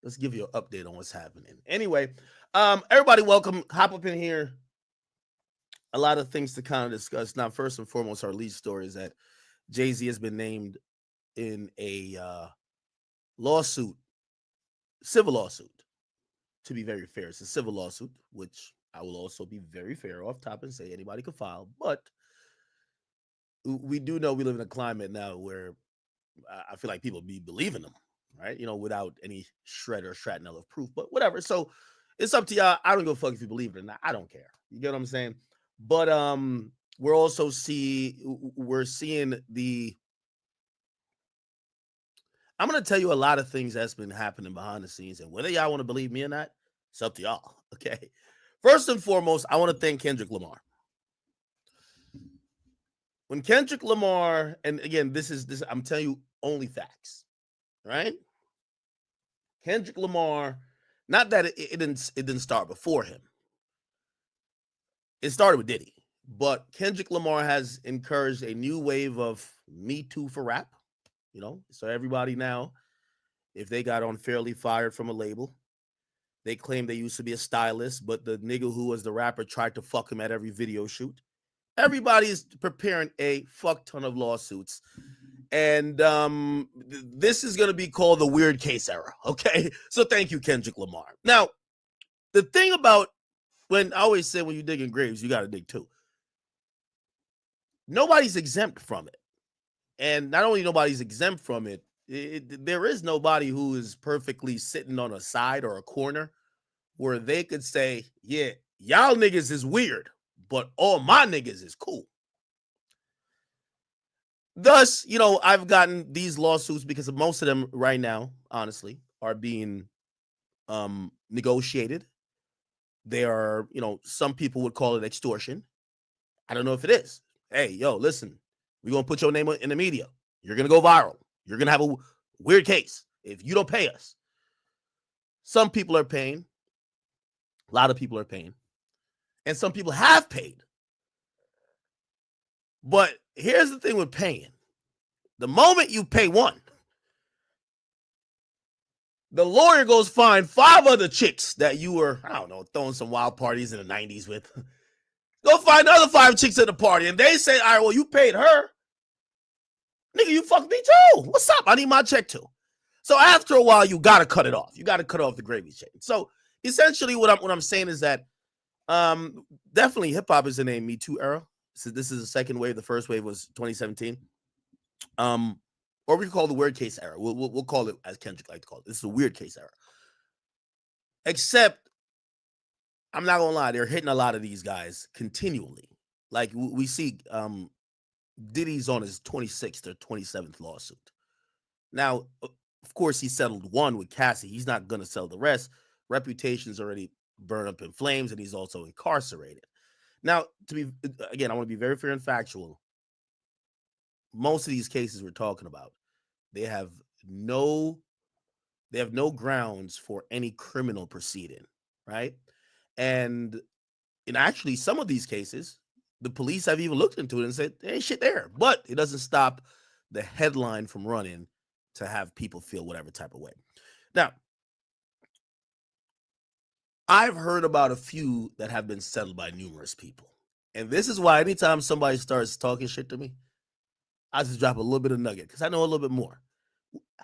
let's give you an update on what's happening. Anyway, everybody, welcome. Hop up in here. A lot of things to kind of discuss. Now, first and foremost, our lead story is that Jay-Z has been named in a lawsuit, civil lawsuit. To be very fair, it's a civil lawsuit, which I will also be very fair off top and say anybody can file. But we do know we live in a climate now where I feel like people be believing them, right? Without any shred or shrapnel of proof, but whatever. So it's up to y'all. I don't give a fuck if you believe it or not. I don't care. You get what I'm saying? But we're seeing the. I'm gonna tell you a lot of things that's been happening behind the scenes, and whether y'all want to believe me or not, it's up to y'all. Okay. First and foremost, I want to thank Kendrick Lamar. When Kendrick Lamar, and again, this I'm telling you only facts, right? Kendrick Lamar, not that it didn't start before him. It started with Diddy, but Kendrick Lamar has encouraged a new wave of Me Too for rap. So everybody now, if they got unfairly fired from a label, they claim they used to be a stylist, but the nigga who was the rapper tried to fuck him at every video shoot. Everybody is preparing a fuck ton of lawsuits. And this is going to be called the weird case era, okay? So thank you, Kendrick Lamar. Now, the thing about when I always say when you dig in graves, you got to dig too. Nobody's exempt from it. And not only nobody's exempt from it, there is nobody who is perfectly sitting on a side or a corner where they could say, yeah, y'all niggas is weird, but all my niggas is cool. Thus, I've gotten these lawsuits because most of them right now, honestly, are being negotiated. They are, some people would call it extortion. I don't know if it is. Hey, yo, listen, we're going to put your name in the media. You're going to go viral. You're going to have a weird case if you don't pay us. Some people are paying. A lot of people are paying. And some people have paid. But here's the thing with paying. The moment you pay one, the lawyer goes find 5 other chicks that you were, I don't know, throwing some wild parties in the 90s with. Go find another 5 chicks at the party. And they say, all right, well, you paid her. Nigga, you fucked me too. What's up? I need my check too. So after a while, you got to cut it off. You got to cut off the gravy chain. So essentially what I'm saying is that definitely hip hop is in a Me Too era. So this is the second wave. The first wave was 2017. Or we call the weird case era. We'll call it as Kendrick like to call it. This is a weird case era. Except, I'm not gonna lie, they're hitting a lot of these guys continually. Like we see, Diddy's on his 26th or 27th lawsuit. Now, of course, he settled one with Cassie. He's not gonna sell the rest. Reputation's already burned up in flames, and he's also incarcerated. Now, I want to be very fair and factual. Most of these cases we're talking about, they have no grounds for any criminal proceeding, right? And actually, some of these cases, the police have even looked into it and said there ain't shit there, but it doesn't stop the headline from running to have people feel whatever type of way. Now, I've heard about a few that have been settled by numerous people, and this is why anytime somebody starts talking shit to me, I just drop a little bit of nugget because I know a little bit more.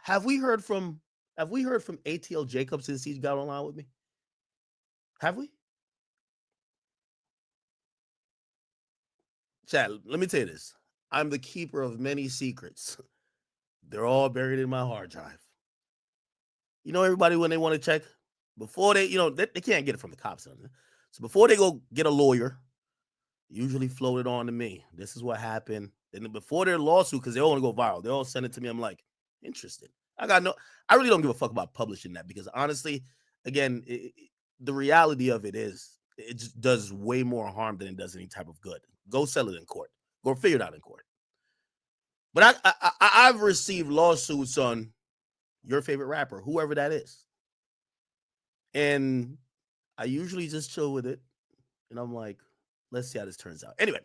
Have we heard from ATL Jacob since he got online with me? Have we? Chad, let me tell you this. I'm the keeper of many secrets. They're all buried in my hard drive. Everybody when they want to check, before they can't get it from the cops. So before they go get a lawyer, usually float it on to me. This is what happened. And before their lawsuit, because they all want to go viral, they all send it to me. I'm like, interested. I really don't give a fuck about publishing that because honestly, again, the reality of it is it just does way more harm than it does any type of good. Go sell it in court. Go figure it out in court. But I've received lawsuits on your favorite rapper, whoever that is. And I usually just chill with it. And I'm like, let's see how this turns out. Anyway,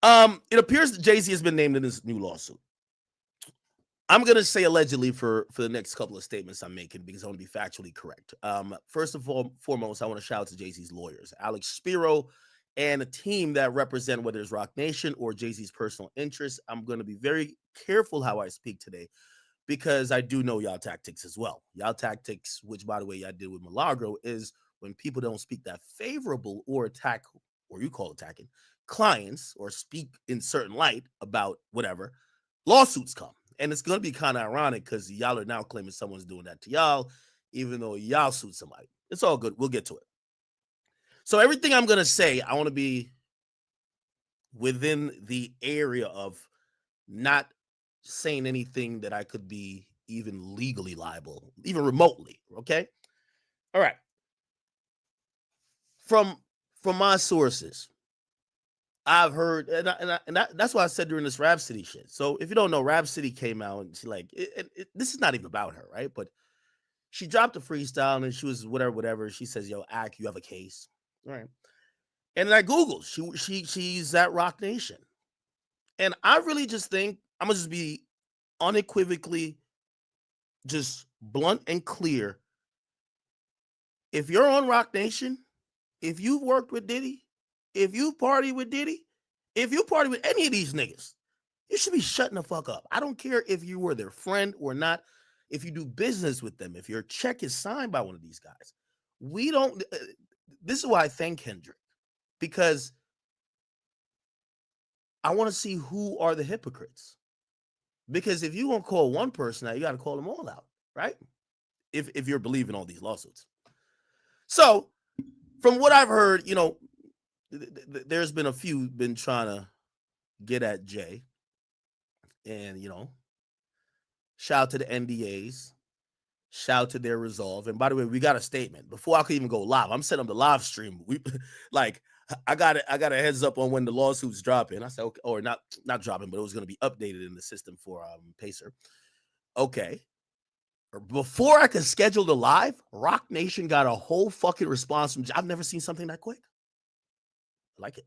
it appears that Jay-Z has been named in this new lawsuit. I'm gonna say allegedly for the next couple of statements I'm making because I want to be factually correct. First of all, foremost, I want to shout out to Jay Z's lawyers, Alex Spiro, and a team that represent whether it's Rock Nation or Jay Z's personal interests. I'm gonna be very careful how I speak today because I do know y'all tactics as well. Y'all tactics, which by the way, y'all did with Milagro, is when people don't speak that favorable or attack, or you call attacking clients or speak in certain light about whatever, lawsuits come. And it's going to be kind of ironic because y'all are now claiming someone's doing that to y'all, even though y'all sued somebody. It's all good. We'll get to it. So everything I'm going to say, I want to be within the area of not saying anything that I could be even legally liable, even remotely. Okay. All right. From from my sources, I've heard, that's why I said during this Rhapsody shit. So if you don't know, Rhapsody came out and she like, this is not even about her, right? But she dropped a freestyle and she was whatever. She says, "Yo, Ack, you have a case." All right. And then I Googled, she's at Rock Nation. And I really just think I'm gonna just be unequivocally just blunt and clear. If you're on Rock Nation, if you've worked with Diddy, if you've partied with Diddy, if you party with any of these niggas, you should be shutting the fuck up. I don't care if you were their friend or not, if you do business with them, if your check is signed by one of these guys. We don't, this is why I thank Kendrick, because I want to see who are the hypocrites. Because if you won't call one person out, you got to call them all out, right? If you're believing all these lawsuits. So, from what I've heard, there's been a few been trying to get at Jay, and shout out to the NDAs, shout out to their resolve. And by the way, we got a statement before I could even go live. I'm setting up the live stream. We like I got a heads up on when the lawsuits dropping. I said okay, or not dropping, but it was going to be updated in the system for Pacer. Okay. Before I could schedule the live, Rock Nation got a whole fucking response from. I've never seen something that quick. I like it.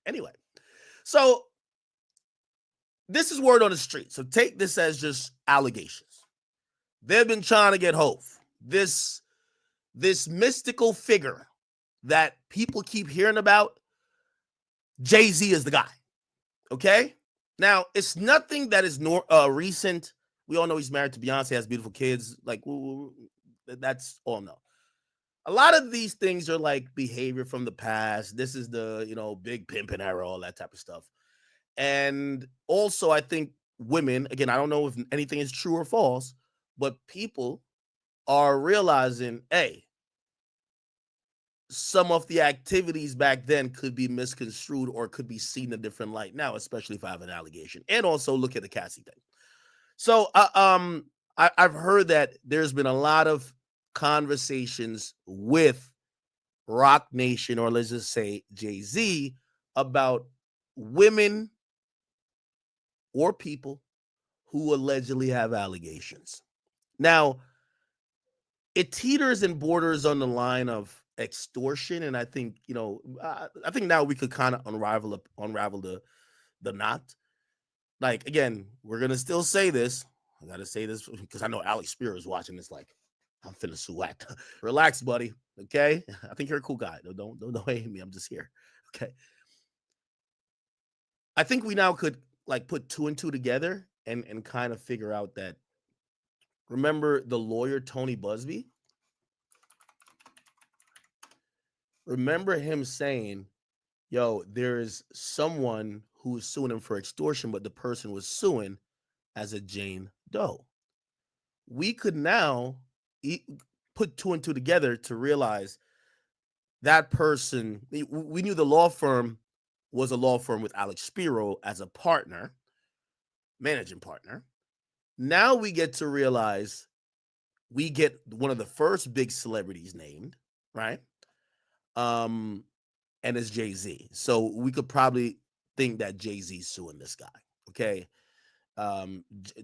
Anyway, so this is word on the street. So take this as just allegations. They've been trying to get Hove, this mystical figure that people keep hearing about. Jay-Z is the guy. Okay? Now, it's nothing that is recent. We all know he's married to Beyonce, has beautiful kids. Like, that's all no. A lot of these things are like behavior from the past. This is the, big pimping era, all that type of stuff. And also, I think women, again, I don't know if anything is true or false, but people are realizing, hey, some of the activities back then could be misconstrued or could be seen in a different light now, especially if I have an allegation. And also look at the Cassie thing. So I've heard that there's been a lot of conversations with Rock Nation, or let's just say Jay-Z, about women or people who allegedly have allegations. Now, it teeters and borders on the line of extortion, and I think I think now we could kind of unravel the knot. Like again, we're gonna still say this. I gotta say this because I know Alex Spear is watching this. Like, I'm finna sweat. Relax, buddy. Okay, I think you're a cool guy. Don't hate me. I'm just here. Okay. I think we now could like put two and two together and kind of figure out that. Remember the lawyer Tony Busby? Remember him saying, "Yo, there's someone who is suing him for extortion, but the person was suing as a Jane Doe." We could now put two and two together to realize that person. We knew the law firm was a law firm with Alex Spiro as a partner, managing partner. Now we get to realize we get one of the first big celebrities named, right? And it's Jay-Z. So we could probably think that Jay-Z's suing this guy. Okay.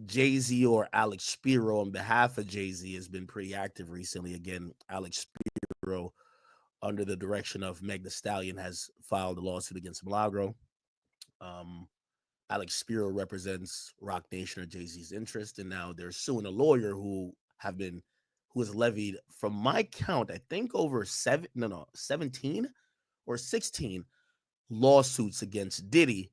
Jay-Z or Alex Spiro on behalf of Jay-Z has been pretty active recently. Again, Alex Spiro, under the direction of Meg Thee Stallion, has filed a lawsuit against Milagro. Alex Spiro represents Rock Nation or Jay-Z's interest, and now they're suing a lawyer who has levied, from my count, I think over 17 or 16 lawsuits against Diddy.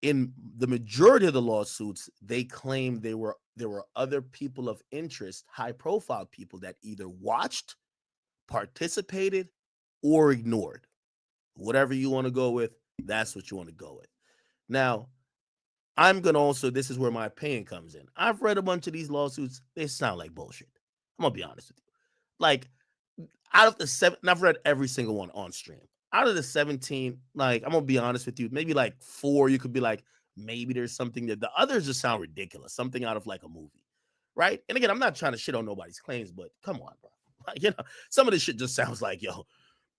In the majority of the lawsuits, they claim there were other people of interest, high profile people that either watched, participated, or ignored. Whatever you want to go with, that's what you want to go with. Now, I'm going to also, this is where my opinion comes in. I've read a bunch of these lawsuits. They sound like bullshit. I'm going to be honest with you. Like, out of the seven, and I've read every single one on stream. Out of the 17, like, I'm going to be honest with you, maybe like 4, you could be like, maybe there's something that the others just sound ridiculous, something out of like a movie, right? And again, I'm not trying to shit on nobody's claims, but come on, bro. Like, some of this shit just sounds like, yo,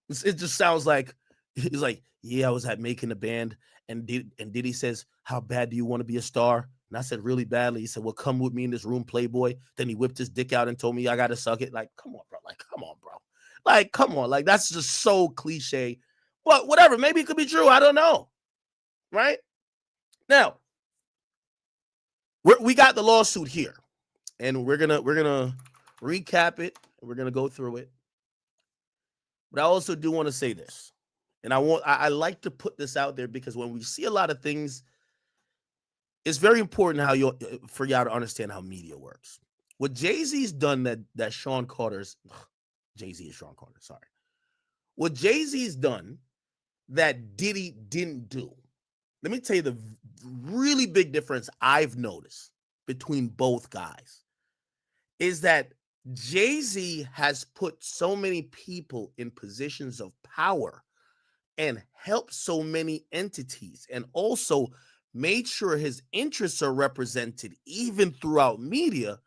it just sounds like he's like, yeah, I was at making the band, and Diddy says, how bad do you want to be a star? And I said, really badly. He said, well, come with me in this room, Playboy. Then he whipped his dick out and told me I gotta suck it. Like, come on, bro. Like, come on, bro. Like, come on. Like, that's just so cliche. But whatever, maybe it could be true. I don't know. Right? Now, we got the lawsuit here, and we're gonna recap it. We're gonna go through it. But I also do want to say this, and I like to put this out there because when we see a lot of things, it's very important for y'all to understand how media works. What Jay-Z's done that Sean Carter's Jay-Z is Sean Carter, sorry. What Jay-Z's done that Diddy didn't do. Let me tell you the really big difference I've noticed between both guys is that Jay-Z has put so many people in positions of power and helped so many entities, and also made sure his interests are represented even throughout media,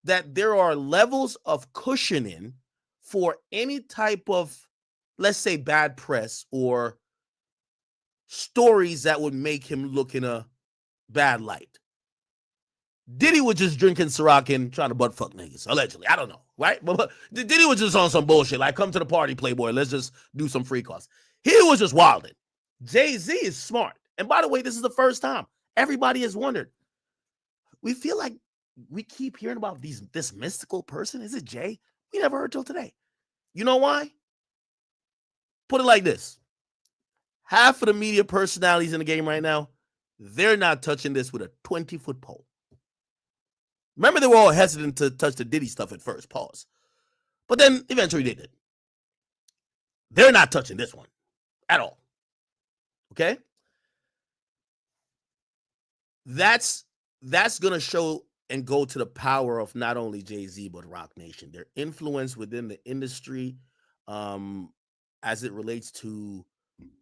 that there are levels of cushioning for any type of, let's say, bad press or stories that would make him look in a bad light. Diddy was just drinking Ciroc and trying to butt fuck niggas, allegedly. I don't know, right? But Diddy was just on some bullshit, like, come to the party, Playboy. Let's just do some free calls. He was just wilding. Jay-Z is smart. And by the way, this is the first time. Everybody has wondered. We feel like we keep hearing about this mystical person. Is it Jay? We never heard till today. You know why? Put it like this. Half of the media personalities in the game right now, they're not touching this with a 20-foot pole. Remember, they were all hesitant to touch the Diddy stuff at first, pause. But then eventually they did. They're not touching this one at all. Okay? That's going to show and go to the power of not only Jay-Z, but Rock Nation. Their influence within the industry as it relates to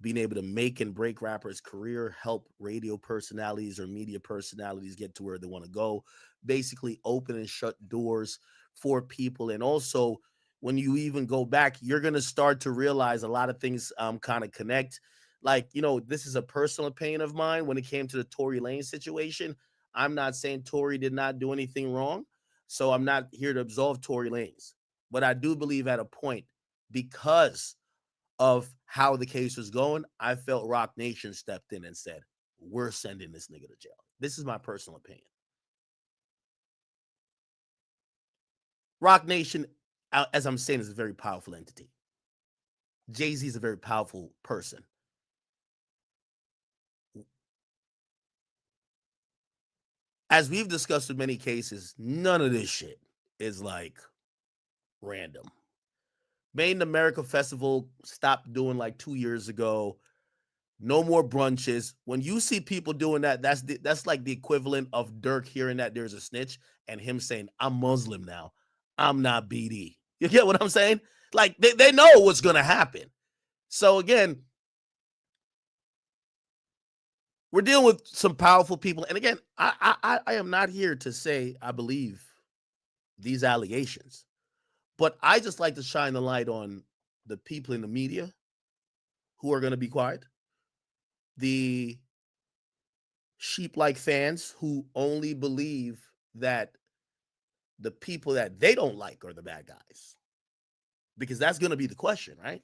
being able to make and break rappers' career, help radio personalities or media personalities get to where they want to go, basically open and shut doors for people. And also, when you even go back, you're going to start to realize a lot of things kind of connect. Like, this is a personal opinion of mine when it came to the Tory Lanez situation. I'm not saying Tory did not do anything wrong, so I'm not here to absolve Tory Lanez. But I do believe at a point, because of how the case was going, I felt Rock Nation stepped in and said, we're sending this nigga to jail. This is my personal opinion. Rock Nation, as I'm saying, is a very powerful entity. Jay-Z is a very powerful person. As we've discussed in many cases, none of this shit is like random. Made in America Festival stopped doing like 2 years ago. No more brunches. When you see people doing that, that's like the equivalent of Dirk hearing that there's a snitch and him saying, I'm Muslim now. I'm not BD. You get what I'm saying? Like, they know what's going to happen. So again, we're dealing with some powerful people. And again, I am not here to say I believe these allegations, but I just like to shine the light on the people in the media who are going to be quiet, the sheep-like fans who only believe that the people that they don't like are the bad guys. Because that's going to be the question, right?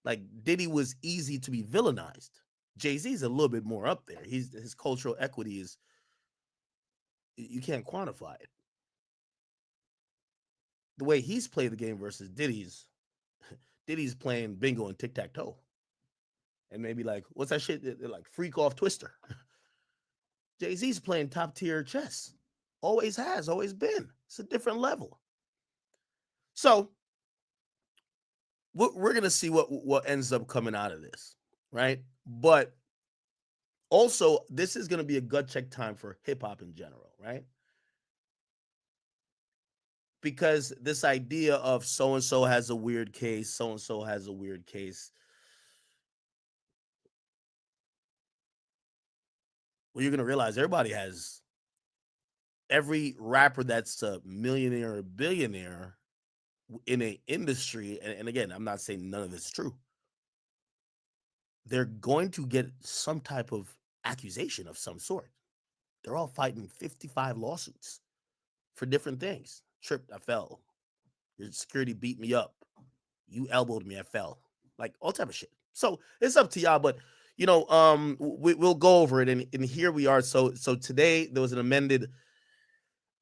Like, Diddy was easy to be villainized. Jay-Z's a little bit more up there. His cultural equity is, you can't quantify it. The way he's played the game versus Diddy's playing bingo and tic tac toe, and maybe like what's that shit? They're like freak off Twister. Jay-Z's playing top tier chess. Always has, always been. It's a different level. So we're gonna see what ends up coming out of this, right? But also, this is gonna be a gut check time for hip hop in general, right? Because this idea of so and so has a weird case, so and so has a weird case. Well, you're gonna realize every rapper that's a millionaire or billionaire in a industry, and again, I'm not saying none of this is true. They're going to get some type of accusation of some sort. They're all fighting 55 lawsuits for different things. Tripped, I fell. Your security beat me up. You elbowed me, I fell. Like all type of shit. So it's up to y'all, but we'll go over it, and here we are. So today there was an amended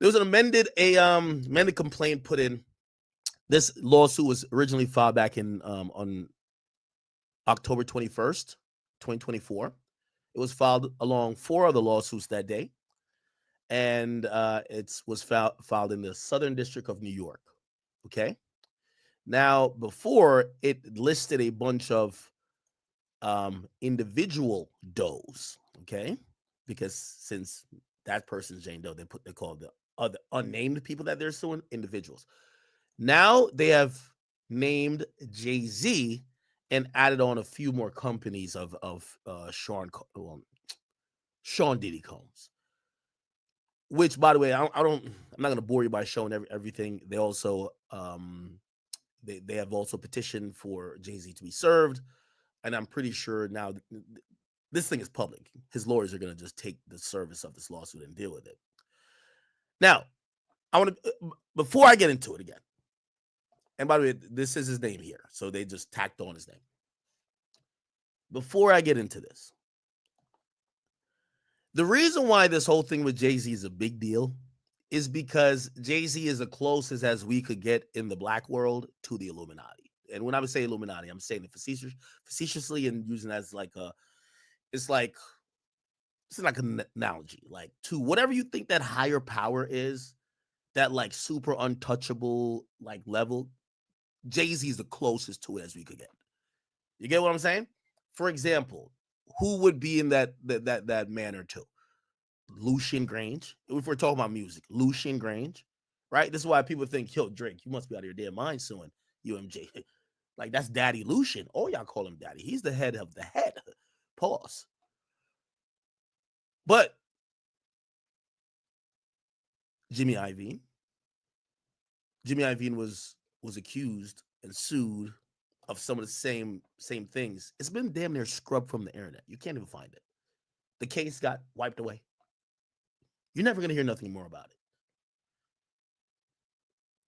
amended complaint put in. This lawsuit was originally filed back in on October 21st, 2024. It was filed along 4 other lawsuits that day, and it was filed in the Southern District of New York. Okay. Now, before it listed a bunch of individual does, okay, because since that person's Jane Doe, they call the other unnamed people that they're suing individuals. Now they have named Jay-Z and added on a few more companies of Sean Diddy Combs. Which, by the way, I'm not going to bore you by showing everything. They also they have also petitioned for Jay-Z to be served, and I'm pretty sure now this thing is public. His lawyers are going to just take the service of this lawsuit and deal with it. Now, I want to before I get into it again. And by the way, this is his name here, so they just tacked on his name. Before I get into this, the reason why this whole thing with Jay-Z is a big deal is because Jay-Z is the closest as we could get in the black world to the Illuminati. And when I would say Illuminati, I'm saying it facetiously and using it as like it's like an analogy, like to whatever you think that higher power is, that like super untouchable like level. Jay-Z is the closest to it as we could get. You get what I'm saying? For example, who would be in that manner too? Lucian Grange. If we're talking about music, Lucian Grange, right? This is why people think, yo, Drake, you must be out of your damn mind suing UMJ. Like that's Daddy Lucian. Oh, y'all call him Daddy. He's the head of the head. Pause. But Jimmy Iovine was accused and sued of some of the same things. It's been damn near scrubbed from the internet. You can't even find it. The case got wiped away. You're never going to hear nothing more about it.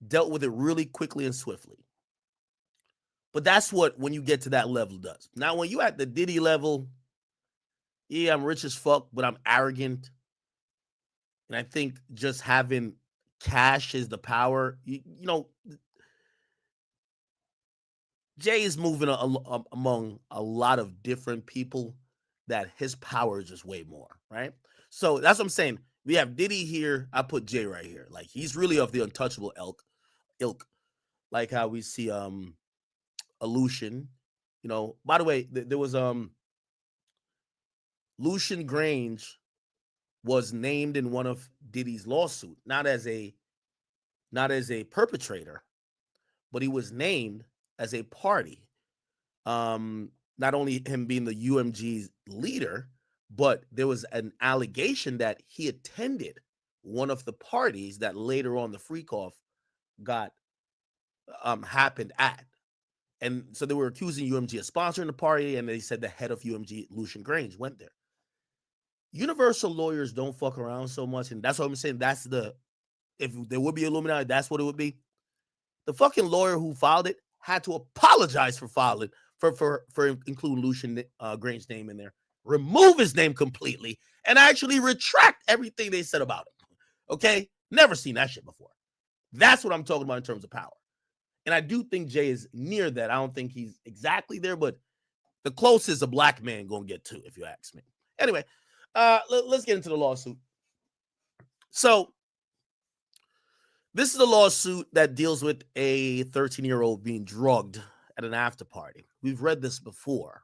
Dealt with it really quickly and swiftly. But that's what, when you get to that level, does. Now, when you at the Diddy level, yeah, I'm rich as fuck, but I'm arrogant. And I think just having cash is the power. You know, Jay is moving among a lot of different people that his power is just way more, right? So that's what I'm saying. We have Diddy here. I put Jay right here. Like he's really of the untouchable ilk. Like how we see Lucian. You know, by the way, there was Lucian Grange was named in one of Diddy's lawsuit, not as a perpetrator, but he was named as a party. Not only him being the UMG's leader, but there was an allegation that he attended one of the parties that later on the freak off got happened at. And so they were accusing UMG of sponsoring the party, and they said the head of UMG, Lucian Grange, went there. Universal lawyers don't fuck around so much, and that's what I'm saying. That's if there would be Illuminati, that's what it would be. The fucking lawyer who filed it had to apologize for filing for including Lucian Grange's name in there. remove his name completely, and actually retract everything they said about him. Okay? Never seen that shit before. That's what I'm talking about in terms of power. And I do think Jay is near that. I don't think he's exactly there, but the closest a black man gonna get to, if you ask me. Anyway, let's get into the lawsuit. So this is a lawsuit that deals with a 13-year-old being drugged at an after party. We've read this before.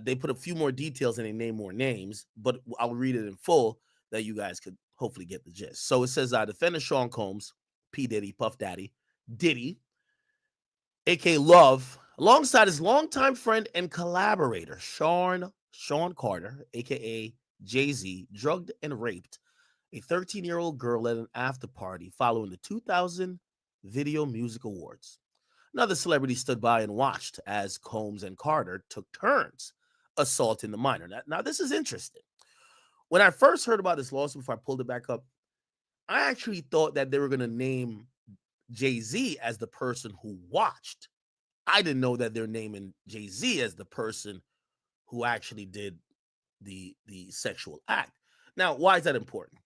They put a few more details and they name more names, but I'll read it in full that you guys could hopefully get the gist. So it says, defendant Sean Combs, P. Diddy, Puff Daddy, Diddy, a.k.a. Love, alongside his longtime friend and collaborator, Sean Carter, a.k.a. Jay-Z, drugged and raped a 13-year-old girl at an after party following the 2000 Video Music Awards. Another celebrity stood by and watched as Combs and Carter took turns assaulting the minor. Now, this is interesting. When I first heard about this lawsuit, before I pulled it back up, I actually thought that they were going to name Jay-Z as the person who watched. I didn't know that they're naming Jay-Z as the person who actually did the sexual act. Now, why is that important?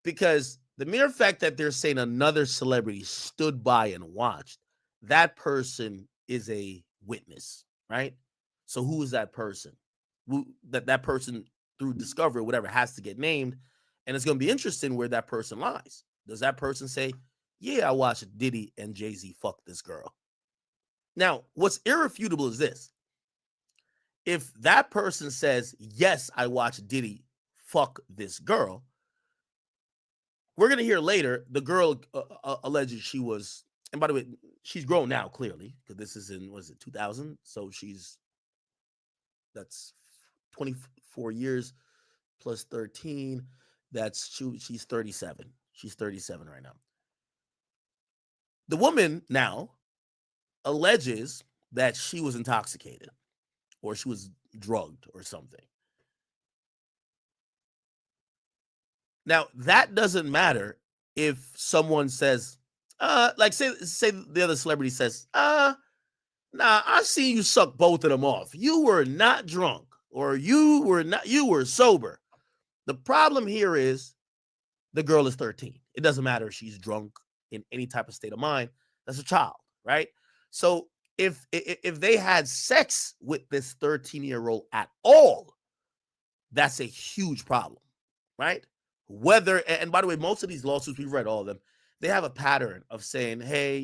Because the mere fact that they're saying another celebrity stood by and watched, that person is a witness, right? So who is that person? That person, through discovery or whatever, has to get named. And it's going to be interesting where that person lies. Does that person say, yeah, I watched Diddy and Jay-Z fuck this girl? Now, what's irrefutable is this. If that person says, yes, I watched Diddy fuck this girl, we're going to hear later the girl alleged she was, and by the way, she's grown now, clearly, because this is in, was it 2000? So that's 24 years plus 13. She's 37. She's 37 right now. The woman now alleges that she was intoxicated or she was drugged or something. Now, that doesn't matter if someone says, like say the other celebrity says, nah, I seen you suck both of them off. You were not drunk, or you were sober. The problem here is the girl is 13. It doesn't matter if she's drunk, in any type of state of mind. That's a child, right? So if they had sex with this 13-year-old at all, that's a huge problem, right? Whether, and by the way, most of these lawsuits, we've read all of them, they have a pattern of saying, hey,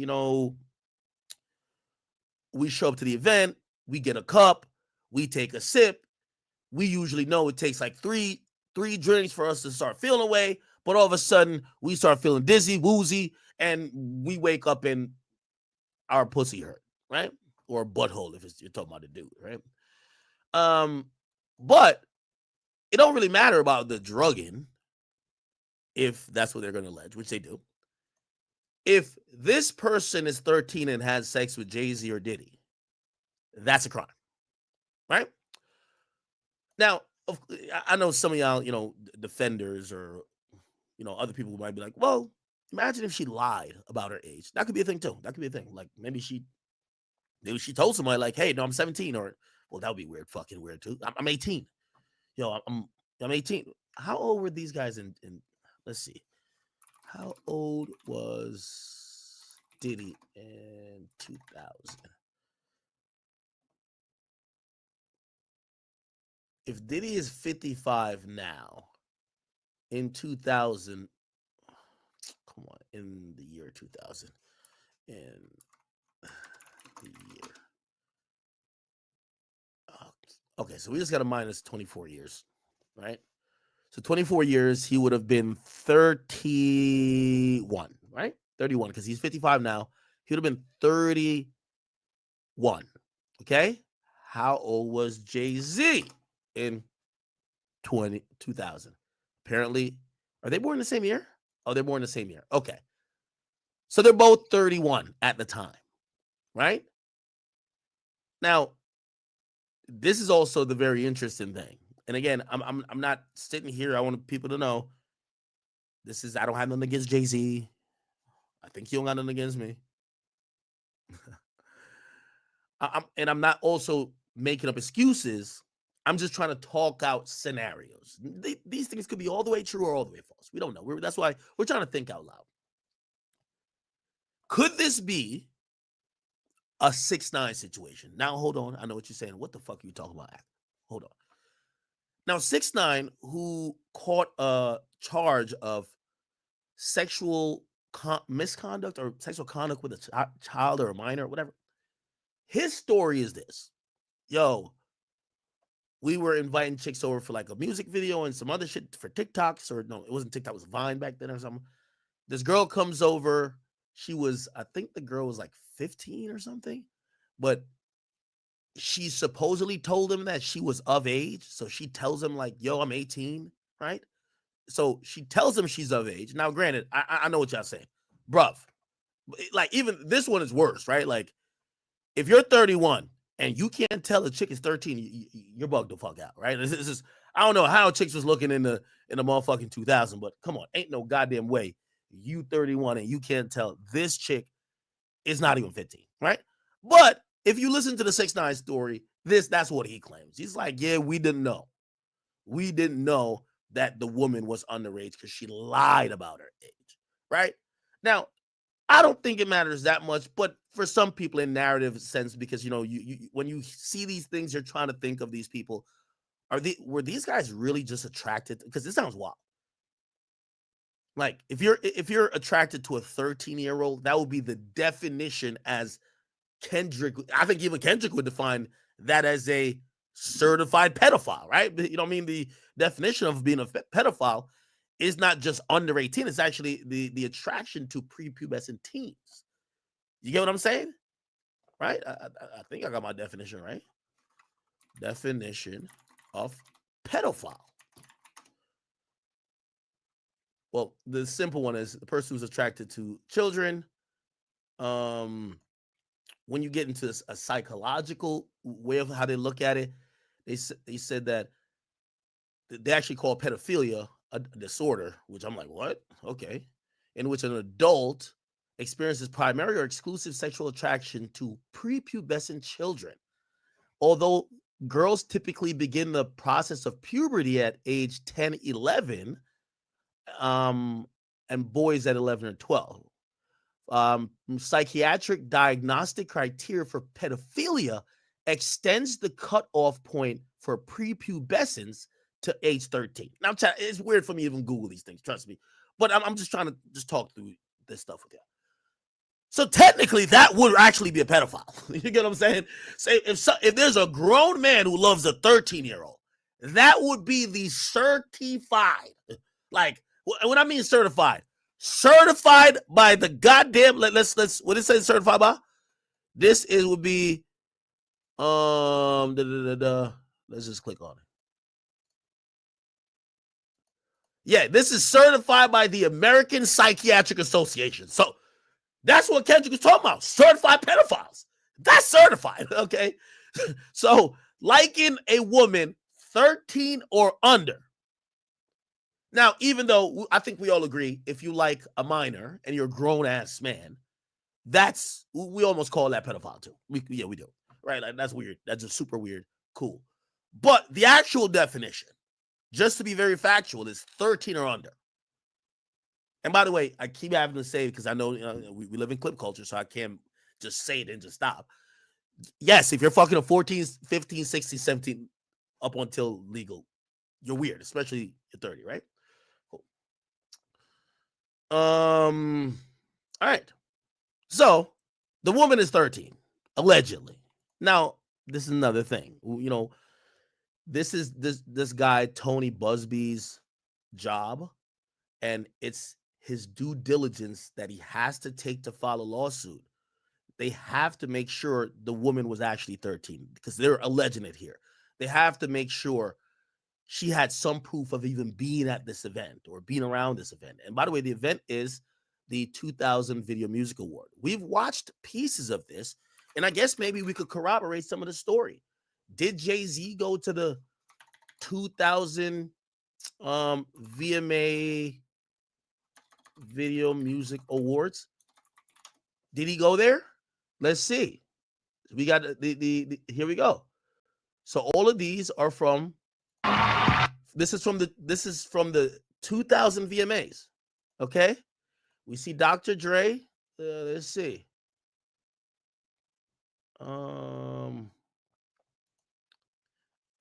we show up to the event, we get a cup, we take a sip. We usually know it takes like three drinks for us to start feeling away, but all of a sudden we start feeling dizzy, woozy, and we wake up and our pussy hurt, right? Or butthole if you're talking about a dude, right? But it don't really matter about the drugging if that's what they're going to allege, which they do. If this person is 13 and has sex with Jay-Z or Diddy, that's a crime, right? Now, I know some of y'all, defenders or, other people might be like, well, imagine if she lied about her age. That could be a thing too. That could be a thing. Like maybe she told somebody like, hey, no, I'm 17, or, well, that would be weird, fucking weird too. I'm 18. I'm 18. How old were these guys in let's see. How old was Diddy in 2000? If Diddy is 55 now, in 2000, come on, in the year 2000, in the year. Okay, so we just got to minus 24 years, right? So 24 years, he would have been 31, right? 31, because he's 55 now. He would have been 31. Okay? How old was Jay-Z in 2000? Apparently, are they born the same year? Oh, they're born the same year. Okay. So they're both 31 at the time, right? Now, this is also the very interesting thing. And again, I'm not sitting here. I want people to know I don't have nothing against Jay-Z. I think he don't got nothing against me. I'm not also making up excuses. I'm just trying to talk out scenarios. These things could be all the way true or all the way false. We don't know. That's why we're trying to think out loud. Could this be a 6ix9ine situation? Now, hold on. I know what you're saying. What the fuck are you talking about? Hold on. Now, 6ix9ine, who caught a charge of sexual misconduct or sexual conduct with a child or a minor or whatever, his story is this. Yo, we were inviting chicks over for like a music video and some other shit for TikToks, or no, it wasn't TikTok, it was Vine back then or something. This girl comes over. She was, I think the girl was like 15 or something, but she supposedly told him that she was of age. So she tells him like, yo, I'm 18, right? So she tells him she's of age. Now, granted, I know what y'all saying. Bruv, like even this one is worse, right? Like if you're 31 and you can't tell a chick is 13, you're bugged the fuck out, right? This is, I don't know how chicks was looking in the motherfucking 2000, but come on, ain't no goddamn way you 31 and you can't tell this chick is not even 15, right? But if you listen to the 6ix9ine story, that's what he claims. He's like, yeah, we didn't know. We didn't know that the woman was underage because she lied about her age, right? Now, I don't think it matters that much, but for some people in narrative sense, because you when you see these things, you're trying to think of these people. Were these guys really just attracted? Because this sounds wild. Like if you're attracted to a 13-year-old, that would be the definition as Kendrick. I think even Kendrick would define that as a certified pedophile, right? You know what I mean? The definition of being a pedophile is not just under 18. It's actually the attraction to prepubescent teens. You get what I'm saying? Right? I think I got my definition right. Definition of pedophile. Well, the simple one is the person who's attracted to children. When you get into a psychological way of how they look at it, they said that they actually call pedophilia a disorder, which I'm like, what? Okay. In which an adult experiences primary or exclusive sexual attraction to prepubescent children. Although girls typically begin the process of puberty at age 10, 11, and boys at 11 or 12. Psychiatric diagnostic criteria for pedophilia extends the cutoff point for prepubescence to age 13. Now, it's weird for me to even Google these things, trust me. But I'm just trying to just talk through this stuff with you. So technically, that would actually be a pedophile. You get what I'm saying? Say if there's a grown man who loves a 13-year-old, that would be the certified. Like when I mean certified by the goddamn. Let's what it says certified by. This would be let's just click on it. Yeah, this is certified by the American Psychiatric Association. So that's what Kendrick was talking about. Certified pedophiles. That's certified. Okay. So liking a woman 13 or under. Now, even though I think we all agree, if you like a minor and you're a grown ass man, we almost call that pedophile too. We do. Right? Like, that's weird. That's just super weird. Cool. But the actual definition, just to be very factual, is 13 or under. And by the way, I keep having to say, because I know we live in clip culture, so I can't just say it and just stop. Yes, if you're fucking a 14, 15, 16, 17, up until legal, you're weird, especially at 30, right? Cool. All right. So the woman is 13, allegedly. Now, this is another thing. This is this guy, Tony Busby's job, and it's his due diligence that he has to take to file a lawsuit. They have to make sure the woman was actually 13 because they're alleging it here. They have to make sure she had some proof of even being at this event or being around this event. And by the way, the event is the 2000 Video Music Award. We've watched pieces of this, and I guess maybe we could corroborate some of the story. Did Jay-Z go to the 2000 VMA Video Music Awards? Did he go there? Let's see. We got the here we go. So all of these are from. This is from the 2000 VMAs. Okay, we see Dr. Dre. Let's see.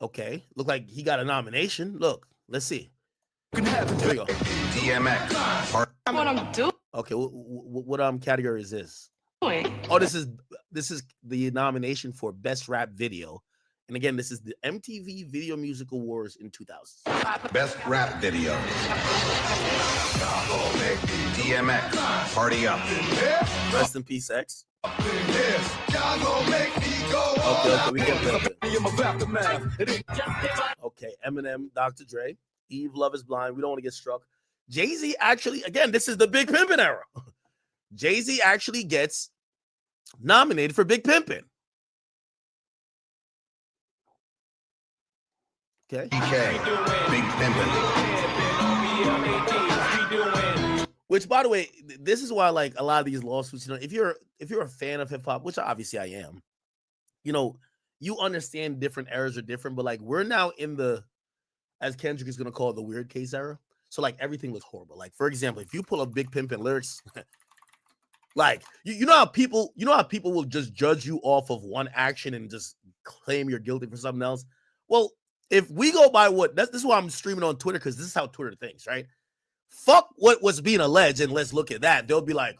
Okay, look like he got a nomination. Look, let's see. Here we go. DMX. What I'm doing. Okay, what category is this? Oh, this is the nomination for Best Rap Video. And again, this is the MTV Video Music Awards in 2000. Best Rap Video. DMX. Party Up. Rest in peace, X. Okay, we get that. Okay, Eminem, Dr. Dre, Eve, Love Is Blind. We don't want to get struck. Jay-Z actually, again, this is the Big Pimpin' era. Jay-Z actually gets nominated for Big Pimpin'. Okay. DK, Big Pimpin'. Which, by the way, this is why, like, a lot of these lawsuits, you know, if you're a fan of hip hop, which obviously I am, you know, you understand different eras are different, but like we're now in the, as Kendrick is gonna call it, the weird case era. So like everything looks horrible. Like, for example, if you pull up Big Pimpin' lyrics, like you know how people will just judge you off of one action and just claim you're guilty for something else. Well, if we go by this is why I'm streaming on Twitter, because this is how Twitter thinks, right? Fuck what was being alleged, and let's look at that. They'll be like,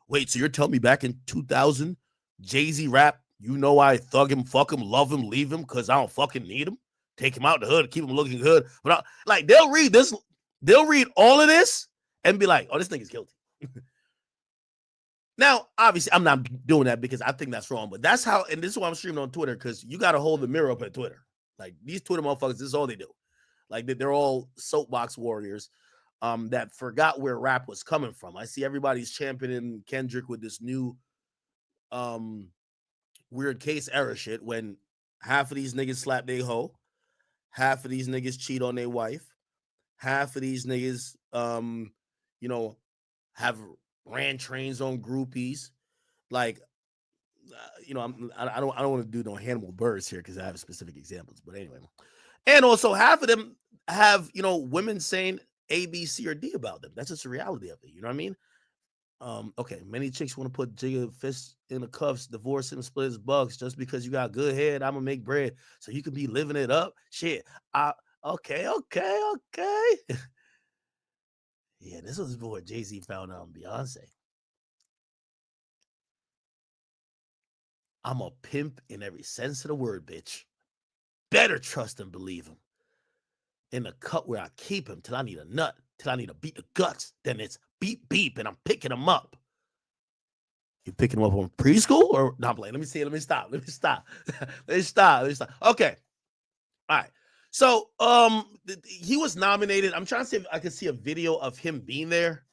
wait, so you're telling me back in 2000, Jay-Z rap, you know I thug him, fuck him, love him, leave him because I don't fucking need him? Take him out the hood, keep him looking good. But like, they'll read all of this and be like, oh, this nigga's guilty. Now, obviously, I'm not doing that because I think that's wrong, but that's how, and this is why I'm streaming on Twitter, because you got to hold the mirror up at Twitter. Like, these Twitter motherfuckers, this is all they do. Like, they're all soapbox warriors that forgot where rap was coming from. I see everybody's championing Kendrick with this new weird case era shit, when half of these niggas slap their hoe, half of these niggas cheat on their wife, half of these niggas, you know, have ran trains on groupies. Like, you know, I don't want to do no Hannibal Buress here because I have specific examples. But anyway, and also half of them have, you know, women saying A, B, C, or D about them. That's just the reality of it. You know what I mean? Okay, many chicks want to put Jigga fist in the cuffs, divorce him, split his bucks just because you got good head. I'm gonna make bread so you can be living it up. Shit. Okay. Yeah, this was before Jay-Z found out Beyonce. I'm a pimp in every sense of the word, bitch. Better trust and believe him. In the cut where I keep him till I need a nut, till I need to beat the guts. Then it's beep, beep, and I'm picking him up. You picking him up on preschool or not? Let me see. Let me stop. Okay. All right. So, he was nominated. I'm trying to see if I can see a video of him being there.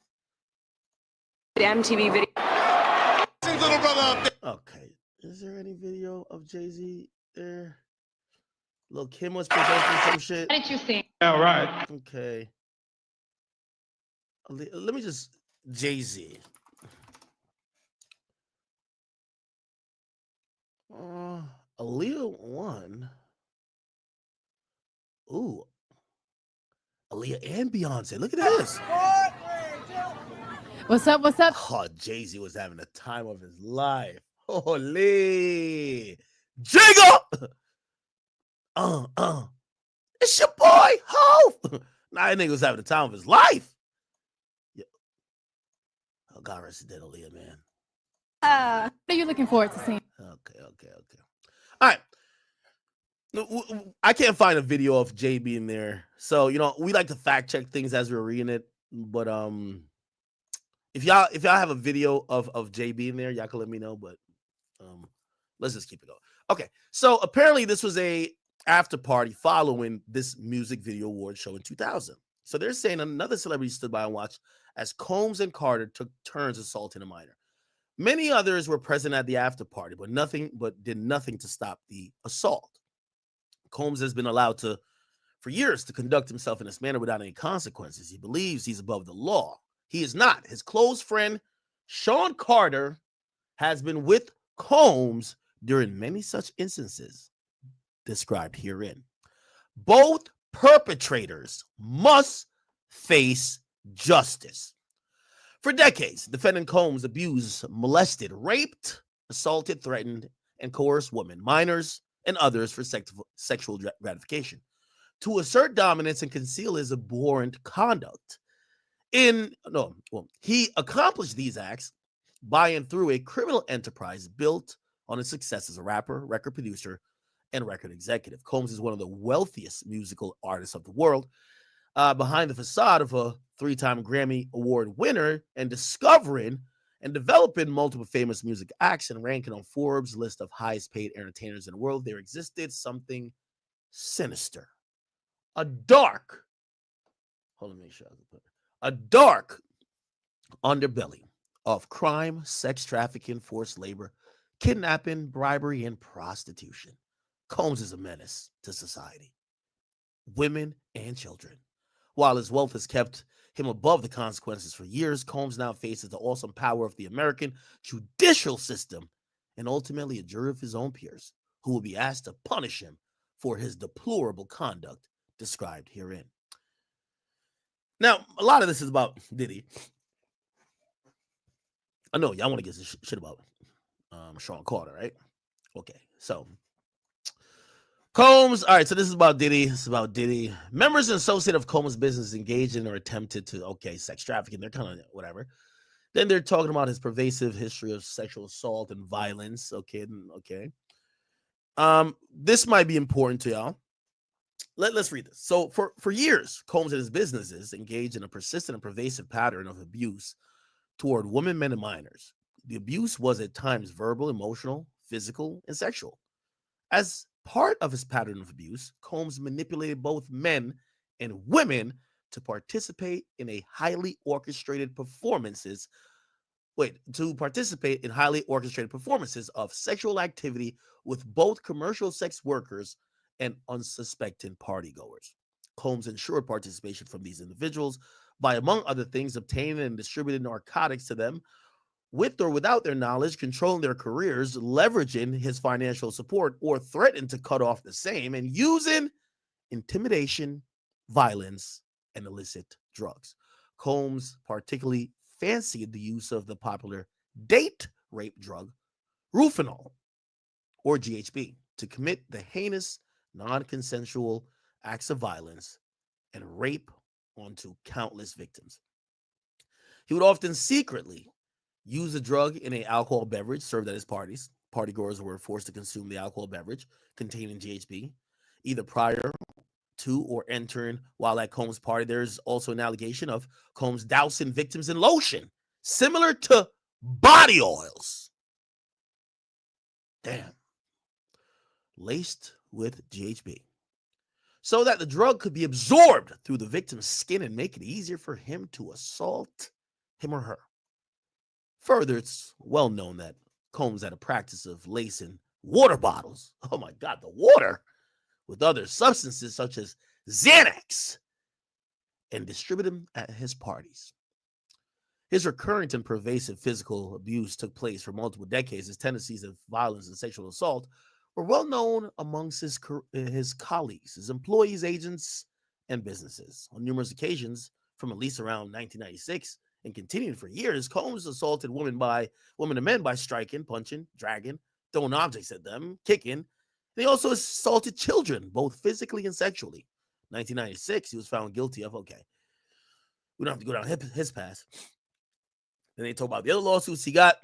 The MTV video. Okay. Is there any video of Jay-Z there? Look, Kim was presenting some shit. What did you think? All right. Okay. Let me just Jay-Z. Aaliyah won. Ooh. Aaliyah and Beyonce. Look at this. What's up? Oh, Jay-Z was having the time of his life. Holy. Jigga! It's your boy, Ho! Nah, that nigga was having the time of his life. Yeah. Oh, God rest his dead, Aaliyah, man. What are you looking forward to seeing? Okay. All right. I can't find a video of Jay being there. So, you know, we like to fact check things as we're reading it. But if y'all have a video of Jay being there, y'all can let me know. But let's just keep it going. Okay. So apparently this was a after party following this music video award show in 2000. So they're saying another celebrity stood by and watched as Combs and Carter took turns assaulting a minor. Many others were present at the after party, but did nothing to stop the assault. Combs has been allowed for years to conduct himself in this manner without any consequences. He believes he's above the law. He is not. His close friend, Sean Carter, has been with Combs during many such instances. described herein. Both perpetrators must face justice. For decades, defendant Combs abused, molested, raped, assaulted, threatened, and coerced women, minors, and others for sexual gratification to assert dominance and conceal his abhorrent conduct. He accomplished these acts by and through a criminal enterprise built on his success as a rapper, record producer, and record executive. Combs is one of the wealthiest musical artists of the world, behind the facade of a three-time Grammy Award winner and discovering and developing multiple famous music acts and ranking on Forbes' list of highest paid entertainers in the world, there existed something sinister, a dark, hold on, make sure I can put it, a dark underbelly of crime, sex trafficking, forced labor, kidnapping, bribery, and prostitution. Combs is a menace to society, women, and children. While his wealth has kept him above the consequences for years, Combs now faces the awesome power of the American judicial system and ultimately a jury of his own peers who will be asked to punish him for his deplorable conduct described herein. Now, a lot of this is about Diddy. I know y'all want to get this shit about Sean Carter, right? Okay, so Combs, all right, so this is about Diddy. This is about Diddy. Members and associates of Combs' business engaged in or attempted to, sex trafficking. They're kind of whatever. Then they're talking about his pervasive history of sexual assault and violence. Okay. This might be important to y'all. Let's read this. So for years, Combs and his businesses engaged in a persistent and pervasive pattern of abuse toward women, men, and minors. The abuse was at times verbal, emotional, physical, and sexual. As part of his pattern of abuse, Combs manipulated both men and women to participate in highly orchestrated performances of sexual activity with both commercial sex workers and unsuspecting partygoers. Combs ensured participation from these individuals by, among other things, obtaining and distributing narcotics to them with or without their knowledge, controlling their careers, leveraging his financial support, or threatening to cut off the same, and using intimidation, violence, and illicit drugs. Combs particularly fancied the use of the popular date rape drug, Rufinol, or GHB, to commit the heinous, non-consensual acts of violence and rape onto countless victims. He would often secretly use the drug in an alcohol beverage served at his parties. Partygoers were forced to consume the alcohol beverage containing GHB, either prior to or entering while at Combs' party. There's also an allegation of Combs dousing victims in lotion, similar to body oils. Damn. Laced with GHB, so that the drug could be absorbed through the victim's skin and make it easier for him to assault him or her. Further, it's well known that Combs had a practice of lacing water bottles, oh my God, the water, with other substances such as Xanax and distribute them at his parties. His recurrent and pervasive physical abuse took place for multiple decades. His tendencies of violence and sexual assault were well known amongst his colleagues, his employees, agents, and businesses. On numerous occasions, from at least around 1996 and continuing for years, Combs assaulted women and men by striking, punching, dragging, throwing objects at them, kicking. And he also assaulted children, both physically and sexually. 1996, he was found guilty of, we don't have to go down his past. Then they talk about the other lawsuits he got.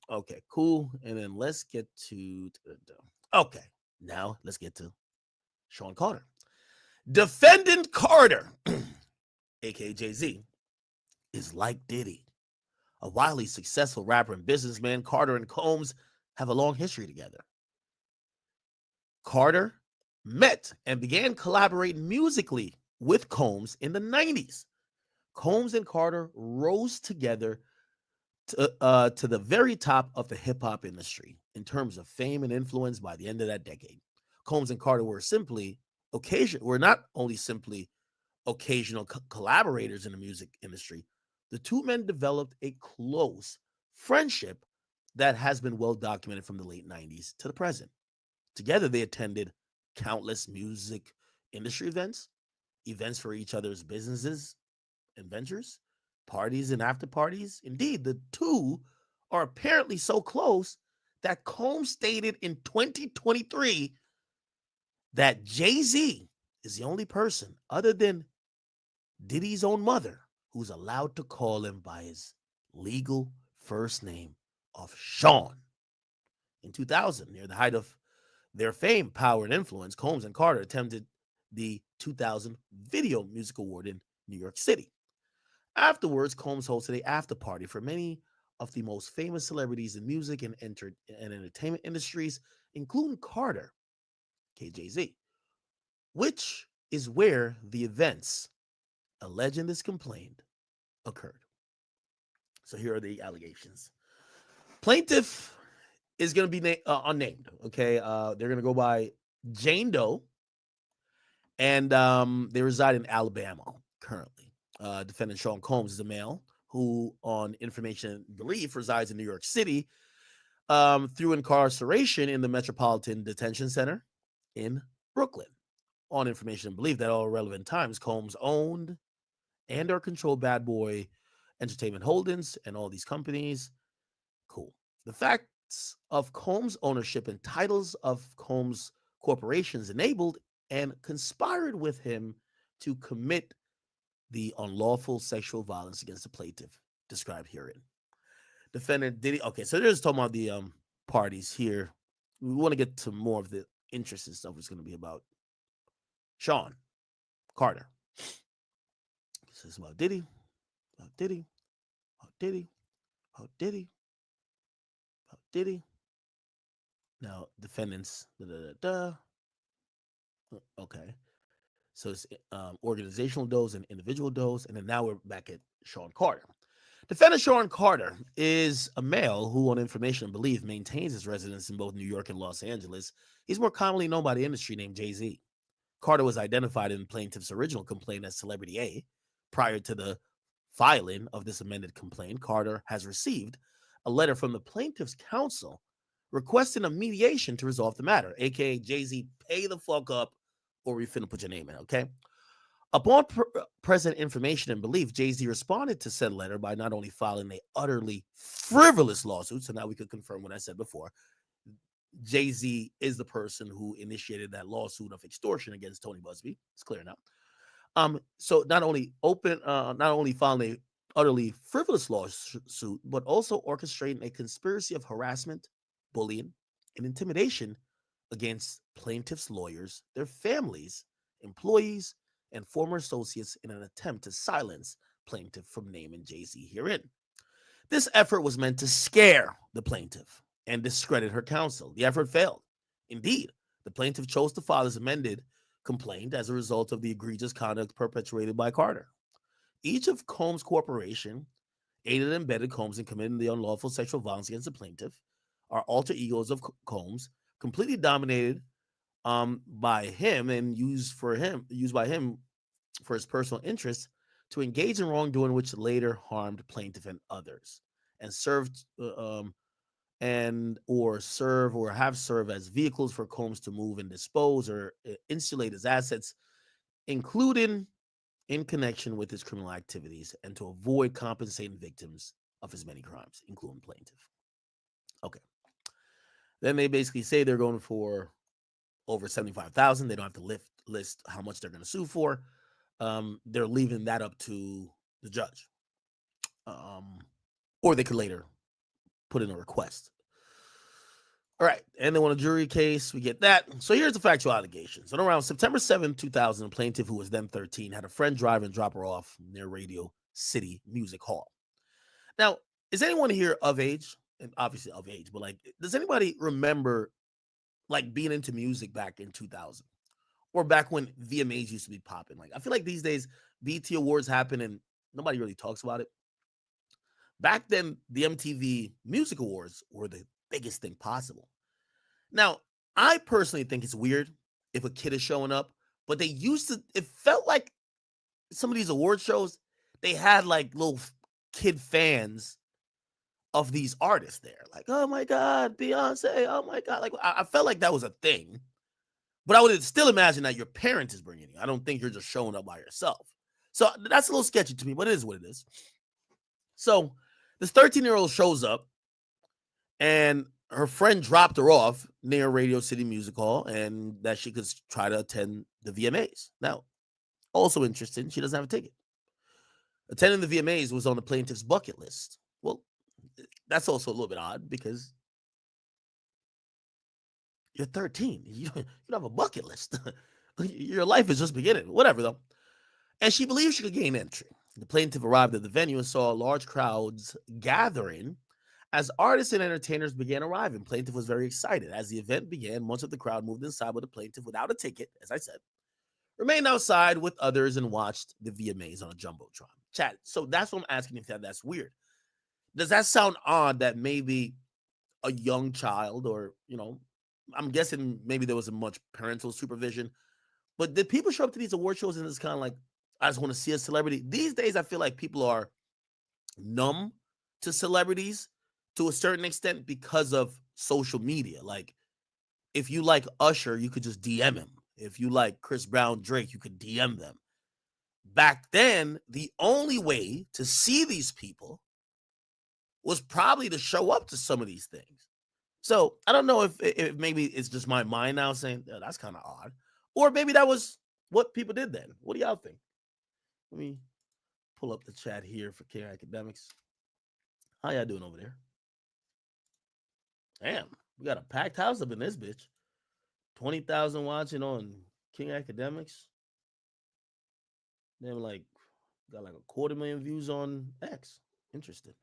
Okay, cool. And then let's get to, now let's get to Sean Carter. Defendant Carter, aka Jay-Z, is like Diddy. A wildly successful rapper and businessman, Carter and Combs have a long history together. Carter met and began collaborating musically with Combs in the 90s. Combs and Carter rose together to the very top of the hip-hop industry in terms of fame and influence by the end of that decade. Combs and Carter were not only simply occasional collaborators in the music industry. The two men developed a close friendship that has been well documented from the late 90s to the present. Together, they attended countless music industry events, events for each other's businesses and ventures, parties and after parties. Indeed, the two are apparently so close that Combs stated in 2023 that Jay-Z is the only person other than Diddy's own mother who's allowed to call him by his legal first name of Sean. In 2000, near the height of their fame, power, and influence, Combs and Carter attended the 2000 Video Music Award in New York City. Afterwards, Combs hosted a after party for many of the most famous celebrities in music and entertainment industries, including Carter, KJZ, which is where the events alleged in this complaint occurred. So here are the allegations. Plaintiff is going to be unnamed. Okay, they're going to go by Jane Doe, and they reside in Alabama currently. Defendant Sean Combs is a male who, on information belief, resides in New York City through incarceration in the Metropolitan Detention Center in Brooklyn. On information and belief that all relevant times, Combs owned and or controlled Bad Boy Entertainment Holdings and all these companies. Cool. The facts of Combs' ownership and titles of Combs' corporations enabled and conspired with him to commit the unlawful sexual violence against the plaintiff described herein. Defendant Diddy. Okay, so there's talking about the parties here. We want to get to more of the interesting stuff. It's going to be about Sean Carter. This is about Diddy, about Diddy, about Diddy, about Diddy, about Diddy. Now, defendants. Okay. So it's organizational dose and individual dose. And then now we're back at Sean Carter. Defendant Sean Carter is a male who, on information and belief, maintains his residence in both New York and Los Angeles. He's more commonly known by the industry named Jay-Z. Carter was identified in plaintiff's original complaint as Celebrity A. Prior to the filing of this amended complaint, Carter has received a letter from the plaintiff's counsel requesting a mediation to resolve the matter, aka Jay-Z, pay the fuck up or we finna put your name in, okay? Upon present information and belief, Jay-Z responded to said letter by not only filing a utterly frivolous lawsuit, so now we could confirm what I said before. Jay-Z is the person who initiated that lawsuit of extortion against Tony Busby. It's clear now. So not only filing a utterly frivolous lawsuit, but also orchestrating a conspiracy of harassment, bullying, and intimidation against plaintiffs' lawyers, their families, employees, and former associates in an attempt to silence plaintiff from naming Jay-Z herein. This effort was meant to scare the plaintiff and discredit her counsel. The effort failed. Indeed, the plaintiff chose to file his amended complaint as a result of the egregious conduct perpetrated by Carter. Each of Combs' corporation aided and abetted Combs in committing the unlawful sexual violence against the plaintiff. Are alter egos of Combs, completely dominated by him and used by him for his personal interests to engage in wrongdoing, which later harmed plaintiff and others, and served have served as vehicles for Combs to move and dispose or insulate his assets, including in connection with his criminal activities, and to avoid compensating victims of his many crimes, including plaintiff. Okay. Then they basically say they're going for over $75,000. They don't have to list how much they're going to sue for. They're leaving that up to the judge, or they could later put in a request. All right, and then on a jury case, we get that. So here's the factual allegations. On around September 7, 2000, a plaintiff who was then 13 had a friend drive and drop her off near Radio City Music Hall. Now, is anyone here of age? And obviously of age, but like, does anybody remember like being into music back in 2000 or back when VMAs used to be popping? Like, I feel like these days BT Awards happen and nobody really talks about it. Back then, the MTV Music Awards were the biggest thing possible. Now, I personally think it's weird if a kid is showing up, but it felt like some of these award shows, they had like little kid fans of these artists there. Like, oh my God, Beyonce, oh my God. Like, I felt like that was a thing. But I would still imagine that your parent is bringing you. I don't think you're just showing up by yourself. So that's a little sketchy to me, but it is what it is. So this 13-year-old shows up, and her friend dropped her off near Radio City Music Hall, and that she could try to attend the VMAs. Now, also interesting, she doesn't have a ticket. Attending the VMAs was on the plaintiff's bucket list. Well, that's also a little bit odd because you're 13. You don't have a bucket list. Your life is just beginning. Whatever, though. And she believed she could gain entry. The plaintiff arrived at the venue and saw large crowds gathering as artists and entertainers began arriving. Plaintiff was very excited. As the event began, much of the crowd moved inside with the plaintiff without a ticket, as I said, remained outside with others and watched the VMAs on a jumbotron. Chat. So that's what I'm asking if that's weird. Does that sound odd that maybe a young child, or, I'm guessing maybe there wasn't much parental supervision, but did people show up to these award shows and it's kind of like, I just want to see a celebrity? These days, I feel like people are numb to celebrities to a certain extent because of social media. Like, if you like Usher, you could just DM him. If you like Chris Brown, Drake, you could DM them. Back then, the only way to see these people was probably to show up to some of these things. So I don't know if maybe it's just my mind now saying, oh, that's kind of odd. Or maybe that was what people did then. What do y'all think? Let me pull up the chat here for King Academics. How y'all doing over there? Damn, we got a packed house up in this bitch. 20,000 watching on King Academics. Then got like 250,000 views on X. Interesting.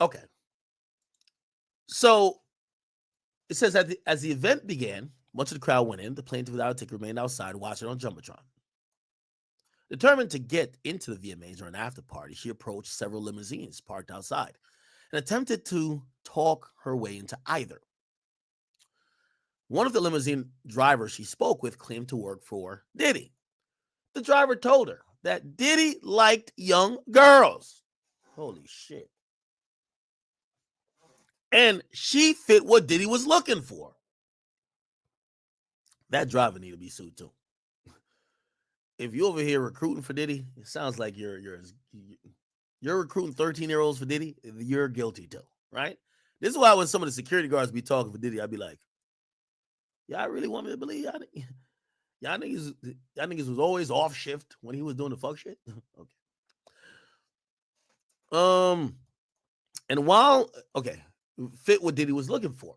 Okay. So it says that as the event began, much of the crowd went in. The plaintiff without a ticket remained outside watching on Jumbotron. Determined to get into the VMAs or an after party, she approached several limousines parked outside and attempted to talk her way into either. One of the limousine drivers she spoke with claimed to work for Diddy. The driver told her that Diddy liked young girls. Holy shit. And she fit what Diddy was looking for. That driver need to be sued too. If you over here recruiting for Diddy, it sounds like you're recruiting 13-year-olds for Diddy, you're guilty too, right? This is why when some of the security guards be talking for Diddy, I'd be like, y'all really want me to believe y'all niggas was always off shift when he was doing the fuck shit? Okay. And while, fit what Diddy was looking for.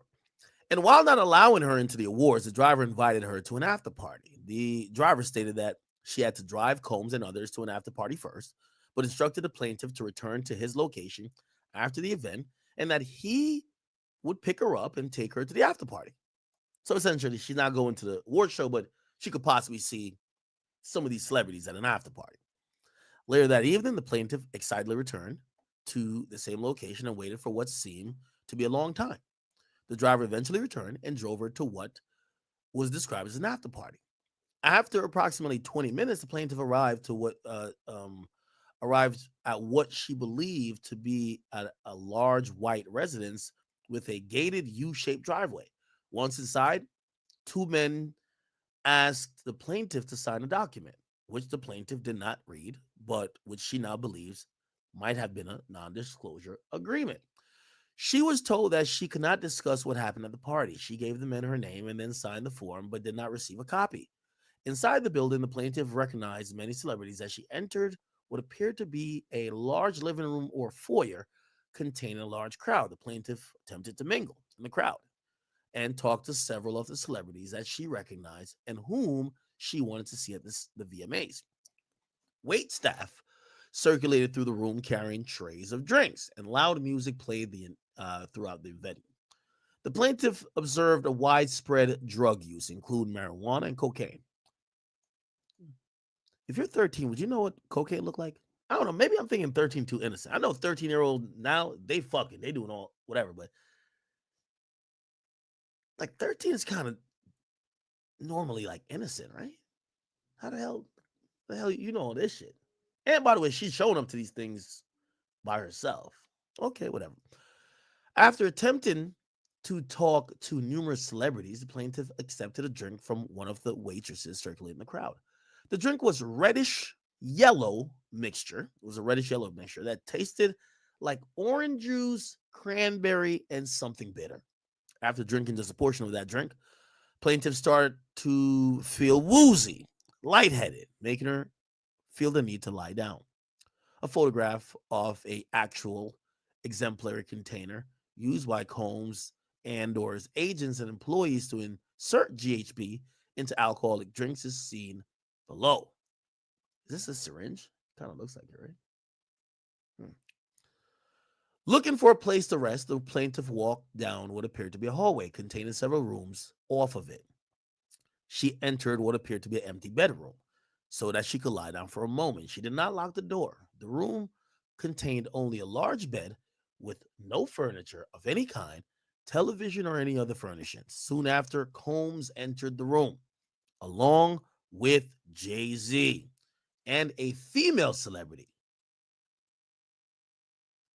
And while not allowing her into the awards, the driver invited her to an after party. The driver stated that she had to drive Combs and others to an after party first, but instructed the plaintiff to return to his location after the event and that he would pick her up and take her to the after party. So essentially, she's not going to the award show, but she could possibly see some of these celebrities at an after party. Later that evening, the plaintiff excitedly returned to the same location and waited for what seemed to be a long time. The driver eventually returned and drove her to what was described as an after party. After approximately 20 minutes, the plaintiff arrived at what she believed to be a large white residence with a gated U-shaped driveway. Once inside, two men asked the plaintiff to sign a document, which the plaintiff did not read, but which she now believes might have been a non-disclosure agreement. She was told that she could not discuss what happened at the party. She gave the men her name and then signed the form, but did not receive a copy. Inside the building, the plaintiff recognized many celebrities as she entered what appeared to be a large living room or foyer containing a large crowd. The plaintiff attempted to mingle in the crowd and talked to several of the celebrities that she recognized and whom she wanted to see at the VMAs. Wait staff circulated through the room carrying trays of drinks, and loud music played throughout the venue. The plaintiff observed a widespread drug use, including marijuana and cocaine. If you're 13, would you know what cocaine looked like? I don't know. Maybe I'm thinking 13 too innocent. I know 13-year-old now, they doing all whatever, but like 13 is kind of normally like innocent, right? How the hell you know all this shit? And by the way, she's showing up to these things by herself. Okay, whatever. After attempting to talk to numerous celebrities, the plaintiff accepted a drink from one of the waitresses circulating the crowd. The drink was reddish yellow mixture. It was a reddish yellow mixture that tasted like orange juice, cranberry, and something bitter. After drinking just a portion of that drink, plaintiff started to feel woozy, lightheaded, making her feel the need to lie down. A photograph of a actual exemplary container used by Combs and or his agents and employees to insert GHB into alcoholic drinks is seen below. Is this a syringe? Kind of looks like it, right? Looking for a place to rest, the plaintiff walked down what appeared to be a hallway containing several rooms off of it. She entered what appeared to be an empty bedroom so that she could lie down for a moment. She did not lock the door. The room contained only a large bed with no furniture of any kind, television, or any other furnishings. Soon after, Combs entered the room, along with Jay-Z and a female celebrity.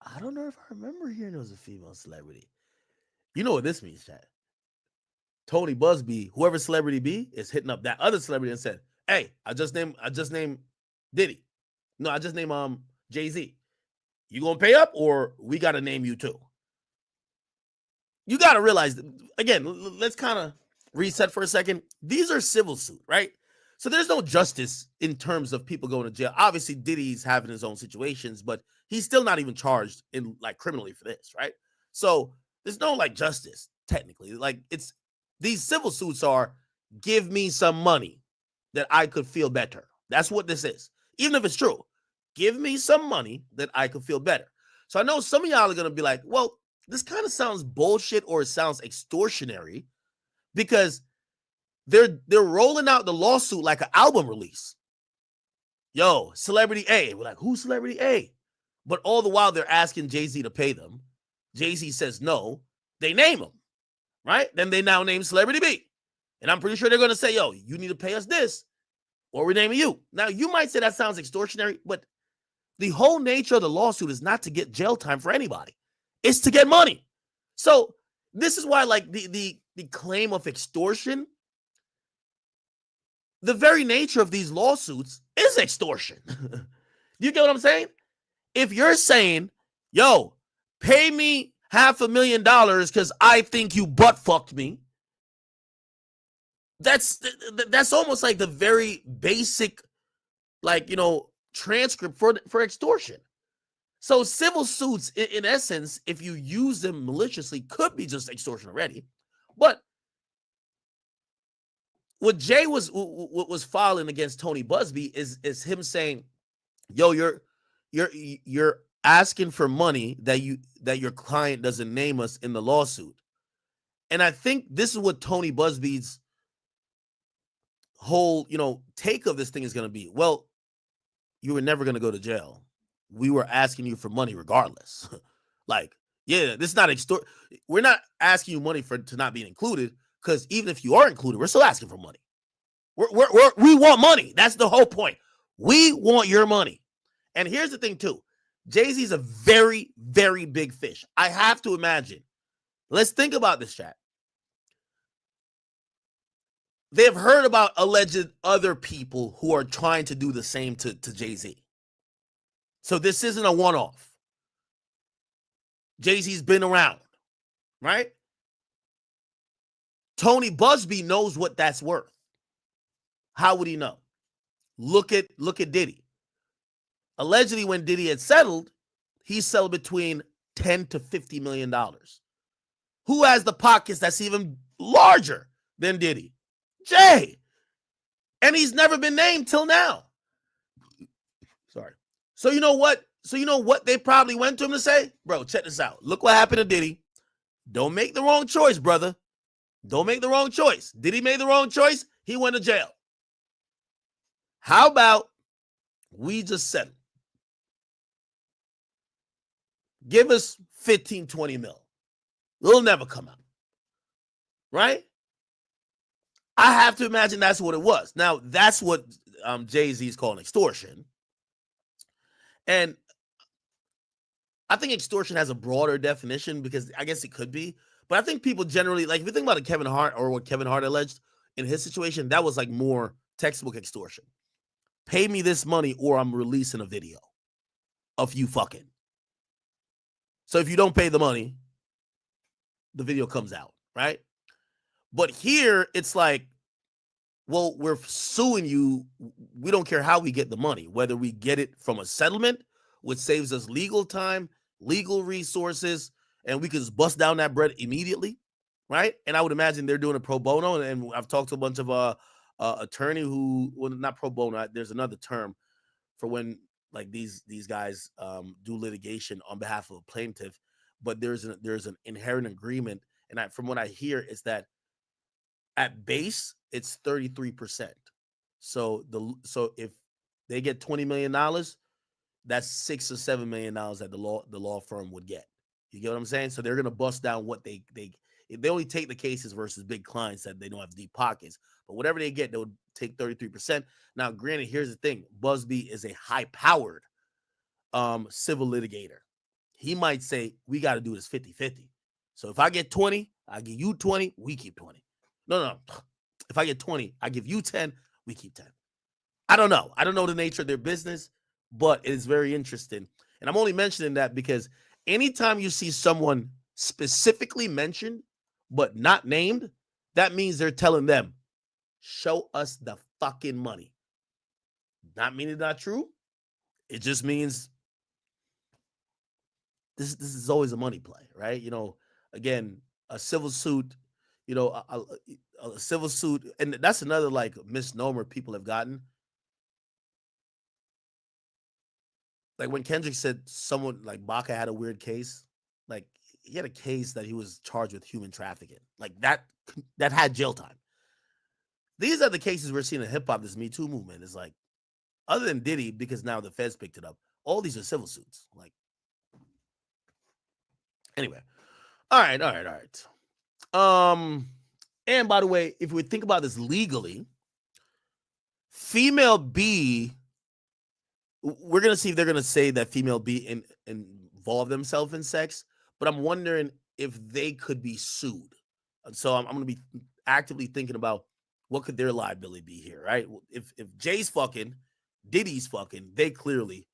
I don't know if I remember hearing it was a female celebrity. You know what this means, Chad? Tony Busby, whoever celebrity B, is hitting up that other celebrity and said, "Hey, I just named Diddy. No, I just named Jay-Z. You gonna pay up, or we gotta name you too?" You gotta realize, again, let's kind of reset for a second. These are civil suit, right? So there's no justice in terms of people going to jail. Obviously, Diddy's having his own situations, but he's still not even charged in like criminally for this, right? So there's no like justice technically. Like it's these civil suits are give me some money that I could feel better. That's what this is. Even if it's true, give me some money that I could feel better. So I know some of y'all are gonna be like, well, this kind of sounds bullshit or it sounds extortionary because they're rolling out the lawsuit like an album release. Yo, celebrity A. We're like, who's celebrity A? But all the while they're asking Jay-Z to pay them. Jay-Z says no. They name him, right? Then they now name celebrity B. And I'm pretty sure they're going to say, yo, you need to pay us this or we're naming you. Now, you might say that sounds extortionary, but the whole nature of the lawsuit is not to get jail time for anybody. It's to get money. So this is why like the claim of extortion, the very nature of these lawsuits is extortion. You get what I'm saying? If you're saying, yo, pay me $500,000 because I think you butt fucked me, that's almost like the very basic, like, you know, transcript for extortion. So civil suits, in essence, if you use them maliciously, could be just extortion already. But what Jay was filing against Tony Busby is him saying, "Yo, you're asking for money that your client doesn't name us in the lawsuit," and I think this is what Tony Busby's whole take of this thing is going to be. Well, you were never going to go to jail. We were asking you for money regardless. Like, yeah, this is not we're not asking you money to not being included. Because even if you are included, we're still asking for money. We want money. That's the whole point. We want your money. And here's the thing, too. Jay-Z's a very, very big fish. I have to imagine. Let's think about this, chat. They've heard about alleged other people who are trying to do the same to Jay-Z. So this isn't a one-off. Jay-Z's been around, right? Tony Busby knows what that's worth. How would he know? Look at Diddy. Allegedly, when Diddy had settled, he settled between $10 to $50 million. Who has the pockets that's even larger than Diddy? Jay. And he's never been named till now. Sorry. So you know what? They probably went to him to say? Bro, check this out. Look what happened to Diddy. Don't make the wrong choice, brother. Don't make the wrong choice. Diddy made the wrong choice. He went to jail. How about we just settle? Give us 15, 20 mil. It'll never come out. Right? I have to imagine that's what it was. Now, that's what Jay-Z's calling extortion. And I think extortion has a broader definition because I guess it could be. But I think people generally, like, if you think about it, Kevin Hart or what Kevin Hart alleged in his situation, that was like more textbook extortion. Pay me this money or I'm releasing a video of you fucking. So if you don't pay the money, the video comes out, right? But here it's like, well, we're suing you. We don't care how we get the money, whether we get it from a settlement, which saves us legal time, legal resources, and we can just bust down that bread immediately, right? And I would imagine they're doing a pro bono. And I've talked to a bunch of attorney who, well, not pro bono. There's another term for when like these guys do litigation on behalf of a plaintiff, but there's an inherent agreement. And from what I hear, is that at base it's 33%. So if they get $20 million, that's $6 or $7 million that the law firm would get. You get what I'm saying? So they're gonna bust down what they only take the cases versus big clients that they don't have deep pockets. But whatever they get, they'll take 33%. Now, granted, here's the thing: Busby is a high-powered civil litigator. He might say, we got to do this 50-50. So if I get 20, I give you 20, we keep 20. No. If I get 20, I give you 10, we keep 10. I don't know. I don't know the nature of their business, but it is very interesting. And I'm only mentioning that because anytime you see someone specifically mentioned but not named, that means they're telling them, show us the fucking money. Not meaning it's not true. It just means this is always a money play, right? You know, again, a civil suit, you know, a civil suit, and that's another like misnomer people have gotten. Like when Kendrick said someone like Baca had a weird case, like he had a case that he was charged with human trafficking, like that had jail time. These are the cases we're seeing in hip hop. This Me Too movement is like, other than Diddy, because now the feds picked it up, all these are civil suits. Like, anyway, all right. And by the way, if we think about this legally, female B, we're gonna see if they're gonna say that female B involve themselves in sex, but I'm wondering if they could be sued. And so I'm gonna be actively thinking about what could their liability be here, right? If Jay's fucking, Diddy's fucking, they clearly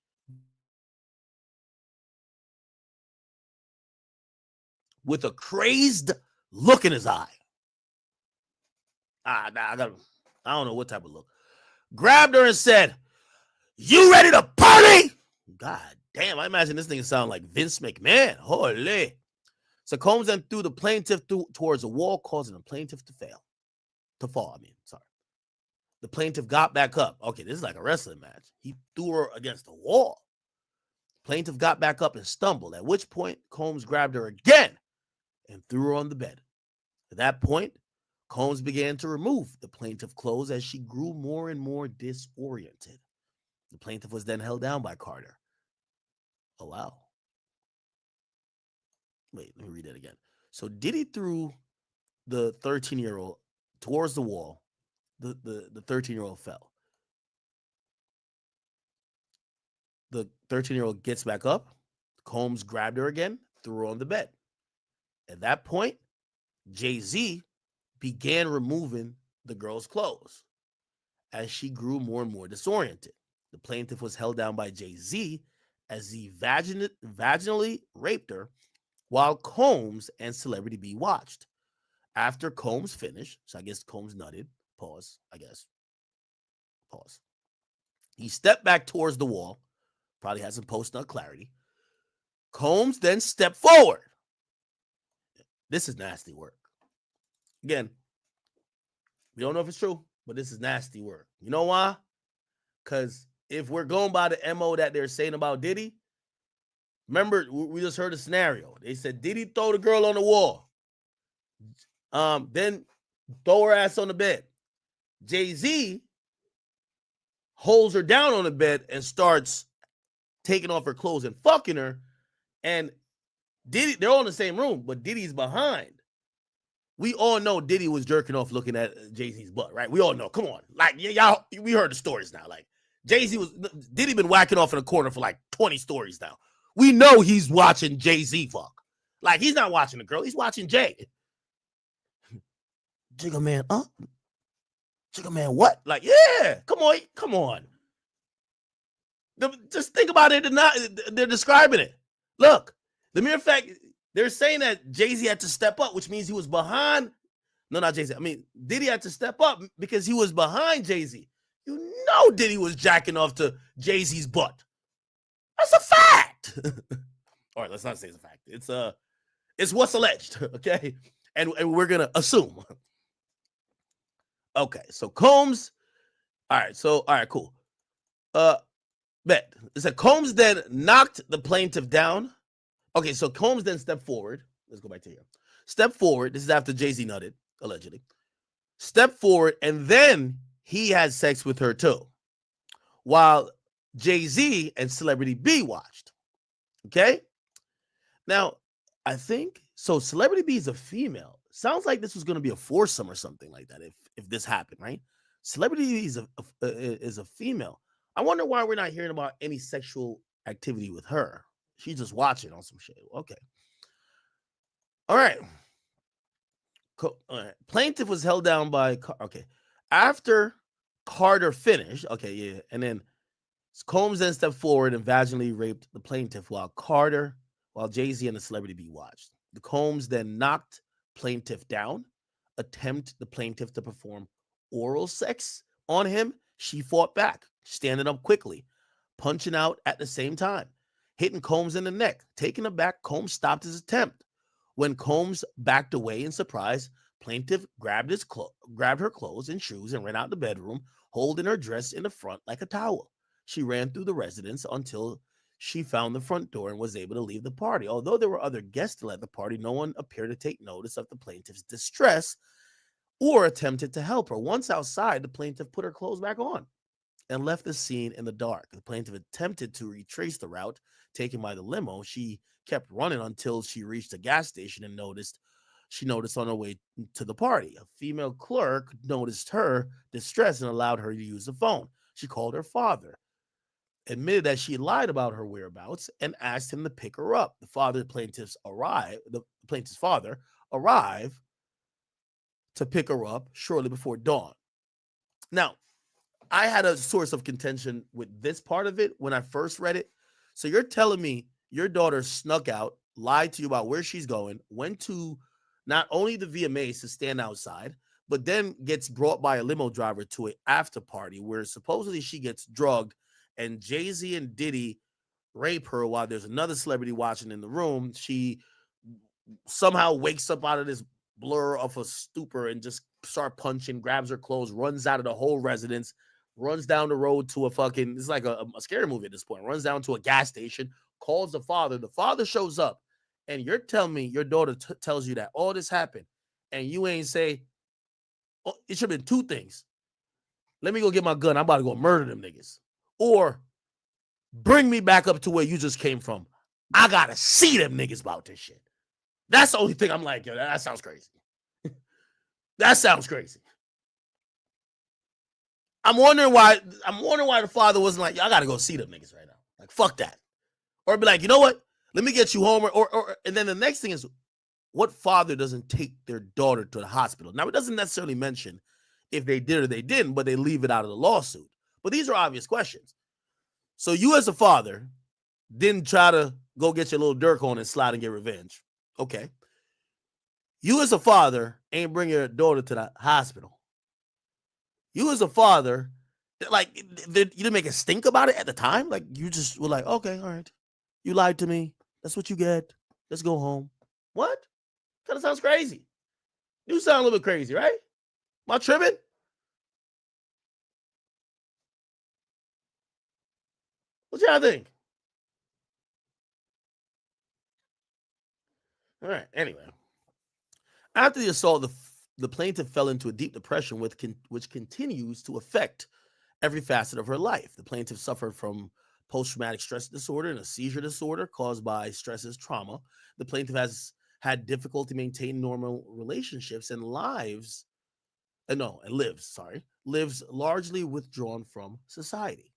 with a crazed look in his eye. I don't know what type of look. Grabbed her and said, "You ready to party?" God damn, I imagine this thing sound like Vince McMahon. Holy. So Combs then threw the plaintiff towards a wall, causing the plaintiff to fall. The plaintiff got back up. Okay, this is like a wrestling match. He threw her against the wall. Plaintiff got back up and stumbled, at which point Combs grabbed her again and threw her on the bed. At that point, Combs began to remove the plaintiff's clothes as she grew more and more disoriented. The plaintiff was then held down by Carter. Oh, wow. Wait, let me read that again. So Diddy threw the 13-year-old towards the wall. The 13-year-old fell. The 13-year-old gets back up. Combs grabbed her again, threw her on the bed. At that point, Jay-Z began removing the girl's clothes as she grew more and more disoriented. The plaintiff was held down by Jay-Z as he vaginally raped her while Combs and Celebrity B watched. After Combs finished, so I guess Combs nutted, pause, I guess, pause. He stepped back towards the wall, probably had some post-nut clarity. Combs then stepped forward. This is nasty work. Again, we don't know if it's true, but this is nasty work. You know why? Because if we're going by the MO that they're saying about Diddy, remember, we just heard a scenario. They said Diddy throw the girl on the wall. Then throw her ass on the bed. Jay-Z holds her down on the bed and starts taking off her clothes and fucking her. And Diddy, they're all in the same room, but Diddy's behind. We all know Diddy was jerking off looking at Jay-Z's butt, right? We all know. Come on. Like, y'all, we heard the stories now. Like, Diddy been whacking off in a corner for like 20 stories now. We know he's watching Jay-Z fuck. Like he's not watching the girl, he's watching Jay. Jigga man, Jigga man, what? Like, yeah, come on. Just think about it. They're describing it. Look, the mere fact they're saying that Jay-Z had to step up, which means he was behind. No, not Jay-Z. I mean, Diddy had to step up because he was behind Jay-Z. You know Diddy was jacking off to Jay-Z's butt. That's a fact. All right, let's not say it's a fact. It's what's alleged, okay? And we're gonna assume. Okay, so Combs. All right, cool. Bet. It said Combs then knocked the plaintiff down. Okay, so Combs then stepped forward. Let's go back to here. Step forward. This is after Jay-Z nutted, allegedly. Step forward, and then he had sex with her too, while Jay-Z and Celebrity B watched. Okay? Now, I think, so Celebrity B is a female. Sounds like this was going to be a foursome or something like that if this happened, right? Celebrity B is a female. I wonder why we're not hearing about any sexual activity with her. She's just watching on some shit. Okay. All right. All right. Plaintiff was held down by, okay. After Carter finished, okay, yeah. And then Combs then stepped forward and vaginally raped the plaintiff while Jay-Z and the Celebrity B watched. The Combs then knocked plaintiff down, attempted the plaintiff to perform oral sex on him. She fought back, standing up quickly, punching out at the same time, hitting Combs in the neck. Taken aback, Combs stopped his attempt. When Combs backed away in surprise, plaintiff grabbed her clothes and shoes and ran out the bedroom, holding her dress in the front like a towel. She ran through the residence until she found the front door and was able to leave the party. Although there were other guests at the party, no one appeared to take notice of the plaintiff's distress or attempted to help her. Once outside, the plaintiff put her clothes back on and left the scene in the dark. The plaintiff attempted to retrace the route taken by the limo. She kept running until she reached a gas station and noticed on her way to the party. A female clerk noticed her distress and allowed her to use the phone. She called her father, admitted that she lied about her whereabouts, and asked him to pick her up. The plaintiff's father arrived to pick her up shortly before dawn. Now, I had a source of contention with this part of it when I first read it. So you're telling me your daughter snuck out, lied to you about where she's going, went to not only the VMAs to stand outside, but then gets brought by a limo driver to an after party where supposedly she gets drugged and Jay-Z and Diddy rape her while there's another celebrity watching in the room. She somehow wakes up out of this blur of a stupor and just start punching, grabs her clothes, runs out of the whole residence, runs down the road to it's like a scary movie at this point, runs down to a gas station, calls the father. The father shows up, and you're telling me your daughter tells you that all this happened, and you ain't say, oh, it should have been two things. Let me go get my gun. I'm about to go murder them niggas. Or bring me back up to where you just came from. I got to see them niggas about this shit. That's the only thing I'm like, yo, that sounds crazy. That sounds crazy. I'm wondering why the father wasn't like, yo, I got to go see them niggas right now. Like, fuck that. Or be like, you know what? Let me get you home. Or and then the next thing is, what father doesn't take their daughter to the hospital? Now, it doesn't necessarily mention if they did or they didn't, but they leave it out of the lawsuit. But these are obvious questions. So you as a father didn't try to go get your little Dirk on and slide and get revenge. Okay. You as a father ain't bring your daughter to the hospital. You as a father, like, you didn't make a stink about it at the time? Like, you just were like, okay, all right. You lied to me. That's what you get. Let's go home. What? Kind of sounds crazy. You sound a little bit crazy, right? Am I tripping? What y'all think? All right. Anyway, after the assault, the plaintiff fell into a deep depression, which continues to affect every facet of her life. The plaintiff suffered from post-traumatic stress disorder and a seizure disorder caused by stresses, trauma. The plaintiff has had difficulty maintaining normal relationships and lives largely withdrawn from society.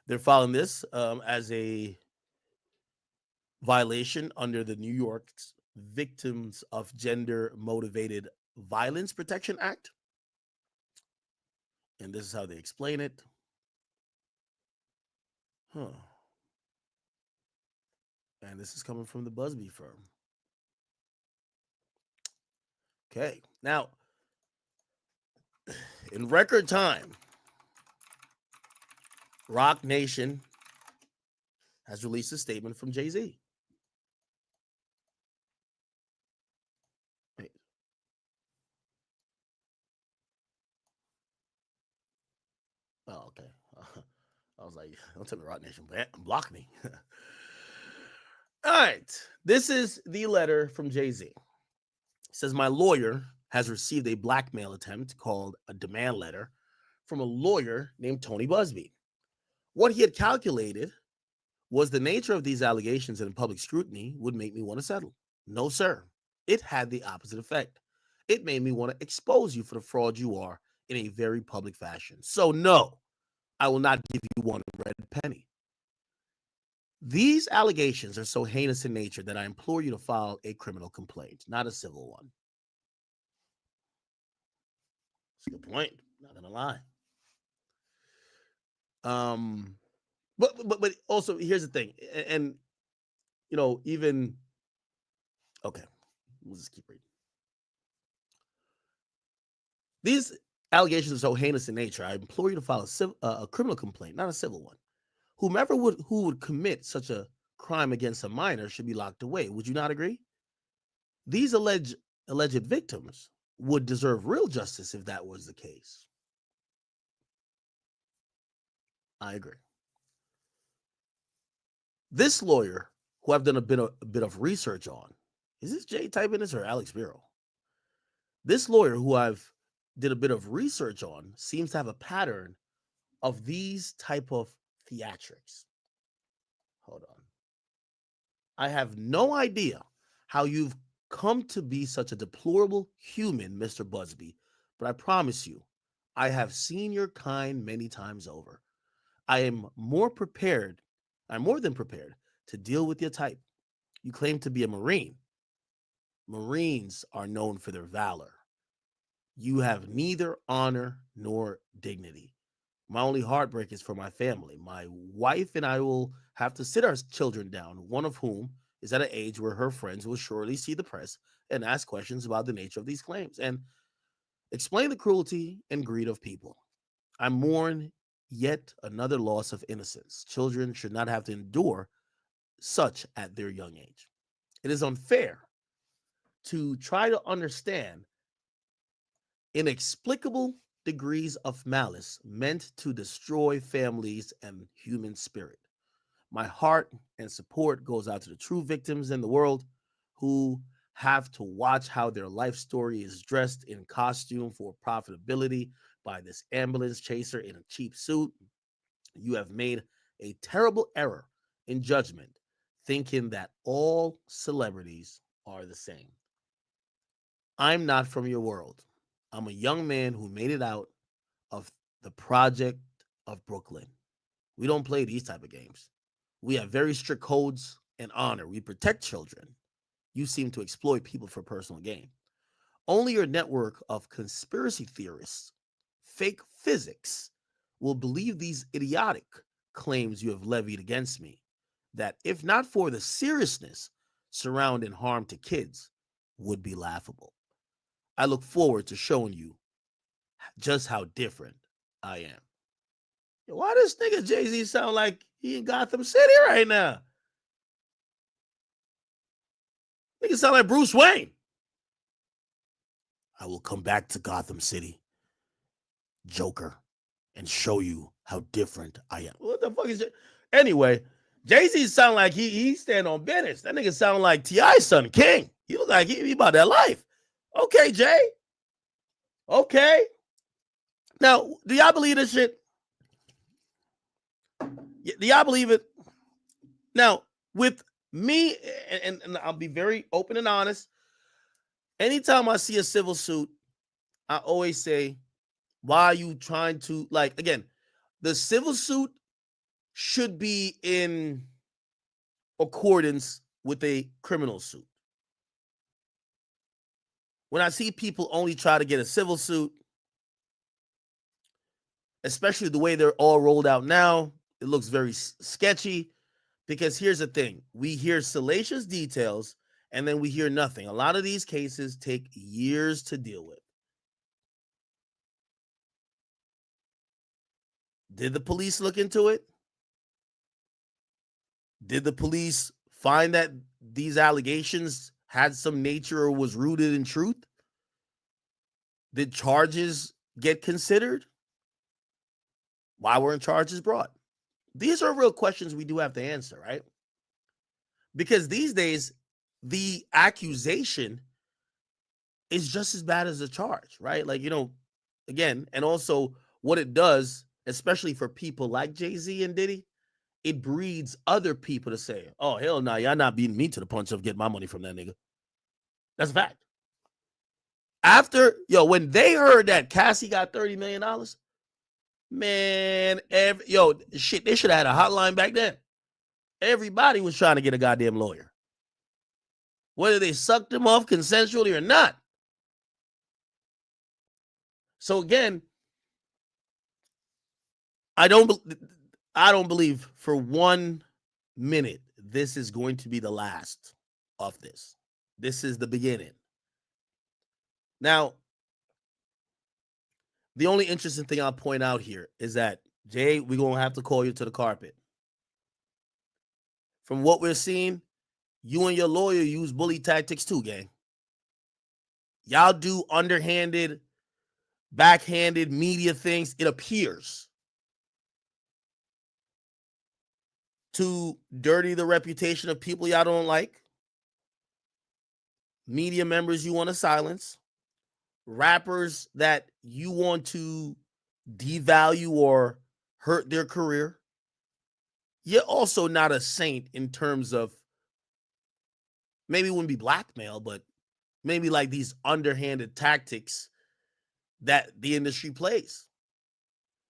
They're filing this as a violation under the New York's Victims of Gender Motivated Violence Protection Act. And this is how they explain it. And this is coming from the Busby firm. Okay. Now, in record time, Rock Nation has released a statement from Jay-Z. Wait. Oh, okay. I was like, don't tell me Rock Nation, block me. All right. This is the letter from Jay-Z. It says, my lawyer has received a blackmail attempt called a demand letter from a lawyer named Tony Busby. What he had calculated was the nature of these allegations and public scrutiny would make me want to settle. No, sir. It had the opposite effect. It made me want to expose you for the fraud you are in a very public fashion. So no, I will not give you one red penny. These allegations are so heinous in nature that I implore you to file a criminal complaint, not a civil one. That's a good point. Not gonna lie. But also here's the thing, and you know, even okay, we'll just keep reading. These allegations are so heinous in nature. I implore you to file a criminal complaint, not a civil one. Whomever who would commit such a crime against a minor should be locked away. Would you not agree? These alleged victims would deserve real justice if that was the case. I agree. This lawyer, who I've done a bit of research on, is this Jay typing this or Alex Bureau? This lawyer, who I've did a bit of research on, seems to have a pattern of these type of theatrics. Hold on. I have no idea how you've come to be such a deplorable human, Mr. Busby, but I promise you, I have seen your kind many times over. I'm more than prepared to deal with your type. You claim to be a Marine. Marines are known for their valor. You have neither honor nor dignity. My only heartbreak is for my family. My wife and I will have to sit our children down, one of whom is at an age where her friends will surely see the press and ask questions about the nature of these claims and explain the cruelty and greed of people. I mourn yet another loss of innocence. Children should not have to endure such at their young age. It is unfair to try to understand inexplicable degrees of malice meant to destroy families and human spirit. My heart and support goes out to the true victims in the world who have to watch how their life story is dressed in costume for profitability by this ambulance chaser in a cheap suit. You have made a terrible error in judgment, thinking that all celebrities are the same. I'm not from your world. I'm a young man who made it out of the project of Brooklyn. We don't play these type of games. We have very strict codes and honor. We protect children. You seem to exploit people for personal gain. Only your network of conspiracy theorists, fake physics, will believe these idiotic claims you have levied against me, that if not for the seriousness surrounding harm to kids, would be laughable. I look forward to showing you just how different I am. Why does nigga Jay-Z sound like he in Gotham City right now? Nigga sound like Bruce Wayne. I will come back to Gotham City, Joker, and show you how different I am. What the fuck is it? Anyway, Jay-Z sound like he stand on business. That nigga sound like T.I.'s son, King. He look like he about that life. Okay, Jay. Okay. Now, do y'all believe this shit? Do y'all believe it? Now, with me, and I'll be very open and honest, anytime I see a civil suit, I always say, why are you trying to, like, again, the civil suit should be in accordance with a criminal suit. When I see people only try to get a civil suit, especially the way they're all rolled out now, it looks very sketchy. Because here's the thing, we hear salacious details and then we hear nothing. A lot of these cases take years to deal with. Did the police look into it? Did the police find that these allegations had some nature or was rooted in truth? Did charges get considered? Why weren't charges brought? These are real questions we do have to answer, right? Because these days, the accusation is just as bad as the charge, right? Like, again, and also what it does, especially for people like Jay-Z and Diddy, it breeds other people to say, oh, hell no, y'all not beating me to the punch of getting my money from that nigga. That's a fact. When they heard that Cassie got $30 million, man, they should have had a hotline back then. Everybody was trying to get a goddamn lawyer. Whether they sucked him off consensually or not. So again, I don't believe for 1 minute this is going to be the last of this. This is the beginning. Now, the only interesting thing I'll point out here is that, Jay, we're going to have to call you to the carpet. From what we're seeing, you and your lawyer use bully tactics too, gang. Y'all do underhanded, backhanded media things, it appears, to dirty the reputation of people y'all don't like, media members you want to silence, rappers that you want to devalue or hurt their career. You're also not a saint in terms of, maybe it wouldn't be blackmail, but maybe like these underhanded tactics that the industry plays.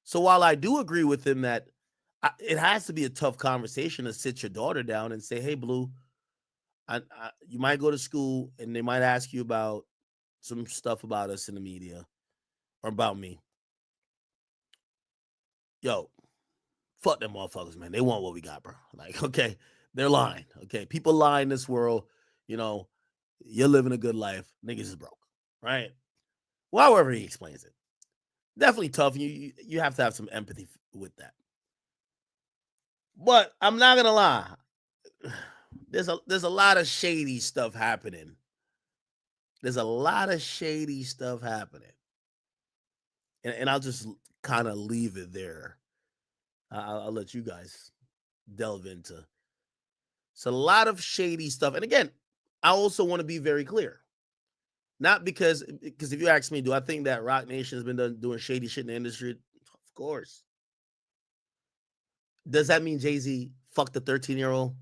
So while I do agree with him that it has to be a tough conversation to sit your daughter down and say, hey, Blue, you might go to school and they might ask you about some stuff about us in the media or about me. Yo, fuck them motherfuckers, man. They want what we got, bro. Like, okay, they're lying. Okay, people lie in this world. You're living a good life. Niggas is broke, right? Well, however he explains it. Definitely tough. You have to have some empathy with that. But I'm not gonna lie. There's a lot of shady stuff happening. There's a lot of shady stuff happening. And I'll just kind of leave it there. I'll let you guys delve into. It's a lot of shady stuff. And again, I also want to be very clear. Not because if you ask me, do I think that Rock Nation has been doing shady shit in the industry? Of course. Does that mean Jay-Z fucked a 13-year-old?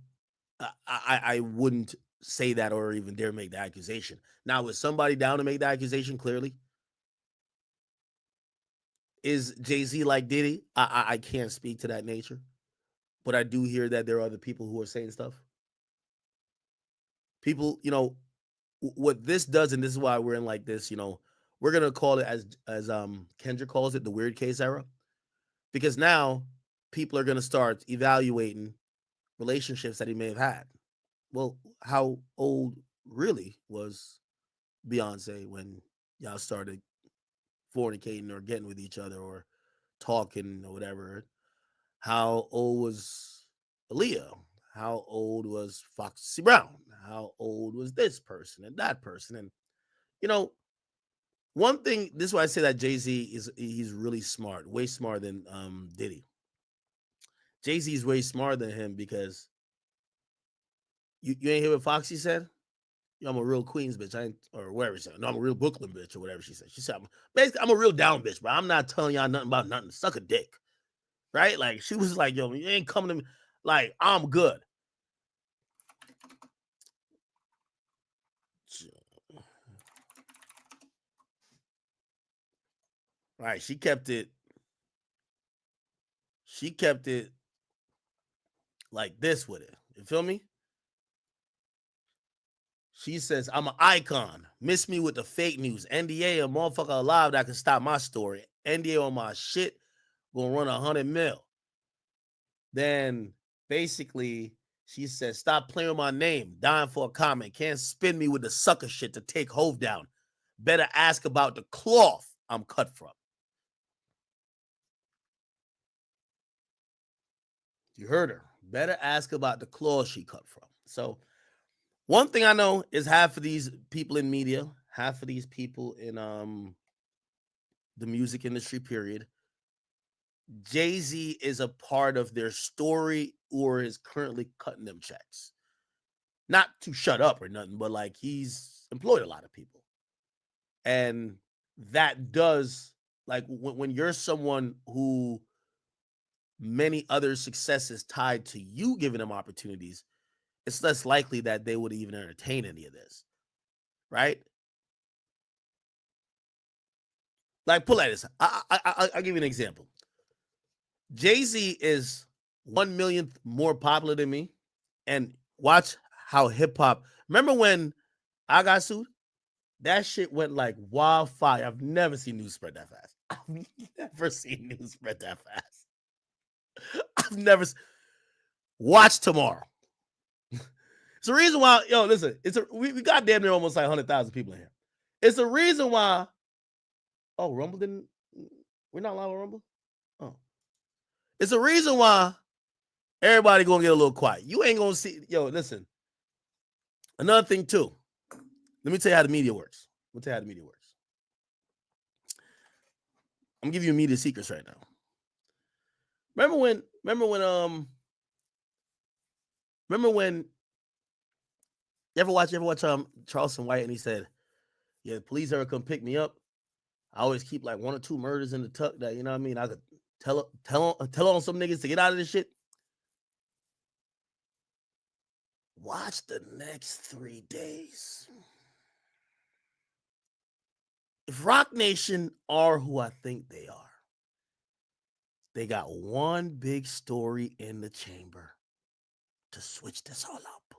I wouldn't say that or even dare make the accusation. Now, was somebody down to make the accusation? Clearly. Is Jay-Z like Diddy? I can't speak to that nature. But I do hear that there are other people who are saying stuff. People, what this does, and this is why we're in like this, we're going to call it, as Kendrick calls it, the weird case era. Because now people are going to start evaluating relationships that he may have had. Well, how old really was Beyonce when y'all started fornicating or getting with each other or talking or whatever? How old was Aaliyah? How old was Foxy Brown? How old was this person and that person? And one thing, this is why I say that Jay-Z he's really smart, way smarter than Diddy. Jay-Z is way smarter than him because you ain't hear what Foxy said? I'm a real Queens bitch. Or whatever she said. No, I'm a real Brooklyn bitch or whatever she said. She said, basically, I'm a real down bitch, but I'm not telling y'all nothing about nothing. Suck a dick. Right? Like, she was like, yo, you ain't coming to me. Like, I'm good. Right. She kept it like this with it. You feel me? She says, I'm an icon. Miss me with the fake news. NDA, a motherfucker alive that can stop my story. NDA on my shit, gonna run 100 mil. Then basically she says, stop playing with my name. Dying for a comment. Can't spin me with the sucker shit to take Hove down. Better ask about the cloth I'm cut from. You heard her. Better ask about the cloth she cut from. So one thing I know is half of these people in media, half of these people in the music industry, period, Jay-Z is a part of their story or is currently cutting them checks. Not to shut up or nothing, but like he's employed a lot of people. And that does, like when you're someone who many other successes tied to you giving them opportunities, it's less likely that they would even entertain any of this, right? Like, pull like this. I'll give you an example. Jay-Z is 1 millionth more popular than me, and watch how hip-hop, remember when I got sued? That shit went like wildfire. I've never seen news spread that fast. I've never seen news spread that fast. I've never. Watch tomorrow. It's the reason why, yo, listen, we got damn near almost like 100,000 people in here. It's the reason why. Oh, Rumble didn't. We're not live on Rumble? Oh. It's the reason why everybody gonna get a little quiet. You ain't gonna see, yo, listen. Another thing, too. Let me tell you how the media works. I'm gonna give you media secrets right now. Remember when you ever watch Charleston White, and he said, yeah, the police ever come pick me up, I always keep like 1 or 2 murders in the tuck that, you know what I mean, I could tell on some niggas to get out of this shit. Watch the next 3 days. If Rock Nation are who I think they are, they got one big story in the chamber to switch this all up.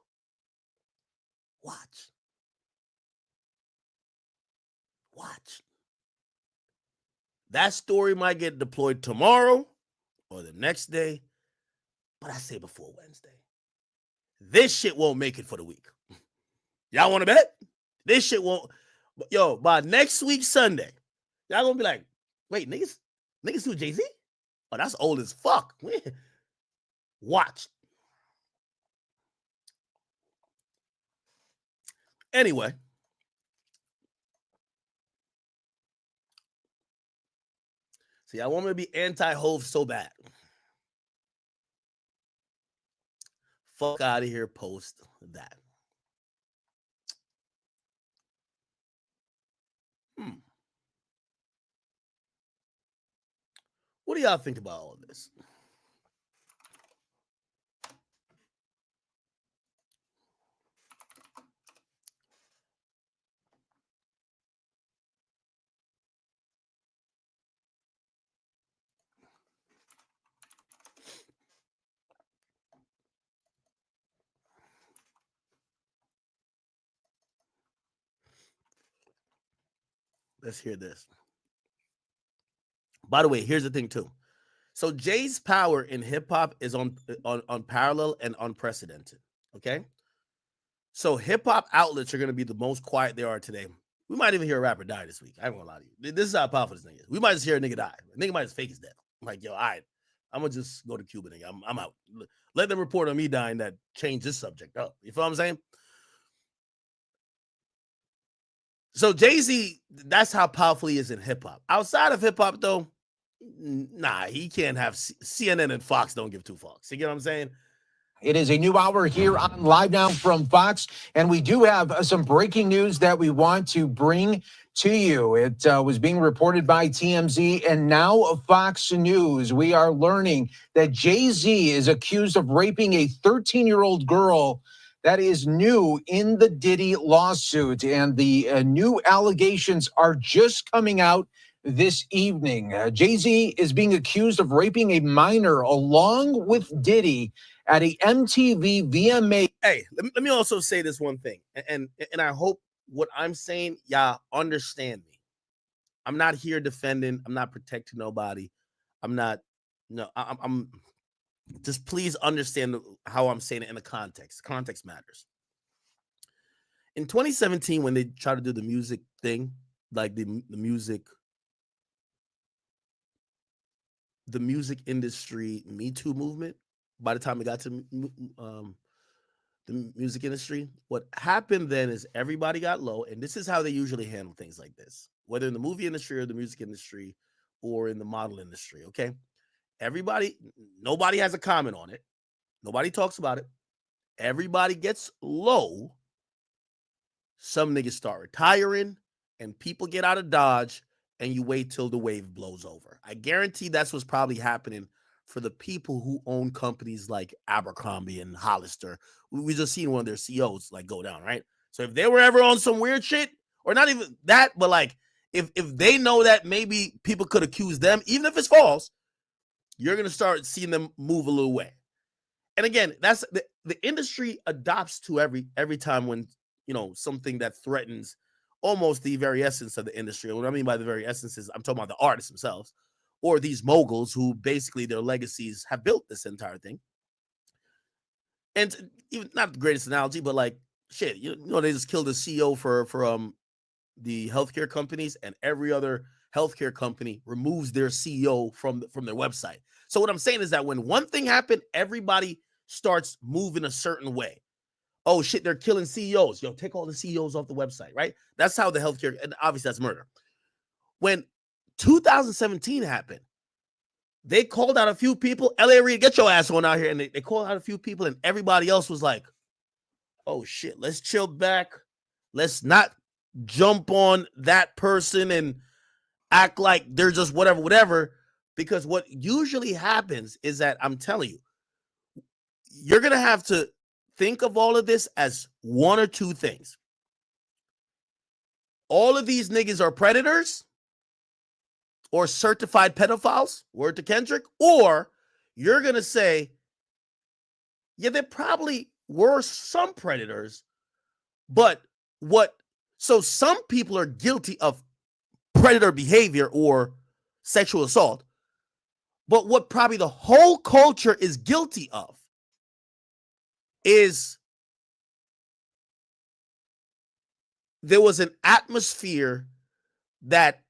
Watch. That story might get deployed tomorrow or the next day, but I say before Wednesday. This shit won't make it for the week. Y'all want to bet? This shit won't. Yo, by next week Sunday, y'all gonna be like, wait, niggas do Jay-Z? Oh, that's old as fuck. Watch. Anyway. See, I want me to be anti-Hove so bad. Fuck out of here, post that. What do y'all think about all of this? Let's hear this. By the way, here's the thing too. So Jay's power in hip hop is on parallel and unprecedented. Okay. So hip hop outlets are going to be the most quiet they are today. We might even hear a rapper die this week. I ain't gonna lie to you. This is how powerful this thing is. We might just hear a nigga die. A nigga might just fake his death. I'm like, yo, all right, I'm gonna just go to Cuba, nigga. I'm out. Let them report on me dying that change this subject up. You feel what I'm saying? So Jay-Z, that's how powerful he is in hip hop. Outside of hip hop, though, nah, he can't have CNN and Fox don't give two fucks. You get what I'm saying? It is a new hour here on Live Now from Fox, and we do have some breaking news that we want to bring to you. It was being reported by TMZ and now Fox News. We are learning that Jay-Z is accused of raping a 13-year-old girl. That is new in the Diddy lawsuit, and the new allegations are just coming out this evening. Jay-Z is being accused of raping a minor along with Diddy at a MTV VMA. Hey, let me also say this one thing, and I hope what I'm saying, y'all understand me. I'm not here defending. I'm not protecting nobody. I'm not. No, I'm just please understand how I'm saying it in the context. Context matters. In 2017, when they tried to do the music thing, like the music industry Me Too movement, by the time it got to the music industry, what happened then is everybody got low, and this is how they usually handle things like this, whether in the movie industry or the music industry or in the model industry. Okay, nobody has a comment on it, nobody talks about it, everybody gets low, some niggas start retiring, and people get out of Dodge, and you wait till the wave blows over. I guarantee that's what's probably happening for the people who own companies like Abercrombie and Hollister. We just seen one of their CEOs like go down, right? So if they were ever on some weird shit, or not even that, but like if they know that maybe people could accuse them, even if it's false, you're gonna start seeing them move a little way. And again, that's the industry adopts to every time when something that threatens almost the very essence of the industry. And what I mean by the very essence is I'm talking about the artists themselves, or these moguls who basically their legacies have built this entire thing. And even not the greatest analogy, but like shit, they just killed the CEO for the healthcare companies, and every other healthcare company removes their CEO from their website. So what I'm saying is that when one thing happened, everybody starts moving a certain way. Oh shit, they're killing CEOs. Yo, take all the CEOs off the website, right? That's how the healthcare, and obviously that's murder. When 2017 happened, they called out a few people. L.A. Reid, get your ass on out here. And they called out a few people, and everybody else was like, oh shit, let's chill back. Let's not jump on that person and act like they're just whatever. Because what usually happens is that, I'm telling you, you're going to have to think of all of this as one or two things. All of these niggas are predators or certified pedophiles, word to Kendrick, or you're going to say, yeah, there probably were some predators, but so some people are guilty of predator behavior or sexual assault, but what probably the whole culture is guilty of is there was an atmosphere that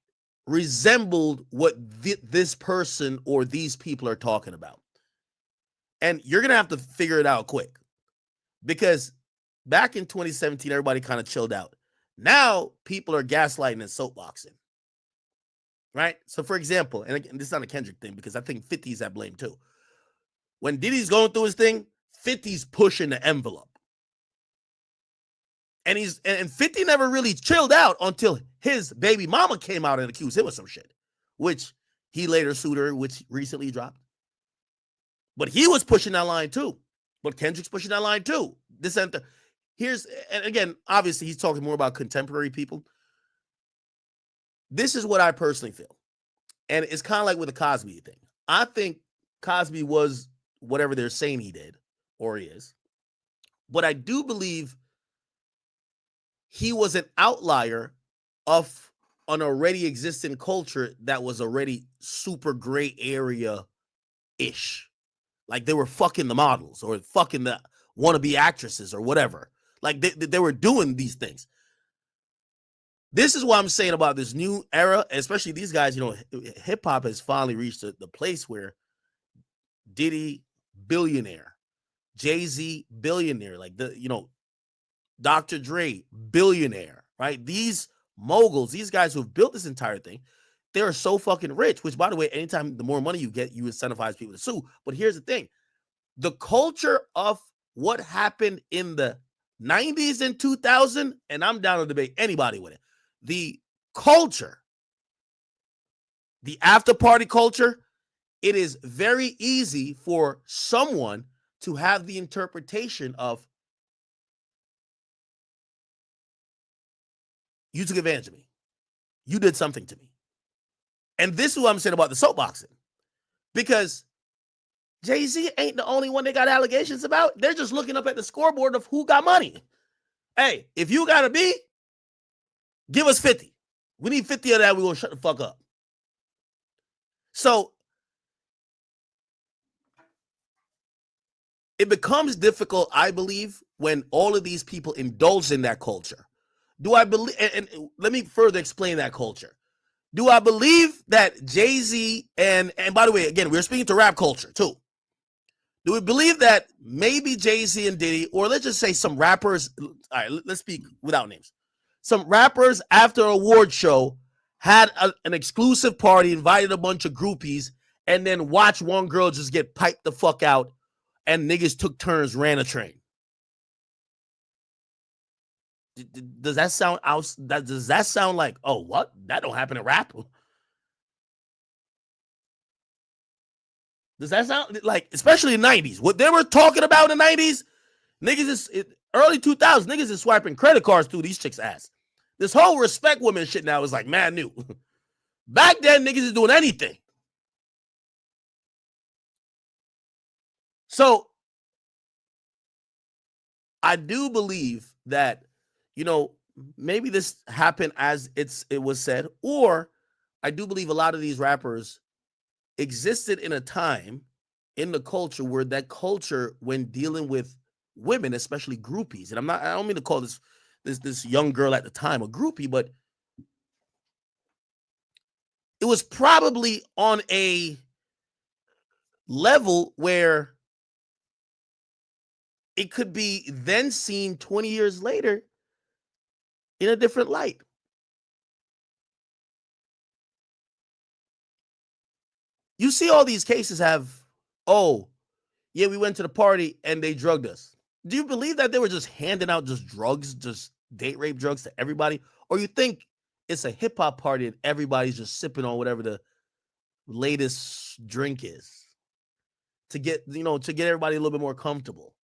resembled what this person or these people are talking about. And you're going to have to figure it out quick, because back in 2017, everybody kind of chilled out. Now people are gaslighting and soapboxing, right? So for example, and again, this is not a Kendrick thing because I think 50's at blame too. When Diddy's going through his thing, 50's pushing the envelope. And 50 never really chilled out until his baby mama came out and accused him of some shit, which he later sued her, which recently dropped. But he was pushing that line too. But Kendrick's pushing that line too. And again, obviously he's talking more about contemporary people. This is what I personally feel. And it's kind of like with the Cosby thing. I think Cosby was whatever they're saying he did, or he is. But I do believe he was an outlier of an already existing culture that was already super gray area-ish. Like they were fucking the models or fucking the wannabe actresses or whatever. Like they were doing these things. This is what I'm saying about this new era, especially these guys. Hip hop has finally reached the place where Diddy, billionaire, Jay-Z, billionaire, like Dr. Dre, billionaire, right? These moguls, these guys who have built this entire thing, they are so fucking rich, which, by the way, anytime the more money you get, you incentivize people to sue. But here's the thing. The culture of what happened in the 90s and 2000, and I'm down to debate anybody with it, the culture, the after party culture, it is very easy for someone to have the interpretation of, you took advantage of me. You did something to me. And this is what I'm saying about the soapboxing. Because Jay-Z ain't the only one they got allegations about. They're just looking up at the scoreboard of who got money. Hey, if you got a B, give us 50. We need 50 of that. We're going to shut the fuck up. So it becomes difficult, I believe, when all of these people indulge in that culture. Do I believe, and let me further explain that culture. Do I believe that Jay-Z and by the way, again, we're speaking to rap culture too. Do we believe that maybe Jay-Z and Diddy, or let's just say some rappers, all right, let's speak without names. Some rappers after an award show had an exclusive party, invited a bunch of groupies, and then watch one girl just get piped the fuck out, and niggas took turns, ran a train. Does that sound out? Does that sound like, oh, what? That don't happen in rap? Does that sound like, especially in the 90s, what they were talking about in the 90s? Niggas is early 2000s, niggas is swiping credit cards through these chicks' ass. This whole respect women shit now is like mad new. Back then, niggas is doing anything. So I do believe that, you know, maybe this happened as it was said, or I do believe a lot of these rappers existed in a time in the culture where that culture, when dealing with women, especially groupies, and I don't mean to call this young girl at the time a groupie, but it was probably on a level where it could be then seen 20 years later in a different light. You see all these cases have, oh, yeah, we went to the party and they drugged us. Do you believe that they were just handing out just drugs, just date rape drugs to everybody? Or you think it's a hip hop party and everybody's just sipping on whatever the latest drink is to get everybody a little bit more comfortable?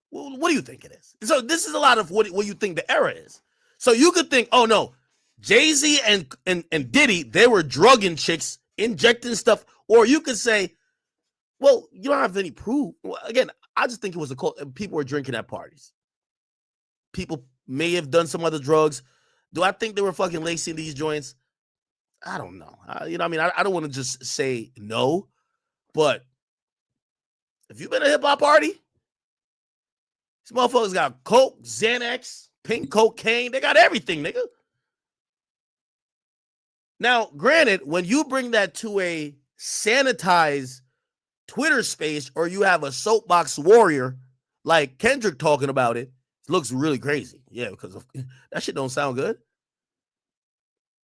Well, what do you think it is? So this is a lot of what you think the era is. So you could think, oh no, Jay-Z and Diddy, they were drugging chicks, injecting stuff. Or you could say, well, you don't have any proof. Well, again, I just think it was people were drinking at parties. People may have done some other drugs. Do I think they were fucking lacing these joints? I don't know. I don't want to just say no, but if you've been to a hip hop party, these motherfuckers got coke, Xanax, pink cocaine. They got everything, nigga. Now, granted, when you bring that to a sanitized Twitter space, or you have a soapbox warrior like Kendrick talking about it, it looks really crazy. Yeah, because that shit don't sound good.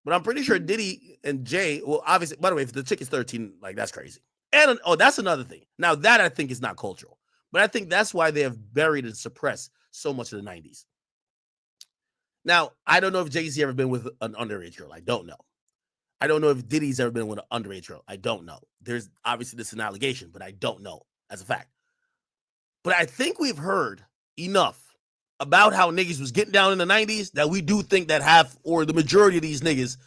But I'm pretty sure Diddy and Jay, well, obviously, by the way, if the chick is 13, like, that's crazy. And, that's another thing. Now, that I think is not cultural. But I think that's why they have buried and suppressed so much of the 90s. Now, I don't know if Jay-Z ever been with an underage girl. I don't know. I don't know if Diddy's ever been with an underage girl. I don't know. There's obviously this is an allegation, but I don't know as a fact. But I think we've heard enough about how niggas was getting down in the 90s that we do think that half or the majority of these niggas,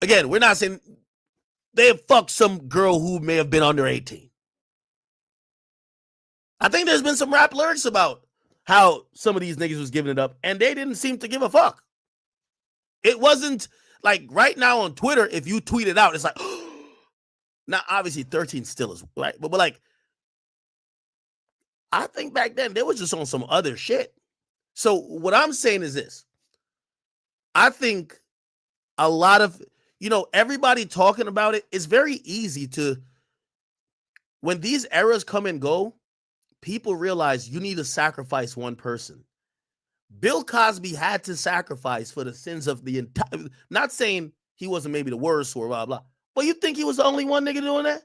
again, we're not saying they have fucked some girl who may have been under 18. I think there's been some rap lyrics about how some of these niggas was giving it up, and they didn't seem to give a fuck. It wasn't like right now on Twitter, if you tweet it out, it's like, now obviously 13 still is, right? But like, I think back then they was just on some other shit. So what I'm saying is this. I think a lot of, everybody talking about it, it's very easy to, when these eras come and go, people realize you need to sacrifice one person. Bill Cosby had to sacrifice for the sins of the entire, not saying he wasn't maybe the worst or blah, blah, but you think he was the only one nigga doing that?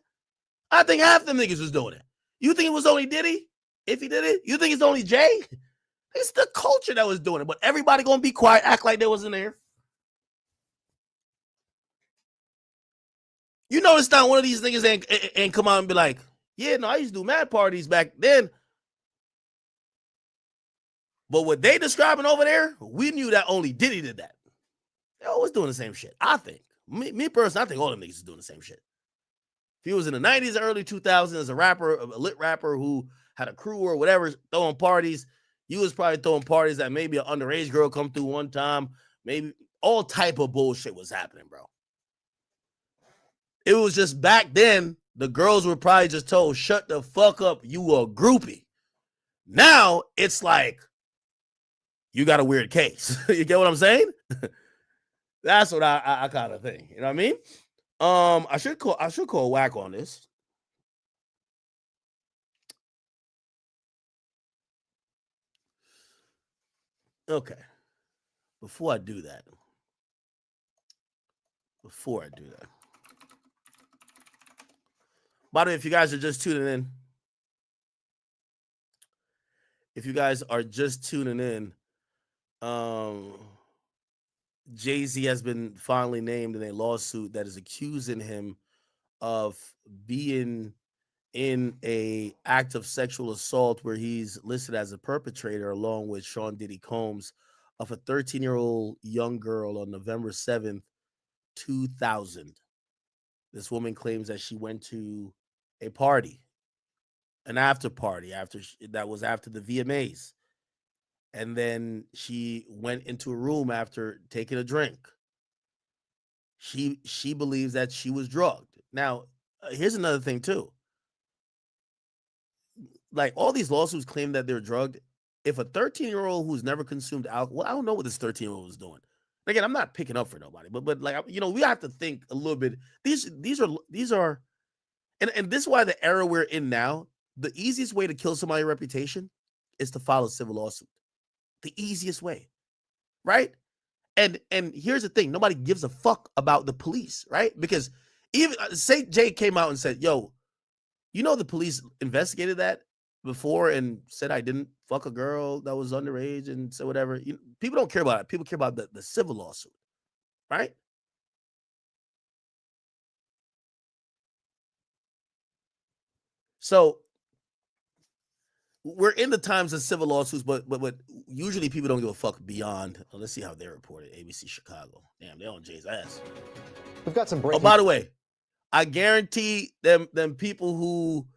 I think half them niggas was doing it. You think it was only Diddy? If he did it? You think it's only Jay? It's the culture that was doing it, but everybody gonna be quiet, act like they wasn't there. You notice now one of these niggas ain't come out and be like, yeah, no, I used to do mad parties back then. But what they describing over there, we knew that only Diddy did that. They're always doing the same shit. I think. Me personally, I think all them niggas is doing the same shit. If he was in the 90s or early 2000s as a rapper, a lit rapper who had a crew or whatever, throwing parties, you was probably throwing parties that maybe an underage girl come through one time. Maybe all type of bullshit was happening, bro. It was just back then, the girls were probably just told, shut the fuck up, you a groupie. Now, it's like, you got a weird case. You get what I'm saying? That's what I kind of think. You know what I mean? I should call whack on this. Okay. Before I do that. By the way, if you guys are just tuning in, Jay-Z has been finally named in a lawsuit that is accusing him of being in a act of sexual assault where he's listed as a perpetrator along with Sean Diddy Combs of a 13-year-old young girl on November 7th, 2000. This woman claims that she went to a party, an after party that was after the VMAs. And then she went into a room after taking a drink. She believes that she was drugged. Now, here's another thing too. Like, all these lawsuits claim that they're drugged. If a 13-year-old who's never consumed alcohol, well, I don't know what this 13-year-old was doing. Again, I'm not picking up for nobody, but like, you know, we have to think a little bit. These are, and this is why the era we're in now, the easiest way to kill somebody's reputation is to file a civil lawsuit. The easiest way, right? And here's the thing: nobody gives a fuck about the police, right? Because even say Jay came out and said, "Yo, you know the police investigated that before and said I didn't fuck a girl that was underage and so whatever." People don't care about it. People care about the civil lawsuit, right? So we're in the times of civil lawsuits, but usually people don't give a fuck beyond. Let's see how they reported. ABC Chicago. Damn, they're on Jay's ass. We've got some breaking. Oh, by the way, I guarantee them people who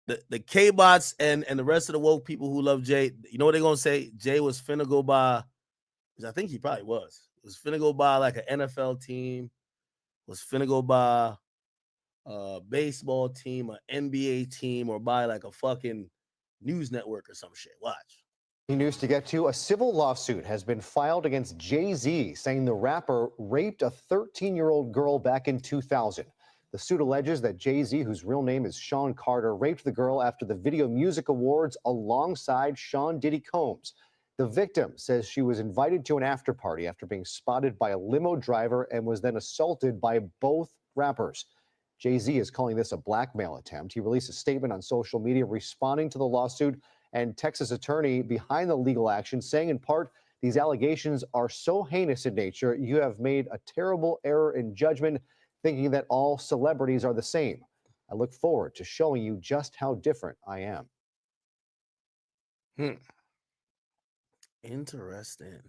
the K-bots and the rest of the woke people who love Jay, you know what they're gonna say? Jay was finna go by, which I think he probably was finna go by like an NFL team, was finna go by a baseball team, an NBA team, or by like a fucking news network or some shit. Watch. News to get to. A civil lawsuit has been filed against Jay-Z, saying the rapper raped a 13-year-old girl back in 2000. The suit alleges that Jay-Z, whose real name is Sean Carter, raped the girl after the Video Music Awards alongside Sean Diddy Combs. The victim says she was invited to an after party after being spotted by a limo driver and was then assaulted by both rappers. Jay-Z is calling this a blackmail attempt. He released a statement on social media responding to the lawsuit, and Texas attorney behind the legal action saying in part, these allegations are so heinous in nature, you have made a terrible error in judgment, thinking that all celebrities are the same. I look forward to showing you just how different I am. Interesting.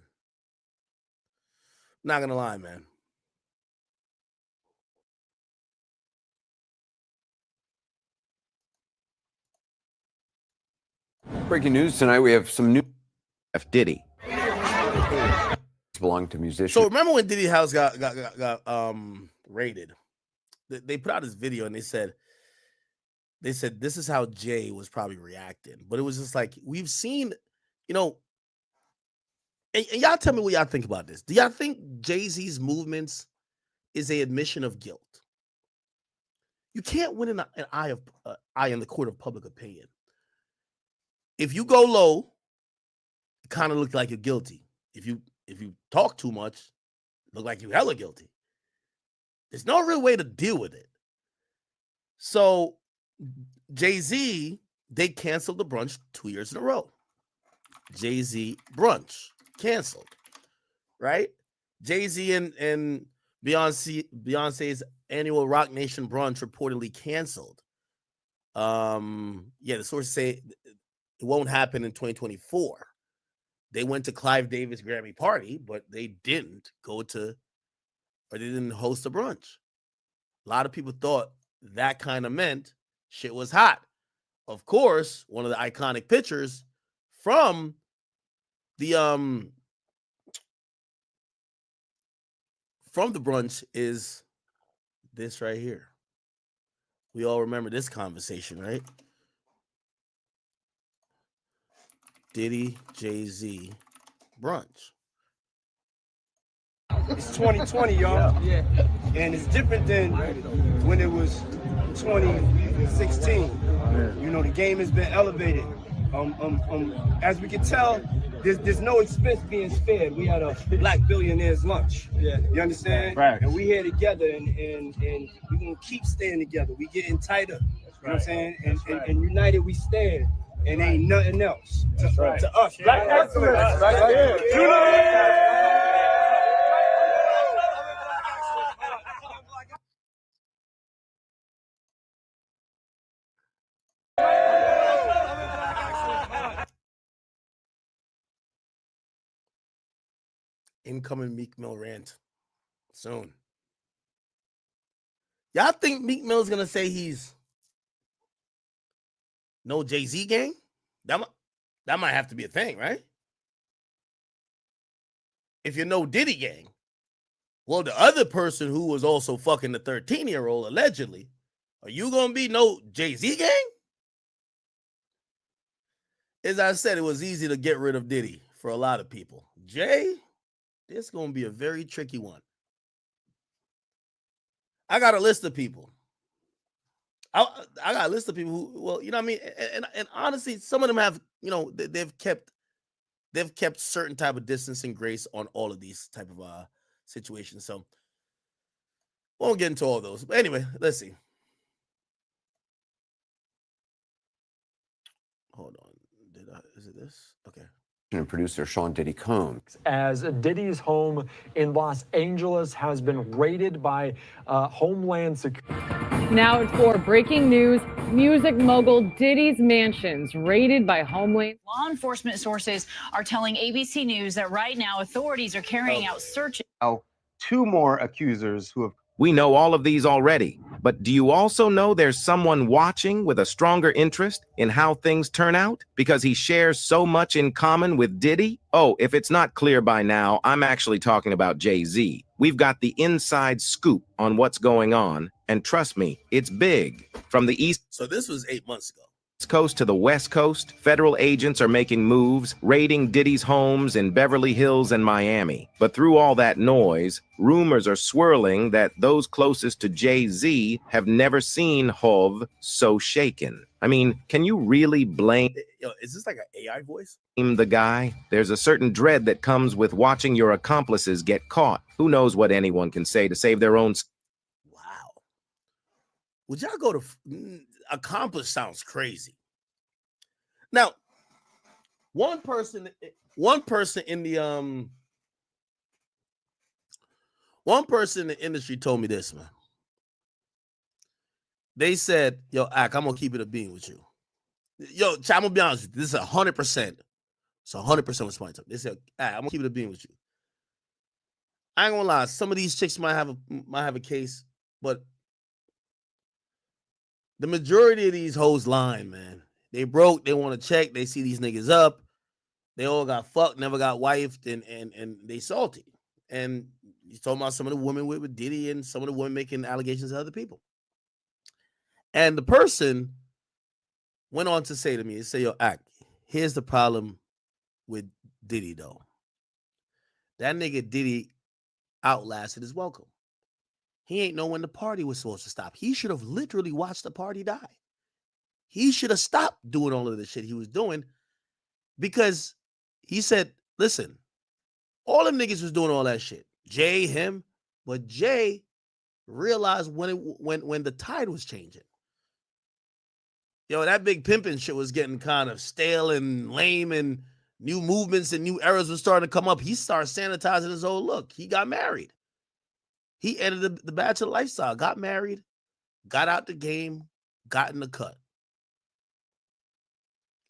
Not gonna lie, man. Breaking news tonight, we have some new Diddy. Belong to musicians. So remember when Diddy house got raided? They put out this video and they said this is how Jay was probably reacting. But it was just like, we've seen, you know, and y'all tell me what y'all think about this. Do y'all think Jay-Z's movements is a admission of guilt? You can't win an eye in the court of public opinion. If you go low, it kind of look like you're guilty. If you talk too much, look like you hella guilty. There's no real way to deal with it. So Jay-Z, they canceled the brunch 2 years in a row. Jay-Z brunch canceled, right? Jay-Z and Beyonce's annual Rock Nation brunch reportedly canceled. The sources say it won't happen in 2024. They went to Clive Davis Grammy party, but they didn't host a brunch. A lot of people thought that kind of meant shit was hot. Of course, one of the iconic pictures from the brunch is this right here. We all remember this conversation, right? Diddy, Jay-Z, brunch. It's 2020, y'all. Yeah. And it's different than when it was 2016. You know, the game has been elevated. As we can tell, there's no expense being spared. We had a black billionaire's lunch. Yeah. You understand? Right. And we here together, and we're gonna keep staying together. We getting tighter. You know what I'm saying? And united we stand. And ain't nothing else to us. Black excellence. Incoming Meek Mill rant soon. Y'all think Meek Mill's gonna say he's no Jay-Z gang? That might have to be a thing, right? If you know Diddy gang, well, the other person who was also fucking the 13-year-old allegedly, are you gonna be no Jay-Z gang? As I said, it was easy to get rid of Diddy for a lot of people. Jay, this is gonna be a very tricky one. I got a list of people. I got a list of people who, well, you know what I mean? And honestly, some of them have, you know, they've kept certain type of distance and grace on all of these type of situations. So won't get into all those. But anyway, let's see. Hold on. Is it this? Okay. And producer Sean Diddy Combs. As Diddy's home in Los Angeles has been raided by Homeland Security. Now it's for breaking news. Music mogul Diddy's mansions raided by Homeland. Law enforcement sources are telling ABC News that right now authorities are carrying out searches. Two more accusers who have. We know all of these already, but do you also know there's someone watching with a stronger interest in how things turn out because he shares so much in common with Diddy? Oh, if it's not clear by now, I'm actually talking about Jay-Z. We've got the inside scoop on what's going on, and trust me, it's big. From the East. So this was 8 months ago. Coast to the West Coast, federal agents are making moves, raiding Diddy's homes in Beverly Hills and Miami. But through all that noise, rumors are swirling that those closest to Jay-Z have never seen Hov so shaken. I mean, can you really blame? Yo, is this like an AI voice? The guy? There's a certain dread that comes with watching your accomplices get caught. Who knows what anyone can say to save their own. Wow. Would y'all go to accomplish? Sounds crazy. Now, one person in the industry told me this, man. They said, yo, Ak, I'm gonna keep it a bean with you. Yo, I'm gonna be honest with you. This is 100%. It's 100% what's my time. They said, Ak, I'm gonna keep it a bean with you. I ain't gonna lie, some of these chicks might have a case, but the majority of these hoes lying, man. They broke, they want to check, they see these niggas up, they all got fucked, never got wifed, and they salty. And he's talking about some of the women with Diddy and some of the women making allegations to other people. And the person went on to say to me, he said, yo, Ak, here's the problem with Diddy, though. That nigga Diddy outlasted his welcome. He ain't know when the party was supposed to stop. He should have literally watched the party die. He should have stopped doing all of the shit he was doing because he said, listen, all them niggas was doing all that shit. Jay, him, but Jay realized when the tide was changing. Yo, that big pimping shit was getting kind of stale and lame, and new movements and new eras were starting to come up. He started sanitizing his whole look. He got married. He ended the bachelor lifestyle, got married, got out the game, got in the cut.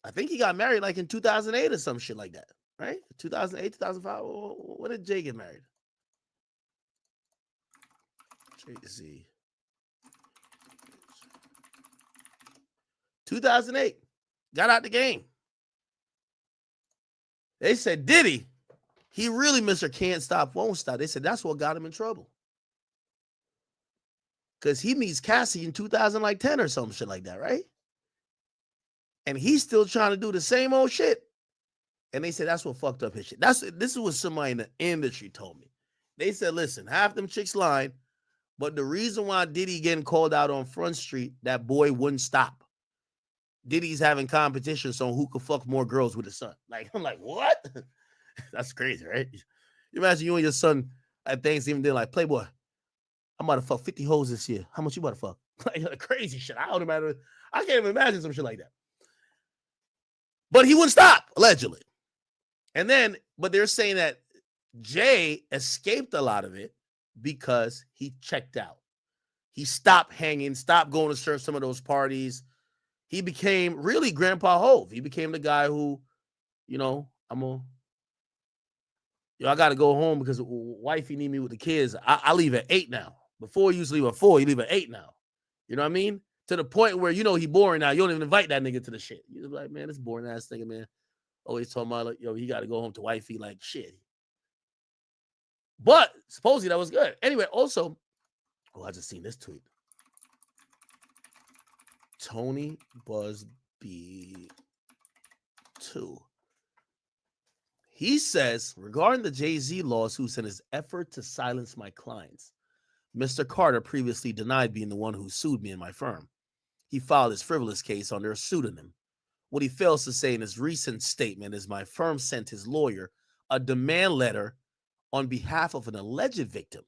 I think he got married like in 2008 or some shit like that, right? 2008, 2005. When did Jay get married? Jay-Z. 2008. Got out the game. They said, Diddy, he really Mr. Can't Stop, Won't Stop. They said that's what got him in trouble. Because he meets Cassie in 2010 or some shit like that, right? And he's still trying to do the same old shit. And they said that's what fucked up his shit. This is what somebody in the industry told me. They said, listen, half them chicks lying, but the reason why Diddy getting called out on Front Street, that boy wouldn't stop. Diddy's having competitions on who could fuck more girls with his son. Like, I'm like, what? That's crazy, right? You imagine you and your son at Thanksgiving dinner, like, Playboy, I'm about to fuck 50 hoes this year. How much you about to fuck? Like, crazy shit. I can't even imagine some shit like that. But he wouldn't stop, allegedly. And then, but they're saying that Jay escaped a lot of it because he checked out. He stopped hanging, stopped going to serve some of those parties. He became really Grandpa Hove. He became the guy who, I got to go home because wifey need me with the kids. I leave at 8 now. Before he used to leave at 4, he leave at 8 now. You know what I mean? To the point where, he boring now. You don't even invite that nigga to the shit. You're like, man, this boring ass nigga, man. Always talking about, like, he got to go home to wifey, like, shit. But supposedly that was good. Anyway, also, I just seen this tweet. Tony Busby 2. He says, regarding the Jay-Z lawsuits and his effort to silence my clients, Mr. Carter previously denied being the one who sued me and my firm. He filed his frivolous case under a pseudonym. What he fails to say in his recent statement is my firm sent his lawyer a demand letter on behalf of an alleged victim,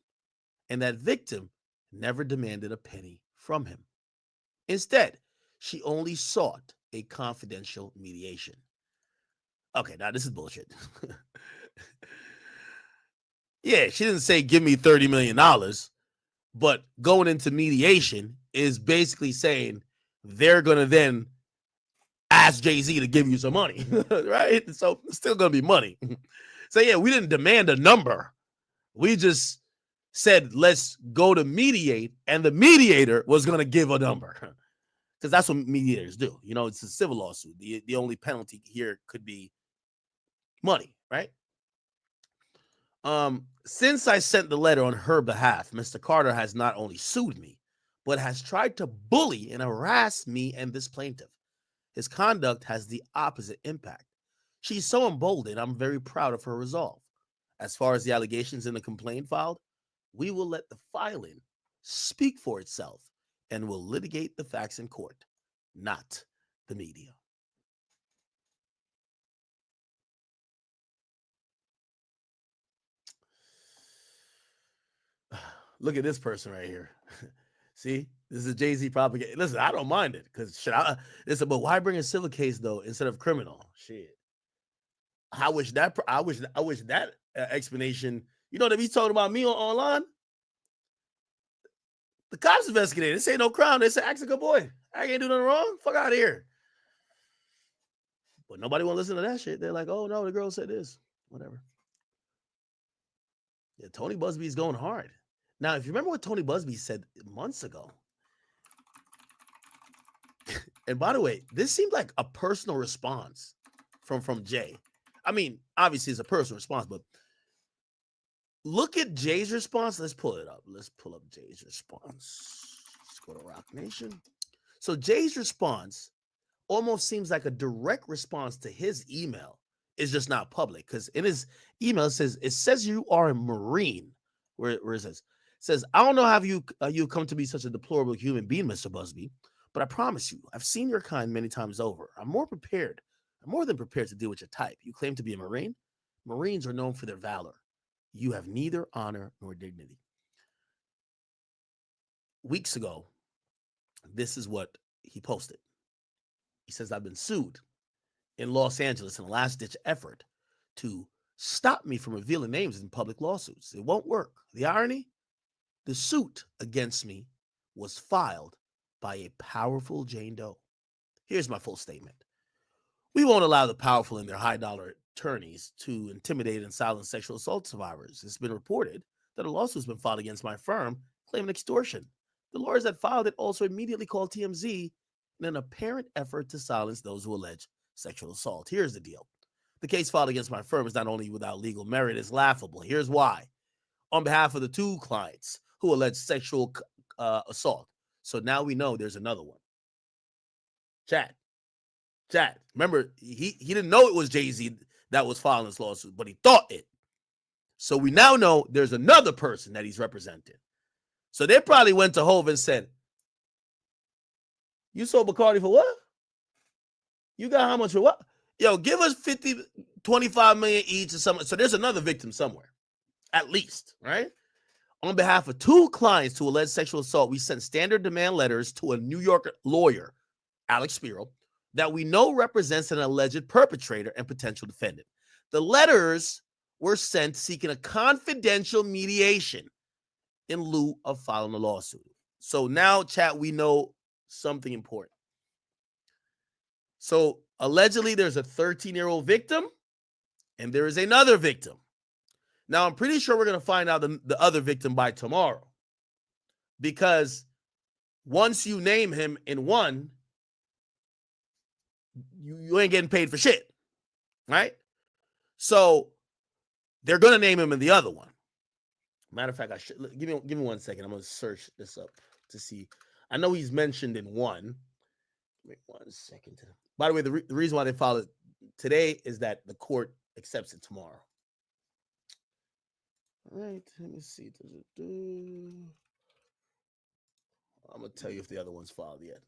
and that victim never demanded a penny from him. Instead, she only sought a confidential mediation. Okay, now this is bullshit. Yeah, she didn't say give me $30 million, but going into mediation is basically saying they're going to then ask Jay-Z to give you some money, right? So it's still going to be money. So yeah, we didn't demand a number. We just said, let's go to mediate, and the mediator was going to give a number. Because that's what mediators do. It's a civil lawsuit. The only penalty here could be money, right? Since I sent the letter on her behalf, Mr. Carter has not only sued me, but has tried to bully and harass me and this plaintiff. His conduct has the opposite impact. She's so emboldened, I'm very proud of her resolve. As far as the allegations in the complaint filed, we will let the filing speak for itself and will litigate the facts in court, not the media. Look at this person right here. See, this is a Jay-Z propaganda. Listen, I don't mind it because but why bring a civil case though instead of criminal? Shit. I wish that explanation. That he's talking about me online. The cops investigated. This ain't no crime. They said, ask a good boy. I ain't do nothing wrong. Fuck out of here. But nobody want to listen to that shit. They're like, oh no, the girl said this. Whatever. Yeah, Tony Busby's going hard. Now, if you remember what Tony Busby said months ago, and by the way, this seemed like a personal response from Jay. I mean, obviously it's a personal response, but look at Jay's response. Let's pull it up. Let's pull up Jay's response. Let's go to Rock Nation. So Jay's response almost seems like a direct response to his email. It's just not public because in his email it says you are a Marine. Where it says, I don't know how you come to be such a deplorable human being, Mr. Busby, but I promise you, I've seen your kind many times over. I'm more than prepared to deal with your type. You claim to be a Marine. Marines are known for their valor. You have neither honor nor dignity. Weeks ago, this is what he posted. He says, I've been sued in Los Angeles in a last-ditch effort to stop me from revealing names in public lawsuits. It won't work. The irony? The suit against me was filed by a powerful Jane Doe. Here's my full statement. We won't allow the powerful and their high-dollar attorneys to intimidate and silence sexual assault survivors. It's been reported that a lawsuit has been filed against my firm claiming extortion. The lawyers that filed it also immediately called TMZ in an apparent effort to silence those who allege sexual assault. Here's the deal. The case filed against my firm is not only without legal merit, it's laughable. Here's why. On behalf of the two clients who allege sexual assault. So now we know there's another one. Chat. Remember, he didn't know it was Jay-Z that was filing this lawsuit, but he thought it. So we now know there's another person that he's representing. So they probably went to Hov and said, you sold Bacardi for what? You got how much for what? Yo, give us 50, 25 million each or something. So there's another victim somewhere, at least, right? On behalf of two clients who allege sexual assault, we sent standard demand letters to a New York lawyer, Alex Spiro, that we know represents an alleged perpetrator and potential defendant. The letters were sent seeking a confidential mediation in lieu of filing a lawsuit. So now, chat, we know something important. So allegedly, there's a 13-year-old victim, and there is another victim. Now, I'm pretty sure we're going to find out the other victim by tomorrow, because once you name him in one, you ain't getting paid for shit, right? So they're going to name him in the other one. Matter of fact, I should give me 1 second. I'm going to search this up to see. I know he's mentioned in one. Wait 1 second. By the way, the reason why they filed it today is that the court accepts it tomorrow. All right, let me see. I'm going to tell you if the other one's filed yet.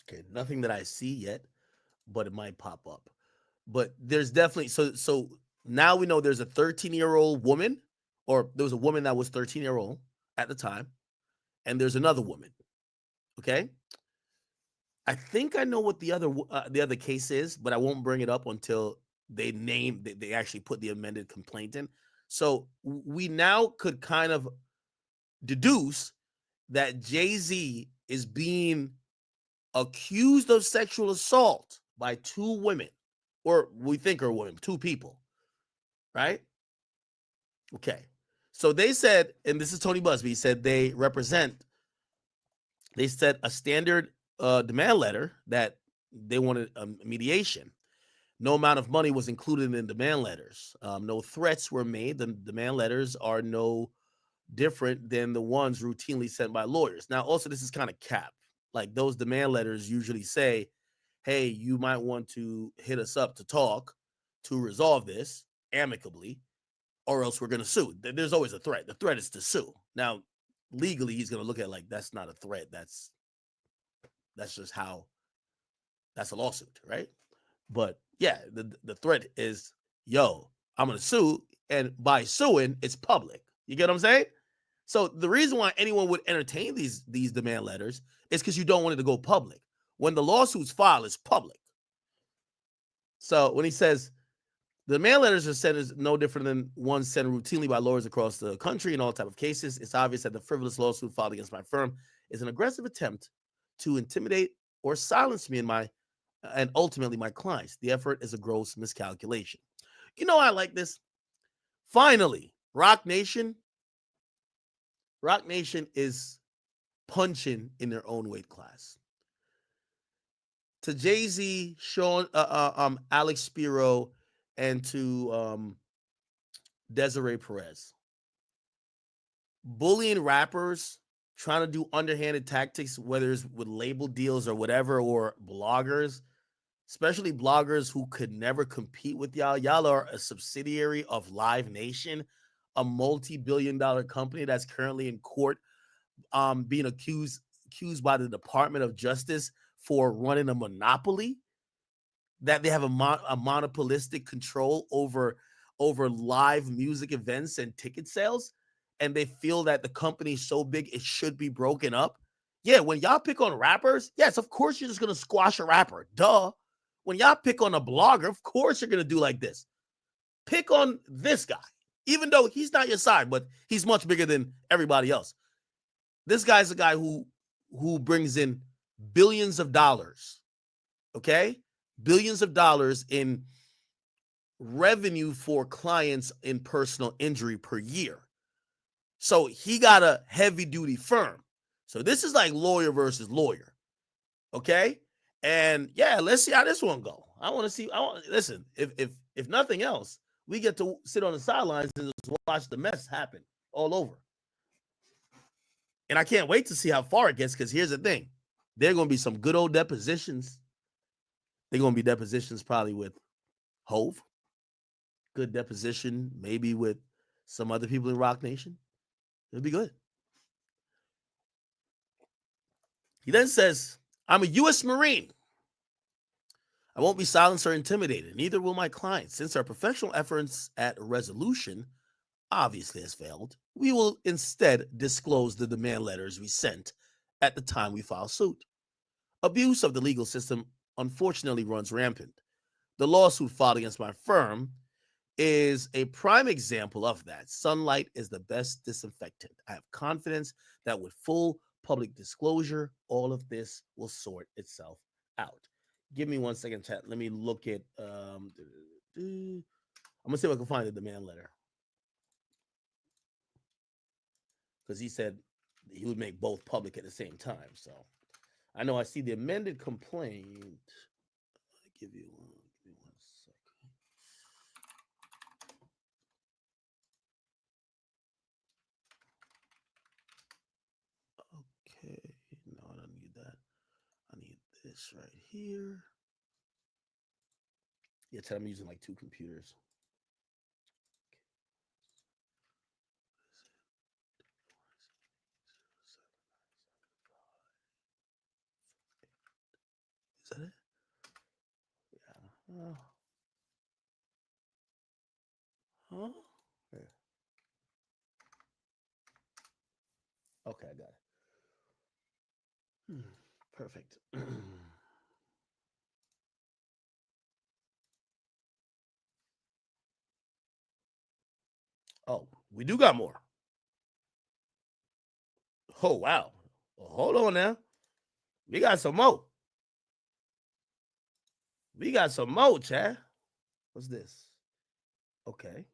Okay, nothing that I see yet, but it might pop up. But there's definitely, so now we know there's a 13-year-old woman, or there was a woman that was 13-year-old at the time, and there's another woman. Okay? I think I know what the other case is, but I won't bring it up until they actually put the amended complaint in. So we now could kind of deduce that Jay-Z is being accused of sexual assault by two women, or we think are women, two people, right? Okay. So they said, and this is Tony Busby, said they said a standard demand letter that they wanted a mediation. No amount of money was included in the demand letters. No threats were made. The demand letters are no different than the ones routinely sent by lawyers. Now, also, this is kind of cap. Like, those demand letters usually say, hey, you might want to hit us up to talk to resolve this amicably, or else we're going to sue. There's always a threat. The threat is to sue. Now, legally, he's going to look at it like, that's not a threat. That's just how, that's a lawsuit, right? But yeah, the threat is, yo, I'm going to sue. And by suing, it's public. You get what I'm saying? So the reason why anyone would entertain these demand letters is because you don't want it to go public. When the lawsuit's filed, it's public. So when he says the demand letters are sent is no different than ones sent routinely by lawyers across the country in all type of cases, it's obvious that the frivolous lawsuit filed against my firm is an aggressive attempt to intimidate or silence me and ultimately my clients. The effort is a gross miscalculation. You know, I like this. Finally, Rock Nation is punching in their own weight class. To Jay-Z, Sean, Alex Spiro, and to Desiree Perez. Bullying rappers, trying to do underhanded tactics, whether it's with label deals or whatever, or bloggers, especially bloggers who could never compete with y'all. Y'all are a subsidiary of Live Nation, a multi-billion-dollar company that's currently in court, being accused by the Department of Justice for running a monopoly, that they have a monopolistic control over live music events and ticket sales, and they feel that the company is so big it should be broken up. Yeah, when y'all pick on rappers, yes, of course you're just going to squash a rapper. Duh. When y'all pick on a blogger, of course you're going to do like this. Pick on this guy, even though he's not your side, but he's much bigger than everybody else. This guy's a guy who brings in billions of dollars, okay? billions of dollars in revenue for clients in personal injury per year. So he got a heavy duty firm. So this is like lawyer versus lawyer. Okay? And yeah, let's see how this one go. Listen, if nothing else, we get to sit on the sidelines and just watch the mess happen all over. And I can't wait to see how far it gets, because here's the thing. There are going to be some good old depositions. They're going to be depositions probably with Hove. Good deposition, maybe with some other people in Rock Nation. It'll be good. He then says, I'm a U.S. Marine. I won't be silenced or intimidated. Neither will my clients. Since our professional efforts at resolution obviously has failed, we will instead disclose the demand letters we sent at the time we filed suit. Abuse of the legal system unfortunately runs rampant. The lawsuit filed against my firm is a prime example of that. Sunlight is the best disinfectant. I have confidence that with full public disclosure, all of this will sort itself out. Give me 1 second, chat. Let me look at I'm gonna see if I can find the demand letter, because he said he would make both public at the same time. So I know I see the amended complaint. Give me 1 second. Okay, no, I don't need that. I need this right here. Yeah, I'm using like two computers. Is that it? Yeah. Huh? Yeah. Okay, I got it. Perfect. Oh, we do got more. Oh, wow. Well, hold on now. We got some more. We got some more, Chad. What's this? Okay.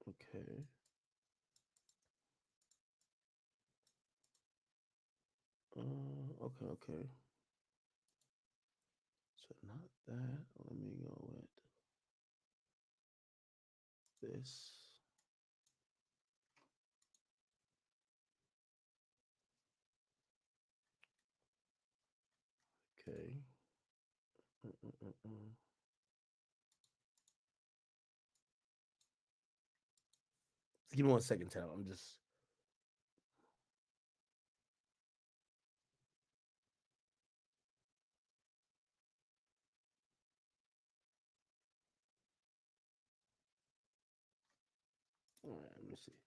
Okay. Okay. So not that. Let me go with this. Okay. Give me 1 second, Tal. I'm just. All right, let me see.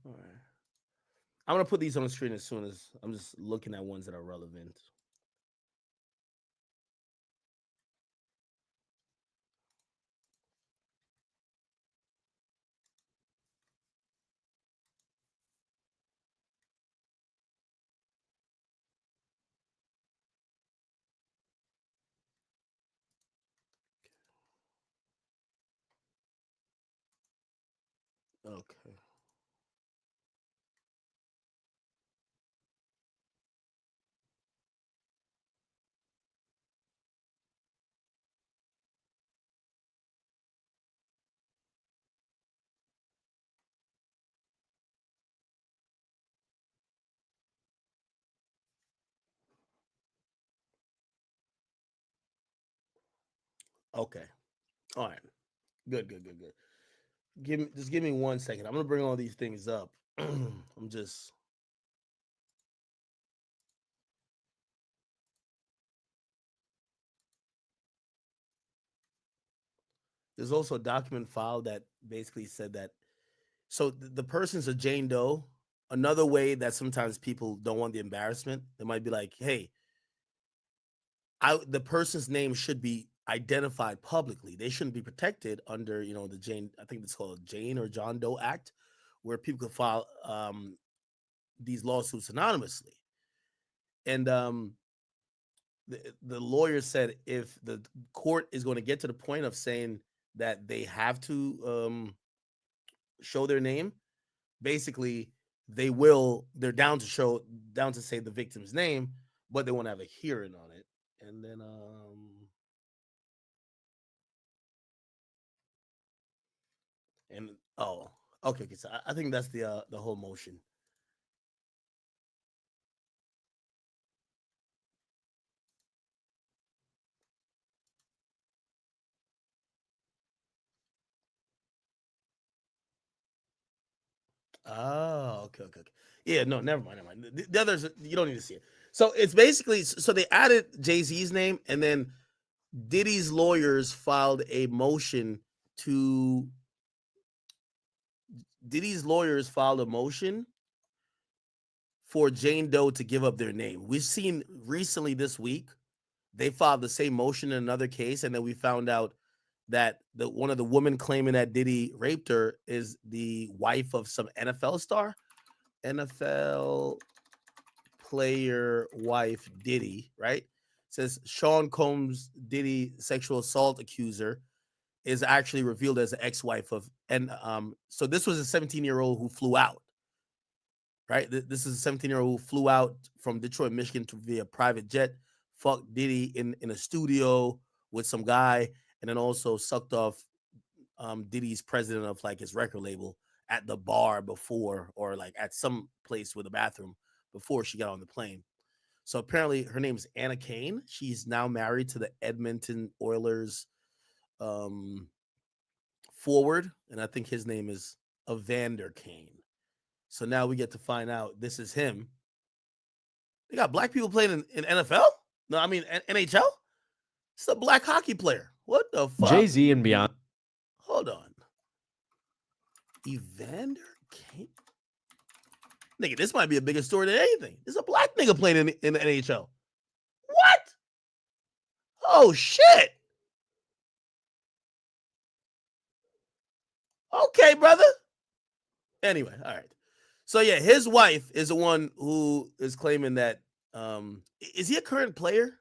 All right. I'm going to put these on the screen as soon as I'm just looking at ones that are relevant. Okay. Okay. All right. Good. Give me 1 second. I'm gonna bring all these things up. I'm just. There's also a document file that basically said that. So the person's a Jane Doe. Another way that sometimes people don't want the embarrassment, they might be like, "Hey, the person's name should be identified publicly. They shouldn't be protected under, the Jane. I think it's called Jane or John Doe Act, where people could file these lawsuits anonymously. And the lawyer said if the court is going to get to the point of saying that they have to show their name, basically they're down to say the victim's name, but they won't have a hearing on it. And then okay, so I think that's the whole motion. Oh, okay. Yeah, no, never mind. The others, you don't need to see it. So it's basically, so they added Jay-Z's name, and then Diddy's lawyers filed a motion for Jane Doe to give up their name. We've seen recently this week, they filed the same motion in another case, and then we found out that one of the women claiming that Diddy raped her is the wife of some NFL star. NFL player wife Diddy, right? It says Sean Combs, Diddy sexual assault accuser, is actually revealed as the ex-wife of, and so this was a 17-year-old who flew out, right? This is a 17-year-old who flew out from Detroit, Michigan via private jet, fucked Diddy in a studio with some guy, and then also sucked off Diddy's president of like his record label at the bar before, or like at some place with a bathroom before she got on the plane. So apparently her name is Anna Kane. She's now married to the Edmonton Oilers forward, and I think his name is Evander Kane. So now we get to find out this is him. They got black people playing in NFL? No, I mean NHL? It's a black hockey player. What the fuck? Jay-Z and Beyonce. Hold on. Evander Kane? Nigga, this might be a bigger story than anything. There's a black nigga playing in the NHL. What? Oh, shit. Okay, brother. Anyway, all right. So, yeah, his wife is the one who is claiming that, is he a current player?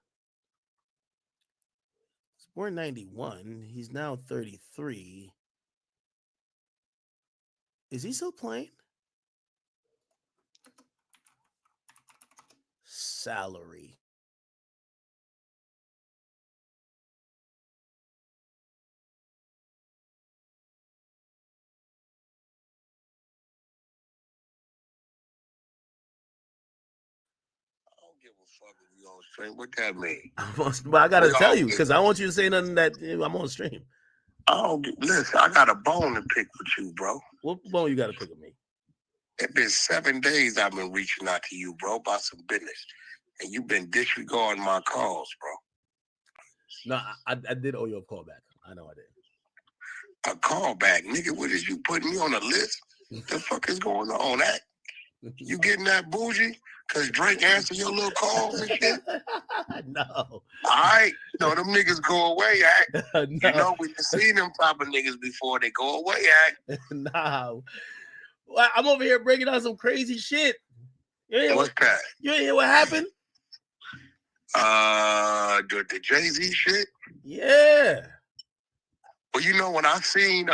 He's born 91. He's now 33. Is he still playing? Salary. What that mean? But I gotta tell you, because I want you to say nothing that I'm on stream. Oh, listen, I got a bone to pick with you, bro. What bone you got to pick with me? It's been 7 days I've been reaching out to you, bro, about some business, and you've been disregarding my calls, bro. No, I did owe you a call back. I know I did. A call back, nigga? What is you putting me on a list? The fuck is going on? That you getting that bougie? Cause Drake answer your little calls and shit? No. All right. No, them niggas go away, act. No. You know, we've seen them type of niggas before. They go away, act. Nah. Well, I'm over here breaking down some crazy shit. What's that? You ain't hear what happened? The Jay-Z shit? Yeah. Well, you know, when I seen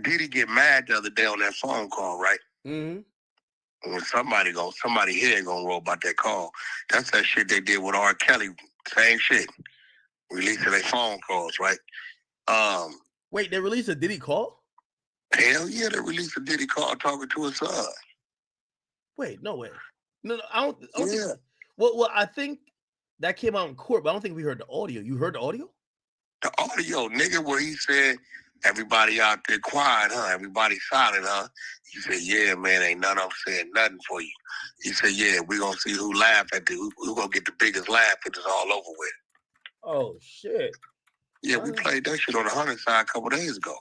Diddy get mad the other day on that phone call, right? Mm-hmm. When somebody here gonna roll about that call. That's that shit they did with R. Kelly. Same shit. Releasing their phone calls, right? Wait, they released a Diddy call? Hell yeah, they released a Diddy call talking to his son. Wait, no way. No, I don't think. Well, I think that came out in court, but I don't think we heard the audio. You heard the audio? The audio, nigga, where he said, everybody out there quiet, huh? Everybody silent, huh? He said, yeah, man, ain't none of them saying nothing for you. He said, yeah, we gonna see who laugh at who gonna get the biggest laugh and it's all over with. Oh, shit. Yeah, we played that shit on the 100 side a couple days ago.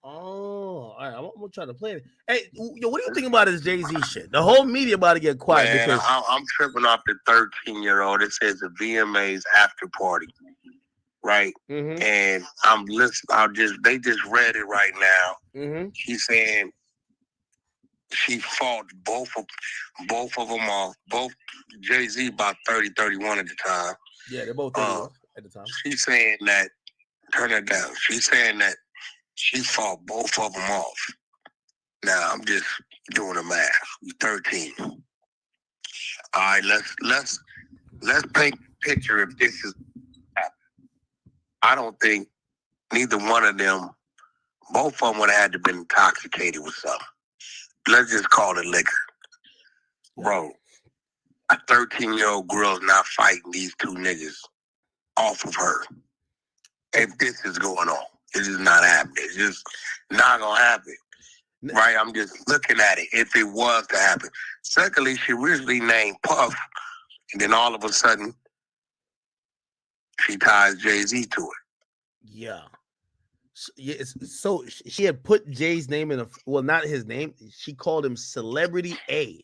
Oh, all right. I'm gonna try to play it. Hey, yo, what do you think about this Jay-Z shit? The whole media about to get quiet. Man, because I'm tripping off the 13-year-old. It says the VMA's after party. right? And I'm listening. They just read it right now. She's saying she fought both of them off. Both Jay-Z about 30, 31 at the time. Yeah, they're both 31 at the time. She's saying that, turn that down. She's saying that she fought both of them off. Now I'm just doing the math. 13. All right, let's paint a picture if this is happening. I don't think neither one of them, both of them would have had to been intoxicated with something. Let's just call it liquor. Bro, a 13-year-old girl's not fighting these two niggas off of her. If this is going on, it is not happening. It's just not gonna happen. Right? I'm just looking at it. If it was to happen. Secondly, she originally named Puff, and then all of a sudden, she ties Jay-Z to it. Yeah. So she had put Jay's name in not his name. She called him Celebrity A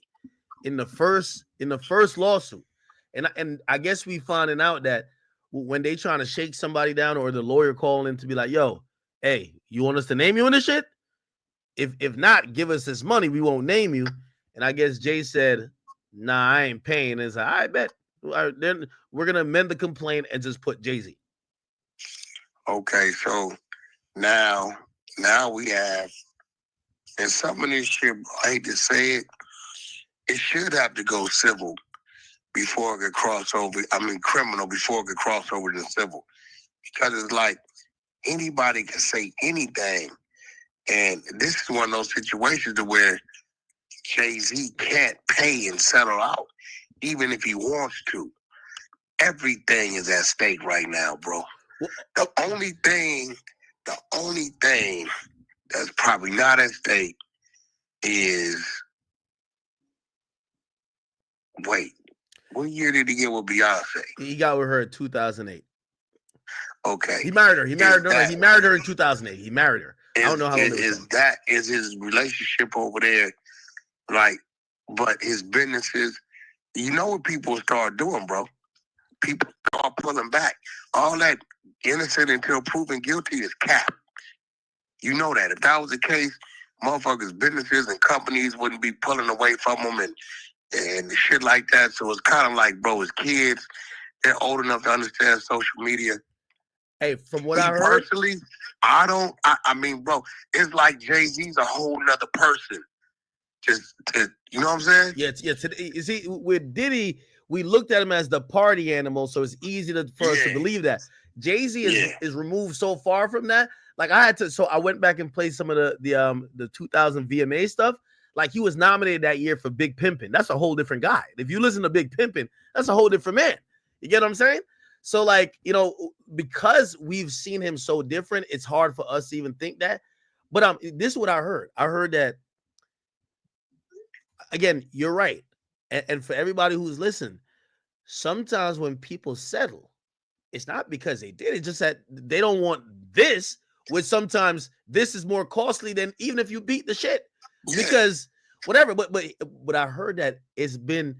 in the first lawsuit, and I guess we finding out that when they trying to shake somebody down or the lawyer calling to be like, "Yo, hey, you want us to name you in this shit? If not, give us this money. We won't name you." And I guess Jay said, "Nah, I ain't paying." And it's like, I bet. Then we're gonna amend the complaint and just put Jay-Z. Okay, so now we have, and some of this shit, I hate to say it, it should have to go civil before it could cross over. I mean, criminal before it could cross over to civil, because it's like anybody can say anything, and this is one of those situations to where Jay-Z can't pay and settle out, even if he wants to. Everything is at stake right now, bro. The only thing that's probably not at stake is, wait, what year did he get with Beyonce? He got with her in 2008. Okay. He married her. He married her in 2008. He married her. I don't know how long it was. Is his relationship over there, like, but his businesses, you know what people start doing, bro? People start pulling back. All that innocent until proven guilty is cap. You know that. If that was the case, motherfuckers' businesses and companies wouldn't be pulling away from them and shit like that. So it's kind of like, bro, as kids, they're old enough to understand social media. Hey, from what I heard, personally, I mean, bro, it's like Jay-Z's a whole nother person. You know what I'm saying? Yeah. You see, with Diddy, we looked at him as the party animal, so it's easy for us to believe that. Jay-Z is removed so far from that. Like I went back and played some of the 2000 VMA stuff. Like he was nominated that year for Big Pimpin'. That's a whole different guy. If you listen to Big Pimpin', that's a whole different man. You get what I'm saying? So like, you know, because we've seen him so different, it's hard for us to even think that. But this is what I heard. I heard that, again, you're right. And for everybody who's listening, sometimes when people settle, it's not because they did it, just that they don't want this, which sometimes this is more costly than even if you beat the shit. Because whatever, but I heard that it's been,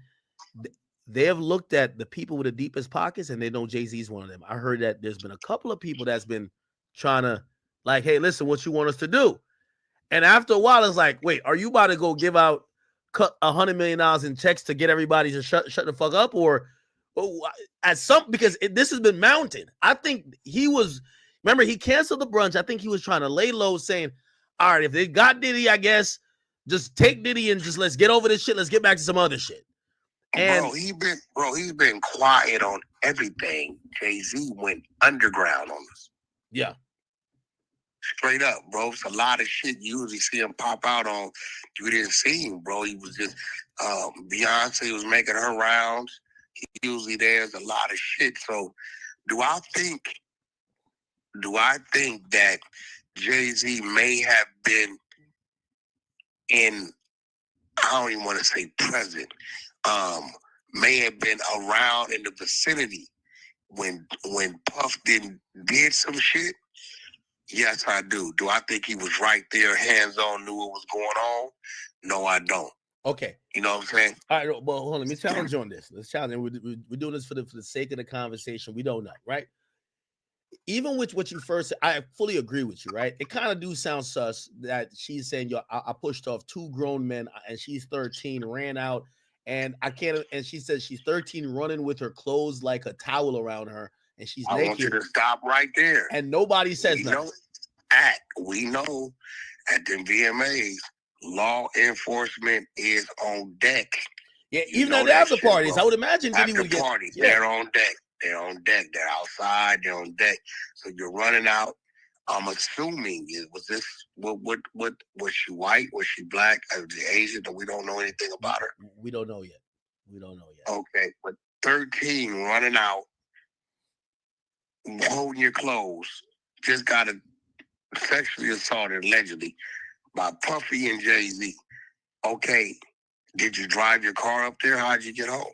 they have looked at the people with the deepest pockets and they know Jay-Z's one of them. I heard that there's been a couple of people that's been trying to like, hey, listen, what you want us to do? And after a while, it's like, wait, are you about to go give out $100 million in checks to get everybody to shut the fuck up? Or at some, because this has been mounted. I think remember, he canceled the brunch. I think he was trying to lay low saying, all right, if they got Diddy, I guess just take Diddy and just let's get over this shit. Let's get back to some other shit. And he's been quiet on everything. Jay-Z went underground on us. Yeah. Straight up, bro. It's a lot of shit you usually see him pop out on. You didn't see him, bro. He was just Beyonce was making her rounds. He usually there's a lot of shit. So do I think that Jay-Z may have been in, I don't even want to say present, may have been around in the vicinity when Puff did some shit? Yes, I do. Do I think he was right there, hands-on, knew what was going on? No, I don't. Okay. You know what I'm saying? All right, well, hold on. Let me challenge you on this. Let's challenge. We're doing this for the sake of the conversation. We don't know, right? even with what you first, I fully agree with you, right? It kind of do sound sus that she's saying, yo, I pushed off 2 grown men and she's 13, ran out, and I can't, and she says she's 13 running with her clothes like a towel around her, and she's I naked. want you to stop right there. And nobody says nothing. We know at the VMAs, law enforcement is on deck. Yeah, even at the after parties, I would imagine Diddy would get. Parties, they're on deck. They're on deck. They're outside. They're on deck. So you're running out. I'm assuming was this what was she white? Was she black? Was she Asian? We don't know anything about her. We don't know yet. We don't know yet. Okay, but 13 running out, holding your clothes, just got sexually assaulted allegedly by Puffy and Jay-Z. Okay, did you drive your car up there? How'd you get home?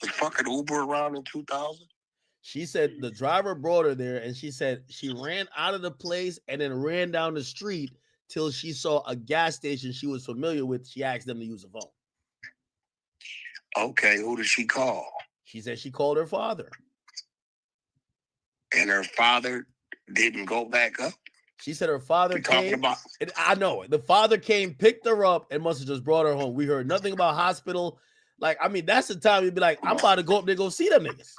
Was fucking Uber around in 2000? She said the driver brought her there, and she said she ran out of the place and then ran down the street till she saw a gas station she was familiar with. She asked them to use a phone. Okay, who did she call? She said she called her father. And her father didn't go back up? She said her father came. I know it. The father came, picked her up, and must have just brought her home. We heard nothing about hospital. Like, I mean, that's the time you'd be like, I'm about to go up there, go see them niggas.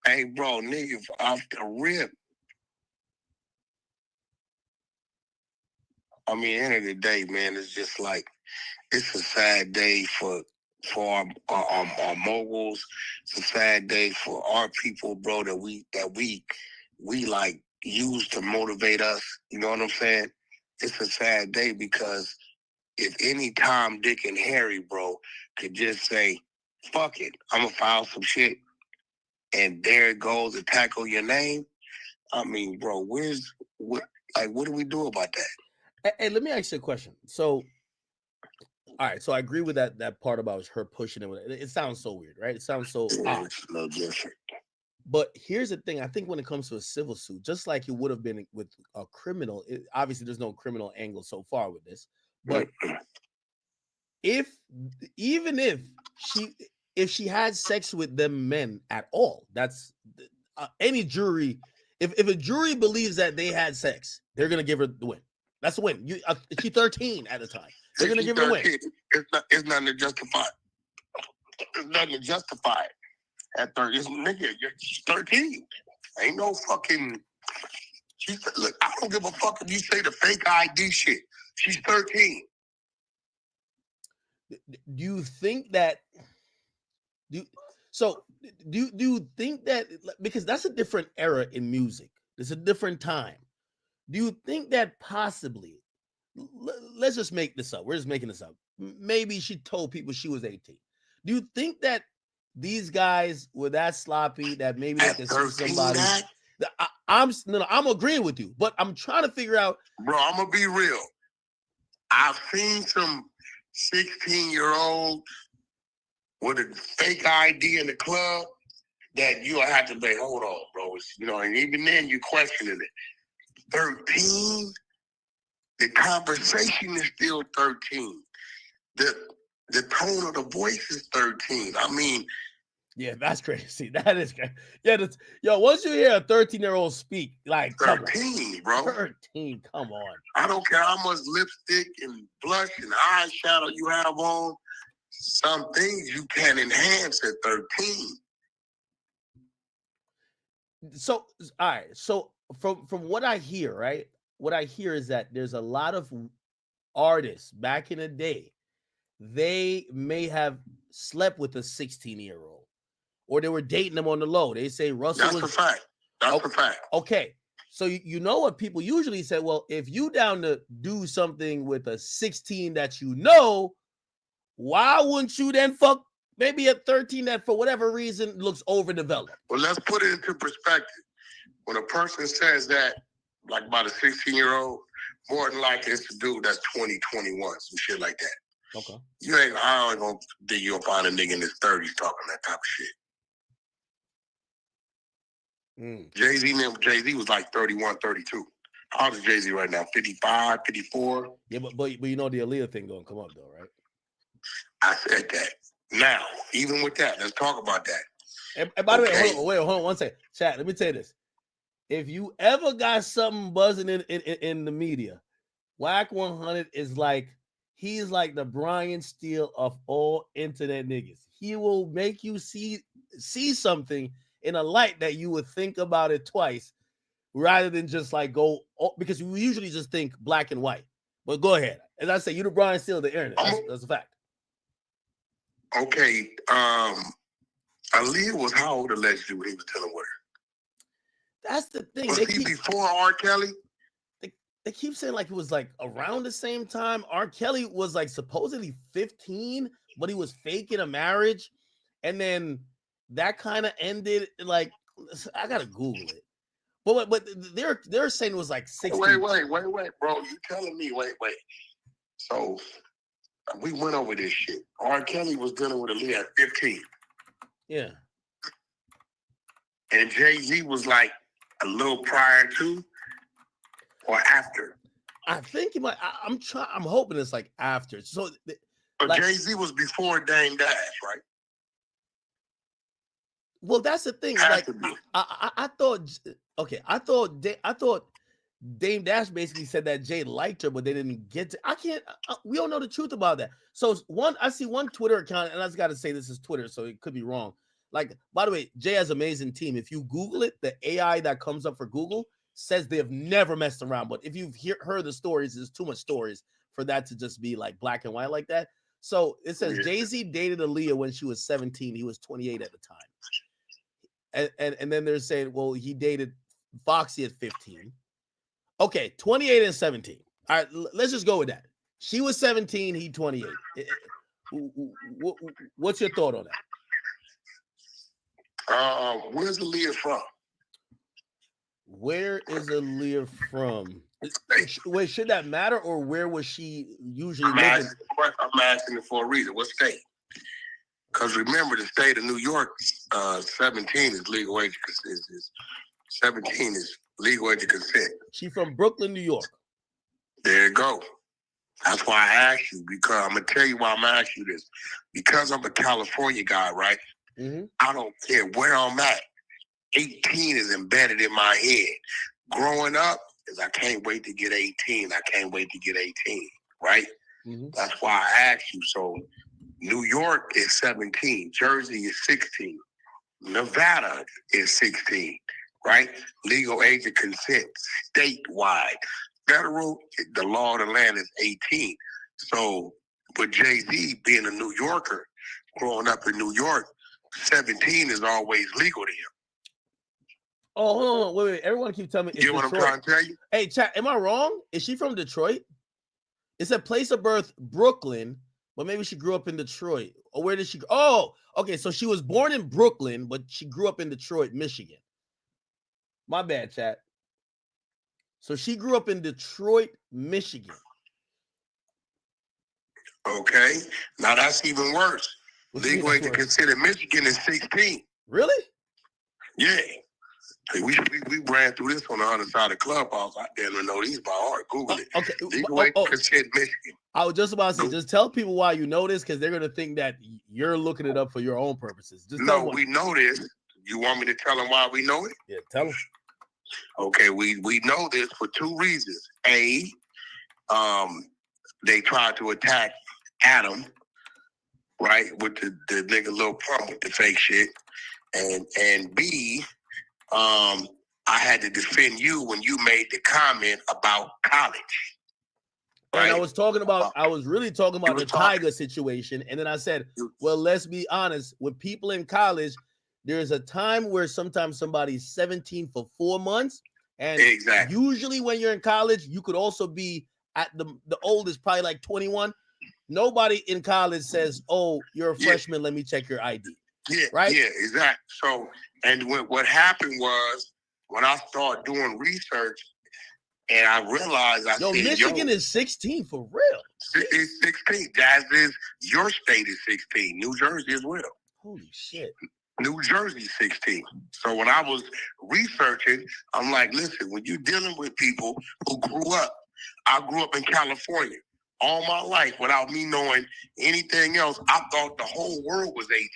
Hey, bro, nigga, off the rip. I mean, end of the day, man, it's just like, it's a sad day for our moguls. It's a sad day for our people, bro, that we like use to motivate us. You know what I'm saying? It's a sad day because if any Tom, Dick, and Harry, bro, could just say, fuck it, I'm gonna file some shit, and there it goes to tackle your name. I mean, bro, what do we do about that? Hey, let me ask you a question. So, all right, so I agree with that part about her pushing it. It sounds so weird, right? It sounds so odd. It's no different. But here's the thing. I think when it comes to a civil suit, just like it would have been with a criminal, obviously there's no criminal angle so far with this. But even if she had sex with them men at all, that's any jury. If a jury believes that they had sex, they're gonna give her the win. That's a win. She's 13 at the time. They're gonna give her the win. It's nothing to justify. It's nothing to justify it. At 30, nigga, she's 13. Ain't no fucking. Look, I don't give a fuck if you say the fake ID shit. She's 13. Do you think that? Do you think that, because that's a different era in music? It's a different time. Do you think that possibly? Let's just make this up. We're just making this up. Maybe she told people she was 18. Do you think that these guys were that sloppy that maybe they could see somebody? I'm agreeing with you, but I'm trying to figure out. Bro, I'm gonna be real. I've seen some 16-year-olds with a fake ID in the club that you have to be, hold on, bro. And even then you're questioning it. 13, the conversation is still 13. The tone of the voice is 13. I mean, yeah, that's crazy. That is crazy. Yeah, once you hear a 13-year-old speak, like 13, bro. 13, come on. I don't care how much lipstick and blush and eyeshadow you have on. Some things you can enhance at 13. So, all right. So from what I hear, right? What I hear is that there's a lot of artists back in the day. They may have slept with a 16-year-old, or they were dating them on the low. They say Russell That's was a fact. That's a fact. Okay. So you know what people usually say? Well, if you down to do something with a 16 that you know, why wouldn't you then fuck maybe a 13 that for whatever reason looks overdeveloped? Well, let's put it into perspective. When a person says that, like about a 16-year-old, more than likely it's a dude that's 20, 21, some shit like that. Okay. I ain't gonna dig you up on a nigga in his 30s talking that type of shit. Jay-Z was like 31, 32. How old is Jay-Z right now? 55, 54? Yeah, but you know the Aaliyah thing gonna come up though, right? I said that. Now, even with that, let's talk about that. And by the way, hold on 1 second. Chat, let me tell you this. if you ever got something buzzing in the media, Whack 100 is like, he's like the Brian Steele of all internet niggas. He will make you see something in a light that you would think about it twice rather than just like go, because we usually just think black and white. But go ahead. As I say, you're the Brian Steele of the internet. That's a fact. Okay. Aaliyah was how old allegedly when he was dealing with her? That's the thing. Was he before R. Kelly? They keep saying like it was like around the same time. R. Kelly was like supposedly 15, but he was faking a marriage. And then that kind of ended. Like, I gotta Google it. But they're saying it was like 16. Wait, bro. You telling me, wait. So we went over this shit. R. Kelly was dealing with Aaliyah at 15. Yeah. And Jay-Z was like a little prior to or after? I think he might. I'm hoping it's like after. So, but like, Jay-Z was before Dame Dash, right? Well, that's the thing. Like, I thought. Okay, I thought Dame Dash basically said that Jay liked her, but they didn't get to. I can't. We don't know the truth about that. So I see one Twitter account, and I just got to say this is Twitter, so it could be wrong. Like, by the way, Jay has an amazing team. If you Google it, the AI that comes up for Google says they have never messed around. But if you've heard the stories, there's too much stories for that to just be like black and white like that. So it says Jay-Z dated Aaliyah when she was 17. He was 28 at the time. And then they're saying, well, he dated Foxy at 15. Okay, 28 and 17. All right, let's just go with that. She was 17, he 28. What's your thought on that? Where's Aaliyah from? Where is Aaliyah from? Wait, should that matter, or where was she usually living? I'm asking it for a reason. What state? Because remember, the state of New York, 17 is legal age. 17 is legal age of consent. She from Brooklyn, New York. There you go. That's why I asked you, because I'm gonna tell you why I'm asking you this. Because I'm a California guy, right? Mm-hmm. I don't care where I'm at. 18 is embedded in my head. Growing up is I can't wait to get 18. I can't wait to get 18, right? Mm-hmm. That's why I asked you. So New York is 17. Jersey is 16. Nevada is 16, right? Legal age of consent statewide. Federal, the law of the land is 18. So with Jay-Z being a New Yorker, growing up in New York, 17 is always legal to him. Oh, hold on, wait. Everyone keep telling me it's You know what I'm Detroit. trying to tell you? Hey, chat, am I wrong? Is she from Detroit? It's a place of birth, Brooklyn, but maybe she grew up in Detroit. Or where did she? Oh, okay. So she was born in Brooklyn, but she grew up in Detroit, Michigan. My bad, chat. So she grew up in Detroit, Michigan. Okay. Now that's even worse. Legal age of consent in Michigan is 16. Really? Yeah. Hey, we ran through this on the other side of the clubhouse. I didn't know these by heart. Google it. Okay. Legal age of consent Michigan. I was just about to say, just tell people why you know this, because they're going to think that you're looking it up for your own purposes. Just no, we know this. You want me to tell them why we know it? Yeah, tell them. Okay, we know this for two reasons. A, they tried to attack Adam, right, with the nigga Lil Pump with the fake shit. And B, I had to defend you when you made the comment about college. Right? And I was really talking about the Tiger situation. And then I said, well, let's be honest, with people in college, there's a time where sometimes somebody's 17 for 4 months. And usually when you're in college, you could also be at the oldest, probably like 21. Nobody in college says, oh, you're a freshman, let me check your ID. Yeah, right? Yeah, exactly. So, and what happened was, when I started doing research, and I realized, Michigan is 16 for real. It's 16. Jazz is, your state is 16. New Jersey as well. Holy shit. New Jersey 16. So when I was researching, I'm like, listen, when you're dealing with people who grew up, I grew up in California. all my life without me knowing anything else. I thought the whole world was 18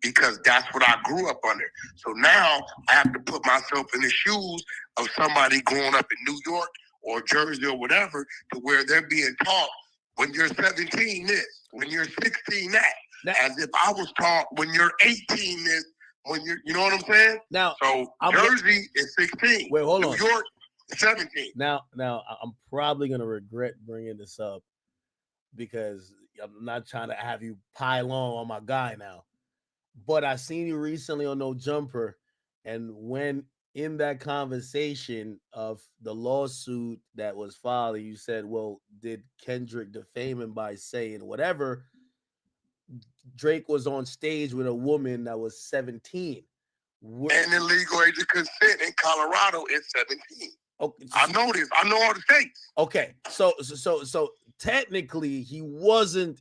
because that's what I grew up under. So now I have to put myself in the shoes of somebody growing up in New York or Jersey or whatever, to where they're being taught when you're 17 this, when you're 16 that, as if I was taught when you're 18 this, when you're, you know what I'm saying? Now, so Jersey is 16. Wait, hold on. New York is 17. Now, I'm probably gonna regret bringing this up because I'm not trying to have you pile on my guy now. But I seen you recently on No Jumper, and when in that conversation of the lawsuit that was filed, you said, well, did Kendrick defame him by saying whatever? Drake was on stage with a woman that was 17. And the legal age of consent in Colorado is 17. Okay, I know this. I know all the states. Okay, so technically he wasn't.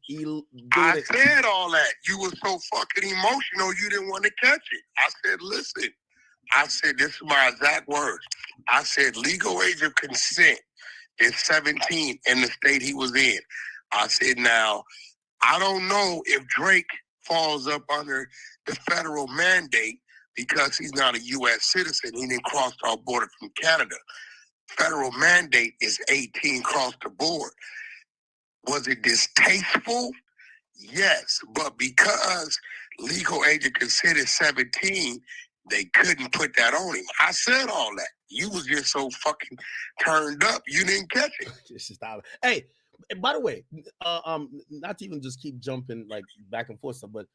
I said all that. You were so fucking emotional, you didn't want to catch it. I said, listen. I said, this is my exact words. I said, legal age of consent is 17 in the state he was in. I said, now, I don't know if Drake falls up under the federal mandate because he's not a U.S. citizen. He didn't cross our border from Canada. Federal mandate is 18 across the board. Was it distasteful? Yes, but because legal age of consent is 17, they couldn't put that on him. I said all that. You was just so fucking turned up, you didn't catch it. Hey, by the way, not to even just keep jumping like back and forth stuff, but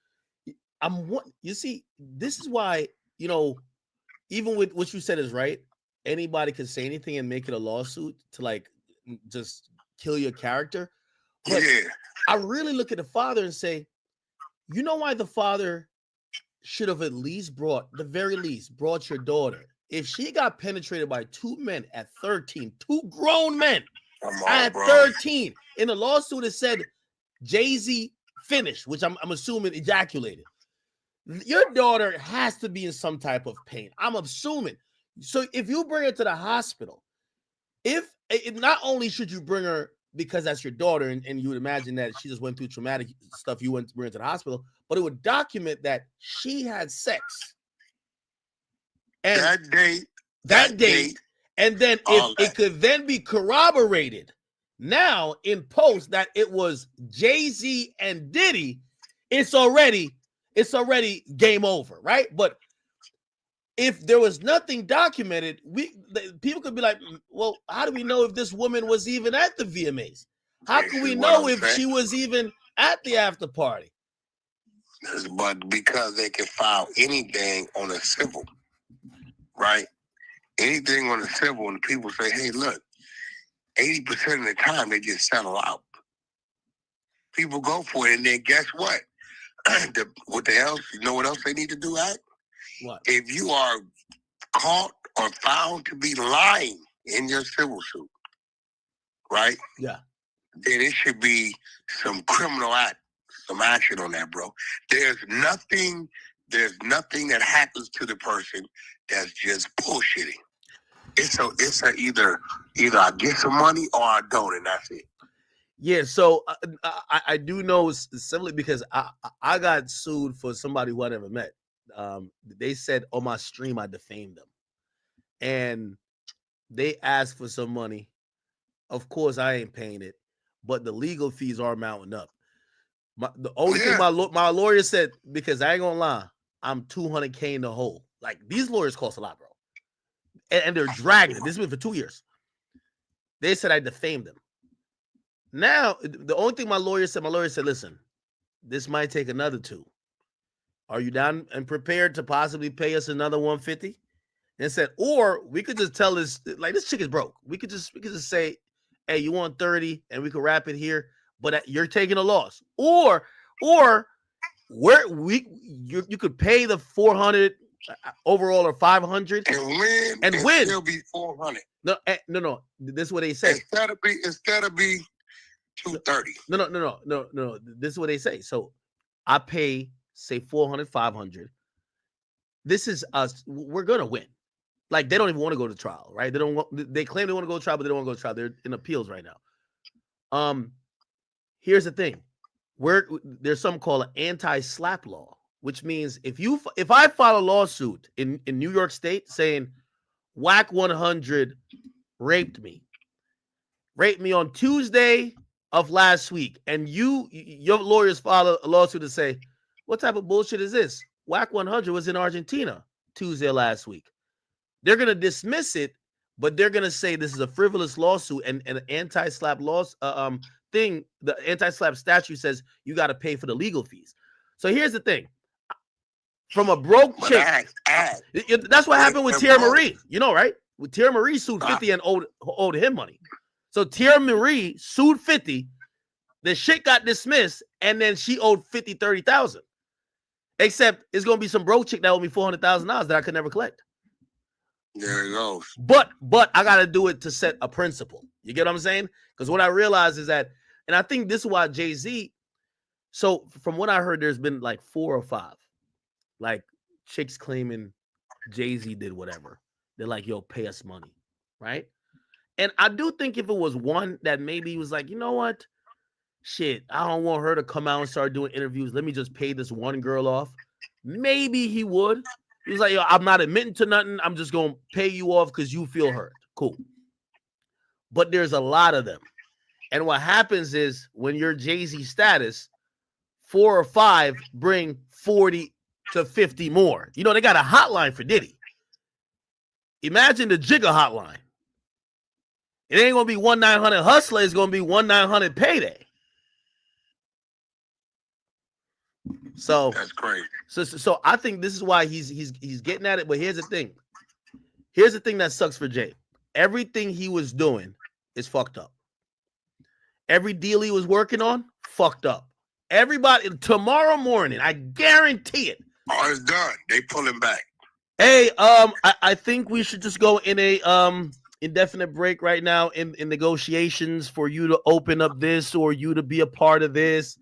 you see, this is why, even with what you said is right. Anybody can say anything and make it a lawsuit to like just kill your character. But yeah. I really look at the father and say, you know why the father should have at least brought your daughter. If she got penetrated by two men at 13, two grown men at 13, in the lawsuit it said Jay-Z finished, which I'm assuming ejaculated. Your daughter has to be in some type of pain. I'm assuming. So if you bring her to the hospital, not only should you bring her because that's your daughter and you would imagine that she just went through traumatic stuff, you went to bring her to the hospital, but it would document that she had sex. And that date, and then if it could then be corroborated now in post that it was Jay-Z and Diddy, it's already game over, right? But if there was nothing documented, people could be like, well, how do we know if this woman was even at the VMAs? How can we know if she was even at the after party? But because they can file anything on a civil, right? Anything on a civil, and people say, hey, look, 80% of the time they just settle out. People go for it, and then guess what? What else? You know what else they need to do, Act? What? If you are caught or found to be lying in your civil suit, right? Yeah. Then it should be some criminal some action on that, bro. There's nothing that happens to the person that's just bullshitting. It's either I get some money or I don't, and that's it. Yeah, so I do know simply because I got sued for somebody who I never met. They said on my stream I defamed them, and they asked for some money. Of course, I ain't paying it, but the legal fees are mounting up. The only thing my lawyer said, because I ain't gonna lie, I'm $200K in the hole. Like, these lawyers cost a lot, bro, and they're dragging it. This has been for 2 years. They said I defamed them. Now, the only thing my lawyer said, listen, this might take another 2. Are you down and prepared to possibly pay us another $150? And said, or we could just tell this, like, this chick is broke. We could just say, hey, you want 30 and we could wrap it here, but you're taking a loss. Or you could pay the 400 overall or 500 and win. It'll be 400. No. This is what they say. Instead of be 230. No. This is what they say. So I pay, say 400, 500. This is us. We're gonna win. Like, they don't even want to go to trial, right? They claim they want to go to trial, but they don't want to go to trial. They're in appeals right now. here's the thing. There's something called an anti-slap law, which means if I file a lawsuit in New York State saying Whack 100 raped me on Tuesday of last week, and your lawyers file a lawsuit to say, what type of bullshit is this? Whack 100 was in Argentina Tuesday last week. They're going to dismiss it, but they're going to say this is a frivolous lawsuit, and an anti-slap laws thing. The anti-slap statute says you got to pay for the legal fees. So here's the thing: from a broke chick, that's what happened with Thierry Marie. You know, right? With Thierry Marie sued 50 and owed him money. So Thierry Marie sued 50. The shit got dismissed, and then she owed 50, 30,000. Except it's gonna be some broke chick that owed me $400,000 that I could never collect. There you go. But I gotta do it to set a principle. You get what I'm saying? Because what I realized is that, and I think this is why Jay-Z. So from what I heard, there's been like 4 or 5, like chicks claiming Jay-Z did whatever. They're like, yo, pay us money, right? And I do think if it was one that maybe was like, you know what? Shit, I don't want her to come out and start doing interviews. Let me just pay this one girl off. Maybe he would. He's like, yo, I'm not admitting to nothing. I'm just going to pay you off because you feel hurt. Cool. But there's a lot of them. And what happens is when you're Jay-Z status, 4 or 5 bring 40 to 50 more. You know, they got a hotline for Diddy. Imagine the Jigga hotline. It ain't going to be 1-900 Hustler. It's going to be 1-900 Payday. So that's great. So I think this is why he's getting at it. But here's the thing. Here's the thing that sucks for Jay. Everything he was doing is fucked up. Every deal he was working on, fucked up. Everybody, tomorrow morning, I guarantee it. Oh, it's done. They pull him back. Hey, I think we should just go in a indefinite break right now in negotiations for you to open up this or you to be a part of this.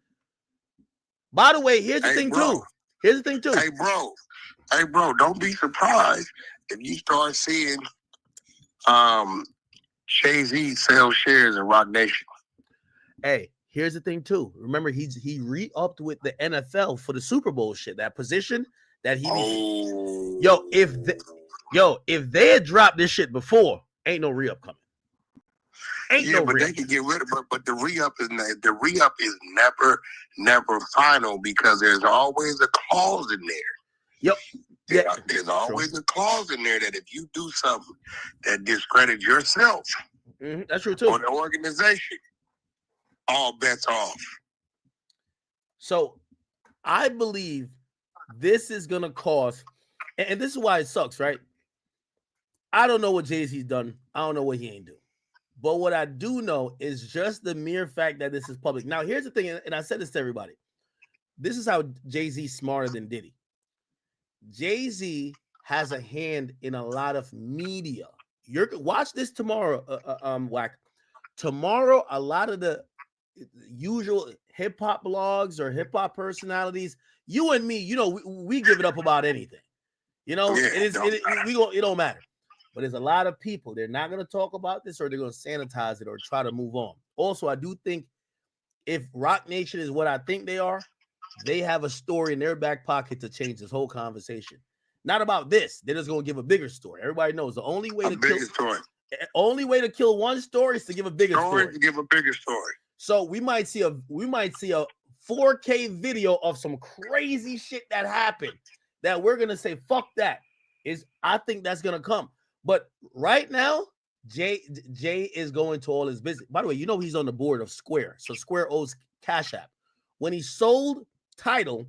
By the way, here's the thing too. Here's the thing too. Hey, bro, don't be surprised if you start seeing Jay-Z sell shares in Rock Nation. Hey, here's the thing too. Remember, he re-upped with the NFL for the Super Bowl shit. That position that he if they had dropped this shit before, ain't no re-up coming. They can get rid of it, but the re-up is never final because there's always a clause in there. Yep. There's always a clause in there that if you do something that discredits yourself, that's true too, or the organization, all bets off. So I believe this is gonna cause, and this is why it sucks, right? I don't know what Jay-Z's done. I don't know what he ain't do. But what I do know is just the mere fact that this is public. Now, here's the thing, and I said this to everybody. This is how Jay-Z's smarter than Diddy. Jay-Z has a hand in a lot of media. Watch this tomorrow, Whack. Tomorrow, a lot of the usual hip-hop blogs or hip-hop personalities, you and me, you know, we give it up about anything. You know, it don't matter. But there's a lot of people, they're not going to talk about this or they're going to sanitize it or try to move on. Also, I do think if Rock Nation is what I think they are, they have a story in their back pocket to change this whole conversation. Not about this. They're just going to give a bigger story. Everybody knows the only way to kill one story is to give a bigger story. To give a bigger story. So we might see a 4K video of some crazy shit that happened that we're going to say, fuck that. I think that's going to come. But right now, Jay is going to all his business. By the way, you know he's on the board of Square. So Square owes Cash App. When he sold Tidal,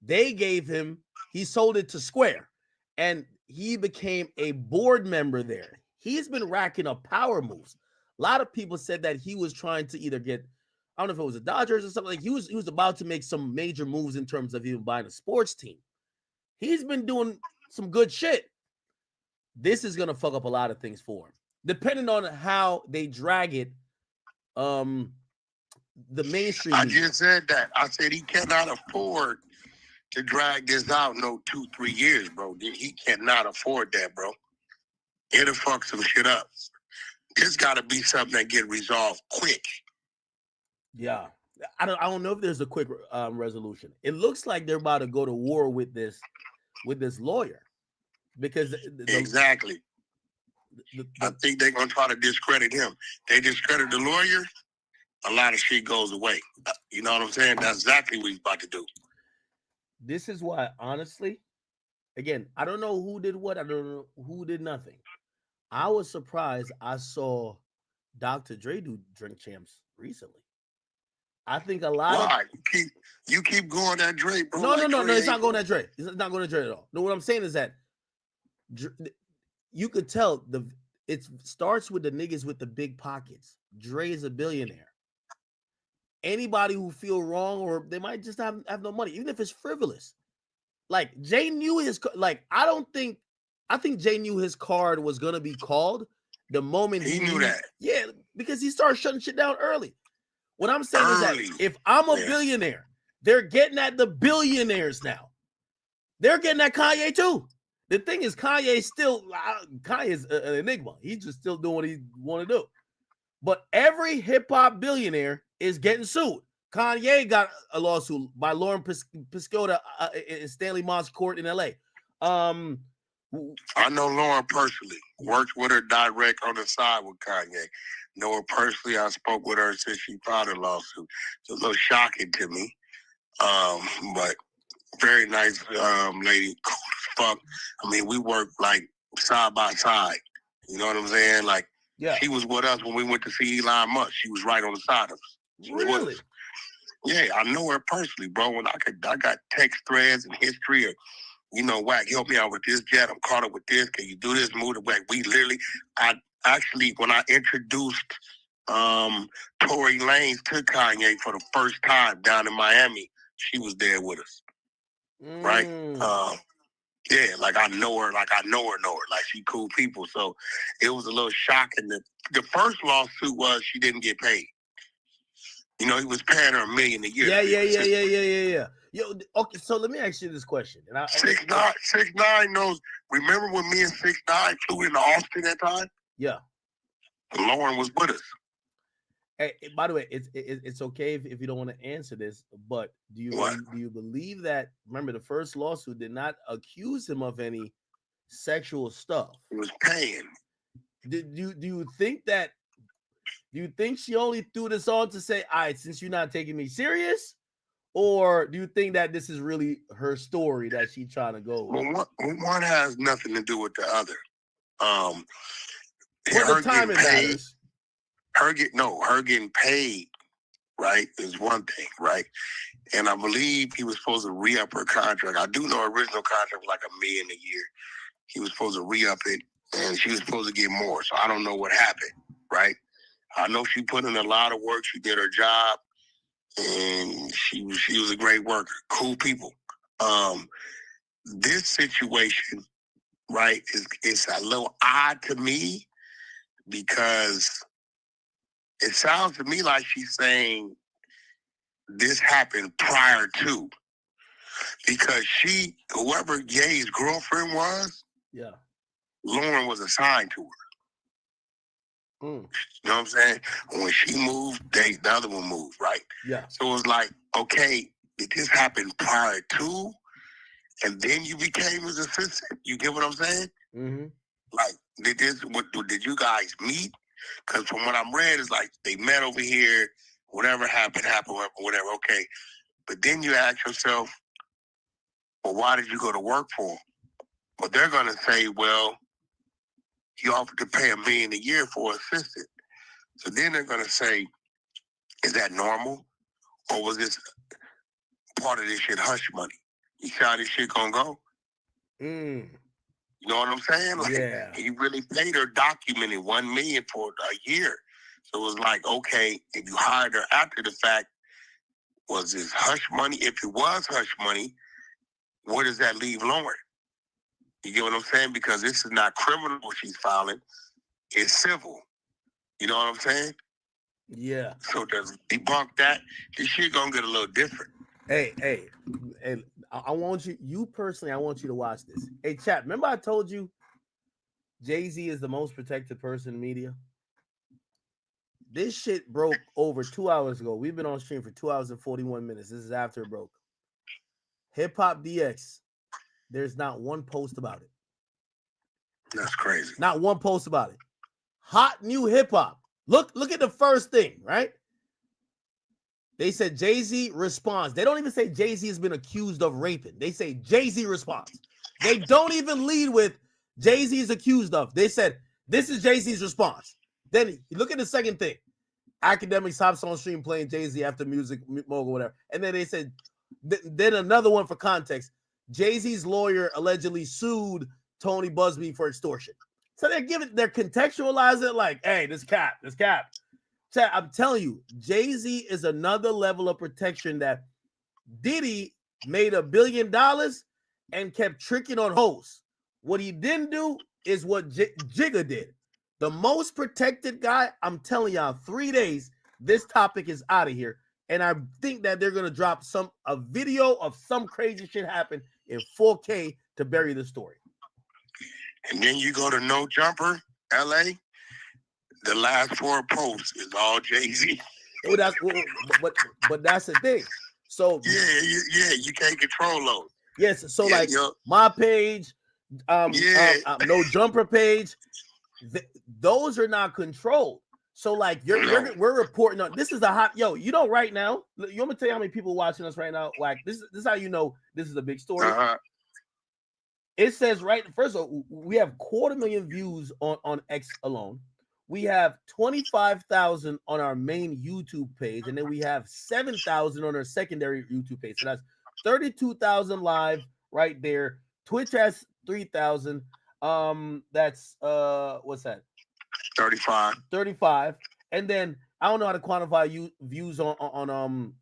he sold it to Square. And he became a board member there. He's been racking up power moves. A lot of people said that he was trying to either get, I don't know if it was the Dodgers or something. Like he was about to make some major moves in terms of even buying a sports team. He's been doing some good shit. This is going to fuck up a lot of things for him. Depending on how they drag it, the mainstream. I just said that. I said he cannot afford to drag this out no 2-3 years, bro. He cannot afford that, bro. It'll fuck some shit up. This got to be something that get resolved quick. Yeah. I don't know if there's a quick resolution. It looks like they're about to go to war with this lawyer because exactly. I think they're gonna try to discredit him. They discredit the lawyer, a lot of shit goes away. You know what I'm saying? That's exactly what he's about to do. This is why, honestly, again, I don't know who did what. I don't know who did nothing. I was surprised I saw Dr. Dre do Drink Champs recently. I think a lot Why? You keep going that Dre, bro. No, like no, Dre it's not ain't going that Dre. It's not going to Dre at all. No, what I'm saying is that you could tell it starts with the niggas with the big pockets. Dre is a billionaire. Anybody who feel wrong or they might just have no money, even if it's frivolous. Like Jay knew his I think Jay knew his card was gonna be called the moment he knew that. Yeah, because he started shutting shit down early. What I'm saying is that if I'm a billionaire, they're getting at the billionaires now. They're getting at Kanye too. The thing is, Kanye's an enigma. He's just still doing what he want to do. But every hip hop billionaire is getting sued. Kanye got a lawsuit by Lauren Piscota in Stanley Moss Court in LA. I know Lauren personally. Worked with her direct on the side with Kanye. Know her personally. I spoke with her since she filed a lawsuit. It's a little shocking to me. But very nice lady, cool as fuck. I mean, we work like side by side. You know what I'm saying? Like, she was with us when we went to see Elon Musk. She was right on the side of us. She was with us. Yeah, I know her personally, bro. And I got text threads and history of, you know, Wack, help me out with this jet. I'm caught up with this. Can you do this? Move the Wack. We literally, when I introduced Tory Lanez to Kanye for the first time down in Miami, she was there with us. Right? Yeah, like I know her, like she cool people. So it was a little shocking. The first lawsuit was she didn't get paid. You know, he was paying her $1 million a year. Yeah. Yo, okay, so let me ask you this question. And 6ix9ine knows. Remember when me and 6ix9ine flew into Austin that time? Yeah. Lauren was with us. Hey, by the way, it's okay if you don't want to answer this, but do you believe that? Remember, the first lawsuit did not accuse him of any sexual stuff. He was paying. Do you think that? Do you think she only threw this on to say, "All right, since you're not taking me serious," or do you think that this is really her story that she's trying to go with? Well, one has nothing to do with the other. The timing matters. Her getting paid, right, is one thing, right? And I believe he was supposed to re-up her contract. I do know her original contract was like $1 million a year. He was supposed to re-up it, and she was supposed to get more. So I don't know what happened, right? I know she put in a lot of work. She did her job, and she was a great worker. Cool people. This situation, right, is a little odd to me because it sounds to me like she's saying this happened prior to, because whoever Ye's girlfriend was, Lauren was assigned to her. You know what I'm saying? When she moved, the other one moved, right? Yeah. So it was like, okay, did this happen prior to, and then you became his assistant? You get what I'm saying? Mm-hmm. Like, did you guys meet? Because from what I'm read, it's like they met over here, whatever happened, whatever, okay. But then you ask yourself, well, why did you go to work for him? Well, they're going to say, well, he offered to pay $1 million a year for an assistant. So then they're going to say, is that normal? Or was this part of this shit hush money? You see how this shit going to go? You know what I'm saying? Like, he really paid her, documented $1 million for a year. So it was like, okay, if you hired her after the fact, was this hush money? If it was hush money, where does that leave Lauren? You get what I'm saying? Because this is not criminal what she's filing. It's civil. You know what I'm saying? Yeah. So to debunk that, this shit gonna get a little different. Hey, I want you personally, I want you to watch this. Hey, chat, remember I told you Jay-Z is the most protected person in media? This shit broke over 2 hours ago. We've been on stream for 2 hours and 41 minutes. This is after it broke. Hip Hop DX. There's not one post about it. That's crazy. Not one post about it. Hot new hip hop. Look at the first thing, right? They said Jay-Z responds. They don't even say Jay-Z has been accused of raping. They say Jay-Z responds. They don't even lead with Jay-Z is accused of. They said this is Jay-Z's response. Then look at the second thing. Academics hops on stream playing Jay-Z after music mogul, whatever. And then they said, then another one for context. Jay-Z's lawyer allegedly sued Tony Busby for extortion. So they're contextualizing it like, hey, this cap. Chat, I'm telling you, Jay-Z is another level of protection that Diddy made $1 billion and kept tricking on hoes. What he didn't do is what Jigga did. The most protected guy, I'm telling y'all, 3 days, this topic is out of here. And I think that they're going to drop a video of some crazy shit happen in 4K to bury the story. And then you go to No Jumper, LA. The last 4 posts is all Jay-Z. But that's the thing. So you can't control those. Yes, so my page, No Jumper page, those are not controlled. So like we're reporting on this is a hot right now. You want me to tell you how many people watching us right now? Like this is how you know this is a big story. It says first of all, we have 250,000 views on X alone. We have 25,000 on our main YouTube page, and then we have 7,000 on our secondary YouTube page. So that's 32,000 live right there. Twitch has 3,000. That's what's that? 35. And then I don't know how to quantify views on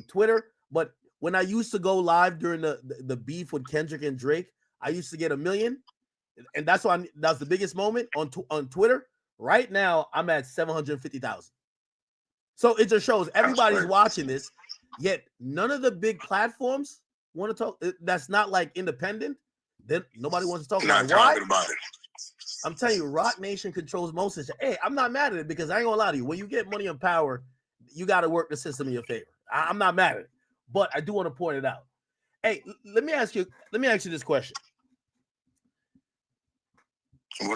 Twitter, but when I used to go live during the beef with Kendrick and Drake, I used to get 1 million. And that's the biggest moment on Twitter. Right now, I'm at 750,000. So it just shows everybody's watching this, yet none of the big platforms want to talk. That's not like independent. Then nobody wants to talk about why. I'm telling you, Rock Nation controls most of it. Hey, I'm not mad at it because I ain't gonna lie to you. When you get money and power, you got to work the system in your favor. I'm not mad at it, but I do want to point it out. Hey, let me ask you this question.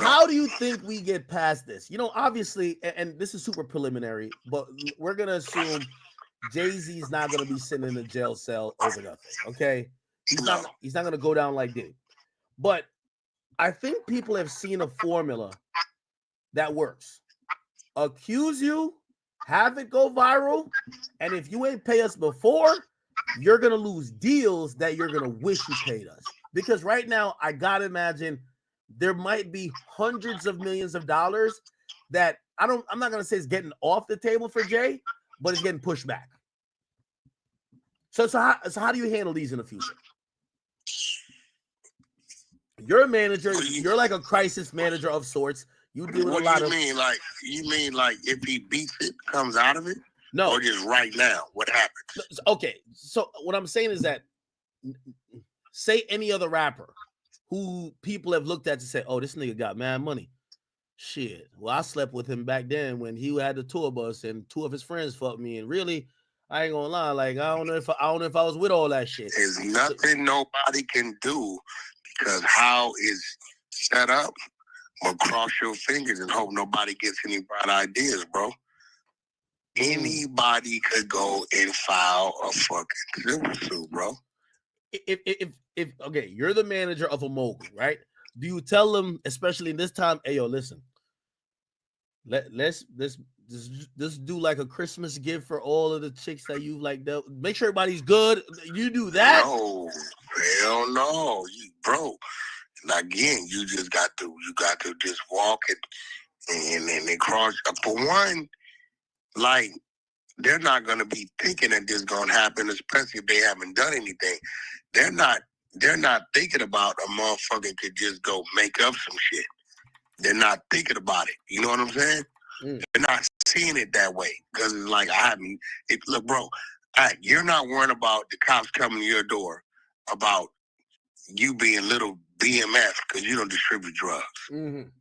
How do you think we get past this? Obviously, and this is super preliminary, but we're going to assume Jay-Z's not going to be sitting in a jail cell over nothing, okay? He's not going to go down like Diddy. But I think people have seen a formula that works. Accuse you, have it go viral, and if you ain't pay us before, you're going to lose deals that you're going to wish you paid us. Because right now, I got to imagine there might be hundreds of millions of dollars that I'm not going to say it's getting off the table for Jay, but it's getting pushed back. So how do you handle these in the future? You're a manager. You're like a crisis manager of sorts. You deal with a lot of. You mean like if he beats it, comes out of it? No. Or just right now, what happens? Okay. So what I'm saying is that say any other rapper who people have looked at to say, oh, this nigga got mad money. Shit. Well, I slept with him back then when he had the tour bus and 2 of his friends fucked me. And really, I ain't gonna lie, like I don't know if I was with all that shit. There's nothing nobody can do because how is set up. But cross your fingers and hope nobody gets any bright ideas, bro. Anybody could go and file a fucking civil suit, bro. If okay, you're the manager of a mogul, right? Do you tell them, especially in this time, hey yo, listen, let's do like a Christmas gift for all of the chicks that you've like dealt. Make sure everybody's good. You do that? No, hell no, bro. And again, you got to just walk and cross. For one, like they're not gonna be thinking that this is gonna happen, especially if they haven't done anything. They're not thinking about a motherfucker could just go make up some shit. They're not thinking about it. You know what I'm saying? They're not seeing it that way because it's like look, bro, you're not worrying about the cops coming to your door about you being little BMF because you don't distribute drugs,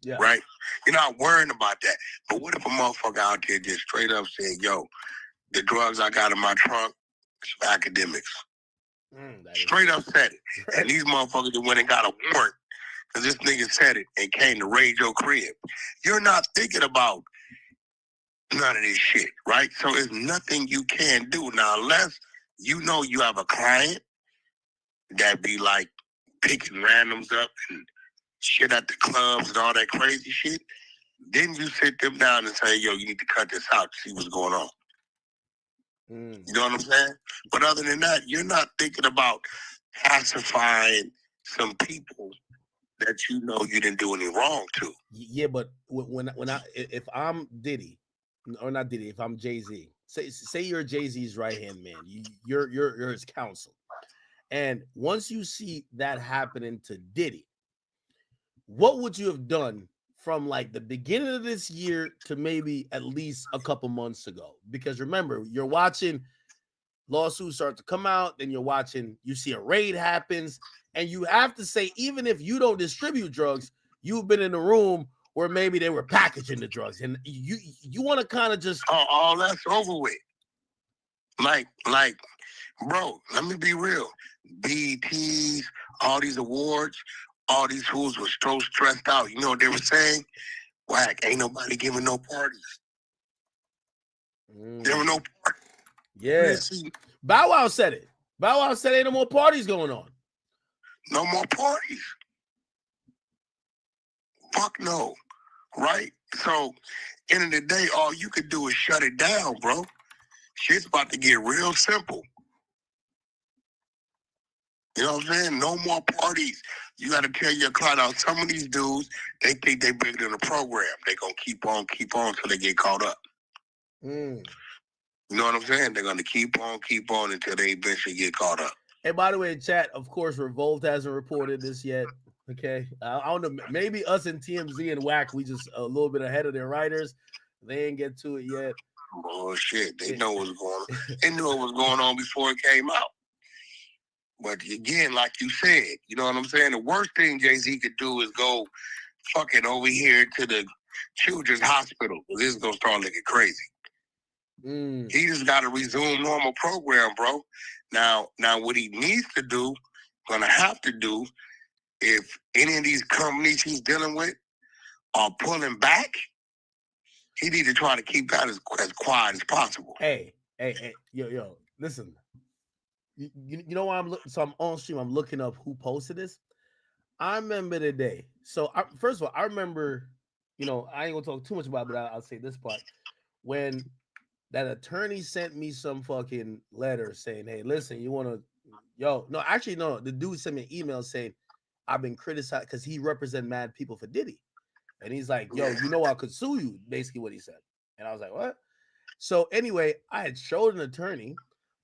Yeah. right? You're not worrying about that. But what if a motherfucker out there just straight up saying, yo, the drugs I got in my trunk is for Academics. Straight up said it. And these motherfuckers that went and got a warrant because this nigga said it and came to raid your crib. You're not thinking about none of this shit, right? So there's nothing you can do. Now, unless you know you have a client that be like picking randoms up and shit at the clubs and all that crazy shit, then you sit them down and say, yo, you need to cut this out to see what's going on. You know what I'm saying? But other than that, you're not thinking about pacifying some people that you know you didn't do any wrong to. Yeah, but if I'm Diddy, or not Diddy, if I'm Jay-Z, say you're Jay-Z's right-hand man, you're his counsel. And once you see that happening to Diddy, what would you have done from like the beginning of this year to maybe at least a couple months ago? Because remember, you're watching lawsuits start to come out, then you see a raid happens, and you have to say, even if you don't distribute drugs, you've been in the room where maybe they were packaging the drugs, and you want to kind of just all that's over with. Like, bro, let me be real. BETs, all these awards, all these fools were so stressed out. You know what they were saying? Whack, ain't nobody giving no parties. There were no parties. Yeah. Bow Wow said it. Bow Wow said ain't no more parties going on. No more parties. Fuck no. Right? So, end of the day, all you could do is shut it down, bro. Shit's about to get real simple. You know what I'm saying? No more parties. You got to tell your client out. Some of these dudes, they think they bigger than the program. They going to keep on till they get caught up. You know what I'm saying? They're going to keep on until they eventually get caught up. And by the way, chat, of course, Revolt hasn't reported this yet. Okay. I don't know. Maybe us and TMZ and WAC, we just a little bit ahead of their writers. They ain't get to it yet. Oh, shit. They know what's going on. They knew what was going on before it came out. But again, like you said, you know what I'm saying? The worst thing Jay-Z could do is go fucking over here to the children's hospital. This is going to start looking crazy. He just got to resume normal program, bro. Now, what he needs to do, going to have to do, if any of these companies he's dealing with are pulling back, he need to try to keep that as quiet as possible. Hey, yo, listen. You know why I'm looking? So I'm on stream. I'm looking up who posted this. I remember the day. So first of all, I remember. You know, I ain't gonna talk too much about it, but I'll say this part. When that attorney sent me some fucking letter saying, "Hey, listen, you want to?" No, actually, no. The dude sent me an email saying, "I've been criticized because he represent mad people for Diddy," and he's like, "Yo, you know I could sue you." Basically, what he said, and I was like, "What?" So anyway, I had showed an attorney,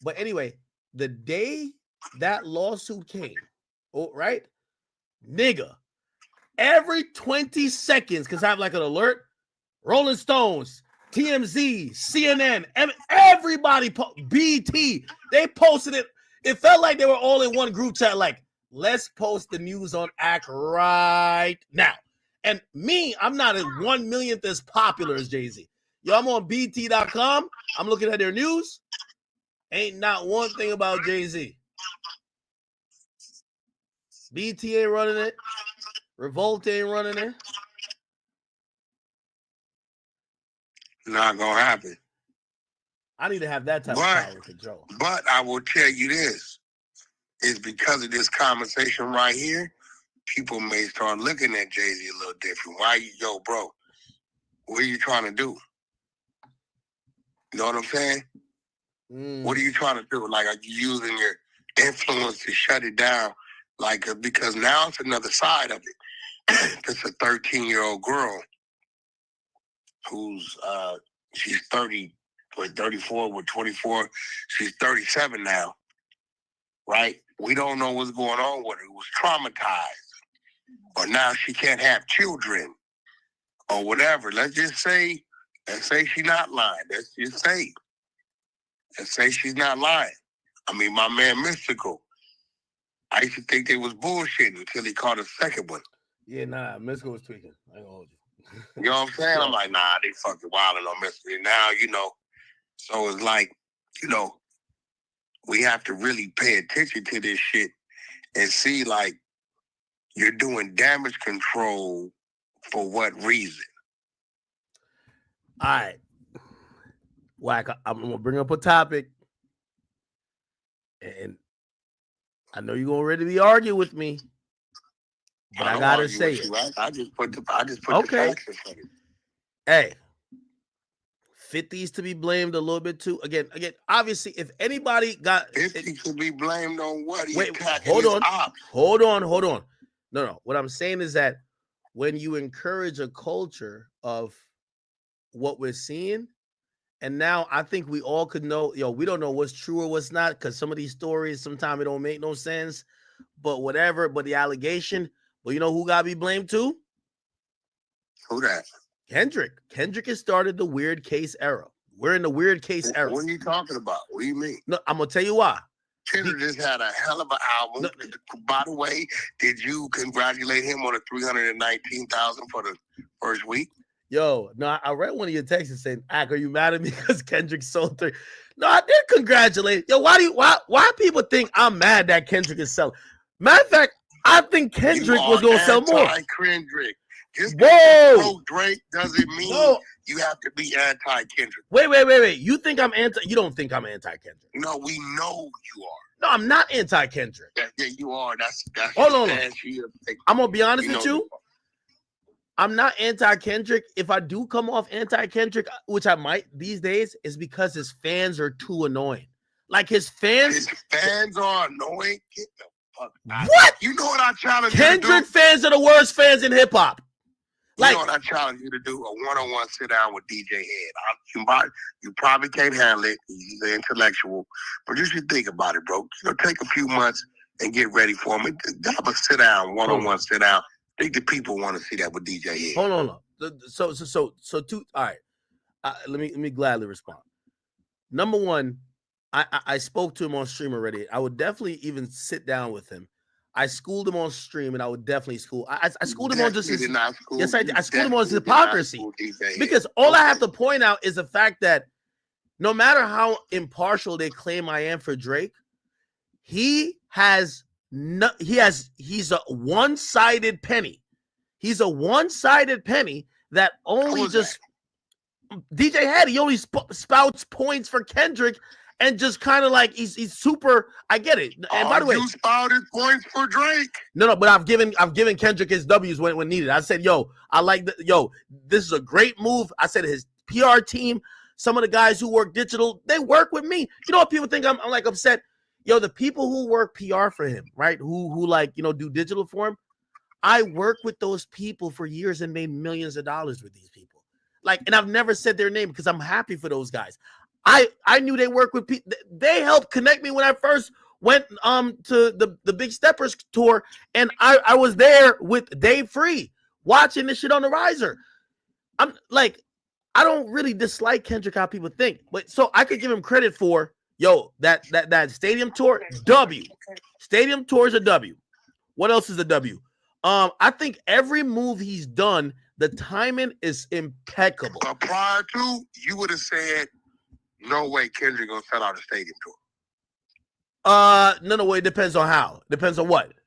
but anyway. The day that lawsuit came, right, nigga, every 20 seconds, because I have like an alert, Rolling Stones, TMZ, CNN, everybody, BT, they posted it. It felt like they were all in one group chat, like, let's post the news on Act right now. And me, I'm not as 1 millionth as popular as Jay-Z. Yo, I'm on BT.com. I'm looking at their news. Ain't not one thing about Jay-Z. BT ain't running it. Revolt ain't running it. Not gonna happen. I need to have that type of power and control. But I will tell you this. It's because of this conversation right here, people may start looking at Jay-Z a little different. Yo, bro, what are you trying to do? You know what I'm saying? What are you trying to do? Like, are you using your influence to shut it down? Like, because now it's another side of it. It's a 13-year-old girl who's, she's 34, with 24. She's 37 now, right? We don't know what's going on with her. It was traumatized. Or now she can't have children or whatever. Let's say she's not lying. Let's say she's not lying. I mean, my man Mystical, I used to think they was bullshitting until he caught a second one. Yeah, nah, Mystical was tweaking. I ain't gonna hold you. You know what I'm saying? I'm like, nah, they fucking wilding on Mystical. Now, so it's like, we have to really pay attention to this shit and see, like, you're doing damage control for what reason? All right. Wack, I'm going to bring up a topic. And I know you're going to ready to be arguing with me. But I got to say it. I just put the facts in front of you. Hey. 50's to be blamed a little bit too. Again, obviously, if anybody got 50 to be blamed on what? Wait, hold on. No. What I'm saying is that when you encourage a culture of what we're seeing, and now I think we all could know, we don't know what's true or what's not, because some of these stories sometimes it don't make no sense. But whatever, but the allegation, well, you know who gotta be blamed too? Who that? Kendrick has started the weird case era. We're in the weird case era. What are you talking about? What do you mean? No, I'm gonna tell you why. Kendrick just had a hell of an album. No, by the way, did you congratulate him on the 319,000 for the first week? Yo, no, I read one of your texts saying, "Ak, are you mad at me because Kendrick sold 3?" No, I did congratulate. Yo, why people think I'm mad that Kendrick is selling? Matter of fact, I think Kendrick was gonna sell more. Kendrick. Whoa, Drake doesn't mean you have to be anti-Kendrick. Wait. You think I'm anti? You don't think I'm anti-Kendrick? No, we know you are. No, I'm not anti-Kendrick. Yeah, you are. That's hold on. I'm gonna be honest with you. I'm not anti-Kendrick. If I do come off anti-Kendrick, which I might these days, is because his fans are too annoying. Like his fans are annoying. Get the fuck out. What? You know what I challenge Kendrick you to do? fans are the worst fans in hip hop. You know what I challenge you to do? A one-on-one sit down with DJ Head. You probably can't handle it. He's an intellectual, but you should think about it, bro. Take a few months and get ready for him. Have a sit down, one-on-one sit down. I think the people want to see that with DJ Head. Hold on. So two. All right. Let me gladly respond. Number one, I spoke to him on stream already. I would definitely even sit down with him. I schooled him on stream, and I would definitely school. I schooled him on just his. Yes, I did. I schooled him on his hypocrisy, because all I have to point out is the fact that no matter how impartial they claim I am for Drake, he's a one-sided penny. He's a one-sided penny that only just DJ Head. He only spouts points for Kendrick. And just kind of like he's super. I get it. And by the way, you spouted points for Drake. No, but I've given Kendrick his W's when needed. I said, this is a great move. I said his PR team, some of the guys who work digital, they work with me. You know what people think I'm like upset? The people who work PR for him, right? Who do digital for him. I worked with those people for years and made millions of dollars with these people. And I've never said their name because I'm happy for those guys. I knew they work with people. They helped connect me when I first went to the Big Steppers tour, and I was there with Dave Free watching this shit on the riser. I'm like, I don't really dislike Kendrick how people think, but so I could give him credit for that stadium tour. Stadium tour is a W. What else is a W? I think every move he's done, the timing is impeccable. But prior to, you would have said, no way Kendrick gonna sell out a stadium tour. No way. It depends on how. Depends on what.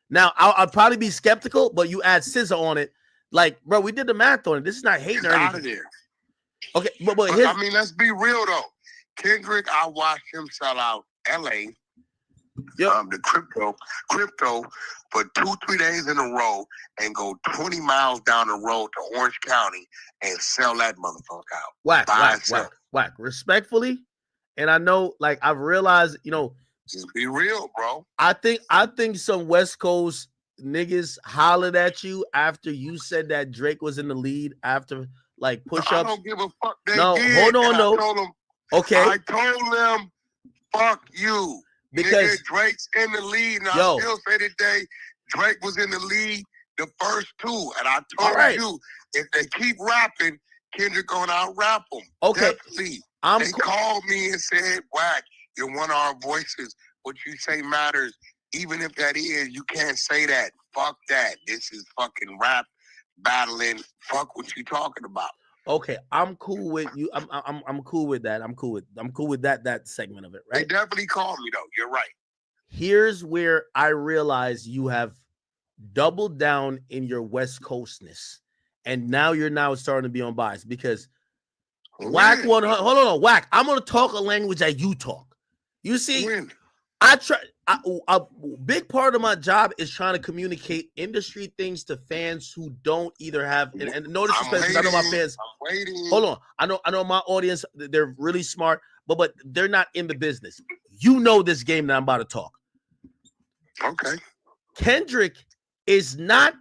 Now, I'll probably be skeptical, but you add SZA on it. Like, bro, we did the math on it. This is not hating or anything. Out of there. Okay, but let's be real though. Kendrick, I watched him sell out LA. The crypto for 2-3 days in a row and go 20 miles down the road to Orange County and sell that motherfucker out. Whack. Respectfully, and I know, I've realized, just be real, bro. I think some West Coast niggas hollered at you after you said that Drake was in the lead after push-ups. I don't give a fuck. Hold on, no. Okay. I told them, fuck you. Because Drake's in the lead, and I still say today, Drake was in the lead the first two. And I told you, if they keep rapping, Kendrick gonna out-rap them. Okay. Definitely. They called me and said, Wack, you're one of our voices. what you say matters. Even if that is, you can't say that. Fuck that. This is fucking rap battling. Fuck what you talking about. Okay, I'm cool with you. I'm cool with that. I'm cool with that segment of it, right? They definitely called me though. You're right. Here's where I realize you have doubled down in your West Coastness, and now you're starting to be unbiased because Whack one. Hold on, Whack. I'm gonna talk a language that you talk. You see, I try. A big part of my job is trying to communicate industry things to fans who don't either have. And no disrespect, because I know my fans. I'm waiting. Hold on, I know my audience. They're really smart, but they're not in the business. You know this game that I'm about to talk. Okay. Kendrick is not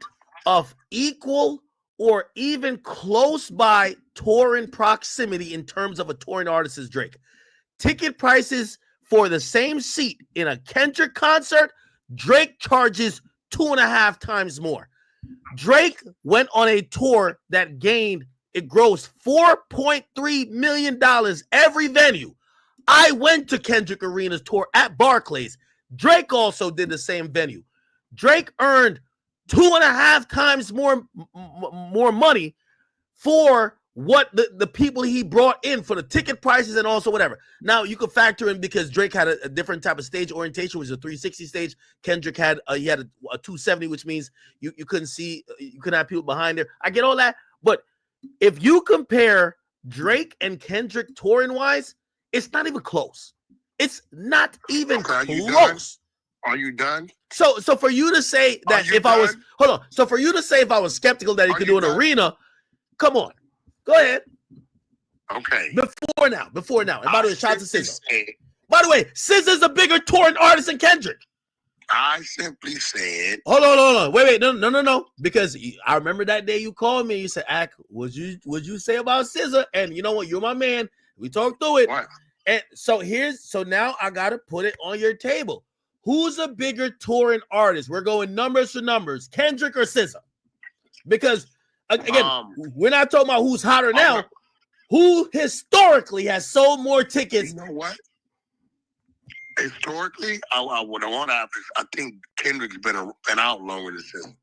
of equal or even close by touring proximity in terms of a touring artist as Drake. Ticket prices for the same seat in a Kendrick concert, Drake charges 2.5 times more. Drake went on a tour that grossed $4.3 million every venue. I went to Kendrick Arena's tour at Barclays. Drake also did the same venue. Drake earned 2.5 times more money for what the people he brought in for the ticket prices and also whatever. Now you could factor in because Drake had a different type of stage orientation, which is a 360 stage. Kendrick had a 270, which means you couldn't have people behind there. I get all that, but if you compare Drake and Kendrick touring wise, it's not even close. It's not even close. Are you done? So for you to say that if I was so for you to say if I was skeptical that he could do an arena, come on. Go ahead. Okay. Before now. And by the way, shout out to SZA. By the way, SZA's a bigger touring artist than Kendrick. I simply said. Hold on. Wait. No. Because I remember that day you called me. You said, "Ak, what'd you say about SZA?" And you know what? You're my man. We talked through it. What? And so now I gotta put it on your table. Who's a bigger touring artist? We're going numbers for numbers. Kendrick or SZA? Because again, we're not talking about who's hotter now. Who historically has sold more tickets? You know what? Historically, I think Kendrick's been out longer than SZA,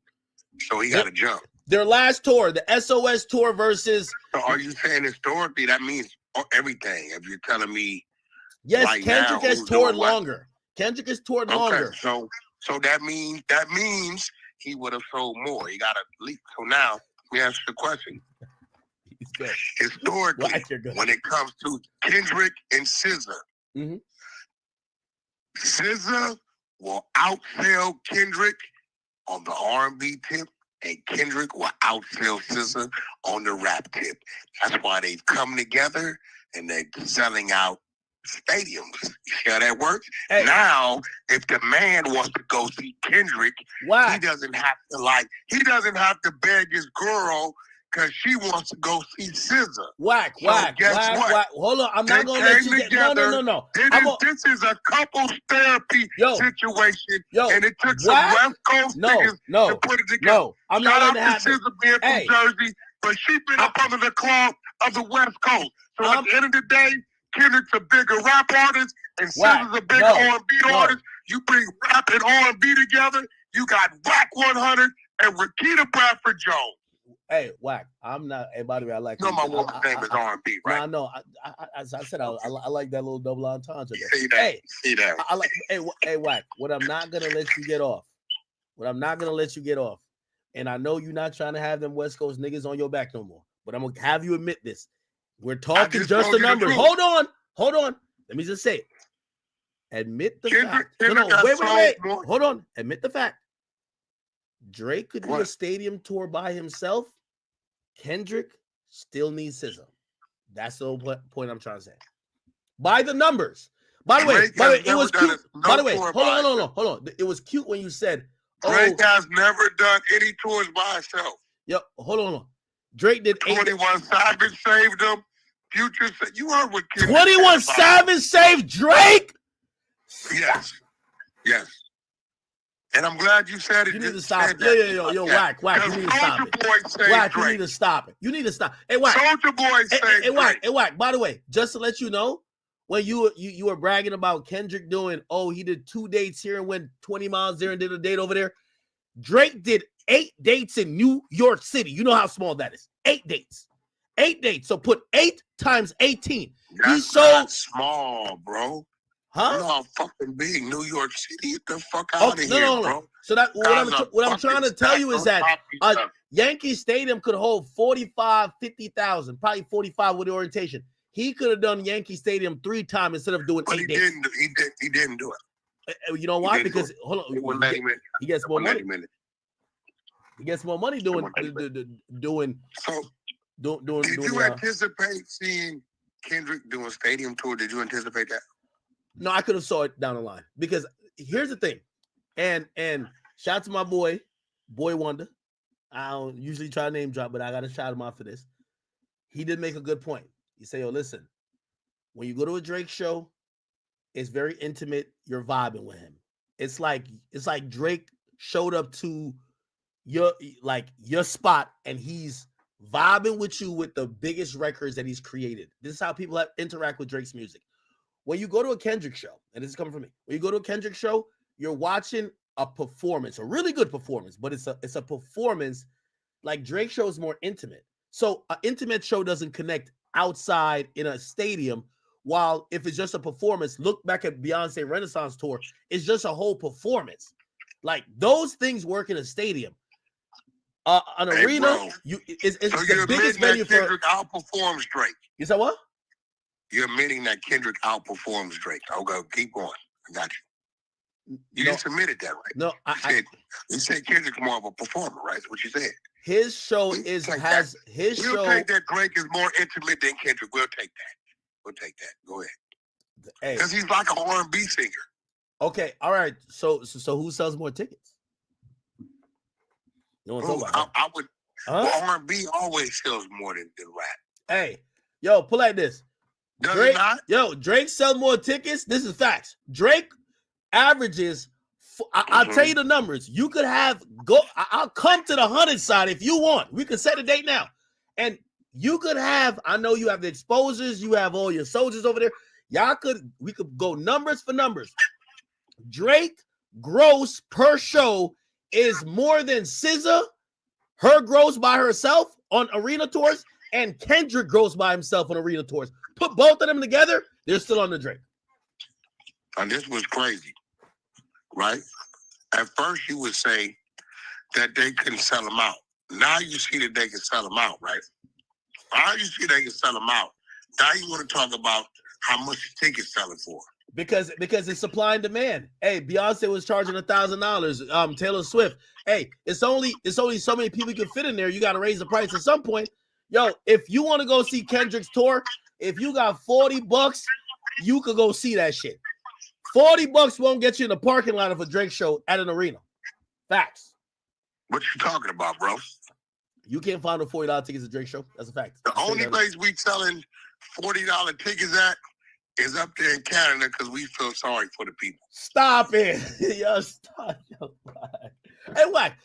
so he got to jump. Their last tour, the SOS tour versus. So are you saying historically? That means everything. If you're telling me, yes, right Kendrick now, has toured longer. Kendrick has toured longer. So that means he would have sold more. He got to leap. So now let me ask you the question. Historically, when it comes to Kendrick and SZA, SZA will outsell Kendrick on the R&B tip, and Kendrick will outsell SZA on the rap tip. That's why they've come together and they're selling out stadiums. You see how that works? Hey. Now, if the man wants to go see Kendrick, he doesn't have to beg his girl because she wants to go see SZA. Whack. Hold on, I'm not gonna let you get no. This is a couples therapy situation, and it took some West Coast niggas to put it together. No, I'm not gonna have SZA being from Jersey, but she been up under the claw of the West Coast. So at the end of the day, Kendrick's a bigger rap artist, and SZA's a bigger R&B artist. You bring rap and R&B together, you got Whack 100 and Rakita Bradford Jones. Hey, Whack, I'm not. Hey, by the way, I like. No, my woman's name is R&B, right? No, as I said, I like that little double entendre. See that? See that? I like. Hey, Whack. What I'm not gonna let you get off. And I know you're not trying to have them West Coast niggas on your back no more. But I'm gonna have you admit this. We're talking just the numbers. Hold on. Let me just say it. Admit the fact. Wait. Hold on. Admit the fact. Drake could do a stadium tour by himself. Kendrick still needs SZA. That's the whole point I'm trying to say. By the numbers. By the way, it was cute. By the way, hold on. It was cute when you said Drake has never done any tours by himself. Yo, hold on. Drake did 21 Savage saved him. Future said you heard what 21 Savage saved Drake? Yes. And I'm glad you said it. You need to stop it. Yo, Whack. You need to stop it. Whack, you need to stop it. Hey, Whack. Soulja Boy saved Hey, Whack. By the way, just to let you know, when you were bragging about Kendrick doing, oh, he did 2 dates here and went 20 miles there and did a date over there. Drake did 8 dates in New York City. You know how small that is. 8 dates. 8 dates. So put 8 times 18. That's not small, bro. Huh? You know how fucking big New York City. Get the fuck out of here, bro. So that what I'm trying to tell you is that Yankee Stadium could hold 45, 50,000, probably 45 with the orientation. He could have done Yankee Stadium 3 times instead of doing 8 days. He didn't do it. You know why? Because hold on, he gets more money. He gets more money doing. So, did you anticipate seeing Kendrick doing stadium tour? Did you anticipate that? No, I could have saw it down the line because here's the thing, and shout out to my boy Wonder. I don't usually try to name drop, but I got to shout him out for this. He did make a good point. He said, "Yo, listen, when you go to a Drake show, it's very intimate. You're vibing with him. It's like Drake showed up to your spot and he's vibing with you with the biggest records that he's created. This is how people interact with Drake's music. When you go to a Kendrick show, and this is coming from me, when you go to a Kendrick show, you're watching a performance, a really good performance, but it's a performance. Like Drake show is more intimate. So an intimate show doesn't connect outside in a stadium. While if it's just a performance, look back at Beyonce Renaissance Tour, it's just a whole performance. Like those things work in a stadium. An arena, it's the biggest venue for. Kendrick outperforms Drake. You said what? You're admitting that Kendrick outperforms Drake. Okay, keep going. I got you. You just admitted that, right? No, you said Kendrick's more of a performer, right? That's what you said. His show We'll take that Drake is more intimate than Kendrick. We'll take that. We'll take that. Go ahead. Because he's like an R&B singer. Okay, all right. So who sells more tickets? No one talk about I would. Well, R&B always sells more than rap. Hey, yo, pull like this. Does Drake, it not? Yo, Drake sells more tickets. This is facts. Drake averages. I'll tell you the numbers. You could have I'll come to the 100 side if you want. We can set a date now, and you could have. I know you have the exposures. You have all your soldiers over there. We could go numbers for numbers. Drake gross per show is more than SZA, her gross by herself on arena tours, and Kendrick gross by himself on arena tours. Put both of them together, they're still on the Drake. And this was crazy, right? At first you would say that they couldn't sell them out. Now you see that they can sell them out, right? Now you see they can sell them out. Now you want to talk about how much the ticket's selling for. Because it's supply and demand. Hey, Beyonce was charging $1,000. Taylor Swift. Hey, it's only so many people you can fit in there. You got to raise the price at some point. Yo, if you want to go see Kendrick's tour, if you got $40, you could go see that shit. $40 won't get you in the parking lot of a Drake show at an arena. Facts. What you talking about, bro? You can't find a $40 tickets at Drake show. That's a fact. The only place we selling $40 tickets at is up there in Canada because we feel sorry for the people. Stop it. Yo, stop. Yo, hey, Wack,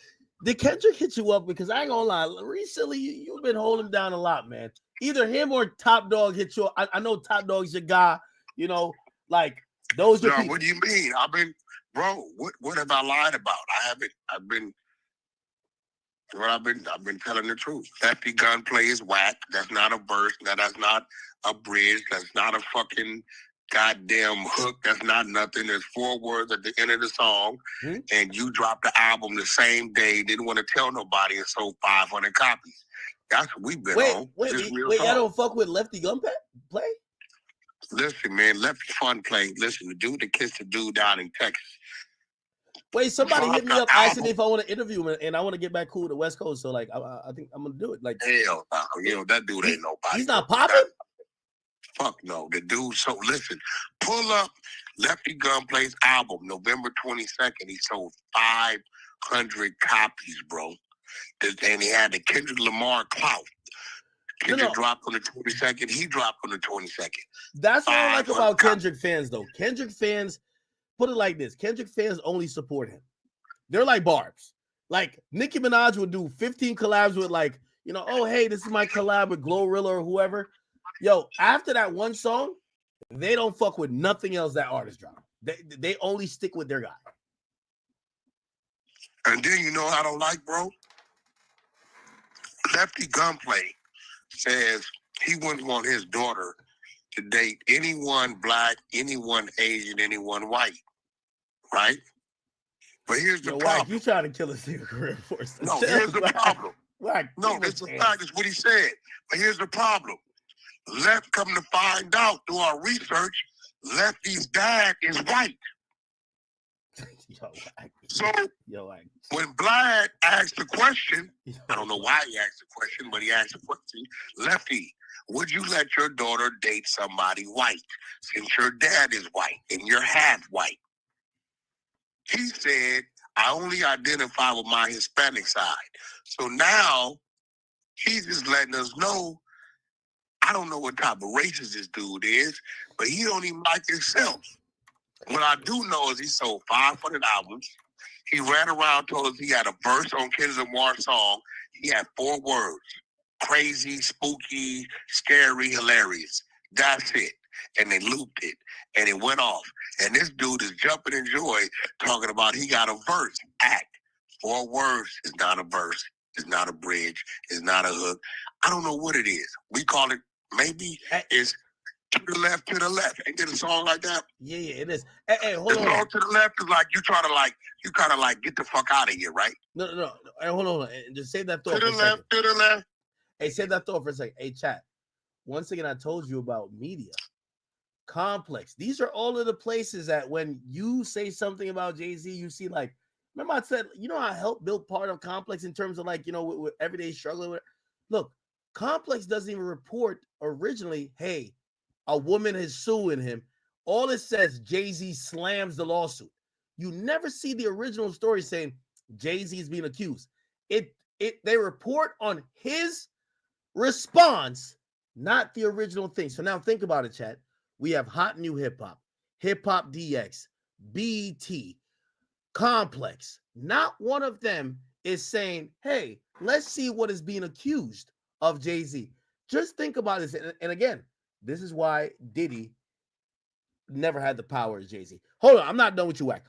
did Kendrick hit you up? Because I ain't gonna lie, recently you've been holding him down a lot, man. Either him or Top Dog hit you up. I know Top Dog's your guy, you know, like those are people. What do you mean? What have I lied about? I've been telling the truth. Lefty gunplay is whack. That's not a verse. That's not a bridge. That's not a fucking goddamn hook. That's not nothing. There's 4 words at the end of the song, and you dropped the album the same day. Didn't want to tell nobody and sold 500 copies. That's what we've been on. Wait, y'all don't fuck with Lefty gunplay? Listen, man, Lefty fun play. Listen, the dude that kissed the dude down in Texas. Wait, somebody hit me up asking if I want to interview him, and I want to get back cool with the West Coast. So, like, I think I'm gonna do it. Like, hell no, that dude ain't nobody. He's not popping. Fuck no, the dude. So listen, pull up Lefty Gunplay's album, November 22nd. He sold 500 copies, bro. And he had the Kendrick Lamar clout. Kendrick dropped on the 22nd. He dropped on the 22nd. That's what I like about Kendrick fans, though. Kendrick fans, put it like this: Kendrick fans only support him. They're like Barbs. Like Nicki Minaj would do 15 collabs with, like, you know, oh hey, this is my collab with Glorilla or whoever. Yo, after that one song, They don't fuck with nothing else that artist drop. They only stick with their guy. And then you know what I don't like, bro? Lefty Gunplay says he wouldn't want his daughter to date anyone black, anyone Asian, anyone white. Right? But here's the problem. Wack, you trying to kill his career for us. No, here's the problem. Wack, no, it's a fact. It's what he said. But here's the problem. Left come to find out through our research, Lefty's dad is white. So when Vlad asked the question, I don't know why he asked the question, but he asked the question, Lefty, would you let your daughter date somebody white since your dad is white and you're half white? He said, I only identify with my Hispanic side. So now he's just letting us know, I don't know what type of racist this dude is, but he don't even like himself. What I do know is he sold 500 albums. He ran around, told us he had a verse on Kendrick Lamar's song. He had 4 words: crazy, spooky, scary, hilarious. That's it. And they looped it, and it went off. And this dude is jumping in joy, talking about he got a verse. Act. 4 words is not a verse. It's not a bridge. It's not a hook. I don't know what it is. We call it, maybe it's to the left, to the left. Ain't there a song like that? Yeah, it is. Hey, hold on. The song to the left is like you kind of like get the fuck out of here, right? No. Hey, hold on. Just save that thought. To the left, to the left. Hey, save that thought for a second. Hey, chat. Once again, I told you about media. Complex. These are all of the places that when you say something about Jay-Z, you see, like, remember I said, you know, I helped build part of Complex in terms of, like, you know, with everyday struggling with. Look, Complex doesn't even report originally, hey, a woman is suing him. All it says, Jay-Z slams the lawsuit. You never see the original story saying Jay-Z is being accused. They report on his response, not the original thing. So now think about it, chat. We have Hot New Hip Hop, Hip Hop DX, BET, Complex. Not one of them is saying, hey, let's see what is being accused of Jay-Z. Just think about this. And again, this is why Diddy never had the power as Jay-Z. Hold on, I'm not done with you, Wack.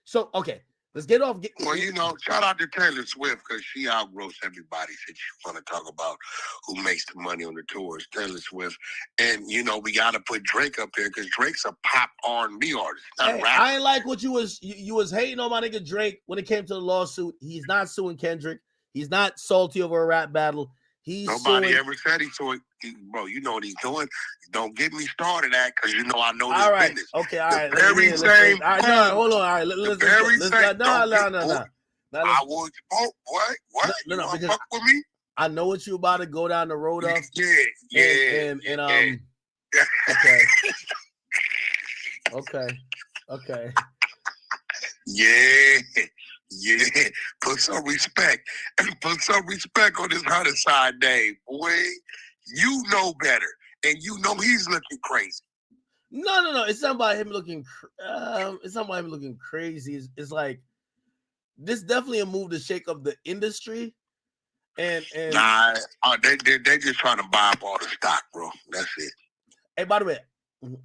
So okay, let's get off. Well, you know, shout out to Taylor Swift because she outgrows everybody. Since you want to talk about who makes the money on the tours, Taylor Swift, and you know we got to put Drake up there because Drake's a pop R&B artist, not a rapper. I ain't like what you was hating on my nigga Drake when it came to the lawsuit. He's not suing Kendrick. He's not salty over a rap battle. Nobody ever said he saw it. Bro, you know what he's doing. Don't get me started at because you know I know this business. Okay, all right. Very same. All right, no, hold on. All right, let's no. I would. Oh, what? No, because fuck with me? I know what you about to go down the road of. Yeah. Okay. Yeah. Put some respect. Put some respect on this homicide name, boy. You know better, and you know he's looking crazy. No. It's not about him looking. It's not about him looking crazy. It's like this definitely a move to shake up the industry. And nah, they just trying to buy up all the stock, bro. That's it. Hey, by the way,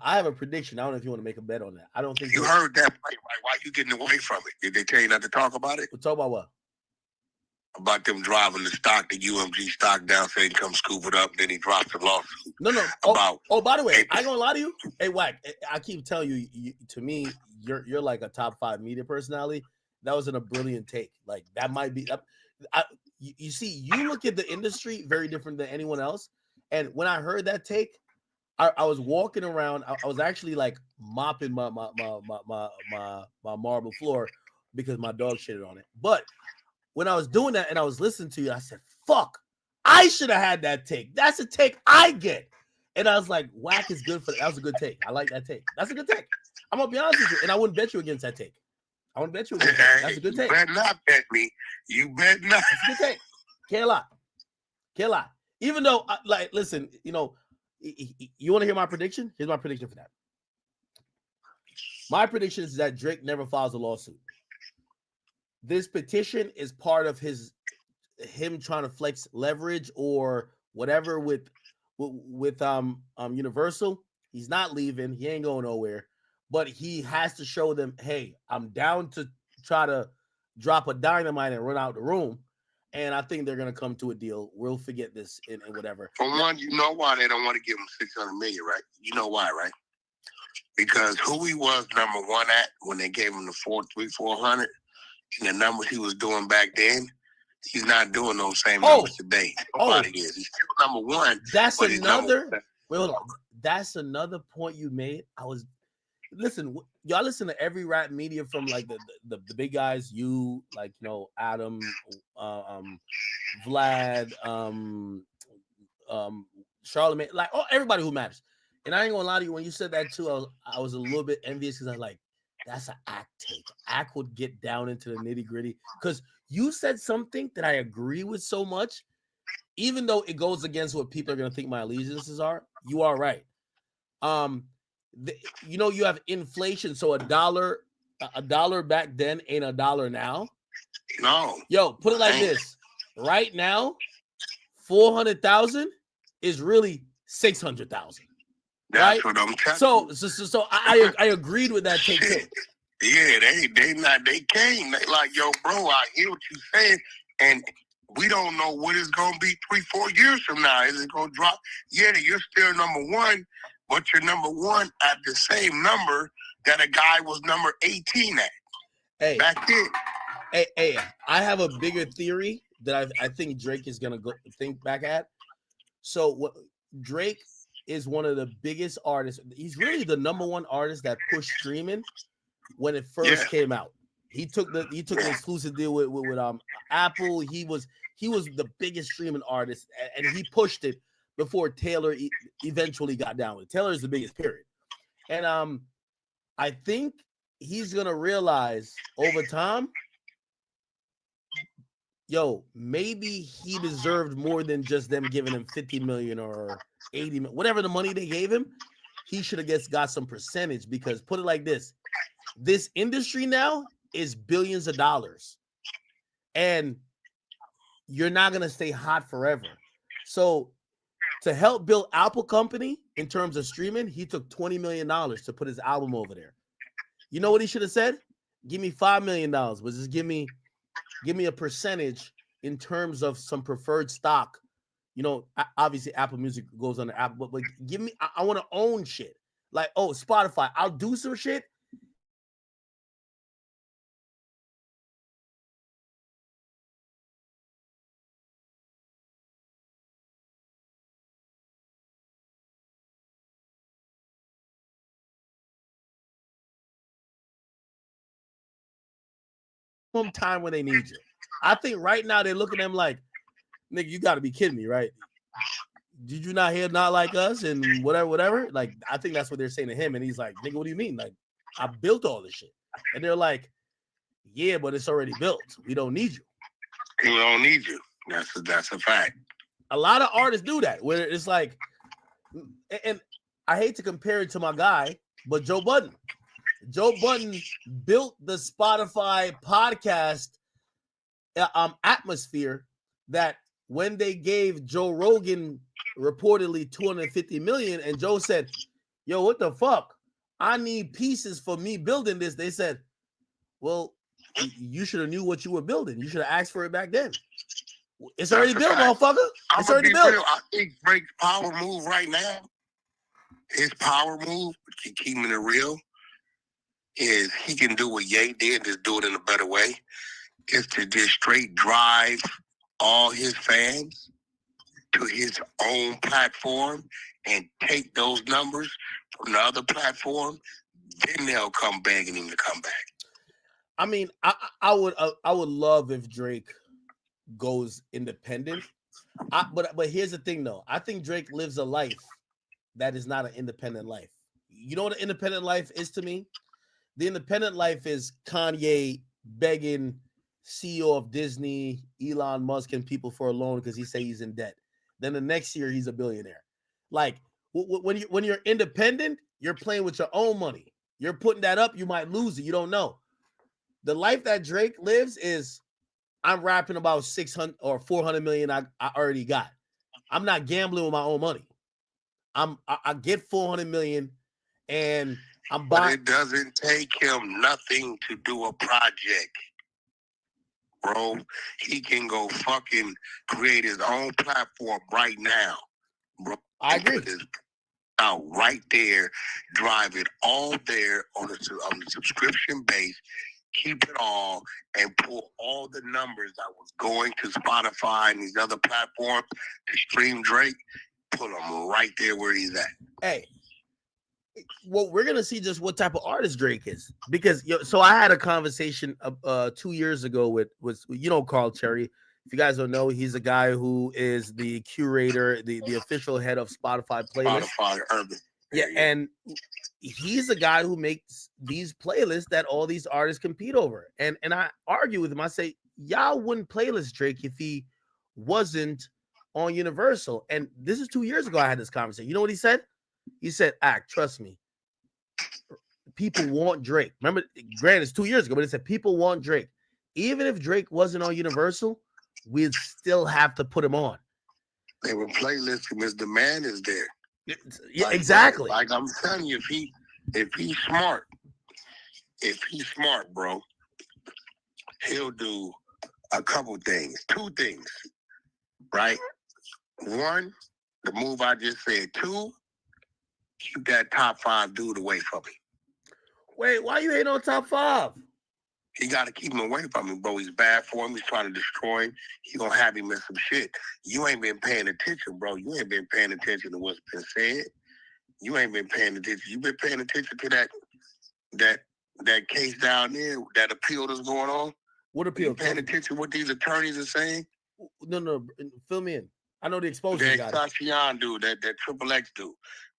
I have a prediction. I don't know if you want to make a bet on that. I don't think you heard that, right? Why you getting away from it? Did they tell you not to talk about it? We'll talk about what? About them driving the stock, the UMG stock down, so they can come scoop it up. Then he drops the lawsuit. No. By the way, I ain't gonna lie to you. Hey, Wack, I keep telling you, to me, you're like a top 5 media personality. That wasn't a brilliant take. Like that might be. You see, you look at the industry very different than anyone else. And when I heard that take, I was walking around. I was actually like mopping my marble floor because my dog shitted on it. But when I was doing that and I was listening to you, I said, fuck, I should have had that take. That's a take I get. And I was like, Wack is good for that. That was a good take. I like that take. That's a good take. I'm going to be honest with you. And I wouldn't bet you against that take. I wouldn't bet you against that. That's a good take. You better not bet me. You better not. That's a good take. Can't lie. Even though, listen, you know, you want to hear my prediction? Here's my prediction for that. My prediction is that Drake never files a lawsuit. This petition is part of him trying to flex leverage or whatever with Universal. He's not leaving. He ain't going nowhere. But he has to show them, hey, I'm down to try to drop a dynamite and run out the room. And I think they're gonna come to a deal. We'll forget this and whatever. For one, you know why they don't want to give him $600 million, right? You know why, right? Because who he was number one at when they gave him the 400 and the numbers he was doing back then, he's not doing those same numbers today. Nobody is. He's still number one. That's another. Wait, hold on. That's another point you made. Listen, y'all listen to every rap media from like the big guys, you like, you know, Adam, Vlad, Charlemagne, like everybody who matters. And I ain't gonna lie to you, when you said that too, I was a little bit envious because I was like, that's an Act take. Act would get down into the nitty gritty because you said something that I agree with so much, even though it goes against what people are gonna think my allegiances are. You are right. You know, you have inflation, so a dollar back then ain't a dollar now. No. Yo, put it like this. Right now, 400,000 is really 600,000. That's right? what I'm telling you. So I agreed with that take too. Yeah, they came. They like, yo, bro, I hear what you're saying, and we don't know what it's gonna be 3-4 years from now. Is it gonna drop? Yeah, you're still number one, but you're number one at the same number that a guy was number 18 at. Hey, back then. Hey, I have a bigger theory that I think Drake is gonna go think back at. So what Drake is one of the biggest artists. He's really the number one artist that pushed streaming when it first came out. He took an exclusive deal with Apple. He was the biggest streaming artist, and he pushed it before Taylor eventually got down with it. Taylor is the biggest, period. And I think he's gonna realize over time, yo, maybe he deserved more than just them giving him 50 million or 80 million, whatever the money they gave him. He should have got some percentage, because put it like this industry now is billions of dollars, and you're not gonna stay hot forever. So to help build Apple company in terms of streaming, he took $20 million to put his album over there. You know what he should have said? Give me $5 million, but just give me a percentage in terms of some preferred stock. You know, obviously Apple Music goes under Apple, but give me, I want to own shit. Like, oh, Spotify, I'll do some shit. Time when they need you. I think right now they're looking at him like, nigga, you got to be kidding me, right? Did you not hear Not Like Us and whatever? Like, I think that's what they're saying to him. And he's like, nigga, what do you mean? Like, I built all this shit. And they're like, yeah, but it's already built. We don't need you. We don't need you. That's a fact. A lot of artists do that, where it's like, and I hate to compare it to my guy, but Joe Budden. Joe Budden built the Spotify podcast atmosphere that when they gave Joe Rogan reportedly $250 million, and Joe said, yo, what the fuck? I need pieces for me building this. They said, well, you should have knew what you were building. You should have asked for it back then. It's already built, motherfucker. It's already built. I think Drake's power move right now, his power move, keeping it real, is he can do what Ye did, just do it in a better way, is to just straight drive all his fans to his own platform and take those numbers from the other platform. Then they'll come begging him to come back. I mean, I would love if Drake goes independent. But here's the thing, though. I think Drake lives a life that is not an independent life. You know what an independent life is to me? The independent life is Kanye begging CEO of Disney, Elon Musk, and people for a loan because he say he's in debt. Then the next year he's a billionaire. Like when you're independent, you're playing with your own money. You're putting that up, you might lose it. You don't know. The life that Drake lives is, I'm rapping about 600 or 400 million I already got. I'm not gambling with my own money. I get 400 million, and I'm But buying. it doesn't take him nothing to do a project, bro. He can go fucking create his own platform right now, bro. I agree. Put his out right there, drive it all there on the subscription base, keep it all, and pull all the numbers that was going to Spotify and these other platforms to stream Drake, put him right there where he's at. Hey, well, we're gonna see just what type of artist Drake is, because so I had a conversation 2 years ago with Carl Cherry. If you guys don't know, he's a guy who is the curator, the official head of Spotify playlists. Spotify Urban. Yeah, and he's a guy who makes these playlists that all these artists compete over. And I argue with him. I say, y'all wouldn't playlist Drake if he wasn't on Universal. And this is 2 years ago I had this conversation. You know what he said? He said, trust me. People want Drake. Remember, granted, it's 2 years ago, but he said people want Drake. Even if Drake wasn't on Universal, we'd still have to put him on. They were playlisting his demand is there. Yeah, exactly. Like I'm telling you, if he's smart, bro, he'll do a couple things, 2 things, right? 1, the move I just said. 2, keep that top 5 dude away from me. Wait, why you ain't on top 5? He got to keep him away from me, bro. He's bad for him. He's trying to destroy him. He gonna have him in some shit. You ain't been paying attention, bro. You ain't been paying attention to what's been said. You ain't been paying attention. You been paying attention to that case down there, that appeal that's going on. What appeal? You paying attention to what these attorneys are saying? No, fill me in. I know the exposure. The Accusations dude, that Triple X dude,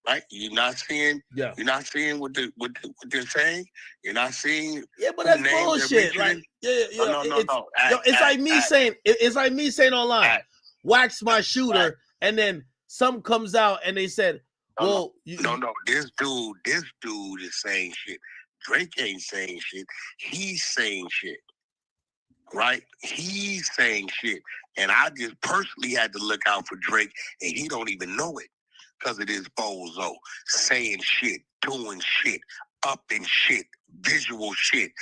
right? You're not seeing. Yeah. You're not seeing what they're saying. You're not seeing. Yeah, but that's bullshit. Like, no. It's like me saying. It's like me saying online, wax my shooter, and then some comes out and they said, "Well, no. This dude is saying shit. Drake ain't saying shit. He's saying shit. Right? He's saying shit. And I just personally had to look out for Drake, and he don't even know it because it is bozo, saying shit, doing shit, up in shit, visual shit,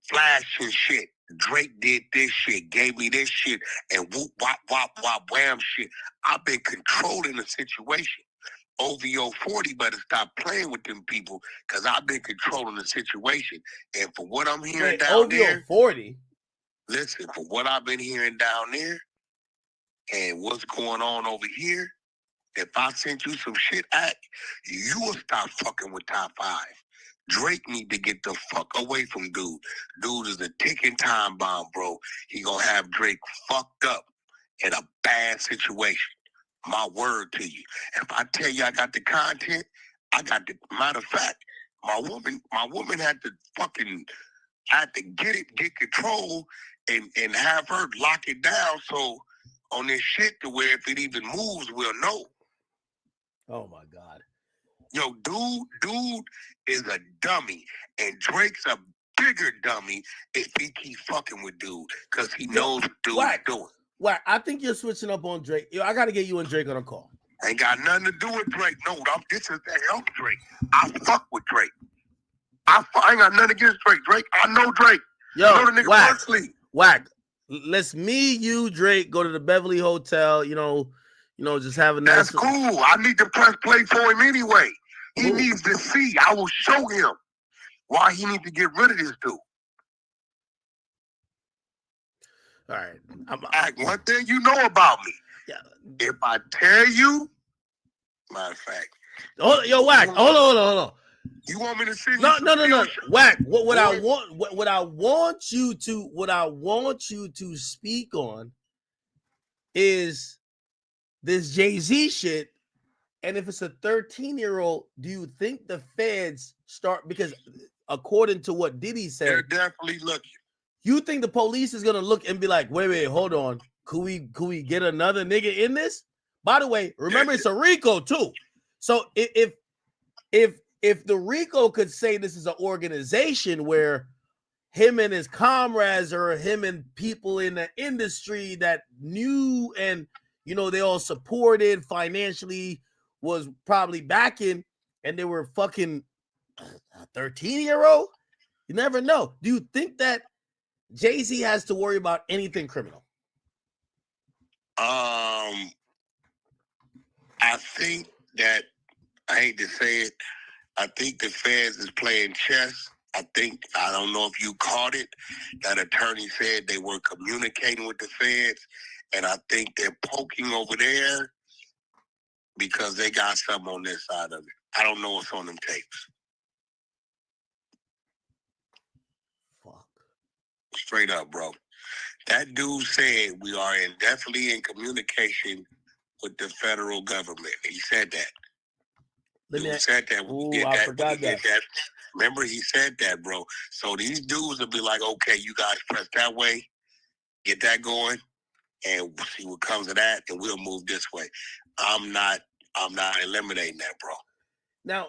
flashing shit. Drake did this shit, gave me this shit, and whoop, wop, wop, wop, wham shit. I've been controlling the situation. OVO 40 better stop playing with them people because I've been controlling the situation. And for what I'm hearing down there, OVO 40. Listen, for what I've been hearing down there and what's going on over here, if I sent you some shit, you will stop fucking with top 5. Drake need to get the fuck away from dude. Dude is a ticking time bomb, bro. He gonna have Drake fucked up in a bad situation. My word to you. If I tell you I got the content, I got the matter of fact, my woman had to get control and have her lock it down so on this shit to where if it even moves, we'll know. Oh my God. Yo, dude is a dummy, and Drake's a bigger dummy if he keep fucking with dude because he knows what dude is doing. Well, I think you're switching up on Drake. I got to get you and Drake on a call. Ain't got nothing to do with Drake. No, this is the help Drake. I fuck with Drake. I ain't got nothing against Drake. Drake, I know Drake. Yo, I know the nigga personally. Whack. Let's me, you, Drake, go to the Beverly Hotel. Just have a nice. That's cool. I need to press play for him anyway. He needs to see. I will show him why he needs to get rid of this dude. All right. One thing you know about me. Yeah. If I tell you, matter of fact. Yo, Whack. Hold on. You want me to see? No. Whack. What I want you to speak on is this Jay-Z shit. And if it's a 13-year-old, do you think the feds start, because according to what Diddy said, they're definitely looking. You think the police is gonna look and be like, wait, hold on. Could we get another nigga in this? By the way, remember it's a RICO too. So if the RICO could say this is an organization where him and his comrades or him and people in the industry that knew and they all supported financially was probably backing and they were fucking a 13-year-old. You never know. Do you think that Jay-Z has to worry about anything criminal? I think that, I hate to say it, I think the feds is playing chess. I don't know if you caught it, that attorney said they were communicating with the feds, and I think they're poking over there because they got something on their side of it. I don't know what's on them tapes. Fuck. Straight up, bro. That dude said we are definitely in communication with the federal government. He said that. Said that. Ooh, I forgot that. Remember, he said that, bro. So these dudes will be like, okay, you guys press that way, get that going, and we'll see what comes of that, and we'll move this way. I'm not eliminating that, bro. Now,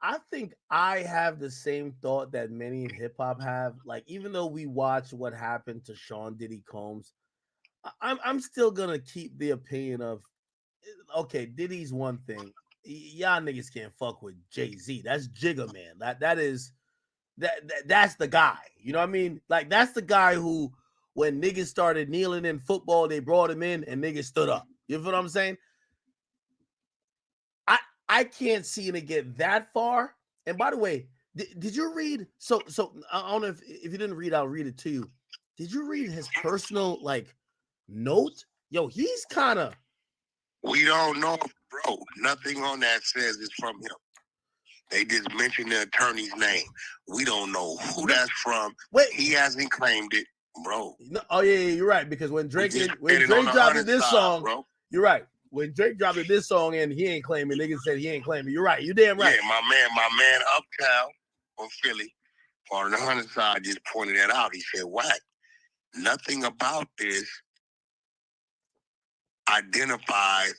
I think I have the same thought that many in hip hop have. Like, even though we watch what happened to Sean Diddy Combs, I'm still gonna keep the opinion of, okay, Diddy's one thing. Y'all niggas can't fuck with Jay-Z. That's Jigga Man. That's the guy. You know what I mean? Like, that's the guy who, when niggas started kneeling in football, they brought him in and niggas stood up. You know what I'm saying? I can't see it get that far. And by the way, did you read? So I don't know if you didn't read, I'll read it to you. Did you read his personal note? Yo, he's kind of. We don't know, bro. Nothing on that says it's from him. They just mentioned the attorney's name. We don't know who that's from. Wait, he hasn't claimed it, bro. No, oh yeah, you're right. Because when Drake dropped this song, bro. You're right. When Drake dropped this song and he ain't claiming, niggas said he ain't claiming. You're right. You damn right. Yeah, my man Uptown from Philly, on the 100 side, just pointed that out. He said, "Whack, nothing about this identifies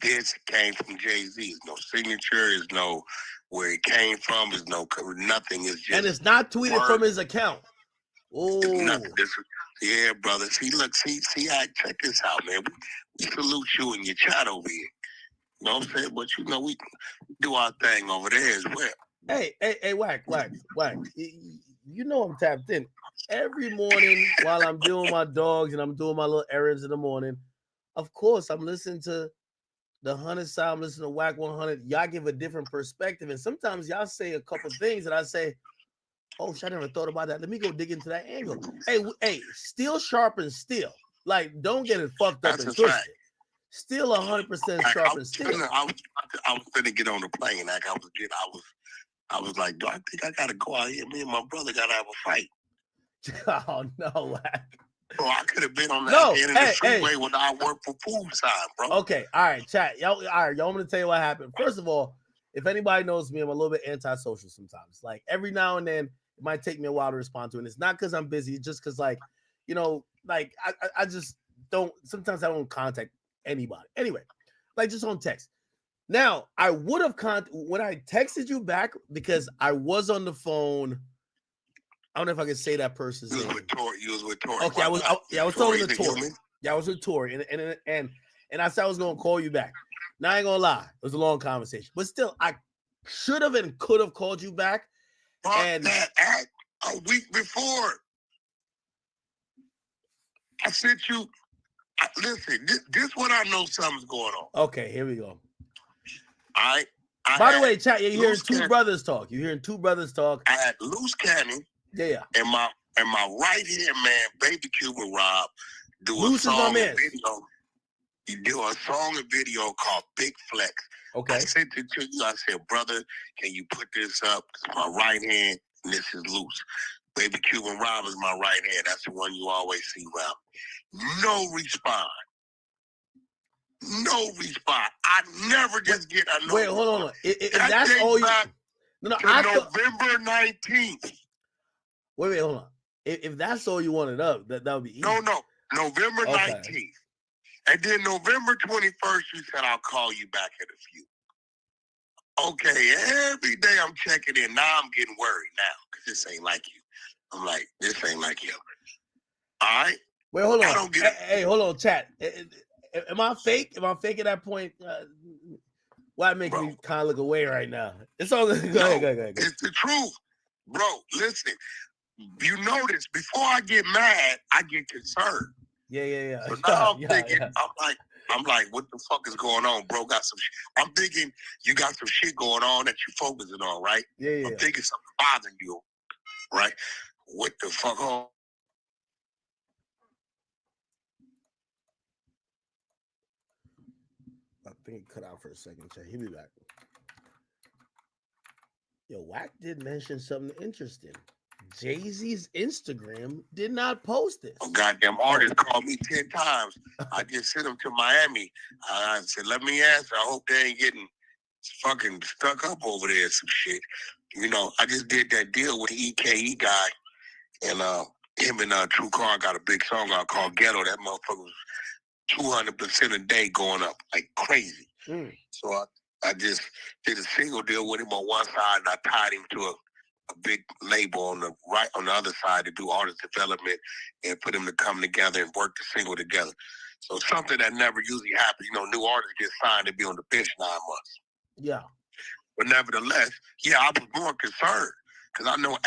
this came from Jay-Z. There's no signature. There's no where it came from. There's no nothing. It's just and it's not tweeted from his account. Oh, yeah, brother. See, look, see, check this out, man. We salute you and your chat over here. You know what I'm saying? But you know, we do our thing over there as well. Hey, whack. You know I'm tapped in. Every morning while I'm doing my dogs and I'm doing my little errands in the morning, of course, I'm listening to the 100 side, I'm listening to Whack 100. Y'all give a different perspective. And sometimes y'all say a couple things that I say, oh, shit, I never thought about that. Let me go dig into that angle. Hey, steel sharpens steel. Like, don't get it fucked up and twisted. Still 100% sharp and steel. I was finna get on the plane. Like I was like, do I think I gotta go out here? Me and my brother gotta have a fight. Oh no, Whack. Bro, I could have been on the end of the freeway when I work for food time, bro. Okay, all right, chat. Y'all, I'm gonna tell you what happened. First of all, if anybody knows me, I'm a little bit antisocial sometimes. Like every now and then, it might take me a while to respond to it. And it's not because I'm busy, it's just because, like, you know, like I just don't. Sometimes I don't contact anybody. Anyway, like just on text. Now I would have when I texted you back because I was on the phone. I don't know if I can say that person's name. You was with Tori. Okay, I was talking to Tori. Yeah, I was with Tori, and I said I was gonna call you back. Now I ain't gonna lie, it was a long conversation, but still, I should have and could have called you back. And that a week before, I sent you. Listen, this what I know something's going on. Okay, here we go. By the way, chat, you're hearing two brothers talk. You're hearing two brothers talk. I had Loose Cannon. Yeah. And my right hand man, Baby Cuban Rob, do a song and video. You do a song and video called Big Flex. Okay. I sent it to you. I said, brother, can you put this up? It's my right hand, and this is Loose. Baby Cuban Rob is my right hand. That's the one you always see around. No response. No response. I never just get a no. Wait, hold on. If that's all you. No, November 19th. Wait, hold on. If that's all you wanted up, that would be easy. No. November 19th. And then November 21st, you said, I'll call you back in a few. Okay, every day I'm checking in. Now I'm getting worried now because this ain't like you. I'm like, this ain't like you. All right? Wait, hold on. Hey, hold on, chat. Am I fake? Am I fake at that point? Why make me kind of look away right now? It's all good. Go ahead. It's the truth. Bro, listen. You notice before I get mad, I get concerned. Yeah. So now I'm thinking, I'm like, what the fuck is going on, bro? I'm thinking you got some shit going on that you're focusing on, right? Yeah. I'm thinking something bothering you, right? What the fuck? I think it cut out for a second. Check. He'll be back. Yo, Wack did mention something interesting. Jay-Z's Instagram did not post this. A goddamn artist called me 10 times. I just sent him to Miami. I said, let me answer. I hope they ain't getting fucking stuck up over there some shit. You know, I just did that deal with the EKE guy, and him and True Car got a big song out called Ghetto. That motherfucker was 200% a day going up like crazy. So I just did a single deal with him on one side, and I tied him to a big label on the other side to do artist development and put them to come together and work the single together. So something that never usually happens. You know, new artists get signed to be on the bench 9 months. Yeah. But nevertheless, yeah, I was more concerned because I know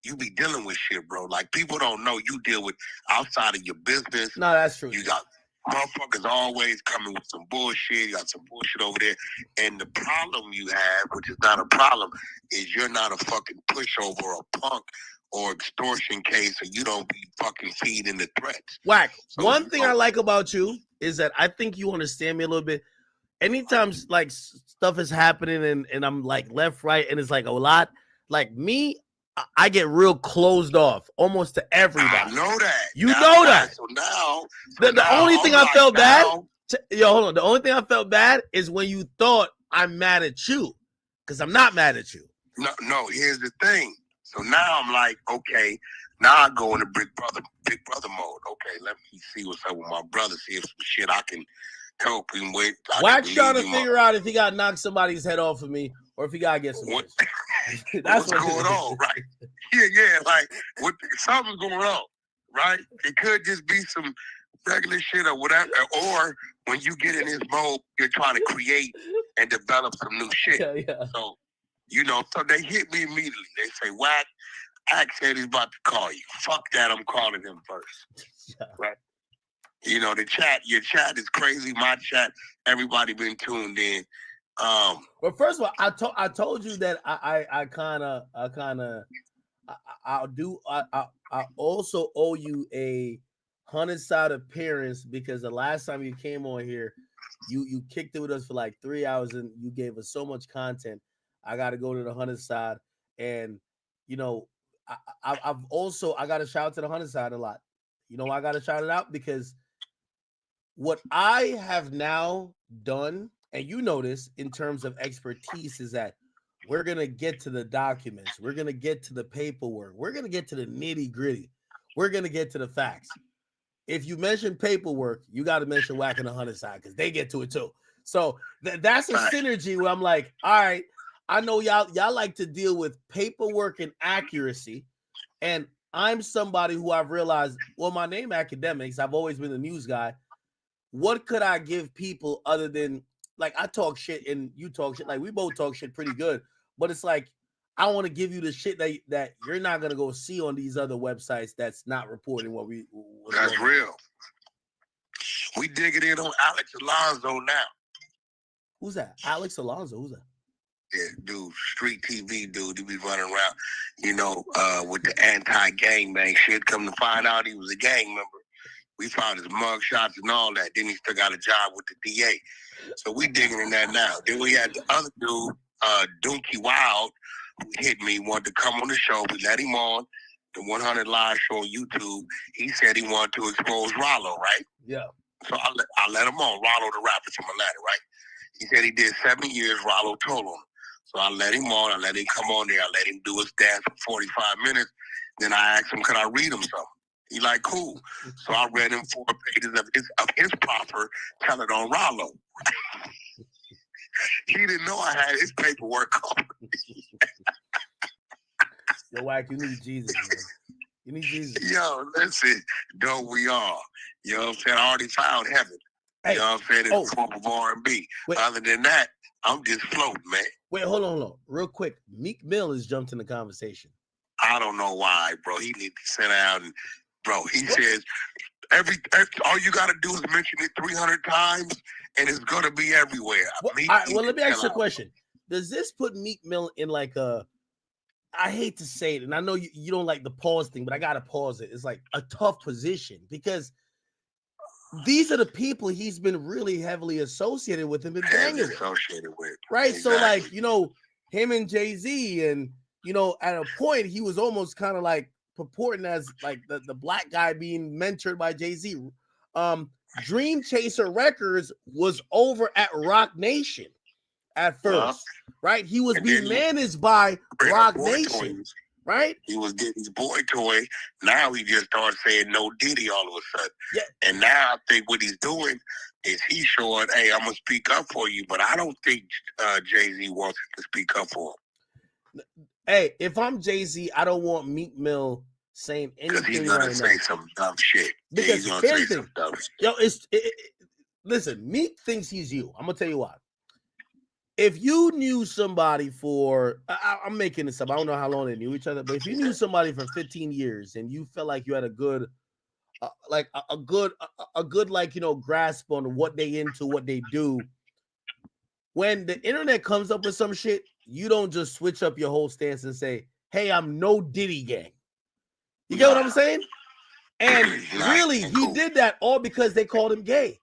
you be dealing with shit, bro. Like, people don't know you deal with outside of your business. No, that's true. You got motherfuckers always coming with some bullshit. You got some bullshit over there. And the problem you have, which is not a problem, is you're not a fucking pushover or a punk or extortion case, and you don't be fucking feeding the threats. Wack, one thing I like about you is that I think you understand me a little bit. Anytime like stuff is happening and I'm like left, right, and it's like a lot, like me, I get real closed off almost to everybody. I know that. You know that. So now, the only thing I felt bad, hold on. The only thing I felt bad is when you thought I'm mad at you, because I'm not mad at you. No. Here's the thing. So now I'm like, okay, now I go into big brother mode. Okay, let me see what's up with my brother. See if some shit I can help him with. Wack's trying to figure out if he got to knock somebody's head off of me or if he got to get some. That's what's going on, right? Yeah. Like, something's going on, right? It could just be some regular shit or whatever. Or when you get in this mode, you're trying to create and develop some new shit. Yeah. So, you know, so they hit me immediately. They say, Wack, Ack said he's about to call you. Fuck that, I'm calling him first. Right? You know, your chat is crazy. My chat, everybody been tuned in. Well, first of all, I told you that I also owe you a 100-side appearance because the last time you came on here, you kicked it with us for like 3 hours and you gave us so much content. I got to go to the 100-side, and you know, I got to shout out to the 100-side a lot. You know, I got to shout it out because what I have now done, and you know this in terms of expertise, is that we're going to get to the documents. We're going to get to the paperwork. We're going to get to the nitty gritty. We're going to get to the facts. If you mention paperwork, you got to mention Wack and the 100-side because they get to it too. So that's a synergy where I'm like, all right, I know y'all like to deal with paperwork and accuracy. And I'm somebody who I've realized, well, my name Akademiks, I've always been a news guy. What could I give people other than, like, I talk shit and you talk shit, like we both talk shit pretty good, but it's like I want to give you the shit that you're not gonna go see on these other websites that's not reporting what we. That's real. We digging in on Alex Alonso now. Who's that? Alex Alonso? Who's that? Yeah, dude, street TV dude. He be running around, you know, with the anti-gang bang shit. Come to find out he was a gang member. We found his mug shots and all that. Then he still got a job with the DA. So we digging in that now. Then we had the other dude, Dookie Wild, who hit me, wanted to come on the show. We let him on the 100 Live show on YouTube. He said he wanted to expose Rollo, right? Yeah. So I let him on. Rollo the rapper from Atlanta, right? He said he did 7 years. Rollo told him. So I let him on. I let him come on there. I let him do his dance for 45 minutes. Then I asked him, could I read him something? He like, cool. So I read him 4 pages of his proper telling on Rollo. He didn't know I had his paperwork on. Yo, Wack, you need Jesus, man. You need Jesus. Yo, listen, don't we all? You know what I'm saying? I already found heaven. Hey, you know what I'm saying? In the form of R&B. Other than that, I'm just floating, man. Wait, hold on. Real quick. Meek Mill has jumped in the conversation. I don't know why, bro. He needs to sit down and, bro, he says all you got to do is mention it 300 times and it's going to be everywhere. Well, let me ask you a question. Does this put Meek Mill in like a, I hate to say it, and I know you don't like the pause thing, but I got to pause it. It's like a tough position because these are the people he's been really heavily associated with and been banging with. Associated with. Right? Exactly. So like, you know, him and Jay-Z and, you know, at a point he was almost kind of like purporting as like the black guy being mentored by Jay-Z. Dream Chaser Records was over at Rock Nation at first, right? He was being managed by Rock Nation, right? He was getting his boy toy. Now he just started saying no Diddy all of a sudden. Yeah. And now I think what he's doing is he's showing, hey, I'm going to speak up for you, but I don't think Jay-Z wants to speak up for him. Hey, if I'm Jay-Z, I don't want Meek Mill saying anything he's gonna right say now. Some dumb shit. Because he's gonna say anything, some dumb shit. Yo, listen, Meek thinks he's you. I'm gonna tell you why. If you knew somebody for, I'm making this up. I don't know how long they knew each other, but if you knew somebody for 15 years and you felt like you had a good, a good, like, you know, grasp on what they into, what they do, when the internet comes up with some shit, you don't just switch up your whole stance and say, hey, I'm no Diddy gang. You get what I'm saying? And really, he did that all because they called him gay.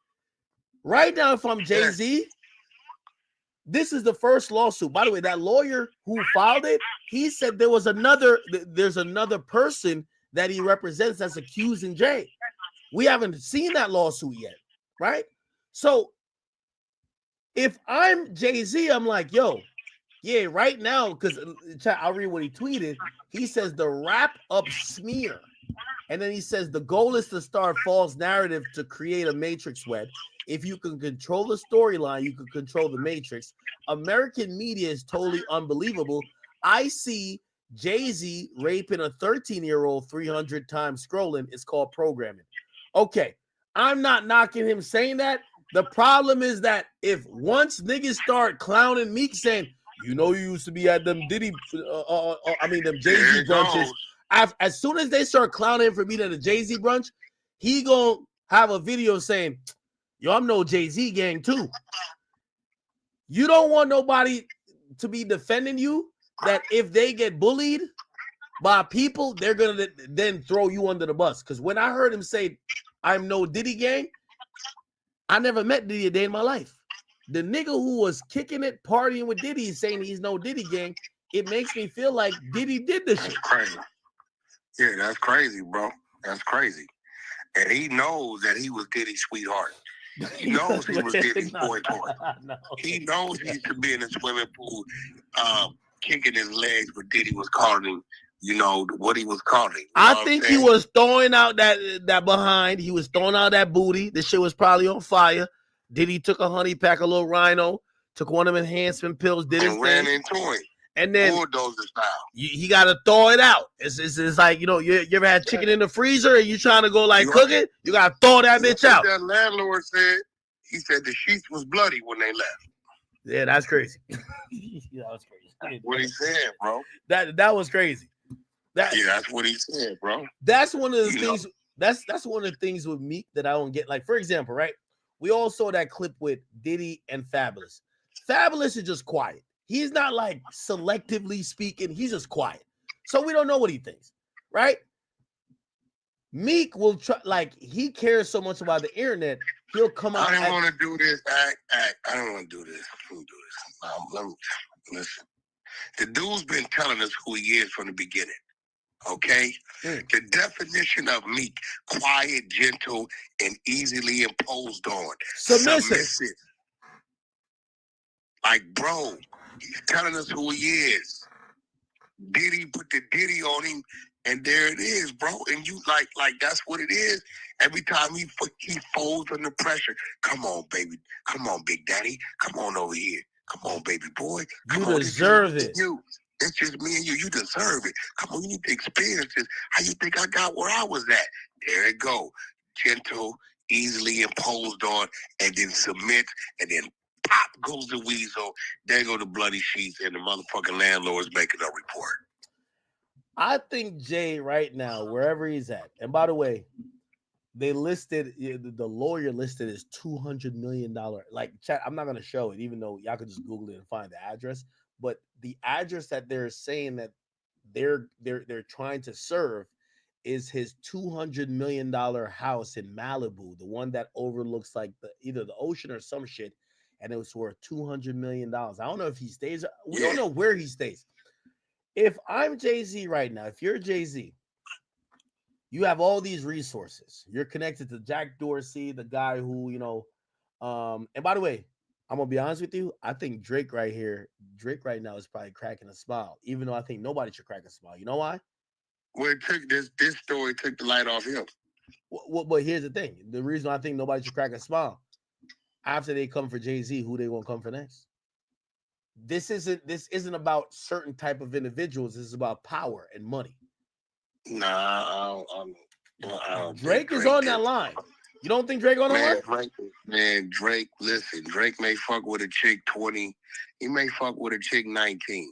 Right now, if I'm Jay-Z, this is the first lawsuit. By the way, that lawyer who filed it, he said there's another person that he represents that's accusing Jay. We haven't seen that lawsuit yet, right? So if I'm Jay-Z, I'm like, yo, yeah, right now, because I'll read what he tweeted. He says the wrap up smear. And then he says the goal is to start false narrative to create a matrix web. If you can control the storyline, you can control the matrix. American media is totally unbelievable. I see Jay-Z raping a 13-year-old 300 times scrolling. It's called programming. Okay, I'm not knocking him saying that. The problem is that if once niggas start clowning Meek saying, you know, you used to be at them Diddy, them Jay-Z brunches. As soon as they start clowning him for being at a Jay-Z brunch, he gonna have a video saying, yo, I'm no Jay-Z gang too. You don't want nobody to be defending you that if they get bullied by people, they're gonna then throw you under the bus. Because when I heard him say, I'm no Diddy gang, I never met Diddy a day in my life. The nigga who was kicking it, partying with Diddy, saying he's no Diddy gang, it makes me feel like Diddy did this shit. Crazy. Yeah, that's crazy, bro. That's crazy. And he knows that he was Diddy's sweetheart. He knows he was Diddy's boy toy. He knows he used to be in the swimming pool, kicking his legs, but Diddy was calling him, you know, what he was calling him. I think he was throwing out that behind. He was throwing out that booty. The shit was probably on fire. Diddy took a honey pack, a little rhino, took one of them enhancement pills, did his and ran thing. into it. And then bulldozer style. He got to throw it out. It's like, you know, you ever had chicken in the freezer and you trying to go like cook it? You got to throw that bitch out. That landlord said, he said the sheets was bloody when they left. Yeah, that's crazy. That was crazy. What he said, bro. That was crazy. That's what he said, bro. That's one of the things. That's one of the things with Meek that I don't get. Like, for example, right? We all saw that clip with Diddy and Fabulous. Fabulous is just quiet. He's not like selectively speaking. He's just quiet. So we don't know what he thinks, right? Meek will try, like, he cares so much about the internet, he'll come out. I don't want to do this. I don't want to do this. Let me listen. The dude's been telling us who he is from the beginning. Okay? The definition of Meek, quiet, gentle, and easily imposed on. Submissive. Like, bro, he's telling us who he is. Diddy put the Diddy on him, and there it is, bro. And you like that's what it is. Every time he folds under pressure. Come on, baby. Come on, Big Daddy. Come on over here. Come on, baby boy. Come on, deserve it. It's just me and you. You deserve it. Come on, you need to experience this. How you think I got where I was at? There it go. Gentle, easily imposed on, and then submit, and then pop goes the weasel. There go the bloody sheets, and the motherfucking landlord's making a report. I think Jay right now, wherever he's at, and by the way, they listed the lawyer listed as $200 million. Like, chat, I'm not gonna show it, even though y'all could just Google it and find the address. But the address that they're saying that they're trying to serve is his $200 million house in Malibu, the one that overlooks like either the ocean or some shit, and it was worth $200 million. I don't know if he stays. We don't know where he stays. If I'm Jay-Z right now, if you're Jay-Z, you have all these resources. You're connected to Jack Dorsey, the guy who, and by the way, I'm gonna be honest with you. I think Drake right now is probably cracking a smile, even though I think nobody should crack a smile. You know why? Well, it took this story took the light off him. Well, but here's the thing. The reason I think nobody should crack a smile, after they come for Jay-Z, who they gonna come for next? This isn't about certain type of individuals. This is about power and money. Nah, I don't Drake is on that line. You don't think Drake on that line? Drake, listen, Drake may fuck with a chick 20. He may fuck with a chick 19.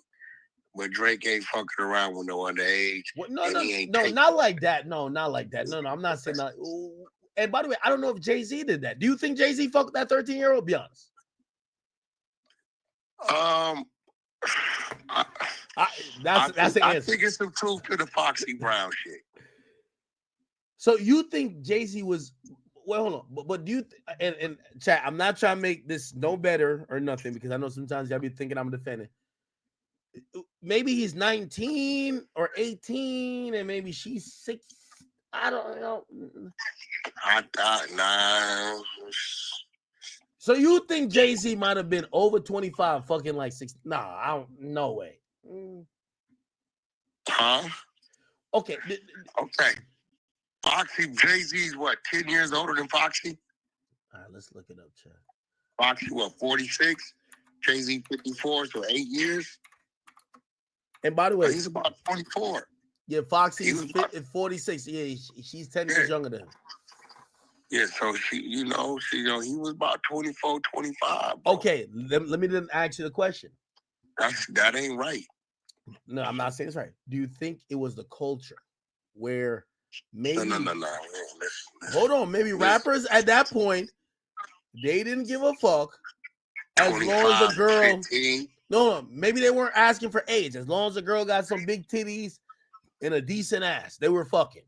But Drake ain't fucking around with no underage. No, not like that. No, not like that. No, I'm not saying that. And by the way, I don't know if Jay-Z did that. Do you think Jay-Z fucked that 13-year-old? Be honest. That's the answer. I think it's some truth to the Foxy Brown shit. So you think Jay-Z was? Well, hold on, but do you? And chat, I'm not trying to make this no better or nothing, because I know sometimes y'all be thinking I'm defending. Maybe he's 19 or 18, and maybe she's 6. I don't know. I thought, nah. So you think Jay-Z might have been over 25, fucking like 6? Nah, I don't. No way. Huh? Okay. Okay. Foxy, Jay-Z's what? 10 years older than Foxy? All right, let's look it up, chat. Foxy, what? 46. Jay-Z 54, so 8 years. And by the way, he's about 24. Yeah, Foxy is 46. Yeah, she's 10 years younger than him. Yeah, so he was about 24, 25. Bro. Okay, let me then ask you the question. That ain't right. No, I'm not saying it's right. Do you think it was the culture where maybe No. Hold on, maybe rappers at that point, they didn't give a fuck as long as the girl 15. No, maybe they weren't asking for age. As long as the girl got some big titties and a decent ass, they were fucking.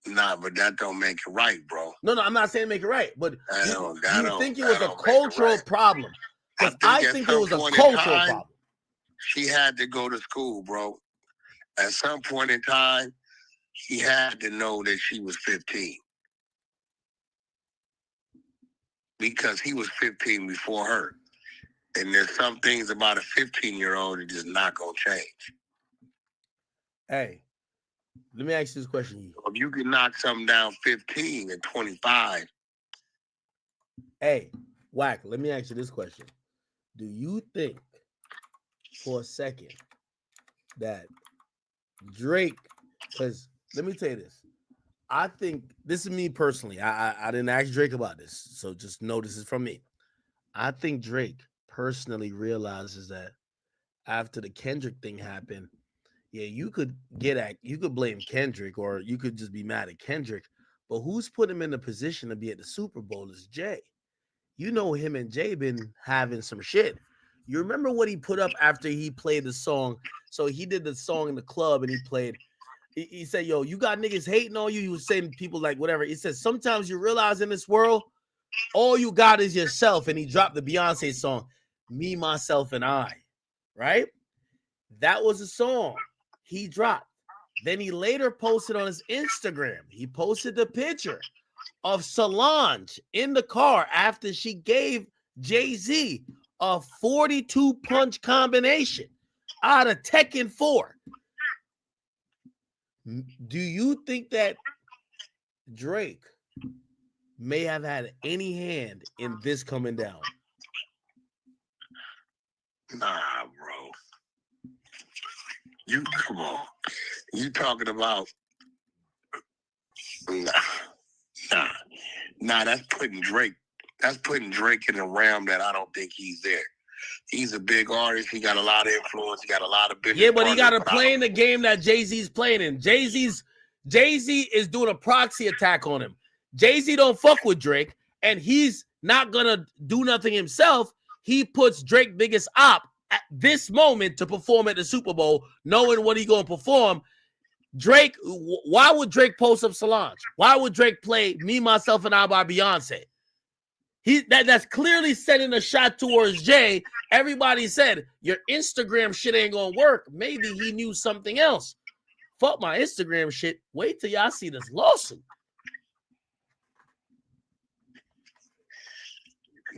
Nah, but that don't make it right, bro. No, I'm not saying make it right, but you think it was a don't cultural problem? Because I think it was a cultural problem. She had to go to school, bro. At some point in time, he had to know that she was 15. Because he was 15 before her. And there's some things about a 15-year-old that just not going to change. Hey, let me ask you this question. If you can knock something down 15 and 25. Hey, Wack, let me ask you this question. Do you think for a second that Drake, because let me tell you this. I think, this is me personally. I didn't ask Drake about this, so just know this is from me. I think Drake personally realizes that after the Kendrick thing happened, yeah, you could blame Kendrick, or you could just be mad at Kendrick, but who's put him in the position to be at the Super Bowl is Jay. You know, him and Jay been having some shit. You remember what he put up after he played the song? So he did the song in the club and he said, yo, you got niggas hating on you. He was saying people like whatever. He said, sometimes you realize in this world, all you got is yourself. And he dropped the Beyonce song, Me, Myself, and I, right? That was a song he dropped. Then he later posted on his Instagram. He posted the picture of Solange in the car after she gave Jay-Z a 42 punch combination out of Tekken 4. Do you think that Drake may have had any hand in this coming down? Nah, bro. You come on. You talking about Nah, that's putting Drake That's putting Drake in a realm that I don't think he's there. He's a big artist. He got a lot of influence. He got a lot of business. Yeah, but he got to partners, play in the game that Jay-Z's playing in. Jay-Z is doing a proxy attack on him. Jay-Z don't fuck with Drake, and he's not gonna do nothing himself. He puts Drake biggest op at this moment to perform at the Super Bowl, knowing what he gonna perform. Drake, why would Drake post up Solange? Why would Drake play Me, Myself, and I by Beyonce? That's clearly setting a shot towards Jay. Everybody said your Instagram shit ain't gonna work. Maybe he knew something else. Fuck my Instagram shit. Wait till y'all see this lawsuit.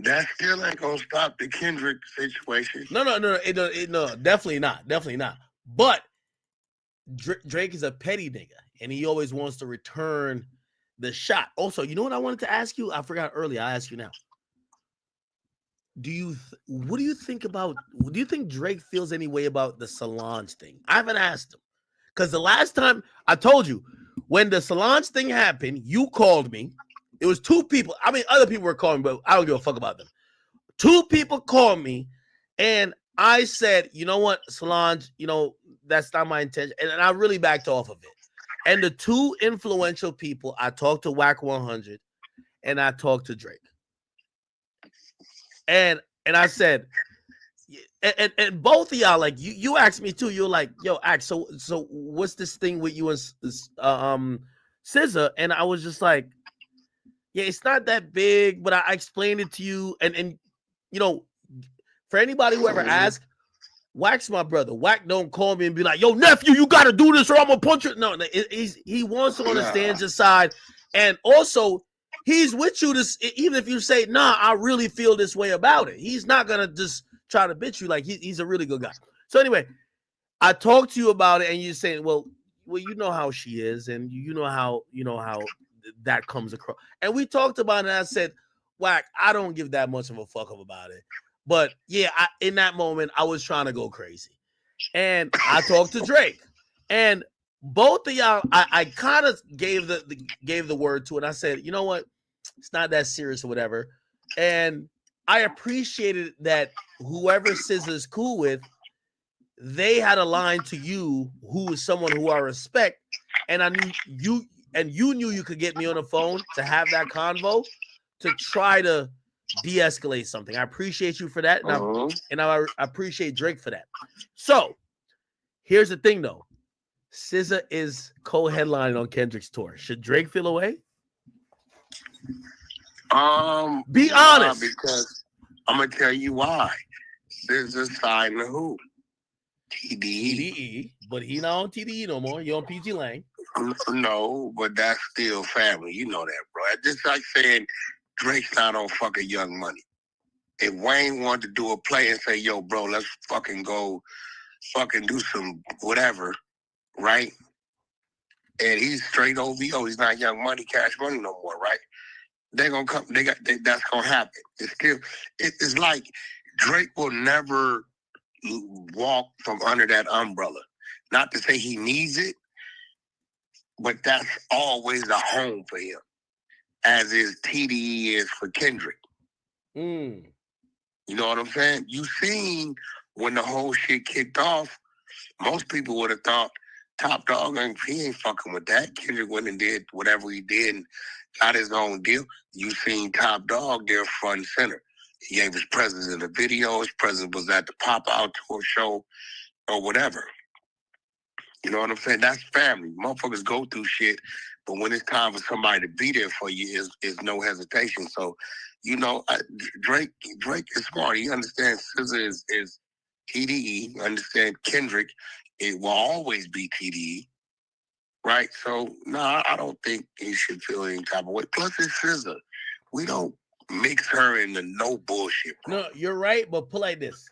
That still ain't gonna stop the Kendrick situation. No, definitely not. But Drake is a petty nigga, and he always wants to return the shot. Also, you know what I wanted to ask you? I forgot earlier. I'll ask you now. What do you think about? Do you think Drake feels any way about the Solange thing? I haven't asked him because the last time I told you when the Solange thing happened, you called me. It was two people. I mean, other people were calling, but I don't give a fuck about them. Two people called me, and I said, you know what, Solange, that's not my intention. And I really backed off of it. And the two influential people, I talked to Whack 100 and I talked to Drake. And I said, and both of y'all, like you asked me too. You're like, yo, Ax, so what's this thing with you and SZA? And I was just like, yeah, it's not that big, but I explained it to you. And for anybody who ever asked, Wack's my brother. Wack don't call me and be like, yo, nephew, you got to do this or I'm going to punch you. No, he wants to understand your side. And also, he's with you, even if you say, nah, I really feel this way about it. He's not going to just try to bitch you. Like, he's a really good guy. So anyway, I talked to you about it and you're saying, well, you know how she is and you know how that comes across. And we talked about it and I said, Wack, I don't give that much of a fuck up about it. But yeah, in that moment, I was trying to go crazy. And I talked to Drake. And both of y'all, I kind of gave the word to it. I said, you know what? It's not that serious or whatever. And I appreciated that whoever SZA is cool with, they had a line to you who is someone who I respect. And I knew you, and you knew you could get me on the phone to have that convo to try to de-escalate something. I appreciate you for that. And I appreciate Drake for that. So here's the thing though. SZA is co-headlining on Kendrick's tour. Should Drake feel away? Be honest. Because I'm gonna tell you why. SZA signed to who? TDE, but he not on TDE no more. You on PG Lang. No, but that's still family. You know that, bro. It's just like saying Drake's not on fucking Young Money. If Wayne wanted to do a play and say, yo, bro, let's fucking go fucking do some whatever, right? And he's straight OVO. He's not Young Money, Cash Money no more, right? They're gonna come. That's gonna happen. It's like Drake will never walk from under that umbrella. Not to say he needs it, but that's always a home for him, as is TDE is for Kendrick. You know what I'm saying? You seen when the whole shit kicked off, most people would have thought Top Dog, he ain't fucking with that. Kendrick went and did whatever he did and got his own deal. You seen Top Dog there front and center. He gave his presence in the video. His presence was at the pop-out tour show or whatever. You know what I'm saying? That's family. Motherfuckers go through shit, but when it's time for somebody to be there for you, is no hesitation. So, Drake is smart. He understands SZA is TDE. Understand Kendrick, it will always be TDE, right? So, no, I don't think he should feel any type of way. Plus, it's SZA. We don't mix her into no bullshit, bro. No, you're right, but put like this.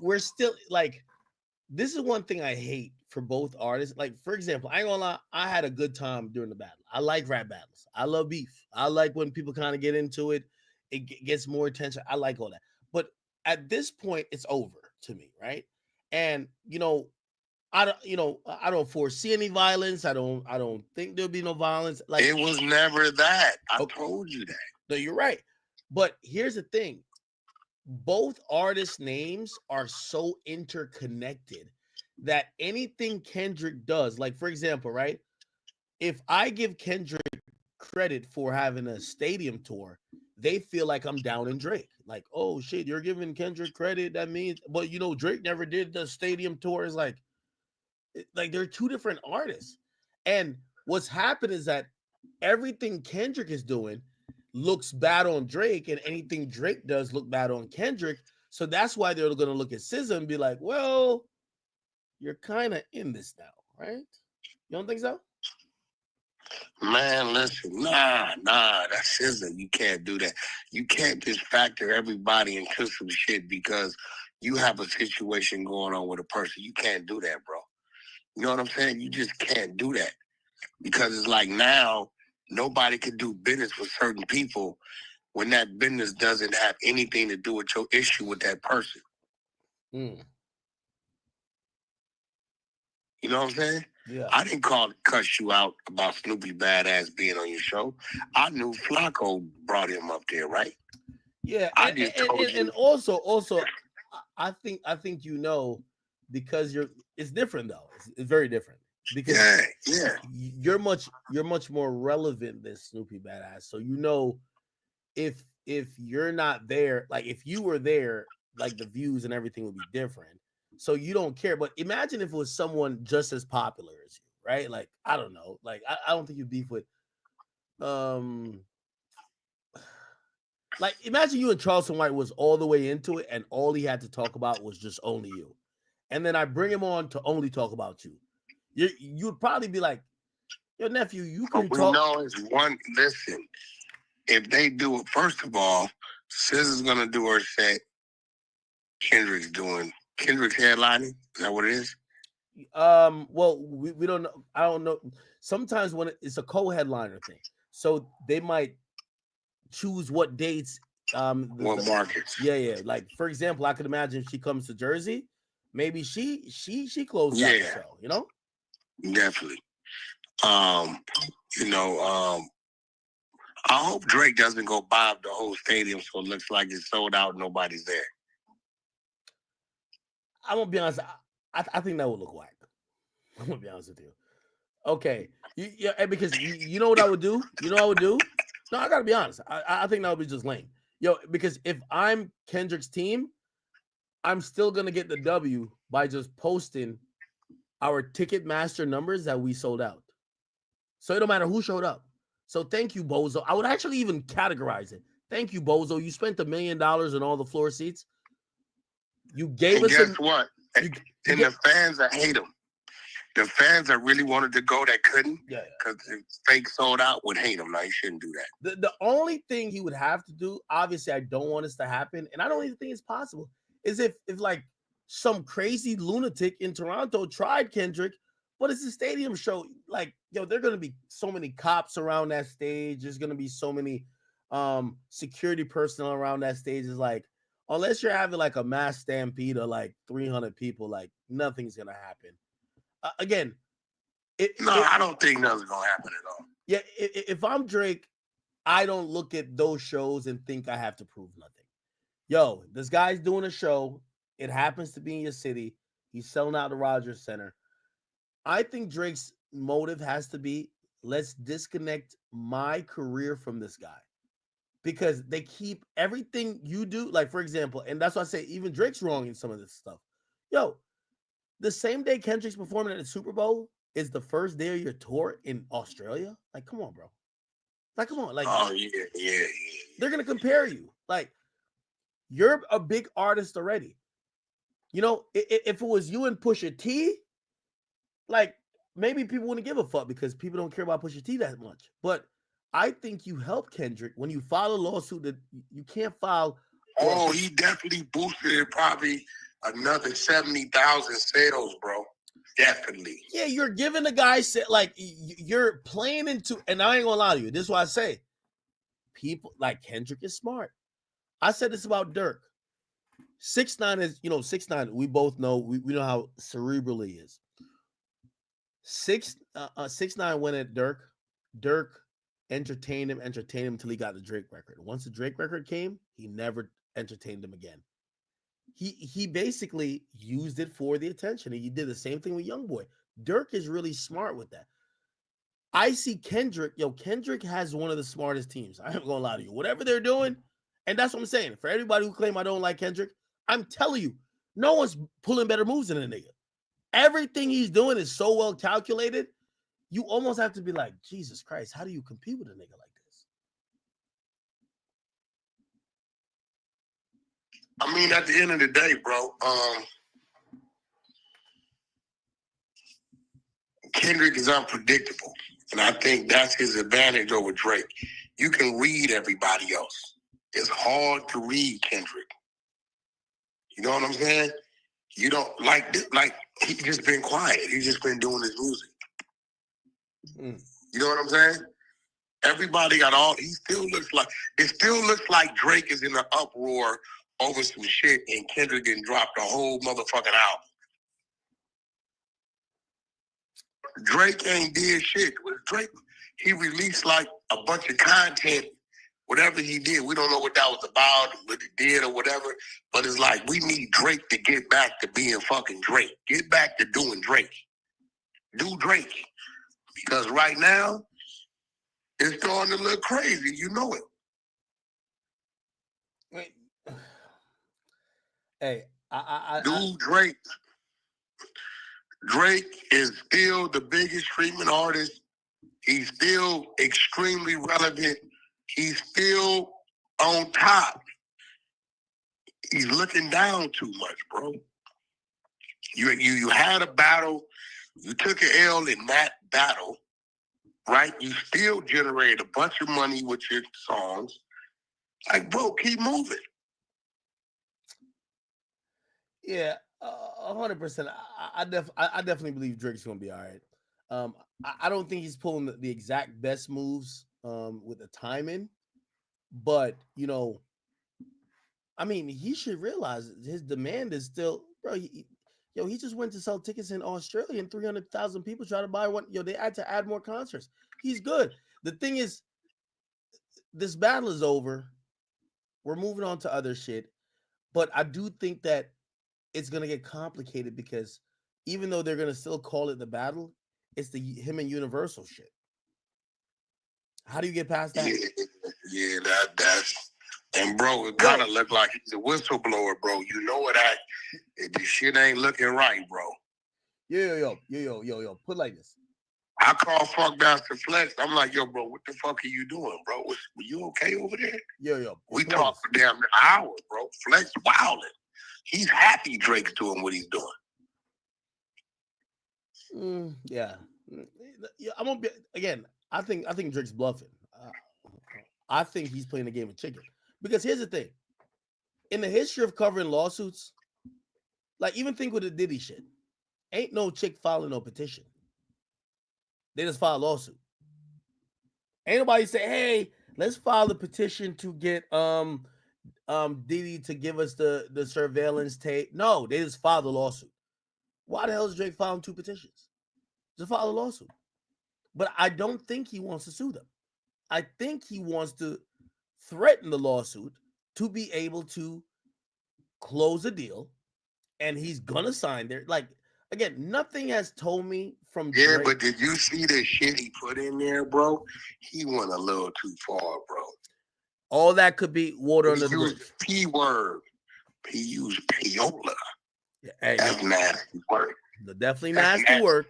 We're still, like, this is one thing I hate for both artists. Like, for example, I ain't gonna lie, I had a good time during the battle. I like rap battles. I love beef. I like when people kind of get into it. It gets more attention. I like all that. But at this point, it's over to me, right? And I don't foresee any violence. I don't think there'll be no violence. Like, it was never that. I told you that. No, you're right. But here's the thing. Both artists' names are so interconnected that anything Kendrick does, like for example, right? If I give Kendrick credit for having a stadium tour, they feel like I'm down in Drake. Like, oh shit, you're giving Kendrick credit. That means, but Drake never did the stadium tour. Is like they're two different artists. And what's happened is that everything Kendrick is doing looks bad on Drake, and anything Drake does look bad on Kendrick. So that's why they're going to look at SZA and be like, well, you're kind of in this now, right? You don't think so? Man, listen, that's SZA. You can't do that. You can't just factor everybody into some shit because you have a situation going on with a person. You can't do that, bro. You know what I'm saying? You just can't do that because it's like now nobody can do business with certain people when that business doesn't have anything to do with your issue with that person. Mm. You know what I'm saying? Yeah. I didn't cuss you out about Snoopy Badass being on your show. I knew Flacco brought him up there, right? Yeah, I just told you. and also, I think because it's different though. It's very different because you're much more relevant than Snoopy Badass. So if you're not there, like if you were there, like the views and everything would be different. So you don't care. But imagine if it was someone just as popular as you, right? Like I don't know, like I don't think you beef with like imagine you and Charleston White was all the way into it and all he had to talk about was just only you. And then I bring him on to only talk about you. You'd probably be like, your nephew, you can But we talk. know it's one. Listen, if they do it, first of all, SZA's gonna do her set. Kendrick's headlining. Is that what it is? Well, we don't know. I don't know. Sometimes when it's a co-headliner thing, so they might choose what dates. What markets? Yeah. Like for example, I could imagine if she comes to Jersey, maybe she closes out the show. You know, definitely. I hope Drake doesn't go buy up the whole stadium so it looks like it's sold out. Nobody's there. I'm gonna be honest. I think that would look whack. I'm gonna be honest with you. Okay, because you know what I would do. You know what I would do. No, I gotta be honest. I think that would be just lame. Because if I'm Kendrick's team, I'm still gonna get the W by just posting our Ticketmaster numbers that we sold out. So it don't matter who showed up. So thank you, Bozo. I would actually even categorize it. Thank you, Bozo. You spent $1 million on all the floor seats. You gave us. Guess what? The fans that hate him, the fans that really wanted to go that couldn't, because it's fake sold out, would hate him. Now you shouldn't do that. The only thing he would have to do, obviously, I don't want this to happen, and I don't even think it's possible, is if like some crazy lunatic in Toronto tried Kendrick, but it's a stadium show. Like, there are gonna be so many cops around that stage. There's gonna be so many security personnel around that stage. Is like, unless you're having like a mass stampede of like 300 people, like nothing's gonna happen. Again, I don't think nothing's gonna happen at all. Yeah, if I'm Drake, I don't look at those shows and think I have to prove nothing. Yo, this guy's doing a show. It happens to be in your city. He's selling out the Rogers Center. I think Drake's motive has to be, let's disconnect my career from this guy. Because they keep everything you do, like for example, and that's why I say even Drake's wrong in some of this stuff. Yo, the same day Kendrick's performing at the Super Bowl is the first day of your tour in Australia. Like, come on, bro. Like, come on. Like, oh yeah. They're gonna compare you. Like, you're a big artist already. If it was you and Pusha T, like maybe people wouldn't give a fuck because people don't care about Pusha T that much. But I think you help Kendrick when you file a lawsuit that you can't file. Oh, he definitely boosted it probably another 70,000 sales, bro. Definitely. Yeah, you're giving the guy like you're playing into, and I ain't gonna lie to you. This is why I say people like Kendrick is smart. I said this about Dirk. 6ix9ine is, 6ix9ine. We both know we know how cerebral he is. 6ix9ine went at Dirk. Dirk entertained him until he got the Drake record. Once the Drake record came, he never entertained him again. He basically used it for the attention. He did the same thing with YoungBoy. Dirk is really smart with that. I see Kendrick. Kendrick has one of the smartest teams. I ain't gonna lie to you. Whatever they're doing, and that's what I'm saying. For everybody who claim I don't like Kendrick, I'm telling you, no one's pulling better moves than a nigga. Everything he's doing is so well calculated. You almost have to be like, Jesus Christ, how do you compete with a nigga like this? I mean, at the end of the day, bro, Kendrick is unpredictable. And I think that's his advantage over Drake. You can read everybody else. It's hard to read Kendrick. You know what I'm saying? You don't like he just been quiet. He's just been doing his music. You know what I'm saying? Everybody got all. It still looks like Drake is in an uproar over some shit, and Kendrick done dropped a whole motherfucking album. Drake ain't did shit. With Drake, he released like a bunch of content. Whatever he did, we don't know what that was about, what he did or whatever. But it's like, we need Drake to get back to being fucking Drake. Get back to doing Drake. Do Drake. Because right now, it's starting to look crazy. You know it. Wait. Hey, Drake. Drake is still the biggest streaming artist. He's still extremely relevant. He's still on top. He's looking down too much, bro. You had a battle. You took an L in that battle, right? You still generated a bunch of money with your songs. Like, bro, keep moving. Yeah, 100%. I definitely believe Drake's gonna be all right. I don't think he's pulling the exact best moves with the timing, but I mean, he should realize his demand is still, bro. He just went to sell tickets in Australia, and 300,000 people try to buy one. They had to add more concerts. He's good. The thing is, this battle is over. We're moving on to other shit, but I do think that it's gonna get complicated because even though they're gonna still call it the battle, it's the him and Universal shit. How do you get past that? Yeah, that's and bro, it kind of looked like he's a whistleblower, bro. You know what? This shit ain't looking right, bro. Yo. Put like this. I call Funkmaster Flex. I'm like, yo, bro, what the fuck are you doing, bro? Were you okay over there? Yo. We talked for damn an hour, bro. Flex wilding. He's happy Drake's doing what he's doing. Yeah. I'm gonna be again. I think Drake's bluffing. I think he's playing a game of chicken. Because here's the thing: in the history of covering lawsuits, like even think with the Diddy shit, ain't no chick filing no petition. They just file a lawsuit. Ain't nobody say, "Hey, let's file a petition to get Diddy to give us the surveillance tape." No, they just filed the lawsuit. Why the hell is Drake filing 2 petitions? Just file a lawsuit. But I don't think he wants to sue them. I think he wants to threaten the lawsuit to be able to close a deal, and he's gonna sign there. Like, again, nothing has told me from Drake. Yeah, but did you see the shit he put in there, bro? He went a little too far, bro. All that could be water under the bridge. P word. He used payola. Yeah, hey, that's nasty work. Definitely nasty work.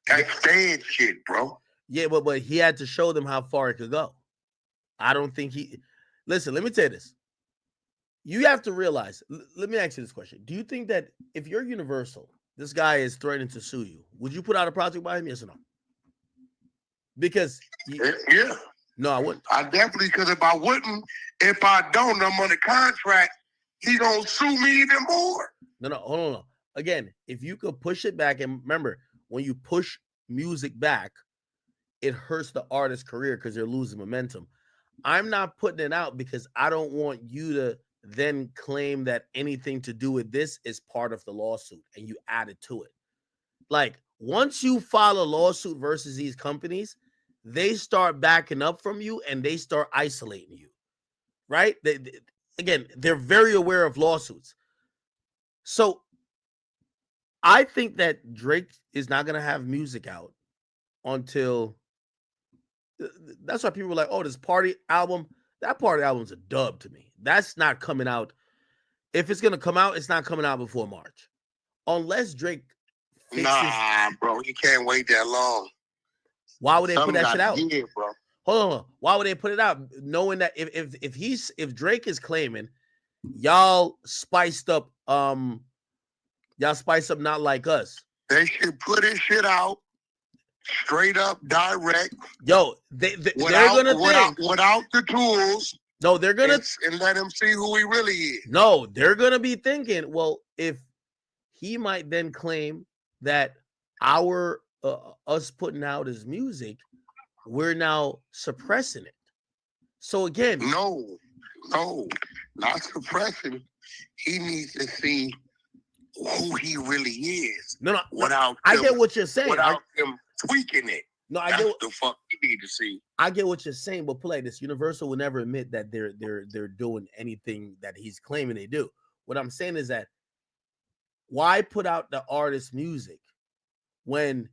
That's bad shit, bro. Yeah, but he had to show them how far it could go. I don't think he. Listen, let me tell you this. You have to realize. Let me ask you this question: do you think that if you're Universal, this guy is threatening to sue you, would you put out a project by him? Yes or no? Because yeah. No, I wouldn't. I definitely, because if I don't, I'm on the contract. He gonna sue me even more. No, hold on. Again, if you could push it back, and remember, when you push music back, it hurts the artist's career because they're losing momentum. I'm not putting it out because I don't want you to then claim that anything to do with this is part of the lawsuit and you add it to it. Like, once you file a lawsuit versus these companies, they start backing up from you and they start isolating you, right? Again, they're very aware of lawsuits. So I think that Drake is not going to have music out until, that's why people were like, oh, this party album, that party album's a dub to me. That's not coming out. If it's going to come out, it's not coming out before March. Unless Drake fixes. Nah, bro, you can't wait that long. Why would they put that shit out? Yeah, bro. Hold on. Why would they put it out? Knowing that if Drake is claiming y'all spiced up Not Like Us. They should put this shit out straight up direct. Yo, they're gonna think without the tools. No, they're gonna and let him see who he really is. No, they're gonna be thinking, well, if he might then claim that our us putting out his music, we're now suppressing it. So again, no, not suppressing. He needs to see who he really is. No, without I get what you're saying. Without him tweaking it. No, I That's get what the fuck you need to see. I get what you're saying, but play this. Universal will never admit that they're doing anything that he's claiming they do. What I'm saying is that why put out the artist music when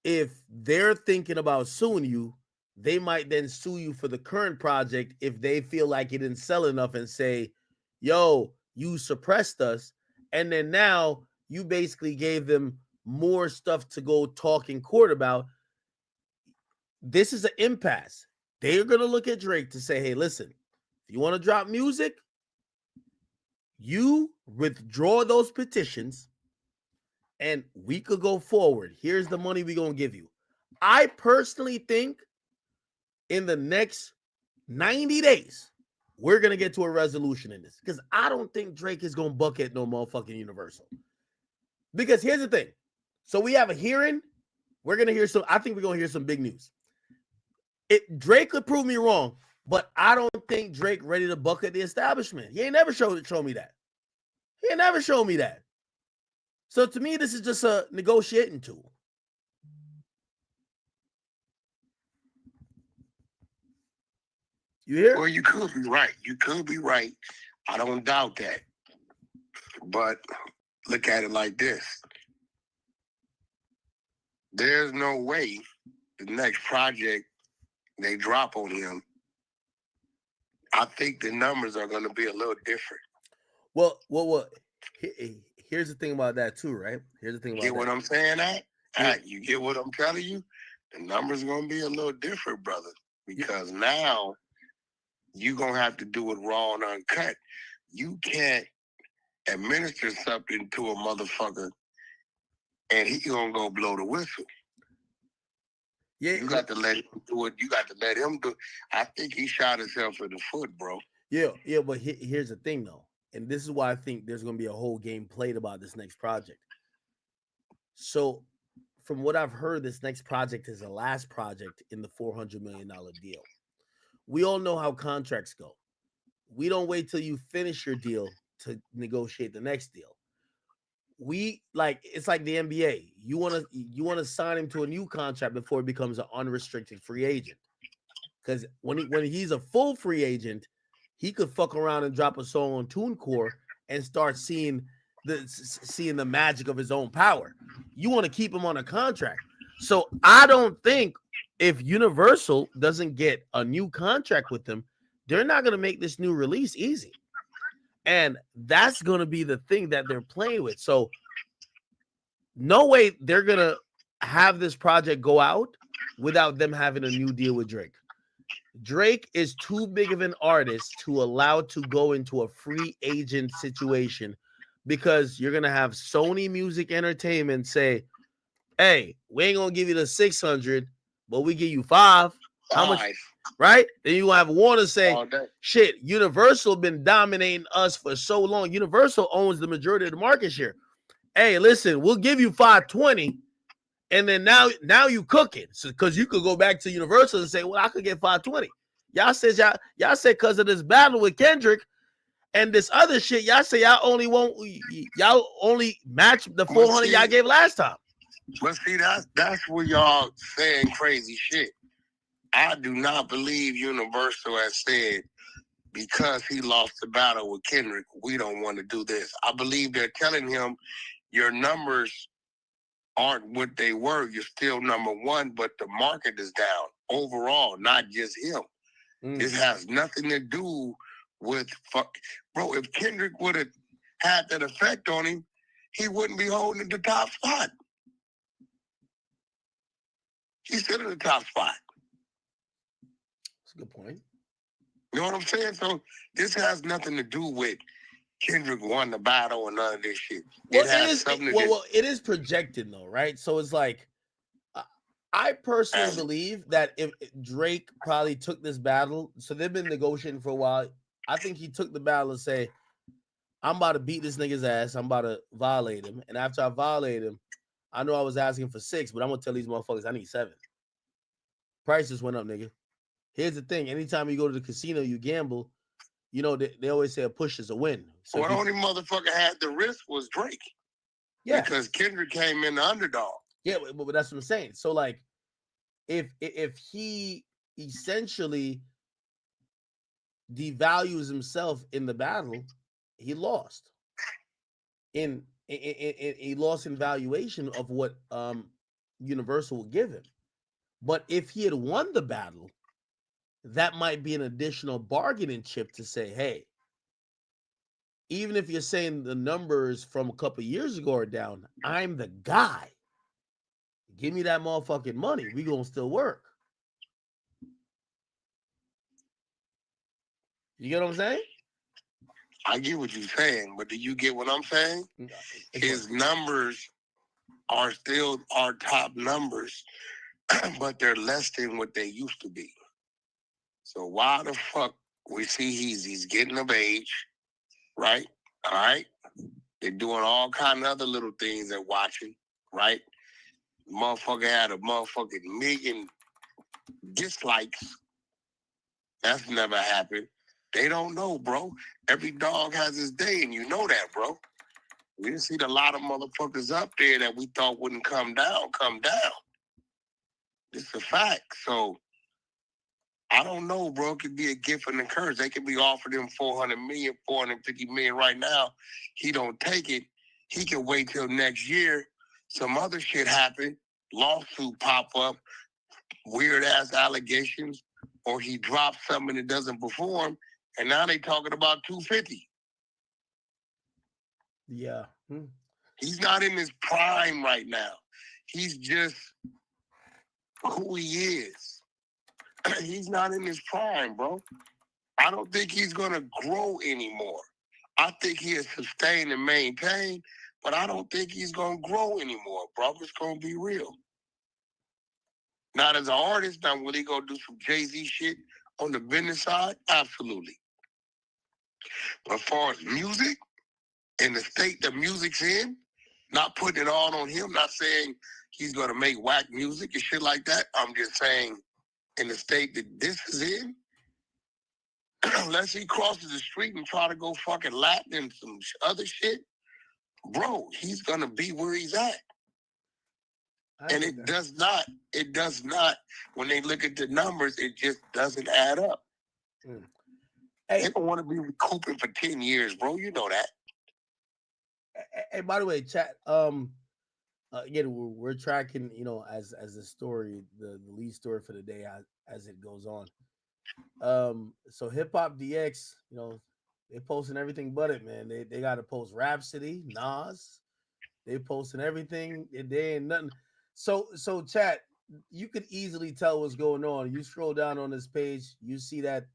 if they're thinking about suing you, they might then sue you for the current project if they feel like it didn't sell enough and say, yo, you suppressed us. And then now you basically gave them more stuff to go talk in court about. This is an impasse. They're going to look at Drake to say, hey, listen, if you want to drop music, you withdraw those petitions and we could go forward. Here's the money we're going to give you. I personally think in the next 90 days, we're going to get to a resolution in this because I don't think Drake is going to bucket no motherfucking Universal. Because here's the thing. So we have a hearing. We're going to hear I think we're going to hear some big news. Drake could prove me wrong, but I don't think Drake ready to bucket the establishment. He ain't never show me that. He ain't never showed me that. So to me, this is just a negotiating tool. You hear? Well, you could be right. You could be right. I don't doubt that. But look at it like this. There's no way the next project they drop on him, I think the numbers are going to be a little different. Well, here's the thing about that too, right? Here's the thing about that. Get what I'm saying, you get what I'm telling you? The numbers are going to be a little different, brother, because now you're going to have to do it raw and uncut. You can't administer something to a motherfucker and he going to go blow the whistle. Yeah, you got to let him do it. You got to let him do it. I think he shot himself in the foot, bro. Yeah, but here's the thing, though. And this is why I think there's going to be a whole game played about this next project. So from what I've heard, this next project is the last project in the $400 million deal. We all know how contracts go. We don't wait till you finish your deal to negotiate the next deal. It's like the NBA. You want to sign him to a new contract before he becomes an unrestricted free agent. Because when he's a full free agent, he could fuck around and drop a song on TuneCore and start seeing the magic of his own power. You want to keep him on a contract. So I don't think if Universal doesn't get a new contract with them, they're not going to make this new release easy. And that's going to be the thing that they're playing with. So no way they're going to have this project go out without them having a new deal with Drake. Drake is too big of an artist to allow to go into a free agent situation because you're going to have Sony Music Entertainment say, hey, we ain't going to give you the 600, but we give you 5. How much? Right? Then you have Warner say, shit, Universal been dominating us for so long. Universal owns the majority of the market share. Hey, listen, we'll give you 520. And then now you cooking. So because you could go back to Universal and say, well, I could get 520. Y'all said because of this battle with Kendrick and this other shit, y'all say y'all only match the 400 y'all gave last time. But see, that's where y'all saying crazy shit. I do not believe Universal has said because he lost the battle with Kendrick, we don't want to do this. I believe they're telling him your numbers aren't what they were. You're still number one, but the market is down overall, not just him. This has nothing to do with bro. If Kendrick would have had that effect on him, he wouldn't be holding the top spot. He's still in the top spot. That's a good point. You know what I'm saying? So this has nothing to do with Kendrick won the battle or none of this shit. Well, it is projected though, right? So it's like, I personally believe that if Drake probably took this battle, so they've been negotiating for a while. I think he took the battle and say, I'm about to beat this nigga's ass. I'm about to violate him. And after I violate him, I know I was asking for 6, but I'm going to tell these motherfuckers I need 7. Price just went up, nigga. Here's the thing. Anytime you go to the casino, you gamble, you know, they always say a push is a win. So the only motherfucker had the risk was Drake. Yeah. Because Kendrick came in the underdog. Yeah, but that's what I'm saying. So, like, if he essentially devalues himself in the battle, he lost. He lost in valuation of what Universal will give him. But if he had won the battle, that might be an additional bargaining chip to say, hey, even if you're saying the numbers from a couple of years ago are down, I'm the guy. Give me that motherfucking money. We gonna still work. You get what I'm saying? I get what you're saying, but do you get what I'm saying? His numbers are still our top numbers, but they're less than what they used to be. So why the fuck we see he's getting of age, right? All right. They're doing all kind of other little things they're watching, right? Motherfucker had a motherfucking million dislikes. That's never happened. They don't know, bro. Every dog has his day, and you know that, bro. We didn't see a lot of motherfuckers up there that we thought wouldn't come down. It's a fact. So I don't know, bro. It could be a gift and a curse. They could be offering him 400 million, 450 million right now. He don't take it. He can wait till next year. Some other shit happen. Lawsuit pop up. Weird ass allegations. Or he drops something that doesn't perform. And now they talking about 250. Yeah. He's not in his prime right now. He's just who he is. He's not in his prime, bro. I don't think he's going to grow anymore. I think he'll sustain and maintain, but I don't think he's going to grow anymore, bro. It's going to be real. Not as an artist, now will he go do some Jay-Z shit on the business side? Absolutely. But as far as music, in the state that music's in, not putting it all on him, not saying he's going to make whack music and shit like that. I'm just saying in the state that this is in, unless he crosses the street and try to go fucking Latin and some other shit, bro, he's going to be where he's at. And it does not, when they look at the numbers, it just doesn't add up. Hey, they don't want to be recouping for 10 years, bro. You know that. Hey, by the way, chat. Again, we're tracking, you know, as the story, the lead story for the day as it goes on. So Hip Hop DX, you know, they posting everything but it, man. They got to post Rhapsody, Nas. They posting everything. They ain't nothing. So chat, you could easily tell what's going on. You scroll down on this page, you see that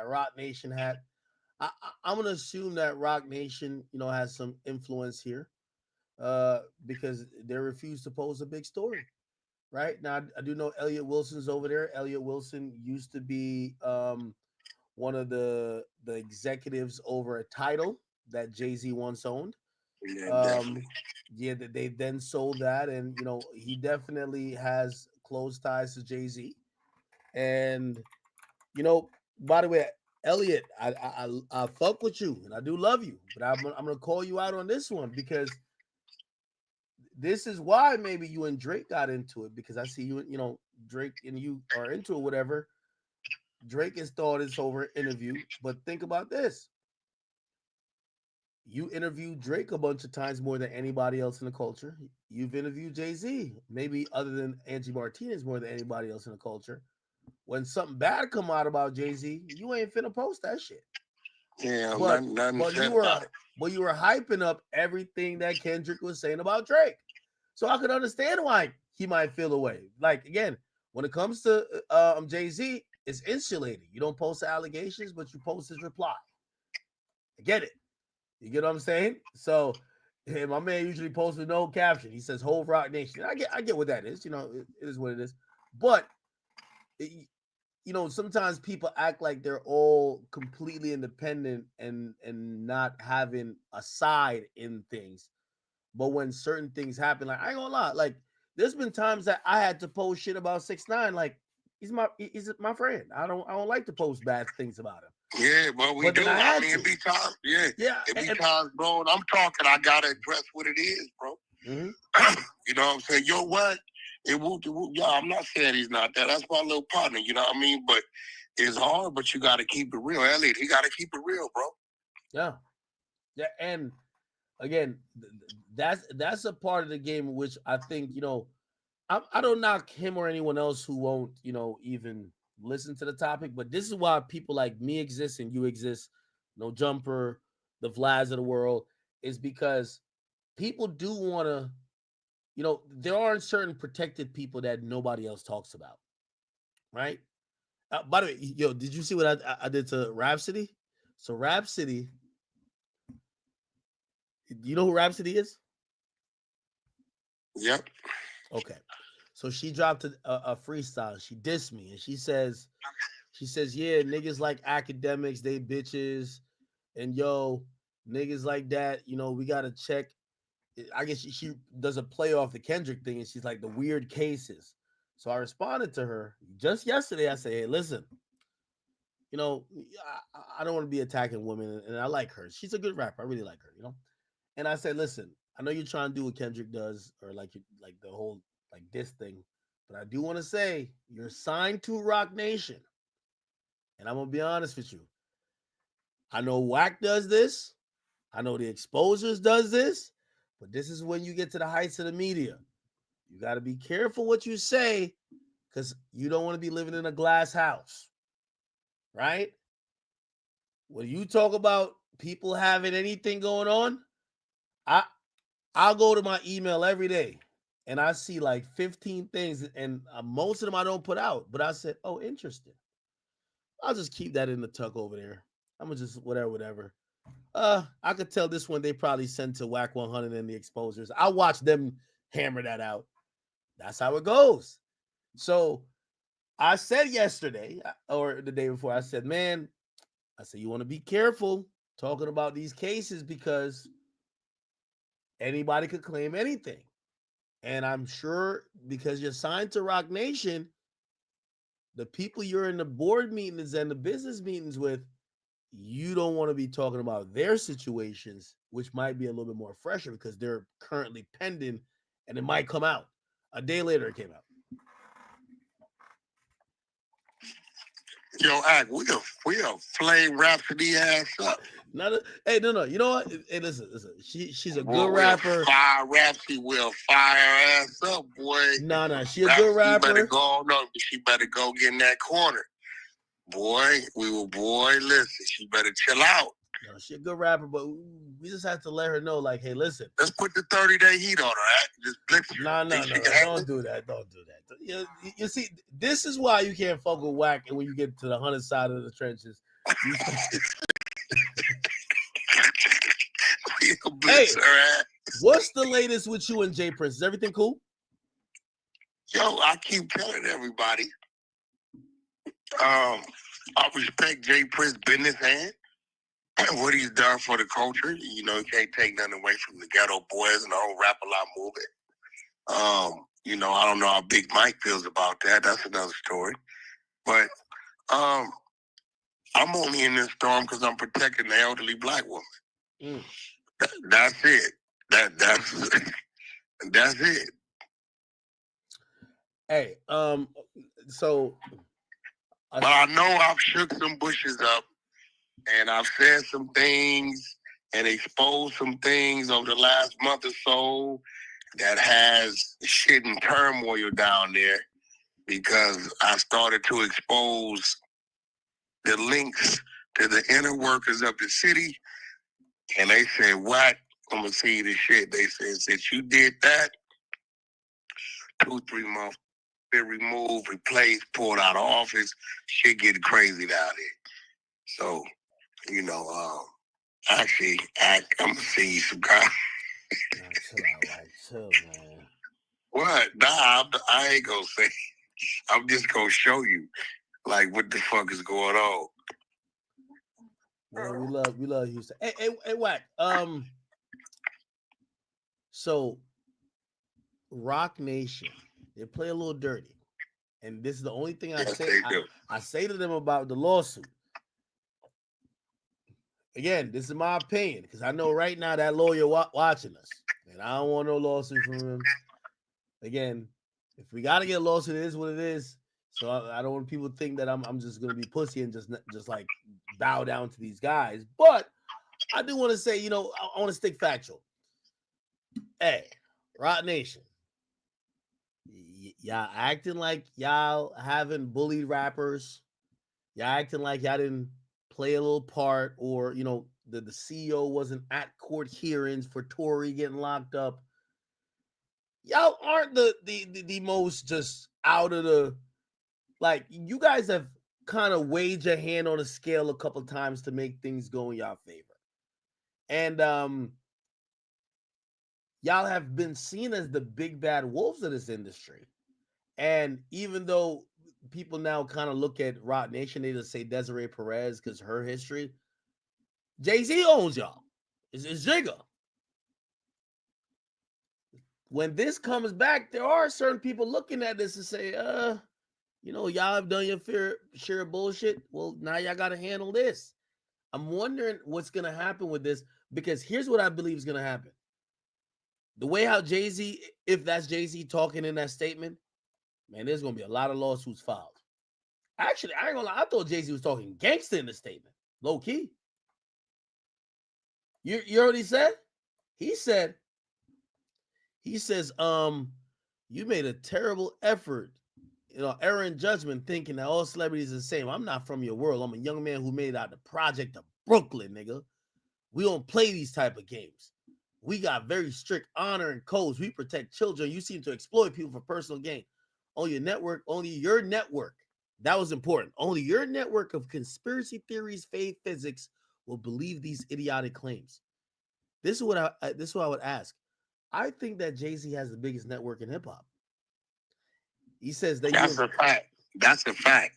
Rock Nation hat. I'm gonna assume that Rock Nation, you know, has some influence here, because they refuse to post a big story. Right now, I do know Elliot Wilson's over there. Elliot Wilson used to be one of the executives over a Tidal that Jay-Z once owned. Yeah, they then sold that, and you know he definitely has close ties to Jay-Z. And you know, by the way, Elliot, I fuck with you, and I do love you, but I'm gonna call you out on this one because this is why maybe you and Drake got into it, because I see you know Drake and you are into it, whatever. Drake installed this over interview, but think about this. You interviewed Drake a bunch of times more than anybody else in the culture. You've interviewed Jay-Z, maybe other than Angie Martinez, more than anybody else in the culture. When something bad come out about Jay-Z, you ain't finna post that shit. Yeah, But nothing but said you were about it. but you were hyping up everything that Kendrick was saying about Drake. So I could understand why he might feel away. Like again, when it comes to Jay-Z, it's insulated. You don't post the allegations, but you post his reply. I get it. You get what I'm saying? So my man usually posts with no caption. He says "Whole Rock Nation." I get what that is. You know, it is what it is. But sometimes people act like they're all completely independent and not having a side in things. But when certain things happen, like I ain't gonna lie, like there's been times that I had to post shit about 6ix9ine. Like he's my friend. I don't like to post bad things about him. Yeah, but then I had it be times, it be and times, bro. And I'm talking, I gotta address what it is, bro. Mm-hmm. You know what I'm saying? Yo, what? Yeah, I'm not saying he's not that. That's my little partner, you know what I mean? But it's hard, but you gotta keep it real. Elliot, he gotta keep it real, bro. Yeah, and again, that's a part of the game which I think I don't knock him or anyone else who won't even listen to the topic, but this is why people like me exist and you exist. No Jumper, the Vlads of the world, is because people do want to. There are certain protected people that nobody else talks about, right? By the way, did you see what I did to Rhapsody? So Rhapsody, you know who Rhapsody is? Yep. Okay. So she dropped a freestyle. She dissed me and she says, yeah, niggas like academics, they bitches. And niggas like that, we got to check. I guess she does a play off the Kendrick thing and she's like the weird cases. So I responded to her just yesterday. I say, hey, listen, I don't want to be attacking women and I like her. She's a good rapper. I really like her, And I said, listen, I know you're trying to do what Kendrick does or like the whole like this thing, but I do want to say you're signed to Rock Nation. And I'm going to be honest with you. I know Wack does this. I know the Exposures does this, but this is when you get to the heights of the media. You got to be careful what you say because you don't want to be living in a glass house, right? When you talk about people having anything going on, I'll go to my email every day and I see like 15 things and most of them I don't put out, but I said, oh, interesting. I'll just keep that in the tuck over there. I'm gonna just whatever. I could tell this one they probably sent to Whack 100 and the Exposures. I watched them hammer that out. That's how it goes. So I said yesterday or the day before, I said, man, you want to be careful talking about these cases because anybody could claim anything. And I'm sure because you're signed to Rock Nation, the people you're in the board meetings and the business meetings with, you don't want to be talking about their situations, which might be a little bit more fresher because they're currently pending and it might come out. A day later, it came out. Yo, Ack, we'll flame Rhapsody ass up. No. You know what? Hey, listen. She's a good We'll rapper. Fire Rhapsody will fire her ass up, boy. No, she a good rapper. She better go get in that corner. Boy, listen, she better chill out. No, she a good rapper, but we just have to let her know, like, hey, listen. Let's put the 30-day heat on her, Ack. Just blitz her. No. Don't do that. You see, this is why you can't fuck with Whack, and when you get to the 100 side of the trenches. Hey, what's the latest with you and Jay Prince? Is everything cool? Yo, I keep telling everybody, I respect Jay Prince's business hand and what he's done for the culture. You can't take nothing away from the Ghetto Boys and the whole Rap-A-Lot movement. I don't know how Big Mike feels about that. That's another story. But I'm only in this storm because I'm protecting the elderly Black woman. That's it. That's it. Hey, so. But I know I've shook some bushes up, and I've said some things and exposed some things over the last month or so that has shit in turmoil down there because I started to expose the links to the inner workers of the city. And they said, what? I'm going to see the shit. They said, since you did that, 2-3 months, been removed, replaced, pulled out of office, shit getting crazy down there. So, actually, I'm going to see you some guys. Chill, man. What? Nah, I ain't going to say. I'm just going to show you, like, what the fuck is going on. Man, we love Houston. Hey, Wack. So Rock Nation, they play a little dirty, and this is the only thing I say. I say to them about the lawsuit. Again, this is my opinion because I know right now that lawyer watching us, and I don't want no lawsuit from him. Again, if we got to get a lawsuit, it is what it is. So I don't want people to think that I'm just gonna be pussy and just like bow down to these guys. But I do want to say, I want to stick factual. Hey, Rock Nation, y'all acting like y'all haven't bullied rappers. Y'all acting like y'all didn't play a little part, or the CEO wasn't at court hearings for Tory getting locked up. Y'all aren't the most just out of the, like, you guys have kind of weighed your hand on a scale a couple times to make things go in y'all favor. And y'all have been seen as the big bad wolves of this industry. And even though people now kind of look at Rock Nation, they just say Desiree Perez because her history. Jay-Z owns y'all. It's Jigga. When this comes back, there are certain people looking at this and say, y'all have done your fair share of bullshit. Well, now y'all got to handle this. I'm wondering what's going to happen with this, because here's what I believe is going to happen. The way how Jay-Z, if that's Jay-Z talking in that statement, man, there's going to be a lot of lawsuits filed. Actually, I ain't gonna lie. I thought Jay-Z was talking gangster in the statement. Low key. You heard what he said? He says, you made a terrible effort, error in judgment, thinking that all celebrities are the same. I'm not from your world. I'm a young man who made out the project of Brooklyn, nigga. We don't play these type of games. We got very strict honor and codes. We protect children. You seem to exploit people for personal gain. On your network, only your network. That was important. Only your network of conspiracy theories, faith, physics will believe these idiotic claims. This is what I would ask. I think that Jay-Z has the biggest network in hip hop. He says that that's a fact. That's a fact.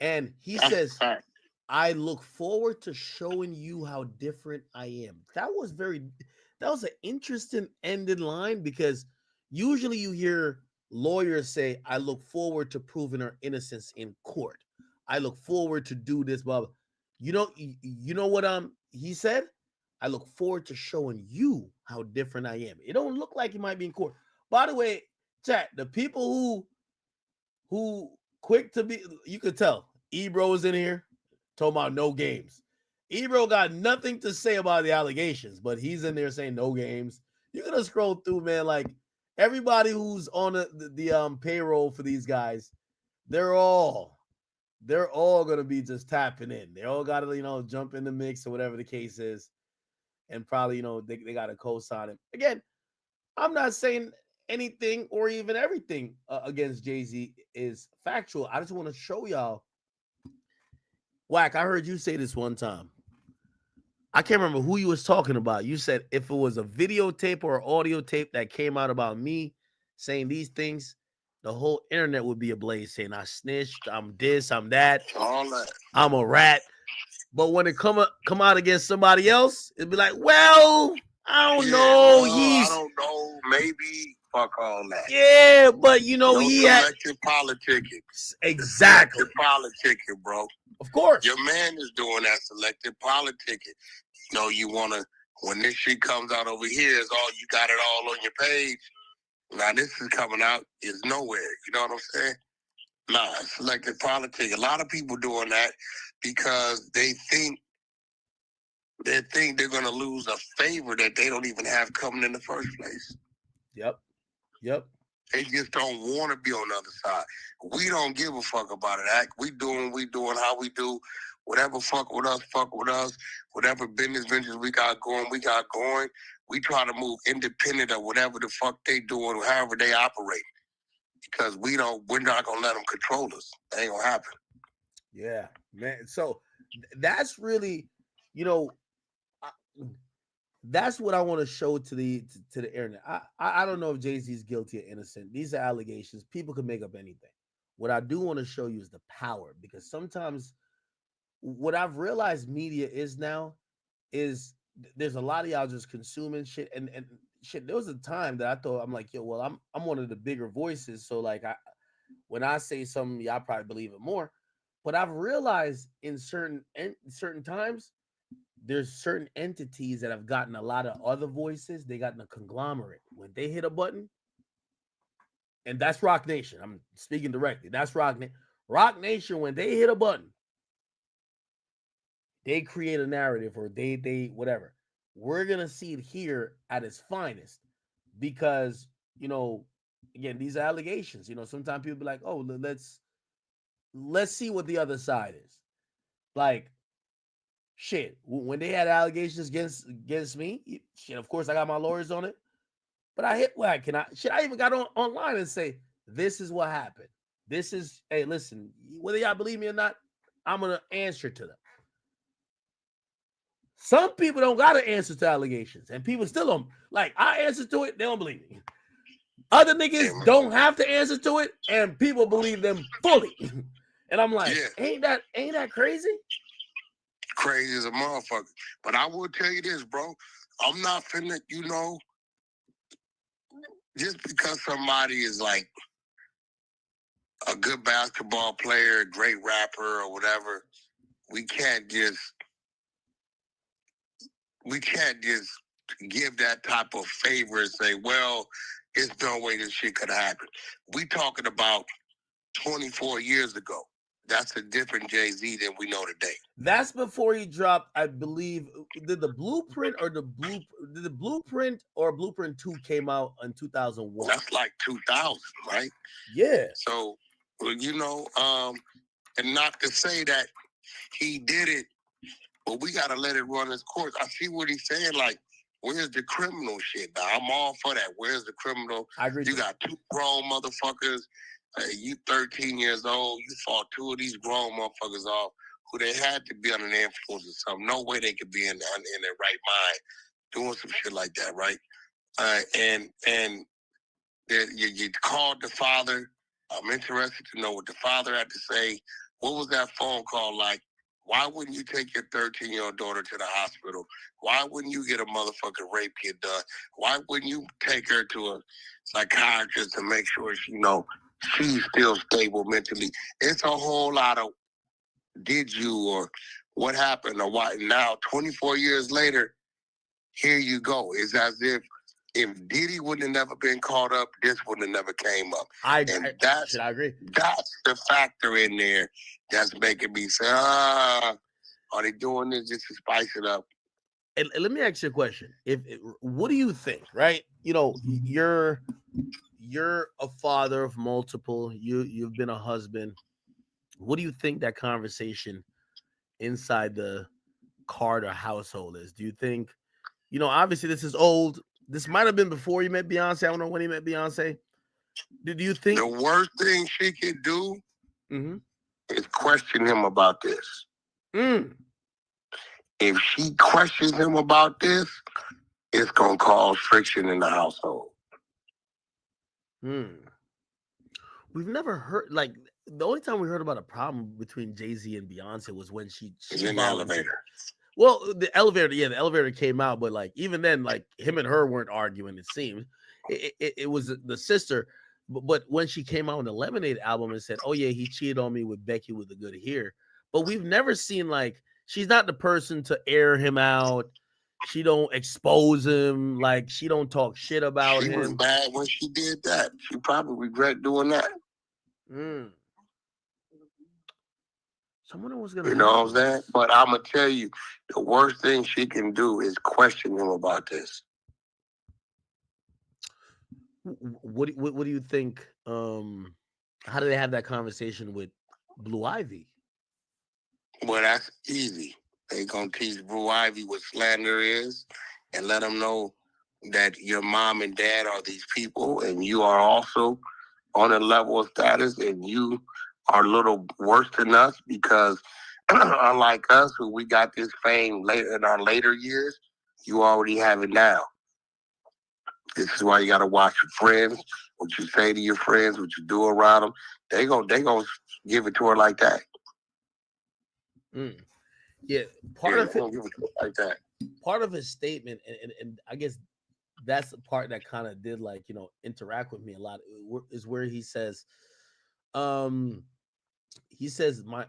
And he says, I look forward to showing you how different I am. That was an interesting ending line, because usually you hear lawyers say, I look forward to proving her innocence in court. I look forward to do this, blah, blah. You know what he said? I look forward to showing you how different I am. It don't look like he might be in court. By the way, chat, the people who quick to be, you could tell Ebro is in here talking about no games. Ebro got nothing to say about the allegations, but he's in there saying no games. You're gonna scroll through, man, like everybody who's on the payroll for these guys, they're all gonna be just tapping in. They all gotta, jump in the mix or whatever the case is. And probably, they got to co-sign him. Again, I'm not saying anything or even everything against Jay-Z is factual. I just want to show y'all. Wack, I heard you say this one time. I can't remember who you was talking about. You said if it was a videotape or audio tape that came out about me saying these things, the whole internet would be ablaze saying I snitched, I'm this, I'm that, all that. I'm a rat. But when it come out against somebody else, it'd be like, well, I don't know. I don't know. Maybe fuck all that. Yeah, but he selective politicking. Exactly. Selective politicking, bro. Of course. Your man is doing that selective politicking. You wanna, when this shit comes out over here, is all you got it all on your page. Now this is coming out is nowhere. You know what I'm saying? Nah, selective politics. A lot of people doing that because they think they're gonna lose a favor that they don't even have coming in the first place. Yep. They just don't want to be on the other side. We don't give a fuck about it. We doing how we do. Whatever fuck with us. Whatever business ventures we got going. We try to move independent of whatever the fuck they doing, however they operate. Because we're not gonna let them control us. That ain't gonna happen. Yeah, man. So that's really, you know, that's what I want to show to the internet. I don't know if Jay-Z is guilty or innocent. These are allegations. People can make up anything. What I do want to show you is the power, because sometimes what I've realized media is now is there's a lot of y'all just consuming shit and shit. There was a time that I thought, I'm like, yo, well, I'm one of the bigger voices, so like when I say something, y'all probably believe it more. But I've realized in certain times, there's certain entities that have gotten a lot of other voices. They got in a conglomerate. When they hit a button, and that's Rock Nation. I'm speaking directly. That's Rock Nation. When they hit a button, they create a narrative, or they whatever. We're gonna see it here at its finest, because again, these are allegations. Sometimes people be like, oh, let's see what the other side is. Like, shit, when they had allegations against me, shit, of course I got my lawyers on it. But I even got online and say, this is what happened. This is, hey, listen, whether y'all believe me or not, I'm gonna answer to them. Some people don't got to answer to allegations, and people still don't. Like, I answer to it, they don't believe me. Other niggas don't have to answer to it, and people believe them fully. And I'm like, ain't that crazy? Crazy as a motherfucker. But I will tell you this, bro. I'm not finna, just because somebody is like a good basketball player, a great rapper, or whatever, we can't just give that type of favor and say, well, there's no way this shit could happen. We talking about 24 years ago. That's a different Jay-Z than we know today. That's before he dropped, I believe, did the Blueprint or Blueprint 2 came out in 2001? That's like 2000, right? Yeah. So, and not to say that he did it, but we got to let it run its course. I see what he's saying, like, where's the criminal shit? Now, I'm all for that. Where's the criminal? I agree. You got two grown motherfuckers. You 13 years old. You fought two of these grown motherfuckers off who they had to be under the influence of something. No way they could be in their right mind doing some shit like that, right? And you called the father. I'm interested to know what the father had to say. What was that phone call like? Why wouldn't you take your 13-year-old daughter to the hospital? Why wouldn't you get a motherfucking rape kit done? Why wouldn't you take her to a psychiatrist to make sure she's still stable mentally? It's a whole lot of did you or what happened or why. Now, 24 years later, here you go. It's as if Diddy wouldn't have never been caught up, this wouldn't have never came up. I agree. That's the factor in there that's making me say, are they doing this just to spice it up? And let me ask you a question. What do you think, right? You're a father of multiple. You've been a husband. What do you think that conversation inside the Carter household is? Do you think, obviously this is old. This might have been before you met Beyonce. I don't know when he met Beyonce. Do you think the worst thing she could do is question him about this? If she questions him about this, it's gonna cause friction in the household. We've never heard, like, the only time we heard about a problem between Jay-Z and Beyonce was when she in the elevator. Well, the elevator came out, but like even then, like him and her weren't arguing. It seemed it was the sister, but when she came out on the Lemonade album and said, "Oh yeah, he cheated on me with Becky with a good hair," but we've never seen, like, she's not the person to air him out. She don't expose him. Like she don't talk shit about She was him. bad when she did that. She probably regret doing that. Someone was gonna. You know what I'm saying? But I'm gonna tell you, the worst thing she can do is question him about this. What do you think? How do they have that conversation with Blue Ivy? Well, that's easy. They gonna teach Blue Ivy what slander is, and let them know that your mom and dad are these people, and you are also on a level of status, and you are a little worse than us because, unlike us, who we got this fame later in our later years, you already have it now. This is why you gotta watch your friends, what you say to your friends, what you do around them. They gonna give it to her like that. Yeah, part of it, like that. Part of his statement, and I guess that's the part that kind of did interact with me a lot, is where he says, my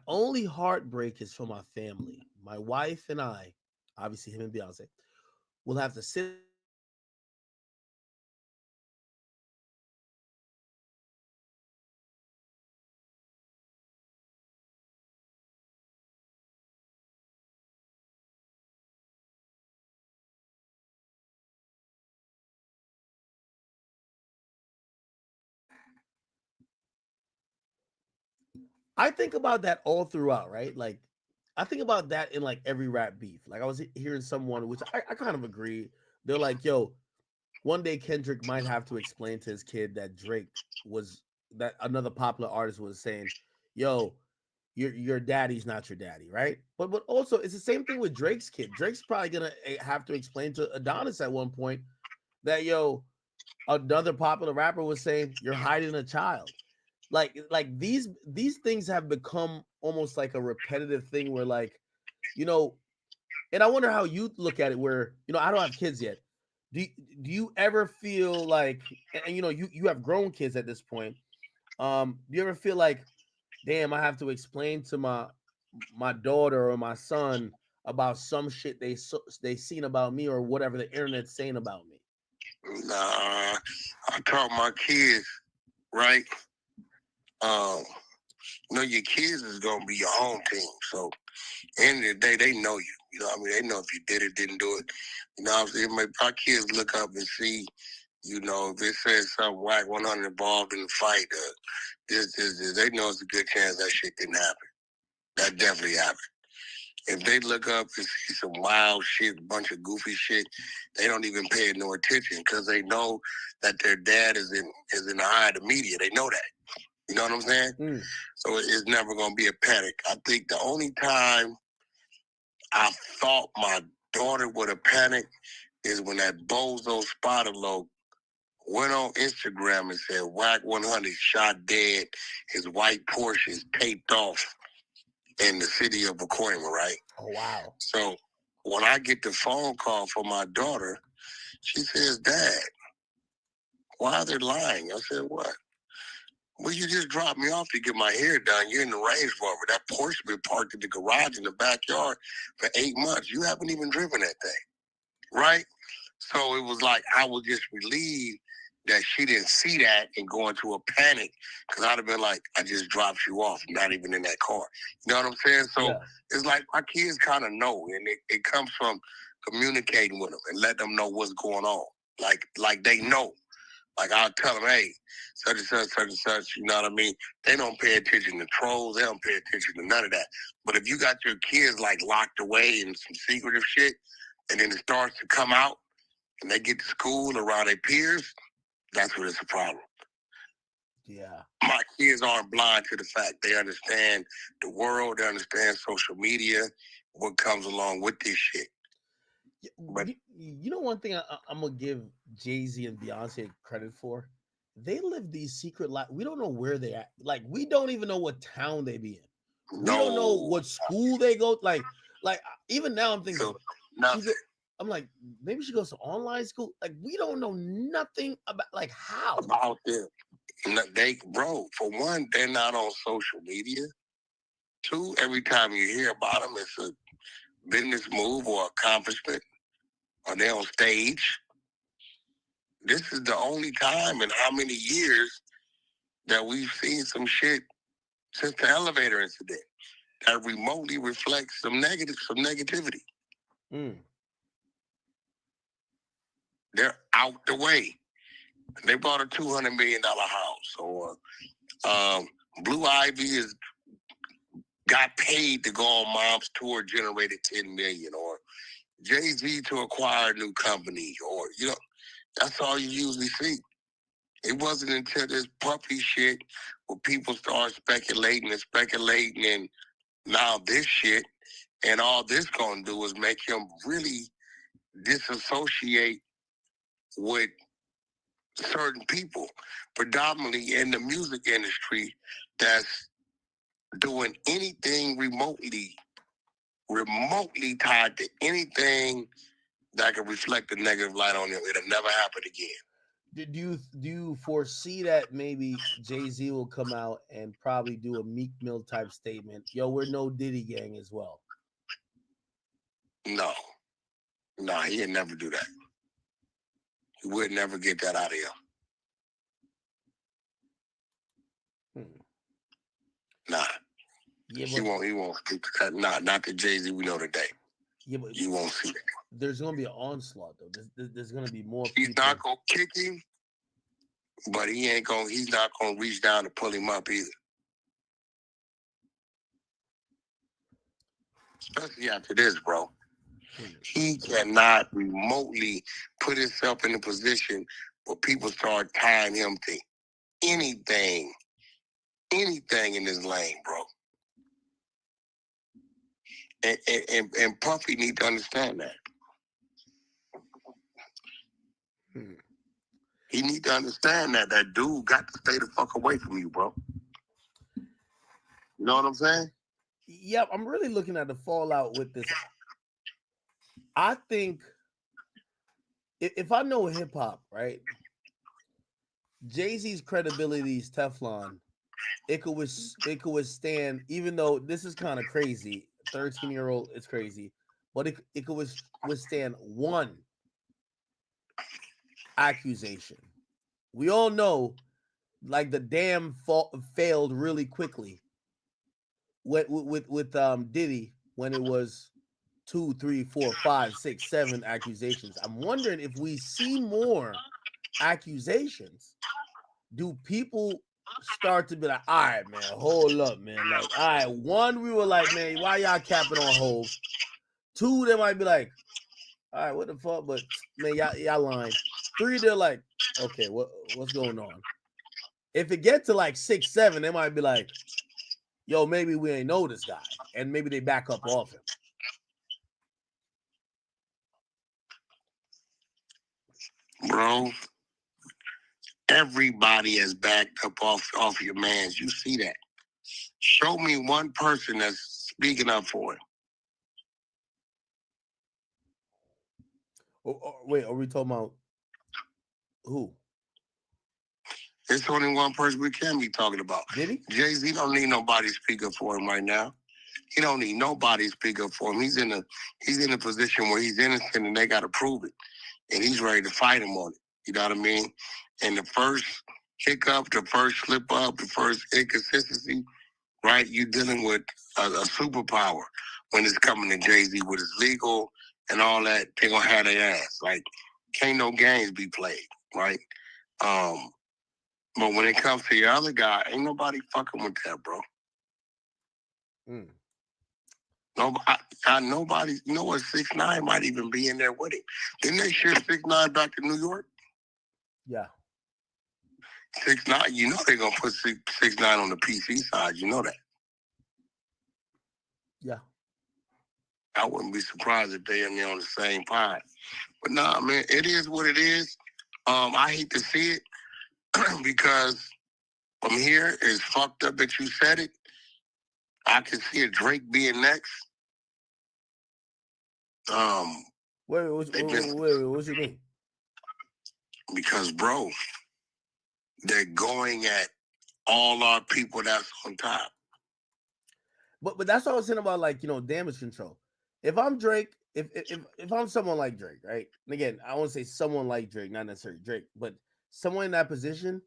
only heartbreak is for my family. My wife and I, obviously him and Beyonce, will have to sit. I think about that all throughout, right? Like, I think about that in like every rap beef. Like, I was hearing someone, which I kind of agree. They're like, yo, one day Kendrick might have to explain to his kid that that another popular artist was saying, yo, your daddy's not your daddy, right? But also it's the same thing with Drake's kid. Drake's probably gonna have to explain to Adonis at one point that, yo, another popular rapper was saying you're hiding a child. Like these things have become almost like a repetitive thing where, like, you know, and I wonder how you look at it, where, I don't have kids yet. Do you ever feel like, and you have grown kids at this point, do you ever feel like, damn, I have to explain to my daughter or my son about some shit they seen about me or whatever the internet's saying about me? Nah, I taught my kids, right? Your kids is gonna be your home team. So end of the day, they know you. You know what I mean? They know if you did it, didn't do it. You know what I'm saying? My kids look up and see, if it says something whack 100 involved in the fight, this, they know it's a good chance that shit didn't happen. That definitely happened. If they look up and see some wild shit, a bunch of goofy shit, they don't even pay no attention because they know that their dad is in the eye of the media. They know that. You know what I'm saying? So it's never gonna be a panic. I think the only time I thought my daughter would have panicked is when that bozo Spotify went on Instagram and said Whack 100 shot dead, his white Porsche is taped off in the city of Pacoima, right? Oh, wow. So when I get the phone call from my daughter, she says, Dad, why are they lying? I said, what? Well, you just dropped me off to get my hair done. You're in the Range Rover. That Porsche been parked in the garage in the backyard for 8 months. You haven't even driven that thing, right? So it was like I was just relieved that she didn't see that and go into a panic, because I'd have been like, I just dropped you off. I'm not even in that car. You know what I'm saying? So It's like my kids kind of know, and it comes from communicating with them and let them know what's going on. Like they know. Like I'll tell them, hey, such and such, such and such, you know what I mean? They don't pay attention to trolls. They don't pay attention to none of that. But if you got your kids like locked away in some secretive shit, and then it starts to come out, and they get to school around their peers, that's when it's a problem. Yeah. My kids aren't blind to the fact. They understand the world. They understand social media, what comes along with this shit. But you know, one thing I'm gonna give Jay-Z and Beyonce credit for, they live these secret lives. We don't know where they at. Like, we don't even know what town they be in. We don't know what school they go. Like even now I'm thinking, I'm like, maybe she goes to online school. Like, we don't know nothing about, like, how about them. Bro, for one, they're not on social media. Two, every time you hear about them, it's a business move or accomplishment. or they're on stage. This is the only time in how many years that we've seen some shit since the elevator incident that remotely reflects some negativity. They're out the way. They bought a $200 million house, or Blue Ivy got paid to go on Mom's tour, generated $10 million, or Jay-Z to acquire a new company, or that's all you usually see. It wasn't until this puppy shit where people start speculating, and now this shit, and all this gonna do is make him really disassociate with certain people, predominantly in the music industry, that's doing anything remotely tied to anything that could reflect a negative light on him. It'll never happen again. Do you foresee that maybe Jay-Z will come out and probably do a Meek Mill type statement? Yo, we're no Diddy gang as well. No, he'd never do that. He would never get that out of him. Nah. Yeah, he won't speak to that. Nah, not the Jay-Z we know today. Yeah, but you won't see that. There's gonna be an onslaught though. There's gonna be more He's people. not gonna kick him, but he's not gonna reach down to pull him up either. Especially after this, bro. He cannot remotely put himself in a position where people start tying him to anything in his lane, bro. And Puffy need to understand that. He need to understand that dude got to stay the fuck away from you, bro. You know what I'm saying? Yep, I'm really looking at the fallout with this. I think if I know hip hop, right, Jay-Z's credibility is Teflon. It could withstand, even though this is kind of crazy. 13-year-old, it's crazy, but it could withstand one accusation. We all know, like, the dam failed really quickly with Diddy when it was 2, 3, 4, 5, 6, 7 accusations. I'm wondering if we see more accusations, do people start to be like, all right, man, hold up, man. Like, all right, one, we were like, man, why y'all capping on Hov? Two, they might be like, all right, what the fuck? But man, y'all lying. Three, they're like, okay, what's going on? If it gets to like 6, 7, they might be like, yo, maybe we ain't know this guy, and maybe they back up off him. Bro, everybody has backed up off your mans. You see that. Show me one person that's speaking up for him. Wait, are we talking about who? There's only one person we can be talking about. Diddy? Jay-Z don't need nobody to speak up for him right now. He don't need nobody to speak up for him. He's in a position where he's innocent and they got to prove it. And he's ready to fight him on it. You know what I mean? And the first hiccup, the first slip up, the first inconsistency, right? You're dealing with a superpower when it's coming to Jay-Z with his legal and all that. They're going to have their ass. Like, can't no games be played, right? But when it comes to your other guy, ain't nobody fucking with that, bro. Nobody, you know what, 6ix9ine might even be in there with him. Didn't they ship 6ix9ine back to New York? Yeah. 6ix9ine, you know they're going to put 6ix9ine on the PC side. You know that. Yeah. I wouldn't be surprised if they in there on the same pod. But nah, man, it is what it is. I hate to see it because from here, it's fucked up that you said it. I can see a Drake being next. Wait, what you mean? Because, bro, they're going at all our people that's on top. But that's what I was saying about, like, damage control. if I'm Drake, if I'm someone like Drake, right? And again, I want to say someone like Drake, not necessarily Drake, but someone in that position,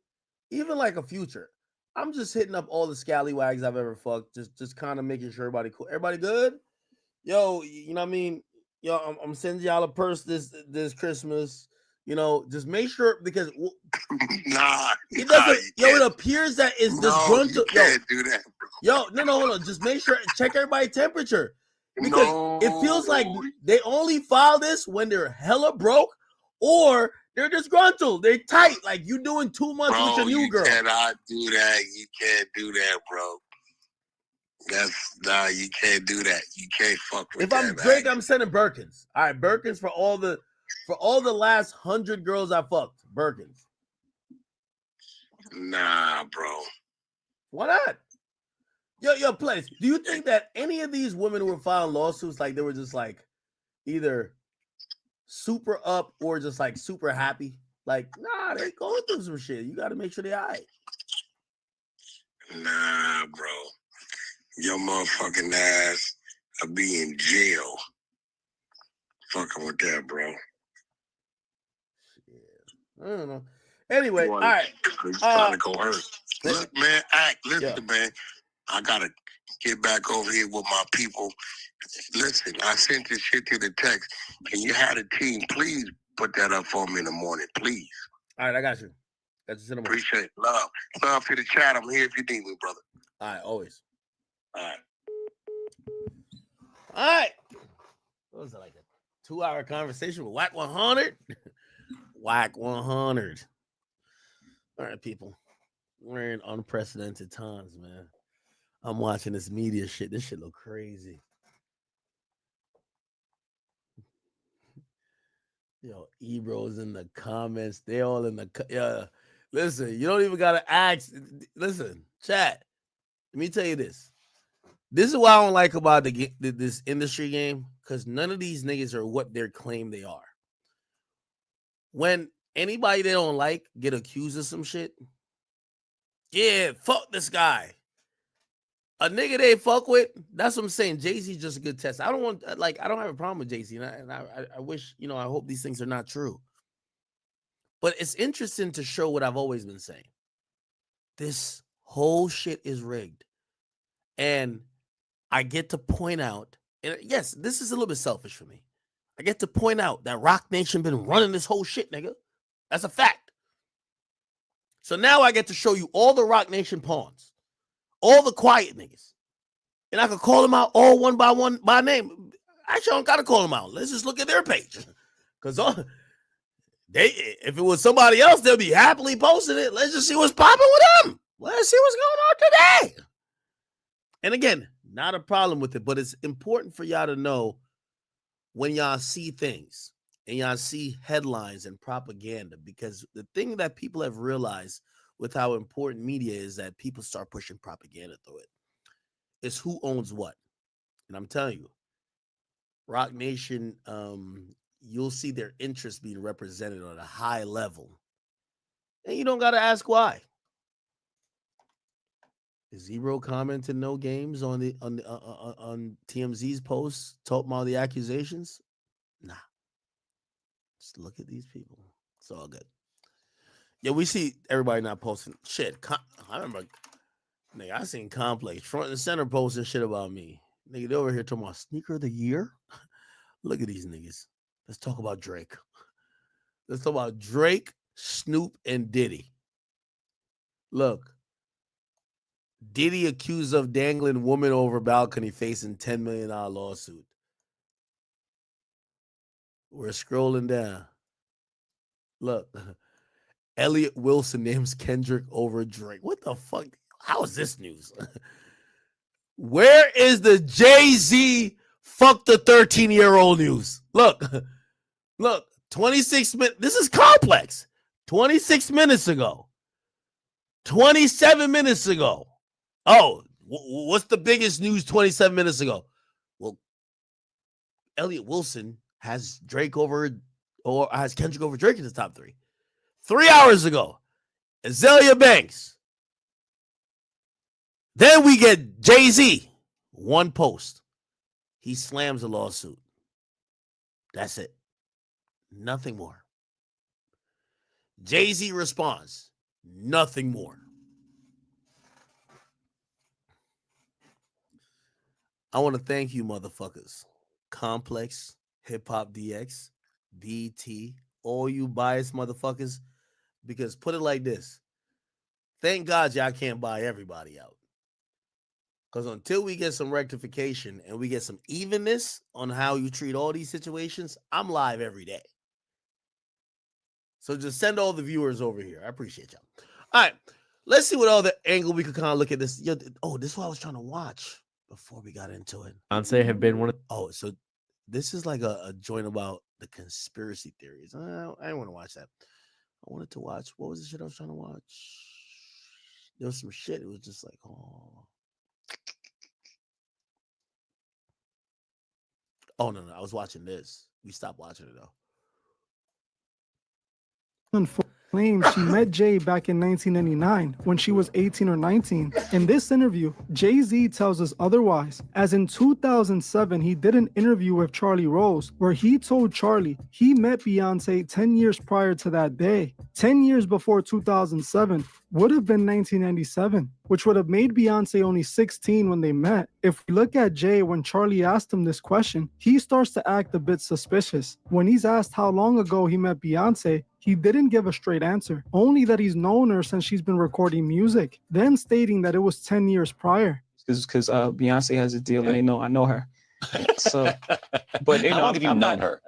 even like a Future. I'm just hitting up all the scallywags I've ever fucked, just kind of making sure everybody cool. Everybody good? Yo, you know what I mean? Yo, I'm sending y'all a purse this Christmas. You know, just make sure because it doesn't. Yo, it appears that it's disgruntled. You can't do that, bro. Yo, no, hold on. Just make sure check everybody's temperature because it feels like they only file this when they're hella broke or they're disgruntled. They're tight. Like you doing 2 months with your new girl. You cannot do that. You can't do that, bro. You can't do that. You can't fuck with that. If I'm Drake, I'm sending Birkins. All right, Birkins for all the last 100 girls I fucked. Birkins. Nah, bro. Why not? Yo, place. Do you think that any of these women were filing lawsuits like they were just like either super up or just like super happy? Like, nah, they going through some shit. You got to make sure they all right. Nah, bro. Your motherfucking ass will be in jail. Fucking with that, bro. I don't know. Anyway, all right. Trying to go hurt. Look, man, listen, man. I gotta get back over here with my people. Listen, I sent this shit to the text. Can you have the team please put that up for me in the morning, please? All right, I got you. That's the Appreciate it. Love to the chat. I'm here if you need me, brother. All right, always. All right. All right. What was it, like a 2-hour conversation with Whack 100? Whack 100. All right, people. We're in unprecedented times, man. I'm watching this media shit. This shit look crazy. Yo, Ebro's in the comments. They all in the listen, you don't even gotta ask. Listen, chat. Let me tell you this. This is what I don't like about this industry game, because none of these niggas are what they claim they are. When anybody they don't like get accused of some shit, yeah, fuck this guy. A nigga they fuck with, that's what I'm saying. Jay-Z's just a good test. I don't have a problem with Jay-Z, and I wish, I hope these things are not true. But it's interesting to show what I've always been saying. This whole shit is rigged. And I get to point out, and yes, this is a little bit selfish for me. I get to point out that Rock Nation been running this whole shit, nigga. That's a fact. So now I get to show you all the Rock Nation pawns. All the quiet niggas. And I could call them out all one by name. Actually, I don't got to call them out. Let's just look at their page. Because if it was somebody else, they'll be happily posting it. Let's just see what's popping with them. Let's see what's going on today. And again, not a problem with it, but it's important for y'all to know when y'all see things and y'all see headlines and propaganda, because the thing that people have realized with how important media is that people start pushing propaganda through it. It's who owns what. And I'm telling you, Rock Nation, you'll see their interests being represented on a high level. And you don't got to ask why. Is Zero commenting no games on TMZ's post talking about the accusations? Nah. Just look at these people. It's all good. Yeah, we see everybody not posting shit. I remember, nigga, I seen Complex front and center posting shit about me. Nigga, they over here talking about sneaker of the year. Look at these niggas. Let's talk about Drake. Let's talk about Drake, Snoop, and Diddy. Look, Diddy accused of dangling woman over balcony facing $10 million lawsuit. We're scrolling down. Look. Elliot Wilson names Kendrick over Drake. What the fuck? How is this news? Where is the Jay-Z fuck the 13-year-old news? Look, 26 minutes. This is Complex. 26 minutes ago. 27 minutes ago. Oh, what's the biggest news 27 minutes ago? Well, Elliot Wilson has Drake over, or has Kendrick over Drake in the top 3. 3 hours ago, Azalea Banks. Then we get Jay-Z. One post. He slams the lawsuit. That's it. Nothing more. Jay-Z responds. Nothing more. I want to thank you, motherfuckers. Complex, Hip Hop DX, BT, all you biased motherfuckers. Because put it like this. Thank God y'all can't buy everybody out. Because until we get some rectification and we get some evenness on how you treat all these situations, I'm live every day. So just send all the viewers over here. I appreciate y'all. All right. Let's see what other angle we could kind of look at this. Oh, this is what I was trying to watch before we got into it. Beyonce have been one of. Oh, so this is like a joint about the conspiracy theories. I didn't want to watch that. I wanted to watch. What was the shit I was trying to watch? There was some shit. It was just like, oh. Oh, no. I was watching this. We stopped watching it, though. Claims she met Jay back in 1999 when she was 18 or 19. In this interview, Jay-Z tells us otherwise, as in 2007 he did an interview with Charlie Rose where he told Charlie he met Beyonce 10 years prior to that day. 10 years before 2007 would have been 1997, which would have made Beyonce only 16 when they met. If we look at Jay when Charlie asked him this question, he starts to act a bit suspicious. When he's asked how long ago he met Beyonce, he didn't give a straight answer, only that he's known her since she's been recording music, then stating that it was 10 years prior. Because Beyonce has a deal and they know I know her. So, but how long have you known her?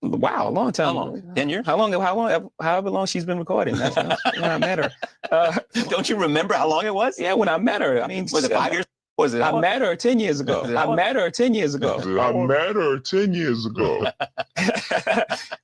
Wow, a long time. How long? 10 years? How long? However long she's been recording. That's when I met her. Don't you remember how long it was? Yeah, when I met her. I mean, was it 5 years? Was it? I met her 10 years ago. I met her 10 years ago.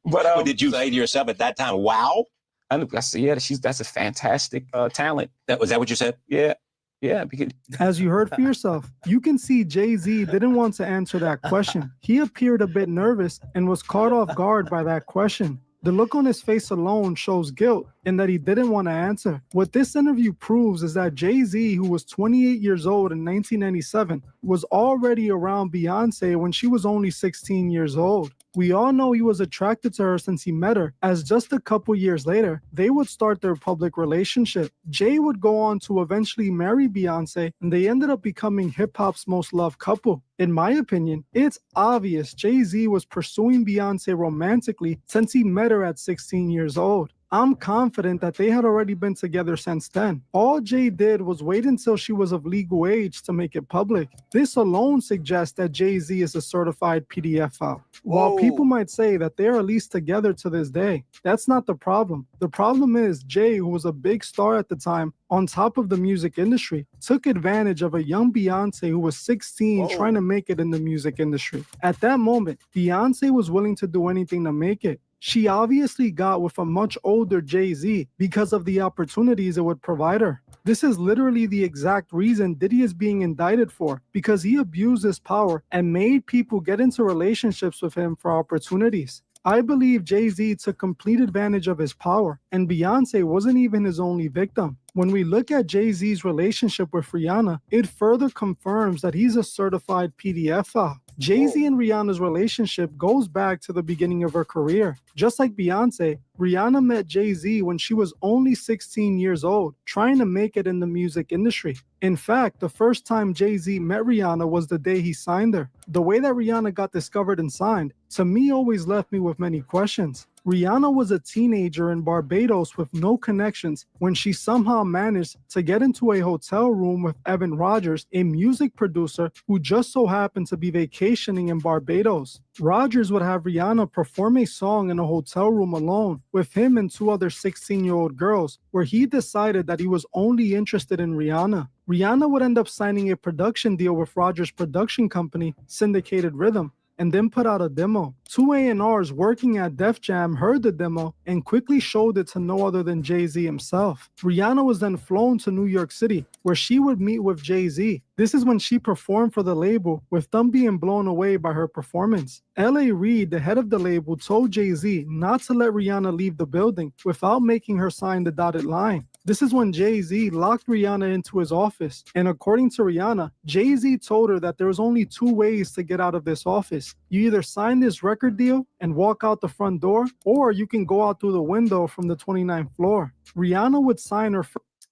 But did you say to yourself at that time, wow? I said, yeah, that's a fantastic talent. Was that what you said? Yeah, because as you heard for yourself, you can see Jay-Z didn't want to answer that question. He appeared a bit nervous and was caught off guard by that question. The look on his face alone shows guilt and that he didn't want to answer. What this interview proves is that Jay-Z, who was 28 years old in 1997, was already around Beyonce when she was only 16 years old. We all know he was attracted to her since he met her, as just a couple years later, they would start their public relationship. Jay would go on to eventually marry Beyonce, and they ended up becoming hip-hop's most loved couple. In my opinion, it's obvious Jay-Z was pursuing Beyonce romantically since he met her at 16 years old. I'm confident that they had already been together since then. All Jay did was wait until she was of legal age to make it public. This alone suggests that Jay-Z is a certified PDF file. While people might say that they're at least together to this day, that's not the problem. The problem is Jay, who was a big star at the time, on top of the music industry, took advantage of a young Beyonce who was 16 trying to make it in the music industry. At that moment, Beyonce was willing to do anything to make it. She obviously got with a much older Jay-Z because of the opportunities it would provide her. This is literally the exact reason Diddy is being indicted for, because he abused his power and made people get into relationships with him for opportunities. I believe Jay-Z took complete advantage of his power, and Beyonce wasn't even his only victim. When we look at Jay-Z's relationship with Rihanna, it further confirms that he's a certified PDF file. Jay-Z and Rihanna's relationship goes back to the beginning of her career. Just like Beyonce, Rihanna met Jay-Z when she was only 16 years old, trying to make it in the music industry. In fact, the first time Jay-Z met Rihanna was the day he signed her. The way that Rihanna got discovered and signed, to me, always left me with many questions. Rihanna was a teenager in Barbados with no connections when she somehow managed to get into a hotel room with Evan Rogers, a music producer who just so happened to be vacationing in Barbados. Rogers would have Rihanna perform a song in a hotel room alone with him and two other 16-year-old girls, where he decided that he was only interested in Rihanna. Rihanna would end up signing a production deal with Rogers' production company, Syndicated Rhythm, and then put out a demo. Two A&Rs working at Def Jam heard the demo and quickly showed it to no other than Jay-Z himself. Rihanna was then flown to New York City, where she would meet with Jay-Z. This is when she performed for the label, with them being blown away by her performance. L.A. Reid, the head of the label, told Jay-Z not to let Rihanna leave the building without making her sign the dotted line. This is when Jay-Z locked Rihanna into his office. And according to Rihanna, Jay-Z told her that there was only 2 ways to get out of this office. You either sign this record deal and walk out the front door, or you can go out through the window from the 29th floor. Rihanna would sign her.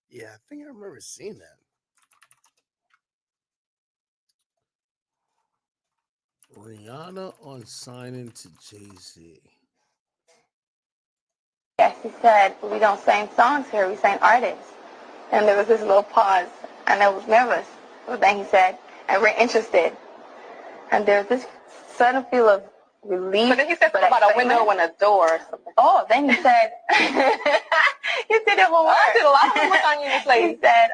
Yeah, I think I remember seeing that. Rihanna on signing to Jay-Z. Yes, he said, we don't sing songs here, we sing artists. And there was this little pause, and I was nervous. But then he said, and we're interested. And there's this sudden feel of relief. But then he said something about a window and a door or something. Oh, then he said, you did it homework. I did a lot of homework on you, this lady. He said,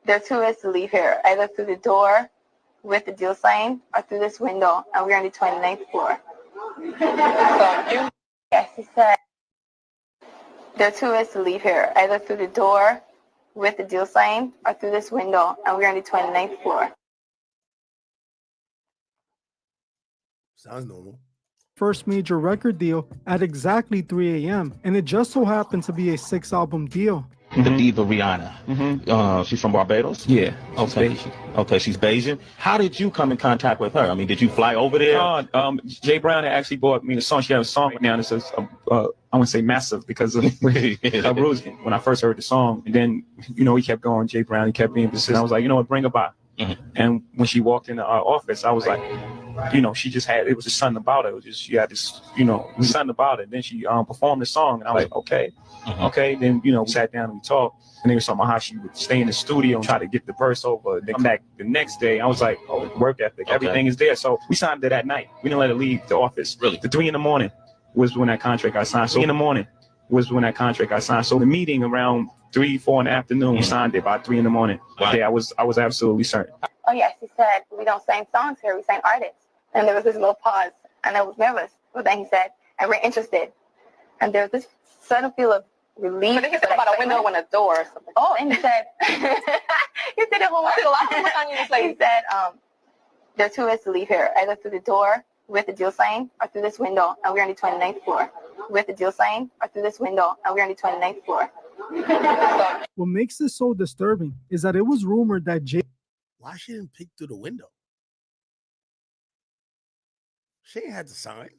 there are 2 ways to leave here, either through the door with the deal sign or through this window, and we're on the 29th floor. So yes, he said, there are 2 ways to leave here, either through the door with the deal sign or through this window, and we're on the 29th floor. Sounds normal. First major record deal at exactly 3 a.m. And it just so happened to be a 6-album deal. The diva Rihanna. She's from Barbados? Yeah. Okay. Okay, she's Bayesian. How did you come in contact with her? I mean, did you fly over there? Jay Brown had actually bought me the song. She had a song right now that says, I want to say massive because of Bruce. When I first heard the song, and then, he kept going, Jay Brown, he kept being persistent. I was like, you know what, bring her by. And when she walked into our office, I was like, she just had, it was just something about it. It was just, she had this, something about it. Then she performed the song, and I was like, okay. Okay, then, we sat down and we talked, and they were talking about how she would stay in the studio and try to get the verse over. Then come back the next day. I was like, oh, work ethic, everything is there. So we signed it that night. We didn't let her leave the office. Really? The 3 a.m. was when that contract got signed. So in the morning was when that contract got signed. So the meeting around 3, 4 in the afternoon, we signed it by 3 a.m. Wow. Yeah, I was absolutely certain. Oh yes, he said, we don't sing songs here, we sing artists. And there was this little pause, and I was nervous. But then he said, and we're interested. And there was this sudden feel of relief. But then he said about a window and a door or something. Oh, and he said, you did it homework. I did a lot of homework on you, this lady. He said, there are 2 ways to leave here, either through the door with the deal sign or through this window, and we're on the 29th floor. With the deal sign or through this window, and we're on the 29th floor. What makes this so disturbing is that it was rumored that Why she didn't peek through the window? She ain't had to sign.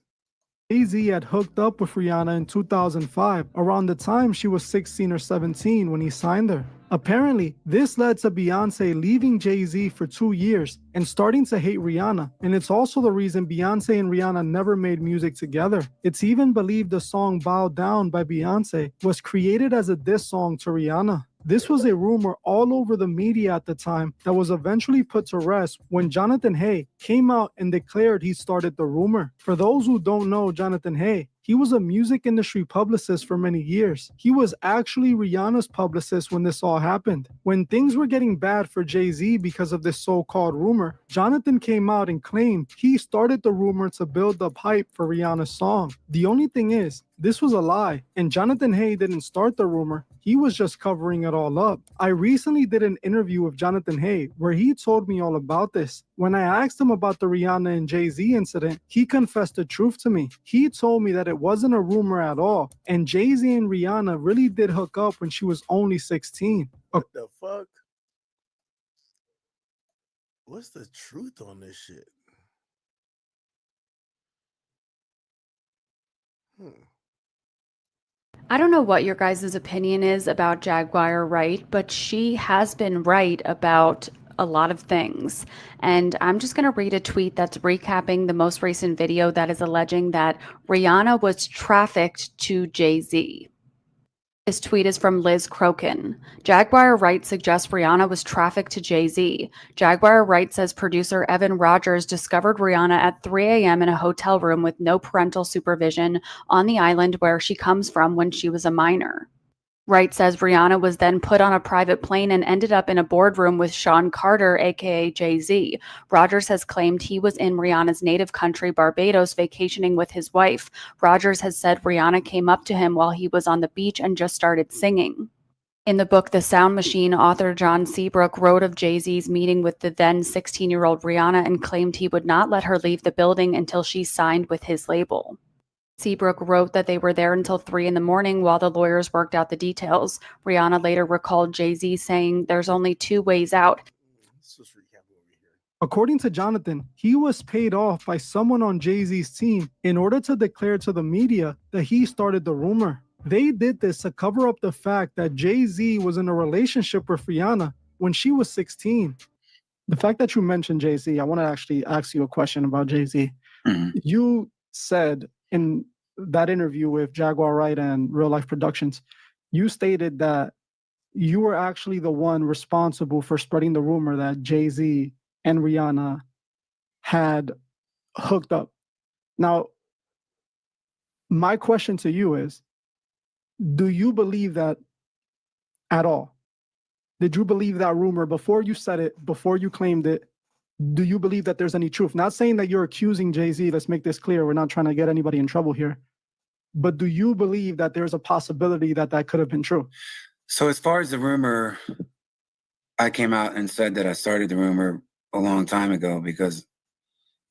Jay-Z had hooked up with Rihanna in 2005, around the time she was 16 or 17 when he signed her. Apparently, this led to Beyonce leaving Jay-Z for 2 years and starting to hate Rihanna, and it's also the reason Beyonce and Rihanna never made music together. It's even believed the song Bow Down by Beyonce was created as a diss song to Rihanna. This was a rumor all over the media at the time that was eventually put to rest when Jonathan Hay came out and declared he started the rumor. For those who don't know Jonathan Hay, he was a music industry publicist for many years. He was actually Rihanna's publicist when this all happened. When things were getting bad for Jay-Z because of this so-called rumor, Jonathan came out and claimed he started the rumor to build up hype for Rihanna's song. The only thing is, this was a lie, and Jonathan Hay didn't start the rumor. He was just covering it all up. I recently did an interview with Jonathan Hay where he told me all about this. When I asked him about the Rihanna and Jay-Z incident, he confessed the truth to me. He told me that it wasn't a rumor at all, and Jay-Z and Rihanna really did hook up when she was only 16. What the fuck? What's the truth on this shit? I don't know what your guys' opinion is about Jaguar Wright, but she has been right about a lot of things. And I'm just going to read a tweet that's recapping the most recent video that is alleging that Rihanna was trafficked to Jay-Z. This tweet is from Liz Crokin. Jaguar Wright suggests Rihanna was trafficked to Jay-Z. Jaguar Wright says producer Evan Rogers discovered Rihanna at 3 a.m. in a hotel room with no parental supervision on the island where she comes from when she was a minor. Wright says Rihanna was then put on a private plane and ended up in a boardroom with Sean Carter, aka Jay-Z. Rogers has claimed he was in Rihanna's native country, Barbados, vacationing with his wife. Rogers has said Rihanna came up to him while he was on the beach and just started singing. In the book The Sound Machine, author John Seabrook wrote of Jay-Z's meeting with the then 16-year-old Rihanna and claimed he would not let her leave the building until she signed with his label. Seabrook wrote that they were there until 3 in the morning while the lawyers worked out the details. Rihanna later recalled Jay-Z saying there's only 2 ways out. According to Jonathan, he was paid off by someone on Jay-Z's team in order to declare to the media that he started the rumor. They did this to cover up the fact that Jay-Z was in a relationship with Rihanna when she was 16. The fact that you mentioned Jay-Z, I want to actually ask you a question about Jay-Z. You said in that interview with Jaguar Wright and Real Life Productions, you stated that you were actually the one responsible for spreading the rumor that Jay-Z and Rihanna had hooked up. Now, my question to you is, do you believe that at all? Did you believe that rumor before you said it, before you claimed it? Do you believe that there's any truth? Not saying that you're accusing Jay-Z. Let's make this clear. We're not trying to get anybody in trouble here. But do you believe that there's a possibility that that could have been true? So as far as the rumor, I came out and said that I started the rumor a long time ago because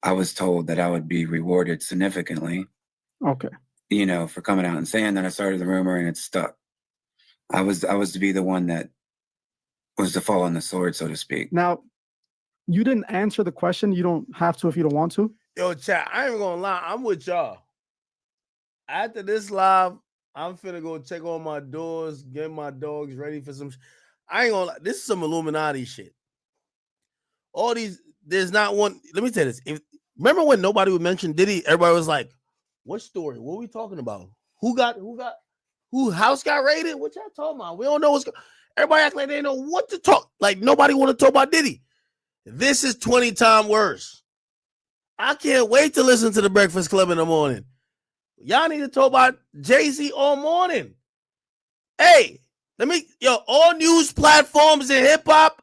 I was told that I would be rewarded significantly. Okay. You know, for coming out and saying that I started the rumor, and it stuck. I was to be the one that was to fall on the sword, so to speak. Now, you didn't answer the question. You don't have to if you don't want to. Yo, chat, I ain't gonna lie. I'm with y'all. After this live, I'm finna go check on my doors, get my dogs ready for some. I ain't gonna lie. This is some Illuminati shit. All these, there's not one. Let me tell you this. Remember when nobody would mention Diddy? Everybody was like, what story? What are we talking about? Who house got raided? What y'all talking about? We don't know what's going. Everybody act like they know what to talk. Like nobody want to talk about Diddy. This is 20 times worse. I can't wait to listen to the Breakfast Club in the morning. Y'all need to talk about Jay-Z all morning. Hey, all news platforms in hip-hop,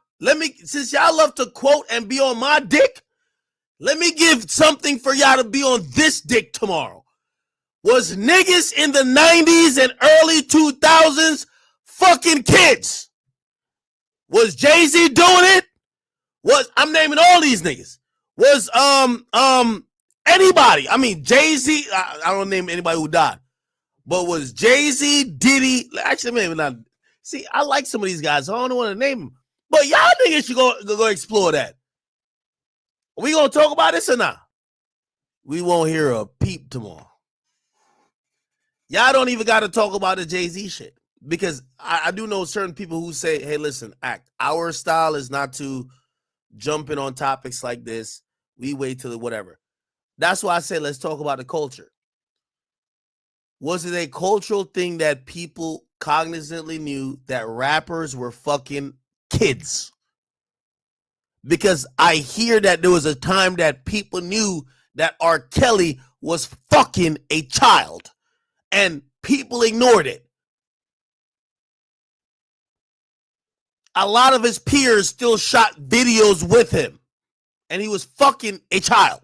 since y'all love to quote and be on my dick, let me give something for y'all to be on this dick tomorrow. Was niggas in the 90s and early 2000s fucking kids? Was Jay-Z doing it? I'm naming all these niggas. Was anybody? I mean, Jay-Z. I don't name anybody who died, but was Jay-Z, Diddy? Actually, maybe not. See, I like some of these guys. I don't want to name them, but y'all niggas should go explore that. Are we gonna talk about this or not? We won't hear a peep tomorrow. Y'all don't even got to talk about the Jay-Z shit because I do know certain people who say, "Hey, listen, our style is not to jump in on topics like this. We wait till whatever." That's why I say let's talk about the culture. Was it a cultural thing that people cognizantly knew that rappers were fucking kids? Because I hear that there was a time that people knew that R. Kelly was fucking a child and people ignored it. A lot of his peers still shot videos with him and he was fucking a child.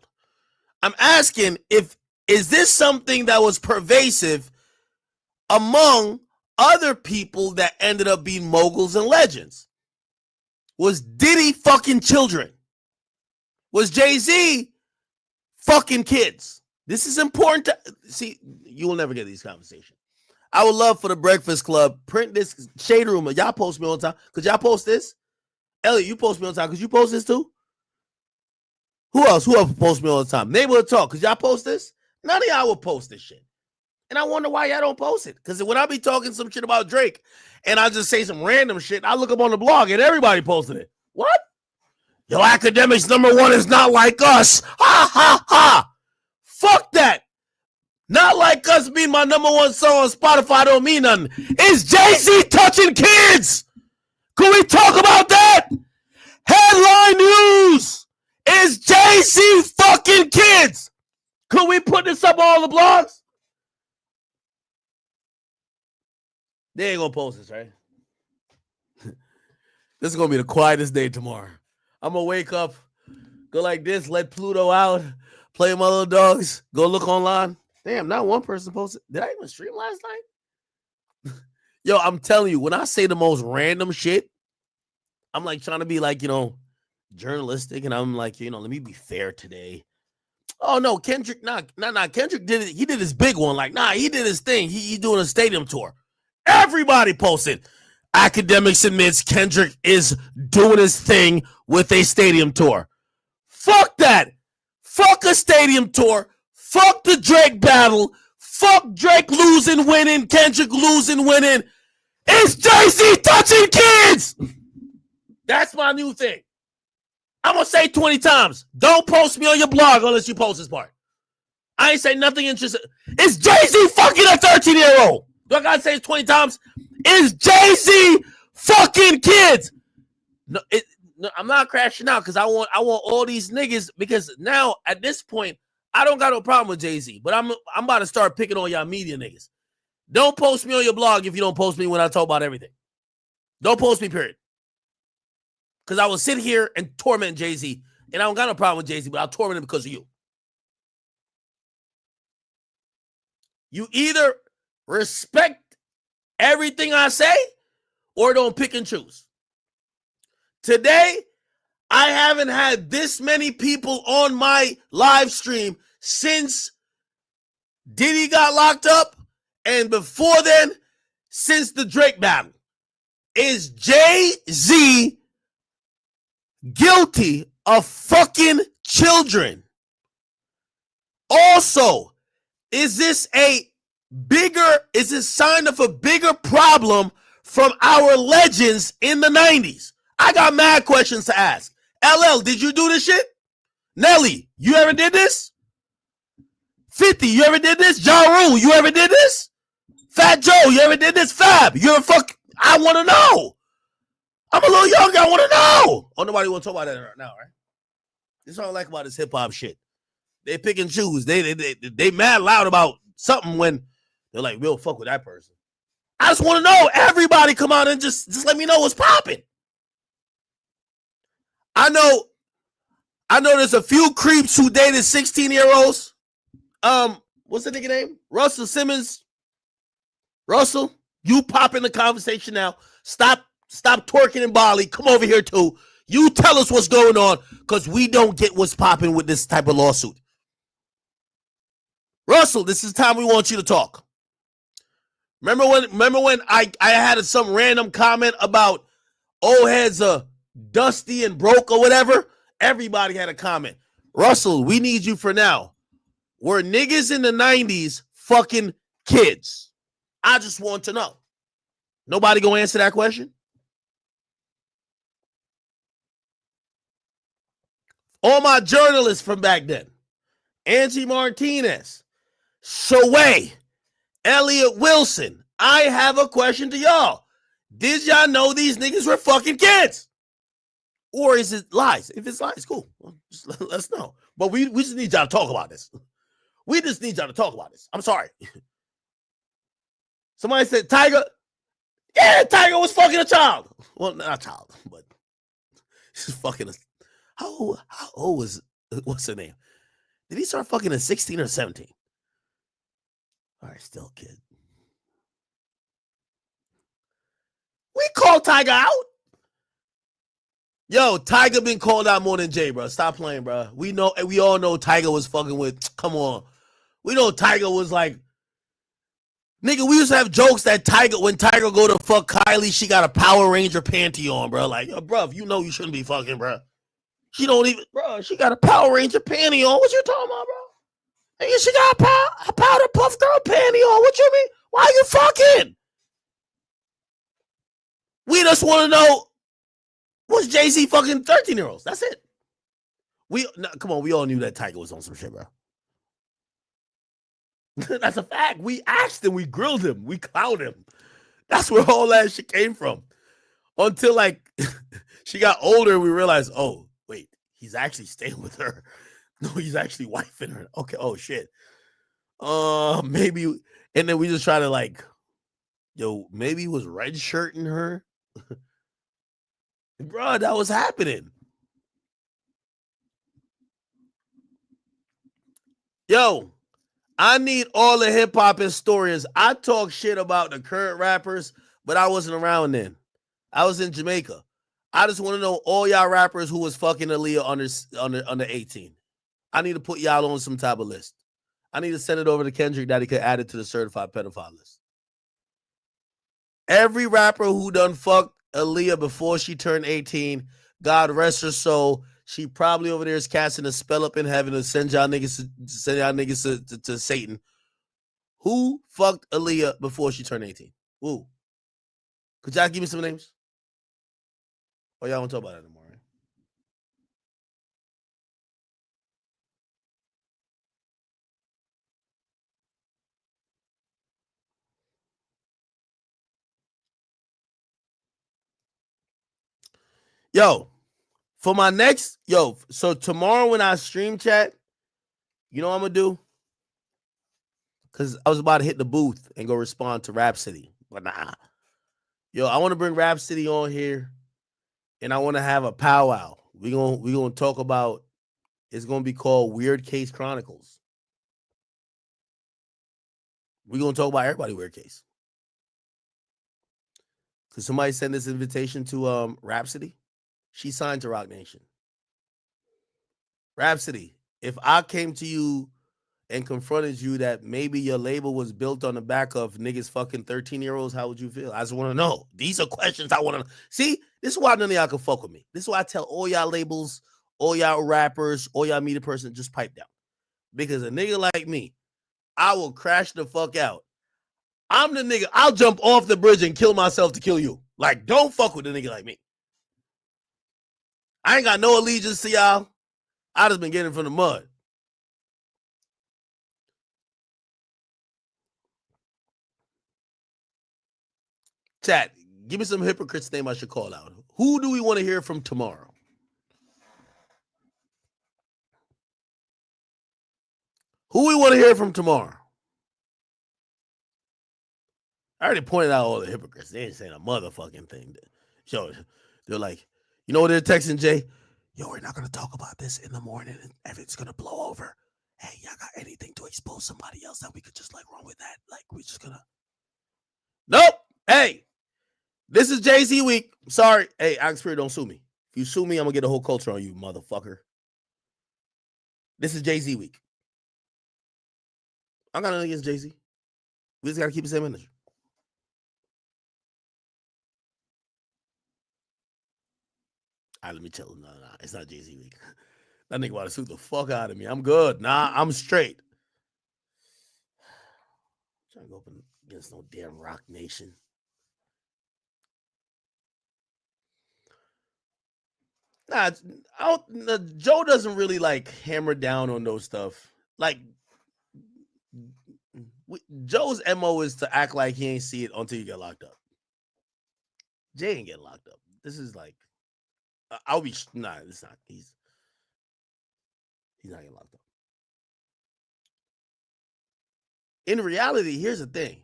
I'm asking is this something that was pervasive among other people that ended up being moguls and legends? Was Diddy fucking children? Was Jay-Z fucking kids? This is important to see. You will never get these conversations. I would love for the Breakfast Club print this shade room. Y'all post me all the time. Could y'all post this? Elliot, you post me all the time. Could you post this too? Who else? Who else posts me all the time? Neighborhood Talk. Could y'all post this? None of y'all will post this shit. And I wonder why y'all don't post it. Because when I be talking some shit about Drake and I just say some random shit, I look up on the blog and everybody posted it. What? Yo, Academics #1 is not like us. Ha, ha, ha. Fuck that. Not like us being my #1 song on Spotify don't mean nothing. Is Jay-Z touching kids? Can we talk about that? Headline news. Is Jay-Z fucking kids? Could we put this up on all the blogs? They ain't gonna post this, right? This is gonna be the quietest day tomorrow. I'm gonna wake up, go like this, let Pluto out, play my little dogs, go look online. Damn, not one person posted. Did I even stream last night? Yo, I'm telling you, when I say the most random shit, I'm like trying to be like, journalistic, and I'm like, let me be fair today. Oh no, Kendrick, nah. Kendrick did it. He did his big one. Like, nah, he did his thing. He doing a stadium tour. Everybody posted. Academics admits Kendrick is doing his thing with a stadium tour. Fuck that. Fuck a stadium tour. Fuck the Drake battle. Fuck Drake losing, winning. Kendrick losing, winning. It's Jay-Z touching kids. That's my new thing. I'm going to say 20 times. Don't post me on your blog unless you post this part. I ain't say nothing interesting. It's Jay-Z fucking a 13-year-old. Do I got to say it 20 times? It's Jay-Z fucking kids. No, I'm not crashing out because I want all these niggas, because now at this point, I don't got no problem with Jay-Z, but I'm about to start picking on y'all media niggas. Don't post me on your blog if you don't post me when I talk about everything. Don't post me, period. Because I will sit here and torment Jay-Z, and I don't got no problem with Jay-Z, but I'll torment him because of you. You either respect everything I say or don't pick and choose. Today, I haven't had this many people on my live stream since Diddy got locked up, and before then, since the Drake battle. Is Jay-Z guilty of fucking children? Also, is this sign of a bigger problem from our legends in the 90s? I got mad questions to ask. LL, did you do this shit? Nelly, you ever did this? 50, you ever did this? Ja Rule, you ever did this? Fat Joe, you ever did this? Fab, you ever fuck? I want to know. I'm a little younger. I want to know. Oh, nobody want to talk about that right now, right? This is what I like about this hip hop shit. They pick and choose. They mad loud about something when they're like, we'll fuck with that person. I just want to know. Everybody come out and just let me know what's popping. I know there's a few creeps who dated 16-year-olds. What's the nigga name? Russell Simmons. Russell, you pop in the conversation now. Stop twerking in Bali. Come over here too. You tell us what's going on, because we don't get what's popping with this type of lawsuit. Russell, this is the time we want you to talk. Remember when I had some random comment about old heads dusty and broke or whatever? Everybody had a comment. Russell, we need you for now. Were niggas in the 90s fucking kids? I just want to know. Nobody gonna answer that question? All my journalists from back then. Angie Martinez, Shaway, Elliot Wilson. I have a question to y'all. Did y'all know these niggas were fucking kids? Or is it lies? If it's lies, cool. Well, just let us know. But we just need y'all to talk about this. We just need y'all to talk about this. I'm sorry. Somebody said Tiger. Yeah, Tiger was fucking a child. Well, not a child, but she's fucking a. How old was, what's her name? Did he start fucking at 16 or 17? All right, still a kid. We called Tiger out. Yo, Tiger been called out more than Jay, bro. Stop playing, bro. We all know Tiger was fucking with. Come on. We know Tiger was like, nigga, we used to have jokes that when Tiger go to fuck Kylie, she got a Power Ranger panty on, bro. Like, yo, bro, you know you shouldn't be fucking, bro. She don't even, bro, she got a Power Ranger panty on. What you talking about, bro? Nigga, she got a powder puff girl panty on. What you mean? Why you fucking? We just want to know, was Jay-Z fucking 13-year-olds? That's it. Come on, we all knew that Tiger was on some shit, bro. That's a fact. We asked him, we grilled him, we clowned him. That's where all that shit came from. Until like she got older and we realized, oh, wait, he's actually staying with her. No, he's actually wifing her. Okay, oh shit. Maybe, and then we just try to like, yo, maybe he was red shirting her. Bro, that was happening. Yo, I need all the hip hop historians. I talk shit about the current rappers, but I wasn't around then. I was in Jamaica. I just want to know all y'all rappers who was fucking Aaliyah under 18. I need to put y'all on some type of list. I need to send it over to Kendrick that he could add it to the certified pedophile list. Every rapper who done fucked Aaliyah before she turned 18, God rest her soul, she probably over there is casting a spell up in heaven to send y'all niggas to Satan. Who fucked Aaliyah before she turned 18? Who? Could y'all give me some names? Or y'all won't talk about that anymore, right? Yo, for my next, so tomorrow when I stream chat, you know what I'm going to do? Because I was about to hit the booth and go respond to Rhapsody. But nah. Yo, I want to bring Rhapsody on here, and I want to have a powwow. We gonna talk about, it's going to be called Weird Case Chronicles. We're going to talk about everybody weird case. Could somebody send this invitation to Rhapsody? She signed to Rock Nation. Rhapsody, if I came to you and confronted you that maybe your label was built on the back of niggas fucking 13-year-olds, how would you feel? I just want to know. These are questions I want to see. This is why none of y'all can fuck with me. This is why I tell all y'all labels, all y'all rappers, all y'all media person, just pipe down. Because a nigga like me, I will crash the fuck out. I'm the nigga, I'll jump off the bridge and kill myself to kill you. Like, don't fuck with a nigga like me. I ain't got no allegiance to y'all. I just been getting from the mud. Chat, give me some hypocrites name I should call out. Who do we want to hear from tomorrow? Who we want to hear from tomorrow? I already pointed out all the hypocrites. They ain't saying a motherfucking thing. Yo, they're like, you know what they're texting Jay? Yo, we're not going to talk about this in the morning and everything's going to blow over. Hey, y'all got anything to expose somebody else that we could just like run with that? Like, we're just going to. Nope. Hey, this is Jay-Z week. Sorry. Hey, Oxford, don't sue me. If you sue me, I'm going to get a whole culture on you, motherfucker. This is Jay-Z week. I got nothing against Jay-Z. We just got to keep the same energy. All right, let me tell him. No, it's not Jay-Z week. That nigga want to sue the fuck out of me. I'm good. Nah, I'm straight. I'm trying to go up against no damn Rock Nation. Nah, Joe doesn't really like hammer down on those stuff. Like, Joe's MO is to act like he ain't see it until you get locked up. Jay ain't getting locked up. This is like, I'll be, nah, it's not. He's not getting locked up. In reality, here's the thing.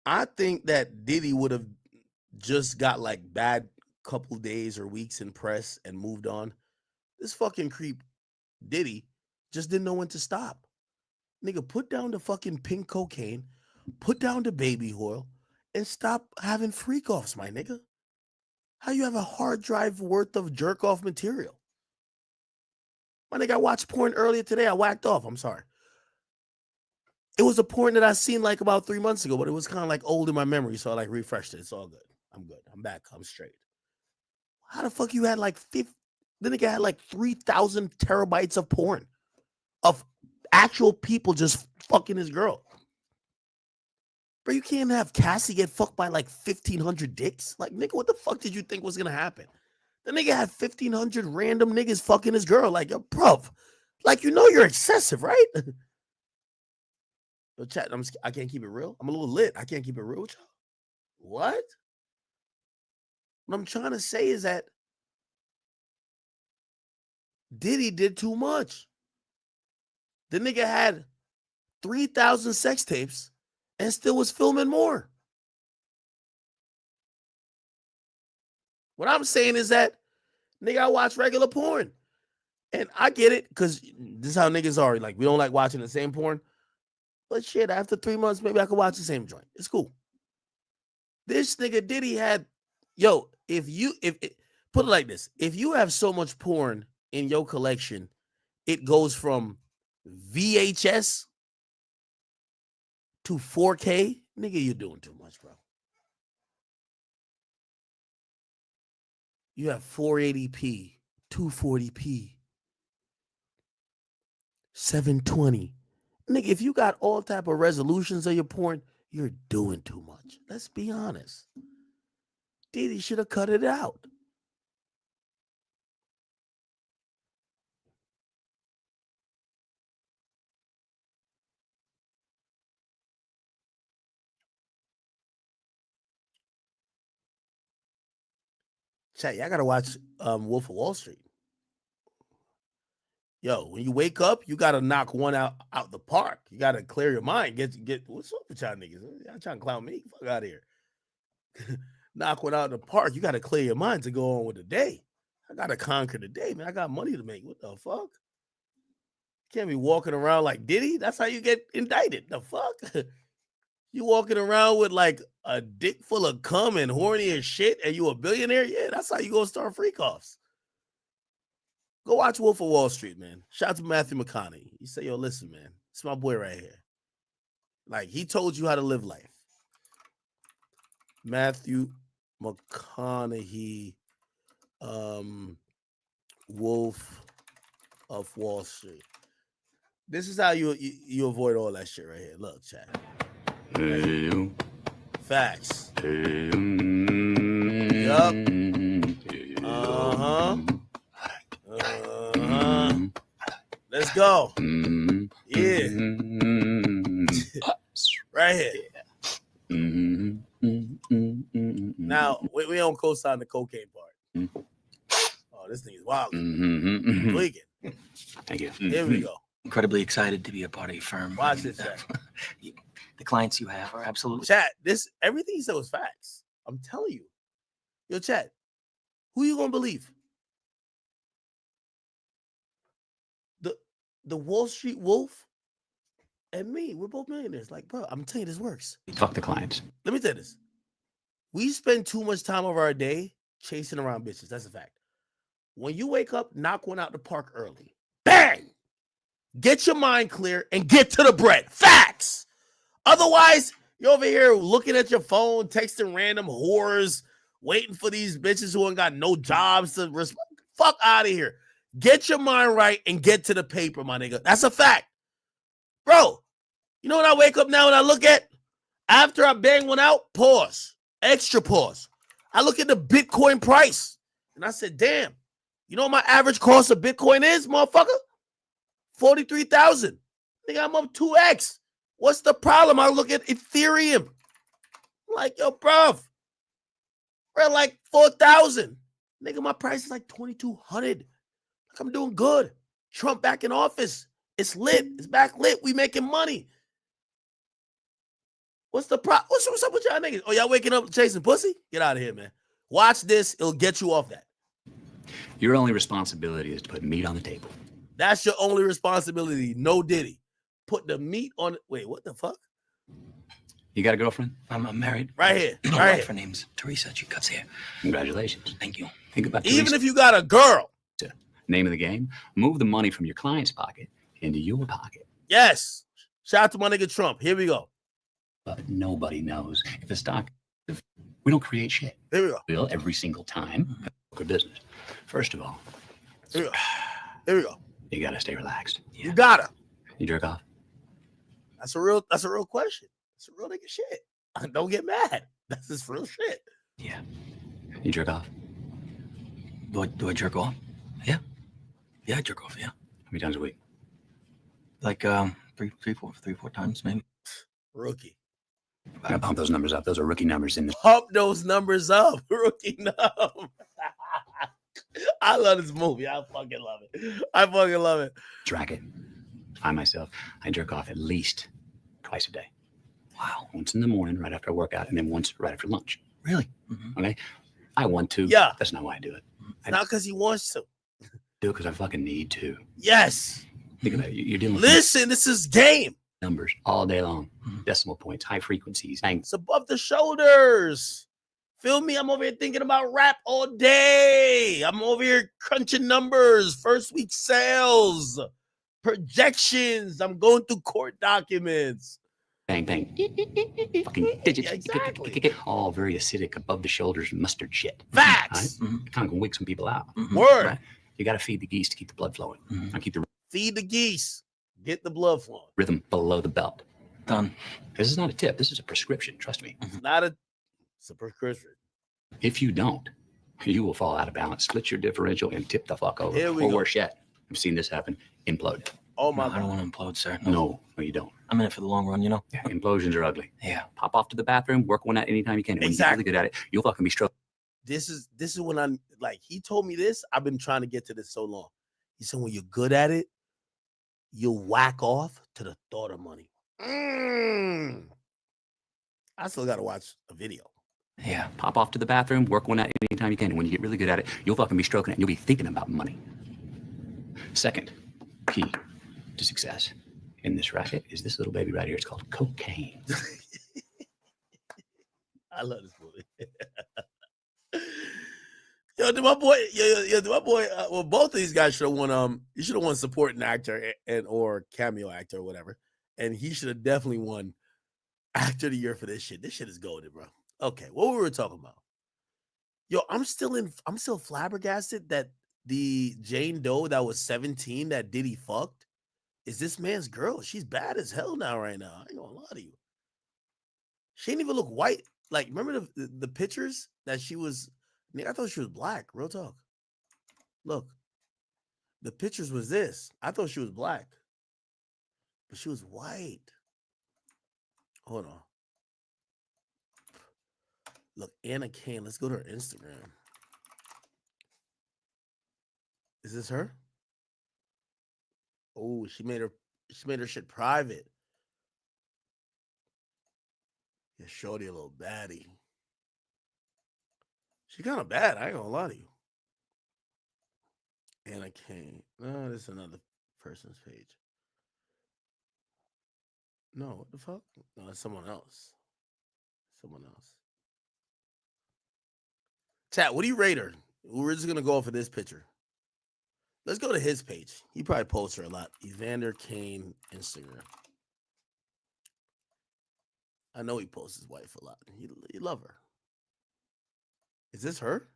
I think that Diddy would have just got like bad couple days or weeks in press and moved on. This fucking creep Diddy just didn't know when to stop. Nigga, put down the fucking pink cocaine, put down the baby oil, and stop having freak offs, my nigga. How you have a hard drive worth of jerk off material? My nigga, I watched porn earlier today. I whacked off. I'm sorry. It was a porn that I seen like about 3 months ago, but it was kind of like old in my memory, so I like refreshed it. It's all good. I'm good. I'm back. I'm straight. How the fuck you had like the nigga had like 3,000 terabytes of porn of actual people just fucking his girl. Bro, you can't have Cassie get fucked by like 1,500 dicks. Like, nigga, what the fuck did you think was gonna happen? The nigga had 1,500 random niggas fucking his girl. Like, yo, bro, like, you know you're excessive, right? Yo, chat, I can't keep it real. I'm a little lit. I can't keep it real with y'all. What? What I'm trying to say is that Diddy did too much. The nigga had 3,000 sex tapes and still was filming more. What I'm saying is that, nigga, I watch regular porn. And I get it, because this is how niggas are. Like, we don't like watching the same porn. But shit, after 3 months, maybe I could watch the same joint. It's cool. This nigga Diddy had, yo, if put it like this, if you have so much porn in your collection it goes from VHS to 4K. Nigga, you're doing too much, bro. You have 480p, 240p, 720. Nigga, if you got all type of resolutions of your porn, you're doing too much. Let's be honest. Diddy should have cut it out. Chat, y'all gotta watch Wolf of Wall Street. Yo, when you wake up, you gotta knock one out the park. You gotta clear your mind. Get what's up with y'all niggas? Y'all trying to clown me? Fuck out of here. Knock one out in the park. You gotta clear your mind to go on with the day. I gotta conquer the day, man. I got money to make. What the fuck? Can't be walking around like Diddy. That's how you get indicted. The fuck? You walking around with like a dick full of cum and horny and shit, and you a billionaire? Yeah, that's how you gonna start freak offs. Go watch Wolf of Wall Street, man. Shout out to Matthew McConaughey. You say, yo, listen, man, it's my boy right here. Like, he told you how to live life. Matthew McConaughey, Wolf of Wall Street. This is how you avoid all that shit right here. Look, chat. Hey, Facts. hey, Yup. Let's go. Yeah. Right here. Now, we don't co-sign the cocaine part. Oh, this thing is wild. Tweaking. Thank you. Here we go. Incredibly excited to be a part of your firm. Watch this, chat. The clients you have are absolutely. Chat, everything he said was facts. I'm telling you. Yo, chat, who you gonna believe? The Wall Street Wolf and me, we're both millionaires. Like, bro, I'm telling you, this works. Fuck the clients. Let me tell you this. We spend too much time of our day chasing around bitches. That's a fact. When you wake up, knock one out the park early. Bang! Get your mind clear and get to the bread. Facts! Otherwise, you're over here looking at your phone, texting random whores, waiting for these bitches who ain't got no jobs to respond. Fuck out of here. Get your mind right and get to the paper, my nigga. That's a fact. Bro, you know what I wake up now and I look at? After I bang one out, pause. Extra pause. I look at the Bitcoin price and I said, damn, you know what my average cost of Bitcoin is, motherfucker? 43,000. Nigga, I'm up 2x. What's the problem? I look at Ethereum. I'm like, yo, bruv, we're at like 4,000. Nigga, my price is like 2,200. Like, I'm doing good. Trump back in office. It's lit. It's back lit. We making money. What's the problem? What's up with y'all niggas? Oh, y'all waking up chasing pussy? Get out of here, man. Watch this. It'll get you off that. Your only responsibility is to put meat on the table. That's your only responsibility. No Diddy. Put the meat on. Wait, what the fuck? You got a girlfriend? I'm married. Right here. My Right wife, her here. name's Teresa. She cuts hair. Congratulations. Thank you. Think about Even Teresa. if you got a girl. Name of the game, move the money from your client's pocket into your pocket. Yes. Shout out to my nigga Trump. Here we go. But nobody knows if the stock, we don't create shit. Here we go. We'll every single time. Good business. First of all, Here we go. Here we go. you gotta stay relaxed. You gotta. You jerk off. That's a real question. It's a real nigga shit. Don't get mad. That's just real shit. Yeah. You jerk off. Do I jerk off? Yeah. Yeah, I jerk off, yeah. How many times a week? Like three, four times maybe. Rookie. I gotta pump those numbers up. Those are rookie numbers in there. Pump those numbers up. Rookie number. I love this movie. I fucking love it. I fucking love it. Track it. I myself, I jerk off at least twice a day. Wow. Once in the morning, right after I work out, and then once right after lunch. Really? Mm-hmm. Okay. I want to. Yeah. That's not why I do it. It's not because he wants to. Do it because I fucking need to. Yes. Think about it. You're dealing with Listen, this is game. numbers all day long. Decimal points, high frequencies. It's above the shoulders. Feel me? I'm over here thinking about rap all day. I'm over here crunching numbers. First week sales. projections. I'm going through court documents. Bang, bang. Fucking digits. Yeah, exactly. All very acidic, above the shoulders, mustard shit. Facts. Right? It kind of can wake some people out. Word. Right? You got to feed the geese to keep the blood flowing. And keep the Feed the geese. Get the blood flowing. rhythm below the belt. Done. This is not a tip. This is a prescription. Trust me. It's not a. It's a prescription. If you don't, you will fall out of balance, split your differential, and tip the fuck over. Here we Or go. worse yet, I've seen this happen. Implode. Oh my I don't God. want to implode, sir. No, you don't. I'm in it for the long run, you know? Yeah, implosions are ugly. Yeah. Pop off to the bathroom, work one out anytime you can. When you get really good at it, you'll fucking be stroke. This is when I'm like, he told me this. I've been trying to get to this so long. He said, when you're good at it, you'll whack off to the thought of money. I still got to watch a video. Yeah. Pop off to the bathroom, work one out anytime you can. When you get really good at it, you'll fucking be stroking it and you'll be thinking about money. Second key to success in this racket is this little baby right here. It's called cocaine. I love this movie. Yo, did my boy, did my boy, well, both of these guys should have won, you should have won supporting actor and or cameo actor or whatever. And he should have definitely won actor of the year for this shit. This shit is golden, bro. Okay, what were we talking about? Yo, I'm still flabbergasted that the Jane Doe that was 17 that Diddy fucked is this man's girl. She's bad as hell now right now. I ain't gonna lie to you. She didn't even look white. Like, remember the pictures that she was, I thought she was black, real talk. Look, the pictures was this. I thought she was black, but she was white. Hold on. Look, Anna Kane. Let's go to her Instagram. Is this her? Oh, she made her shit private. Yeah, shorty a little baddie. She kind of bad. I ain't gonna lie to you. Anna Kane. No, this is another person's page. No, what the fuck? No, it's someone else. Someone else. Chat, what do you rate her? We're just gonna go off of this picture. Let's go to his page. He probably posts her a lot. Evander Kane Instagram. I know he posts his wife a lot. He love her. Is this her?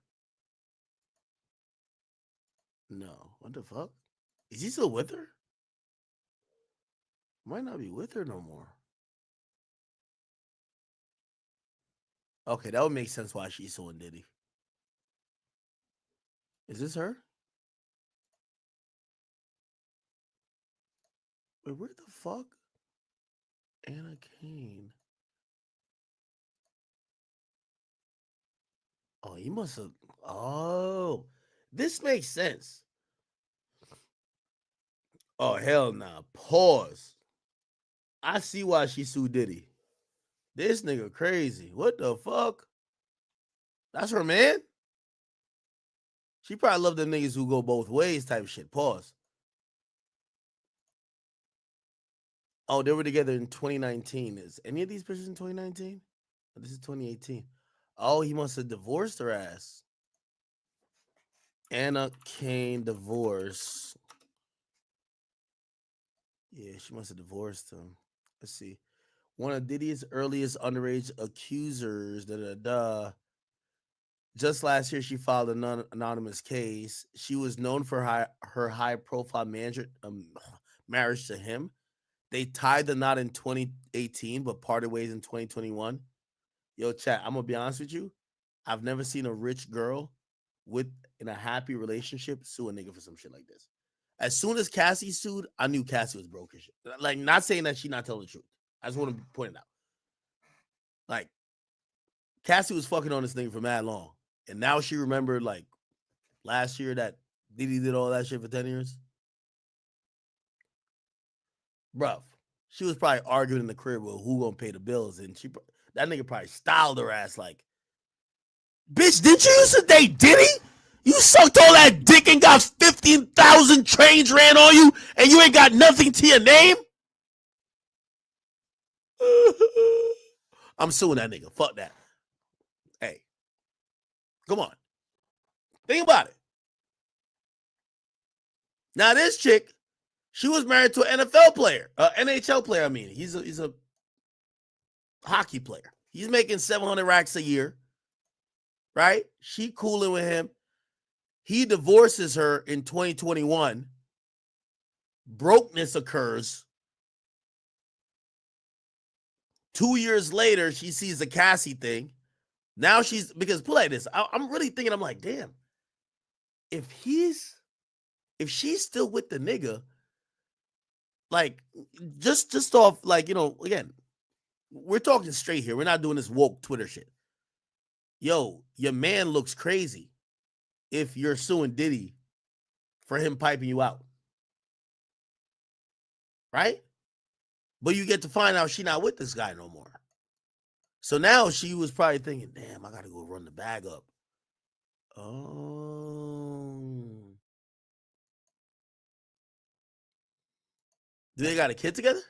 No. What the fuck? Is he still with her? Might not be with her no more. Okay, that would make sense why she's suing Diddy. Is this her? Wait, where the fuck? Anna Kane. Oh, he must have. Oh, this makes sense. Oh, hell nah. Pause. I see why she sued Diddy. This nigga crazy. What the fuck? That's her man? She probably love them niggas who go both ways type shit. Pause. Oh, they were together in 2019. Is any of these pictures in 2019? Oh, this is 2018. Oh, he must have divorced her ass. Anna Kane divorce. Yeah, she must have divorced him. Let's see. One of Diddy's earliest underage accusers. Just last year, she filed an anonymous case. She was known for her high-profile marriage to him. They tied the knot in 2018, but parted ways in 2021. Yo, chat, I'm going to be honest with you. I've never seen a rich girl in a happy relationship sue a nigga for some shit like this. As soon as Cassie sued, I knew Cassie was broke as shit. Like, not saying that she not telling the truth. I just want to point it out. Like, Cassie was fucking on this nigga for mad long. And now she remembered, like, last year that Diddy did all that shit for 10 years. Bruv, she was probably arguing in the crib with who gonna pay the bills. And that nigga probably styled her ass like, bitch, didn't you used to date Diddy? You sucked all that dick and got 15,000 trains ran on you and you ain't got nothing to your name? I'm suing that nigga. Fuck that. Hey, come on. Think about it. Now this chick, She was married to an NFL player, NHL player. I mean, he's a hockey player. He's making 700 racks a year, right? She cooling with him. He divorces her in 2021. Brokenness occurs. 2 years later, she sees the Cassie thing. Now she's, because put like this, I'm really thinking, I'm like, damn, if she's still with the nigga, like, just off, like, you know, again, we're talking straight here. We're not doing this woke Twitter shit. Yo, your man looks crazy if you're suing Diddy for him piping you out. Right? But you get to find out she not with this guy no more. So now she was probably thinking, damn, I got to go run the bag up. Oh. Do they got a kid together?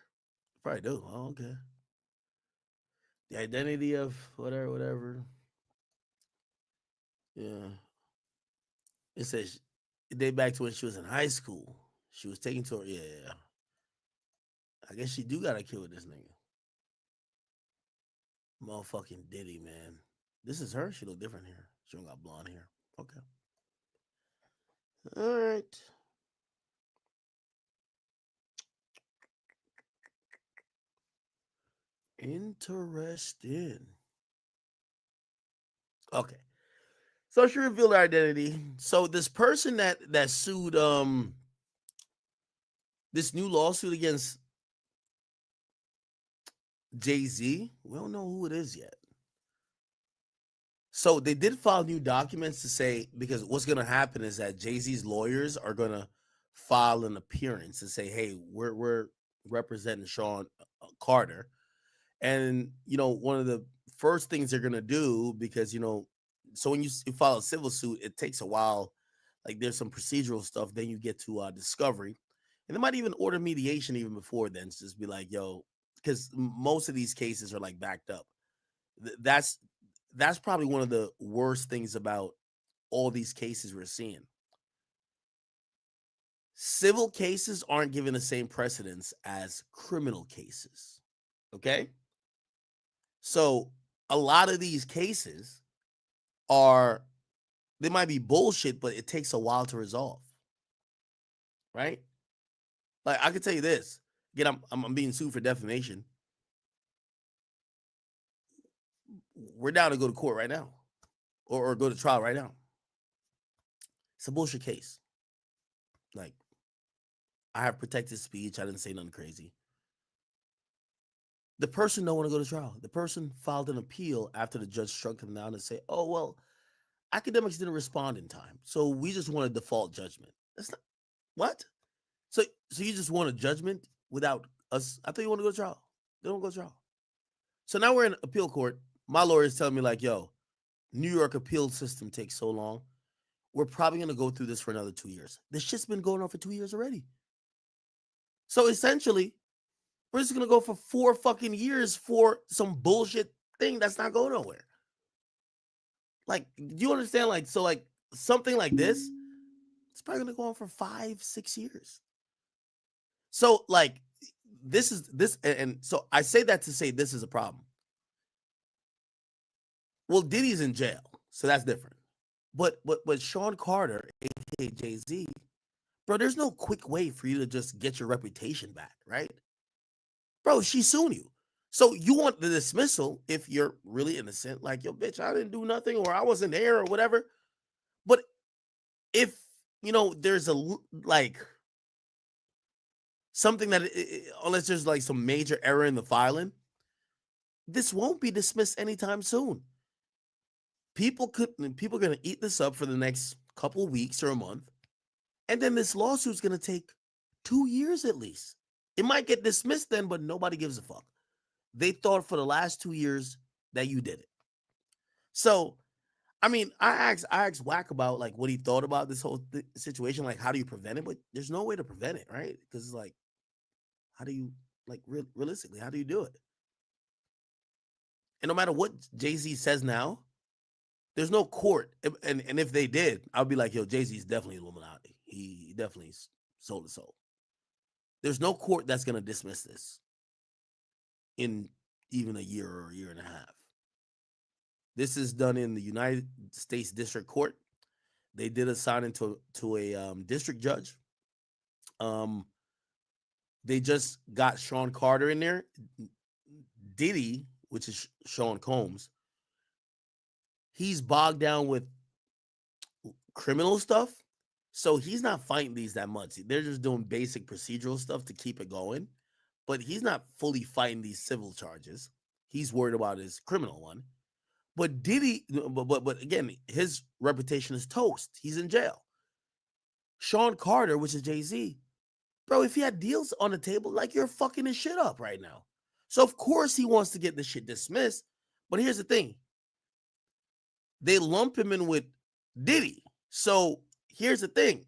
Probably do. Oh, okay. The identity of whatever. Yeah. It says it date back to when she was in high school. She was taken to her. Yeah. I guess she do got a kid with this nigga. Motherfucking Diddy, man. This is her. She look different here. She don't got blonde hair. Okay. All right. Interesting. Okay. So she revealed her identity. So this person that sued this new lawsuit against Jay-Z, we don't know who it is yet. So they did file new documents to say, because what's going to happen is that Jay-Z's lawyers are going to file an appearance and say, hey, we're representing Sean Carter. And, you know, one of the first things they're going to do, because, you know, so when you file a civil suit, it takes a while. Like there's some procedural stuff. Then you get to discovery. And they might even order mediation even before then. To just be like, yo, because most of these cases are like backed up. That's probably one of the worst things about all these cases we're seeing. Civil cases aren't given the same precedence as criminal cases. Okay? So a lot of these cases they might be bullshit, but it takes a while to resolve. Right? Like I can tell you this. Again, I'm being sued for defamation. We're down to go to court right now. Or go to trial right now. It's a bullshit case. Like, I have protected speech. I didn't say nothing crazy. The person don't want to go to trial. The person filed an appeal after the judge struck them down and say, oh, well, Akademiks didn't respond in time. So we just want a default judgment. That's not, what? So you just want a judgment without us? I thought you want to go to trial. They don't go to trial. So now we're in appeal court. My lawyer is telling me like, yo, New York appeal system takes so long. We're probably going to go through this for another 2 years. This shit's been going on for 2 years already. So essentially, we're just going to go for 4 fucking years for some bullshit thing that's not going nowhere. Like, do you understand? Like, so like something like this, it's probably going to go on for 5-6 years. So like, and so I say that to say this is a problem. Well, Diddy's in jail, so that's different. But Sean Carter, aka Jay-Z, bro, there's no quick way for you to just get your reputation back, right? Bro, she's suing you. So you want the dismissal if you're really innocent, like, yo, bitch, I didn't do nothing, or I wasn't there, or whatever. But if, you know, there's like something that, unless there's like some major error in the filing, this won't be dismissed anytime soon. People are going to eat this up for the next couple weeks or a month. And then this lawsuit's going to take 2 years at least. It might get dismissed then, but nobody gives a fuck. They thought for the last 2 years that you did it. So, I mean, I asked Wack about like what he thought about this whole situation. Like, how do you prevent it? But there's no way to prevent it, right? Because it's like, how do you, like, realistically, how do you do it? And no matter what Jay-Z says now, there's no court. And if they did, I'd be like, yo, Jay-Z is definitely Illuminati. He definitely sold his soul. There's no court that's going to dismiss this in even a year or a year and a half. This is done in the United States District Court. They did assign it to a district judge. They just got Sean Carter in there. Diddy, which is Sean Combs, he's bogged down with criminal stuff. So he's not fighting these that much. They're just doing basic procedural stuff to keep it going. But he's not fully fighting these civil charges. He's worried about his criminal one. But Diddy, but again, his reputation is toast. He's in jail. Sean Carter, which is Jay-Z, bro, if he had deals on the table, like, you're fucking his shit up right now. So of course he wants to get this shit dismissed. But here's the thing. They lump him in with Diddy. So here's the thing.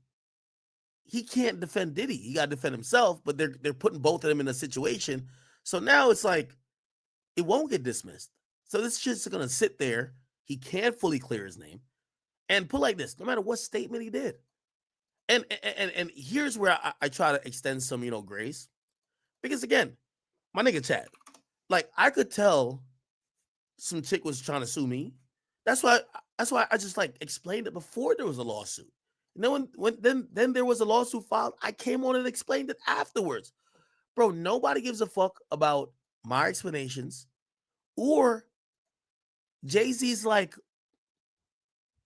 He can't defend Diddy. He got to defend himself, but they're putting both of them in a situation. So now it's like, it won't get dismissed. So this shit's going to sit there. He can't fully clear his name. And put like this, no matter what statement he did. And here's where I try to extend some, grace. Because again, my nigga Chad, like, I could tell some chick was trying to sue me. That's why I just like explained it before there was a lawsuit. Then there was a lawsuit filed. I came on and explained it afterwards. Bro, nobody gives a fuck about my explanations or Jay-Z's like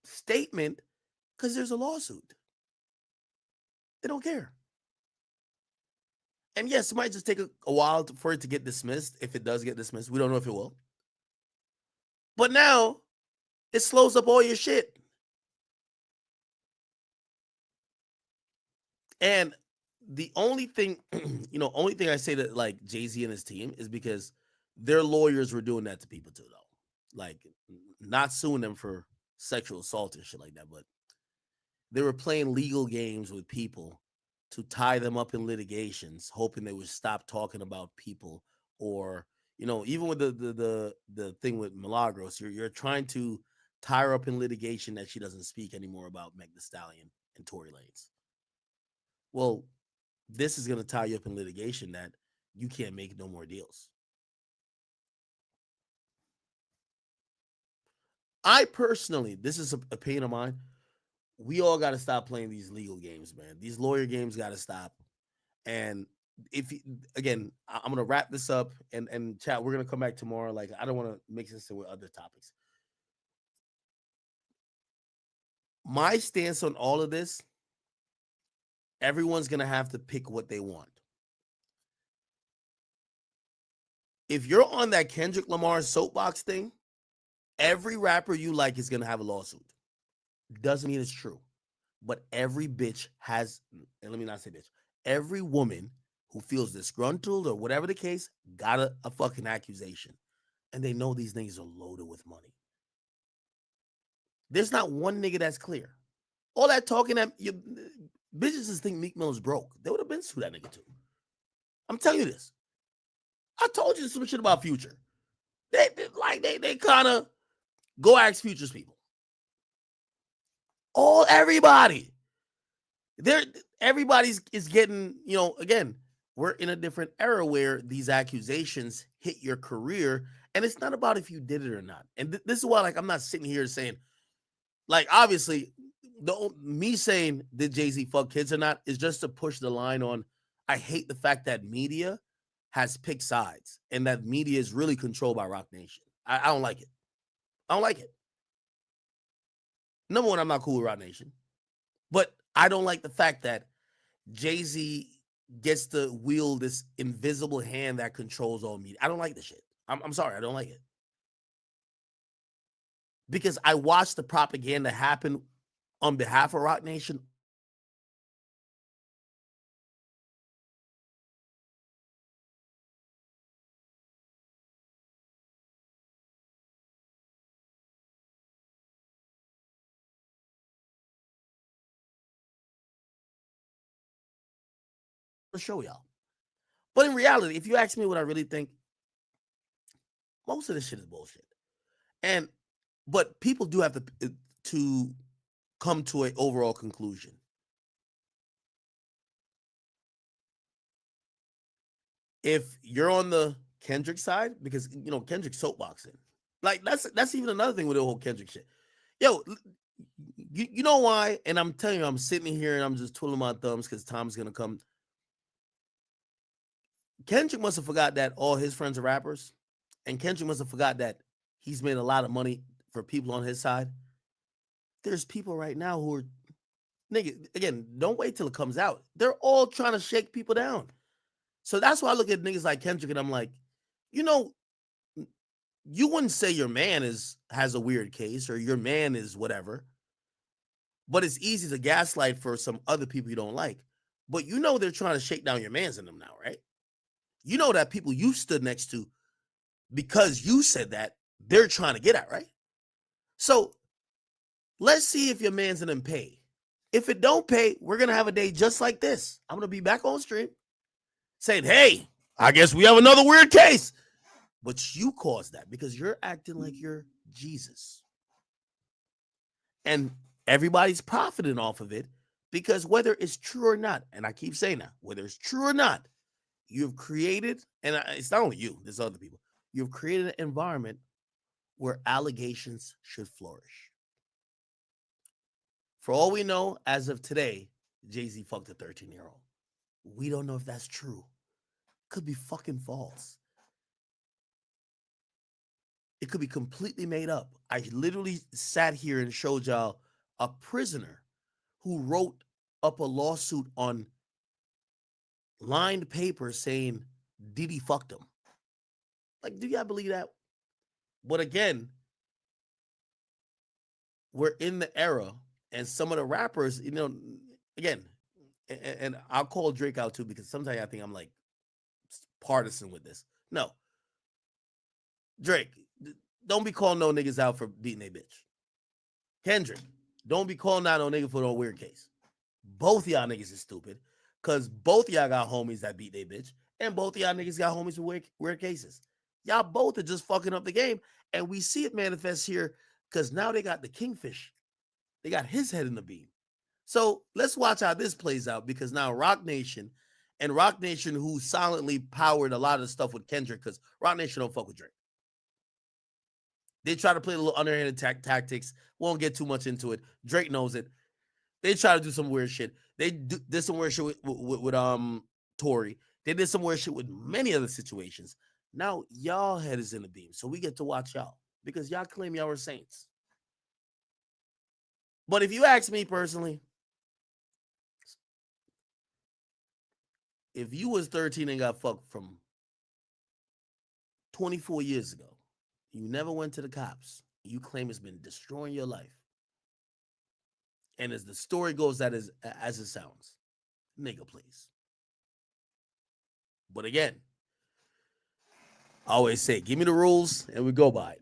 statement because there's a lawsuit. They don't care. And yes, it might just take a while for it to get dismissed. If it does get dismissed, we don't know if it will. But now it slows up all your shit. And the only thing, only thing I say that like Jay-Z and his team is because their lawyers were doing that to people too, though. Like, not suing them for sexual assault and shit like that, but they were playing legal games with people to tie them up in litigations, hoping they would stop talking about people. Or, even with the thing with Milagros, you're trying to tie her up in litigation that she doesn't speak anymore about Meg Thee Stallion and Tory Lanez. Well, this is going to tie you up in litigation that you can't make no more deals. I personally, this is an opinion of mine, we all got to stop playing these legal games, man. These lawyer games got to stop. And again, I'm going to wrap this up and chat. We're going to come back tomorrow. Like, I don't want to mix this in with other topics. My stance on all of this, everyone's going to have to pick what they want. If you're on that Kendrick Lamar soapbox thing, every rapper you like is going to have a lawsuit. Doesn't mean it's true. But every bitch has, and let me not say bitch, every woman who feels disgruntled or whatever the case got a fucking accusation. And they know these niggas are loaded with money. There's not one nigga that's clear. All that talking that bitches just think Meek Mill's broke. They would have been sued that nigga too. I'm telling you this. I told you some shit about Future. They kind of go ask Future's people. Everybody. Everybody's is getting, again, we're in a different era where these accusations hit your career, and it's not about if you did it or not. And this is why, like, I'm not sitting here saying, like, obviously, me saying did Jay-Z fuck kids or not is just to push the line on. I hate the fact that media has picked sides and that media is really controlled by Rock Nation. I don't like it. I don't like it. Number one, I'm not cool with Rock Nation. But I don't like the fact that Jay-Z gets to wield this invisible hand that controls all media. I don't like this shit. I'm sorry. I don't like it. Because I watched the propaganda happen on behalf of Rock Nation. Show y'all. But in reality, if you ask me what I really think, most of this shit is bullshit. But people do have to come to an overall conclusion. if you're on the Kendrick side, because you know Kendrick's soapboxing, like that's even another thing with the whole Kendrick shit. Yo, you know why? And I'm telling you, I'm sitting here and I'm just twiddling my thumbs because Tom's gonna come. Kendrick must have forgot that all his friends are rappers, and Kendrick must have forgot that he's made a lot of money for people on his side. There's people right now who are, nigga, again, don't wait till it comes out. They're all trying to shake people down. So that's why I look at niggas like Kendrick and I'm like, you know, you wouldn't say your man has a weird case or your man is whatever, but it's easy to gaslight for some other people you don't like. But you know they're trying to shake down your mans in them now, right? You know that people you stood next to, because you said that, they're trying to get at, right? So let's see if your man's in them pay. If it don't pay, we're going to have a day just like this. I'm going to be back on stream saying, hey, I guess we have another weird case. But you caused that because you're acting like you're Jesus. And everybody's profiting off of it because whether it's true or not, and I keep saying that, whether it's true or not, you've created, and it's not only you, there's other people, you've created an environment where allegations should flourish. For all we know, as of today, Jay-Z fucked a 13-year-old. We don't know if that's true. Could be fucking false. It could be completely made up. I literally sat here and showed y'all a prisoner who wrote up a lawsuit on lined paper saying Diddy fucked him. Like, do y'all believe that? But again, we're in the era, and some of the rappers, you know, again, and I'll call Drake out too, because sometimes I think I'm like partisan with this. No. Drake, don't be calling no niggas out for beating a bitch. Kendrick, don't be calling out no nigga for no weird case. Both y'all niggas is stupid, because both y'all got homies that beat their bitch, and both y'all niggas got homies with weird cases. Y'all both are just fucking up the game, and we see it manifest here because now they got the Kingfish. They got his head in the beam. So let's watch how this plays out, because now Roc Nation, who silently powered a lot of the stuff with Kendrick, because Roc Nation don't fuck with Drake. They try to play a little underhanded tactics. Won't get too much into it. Drake knows it. They try to do some weird shit. They did some weird shit with Tory. They did some weird shit with many other situations. Now y'all head is in the beam, so we get to watch y'all because y'all claim y'all were saints. But if you ask me personally, if you was 13 and got fucked from 24 years ago, you never went to the cops, you claim it's been destroying your life, and as the story goes, that is as it sounds, nigga, please. But again, I always say, give me the rules and we go by it.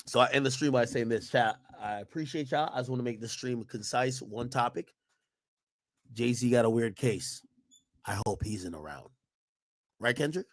So I end the stream by saying this, chat. I appreciate y'all. I just want to make this stream concise, one topic. Jay-Z got a weird case. I hope he's in around. Right, Kendrick?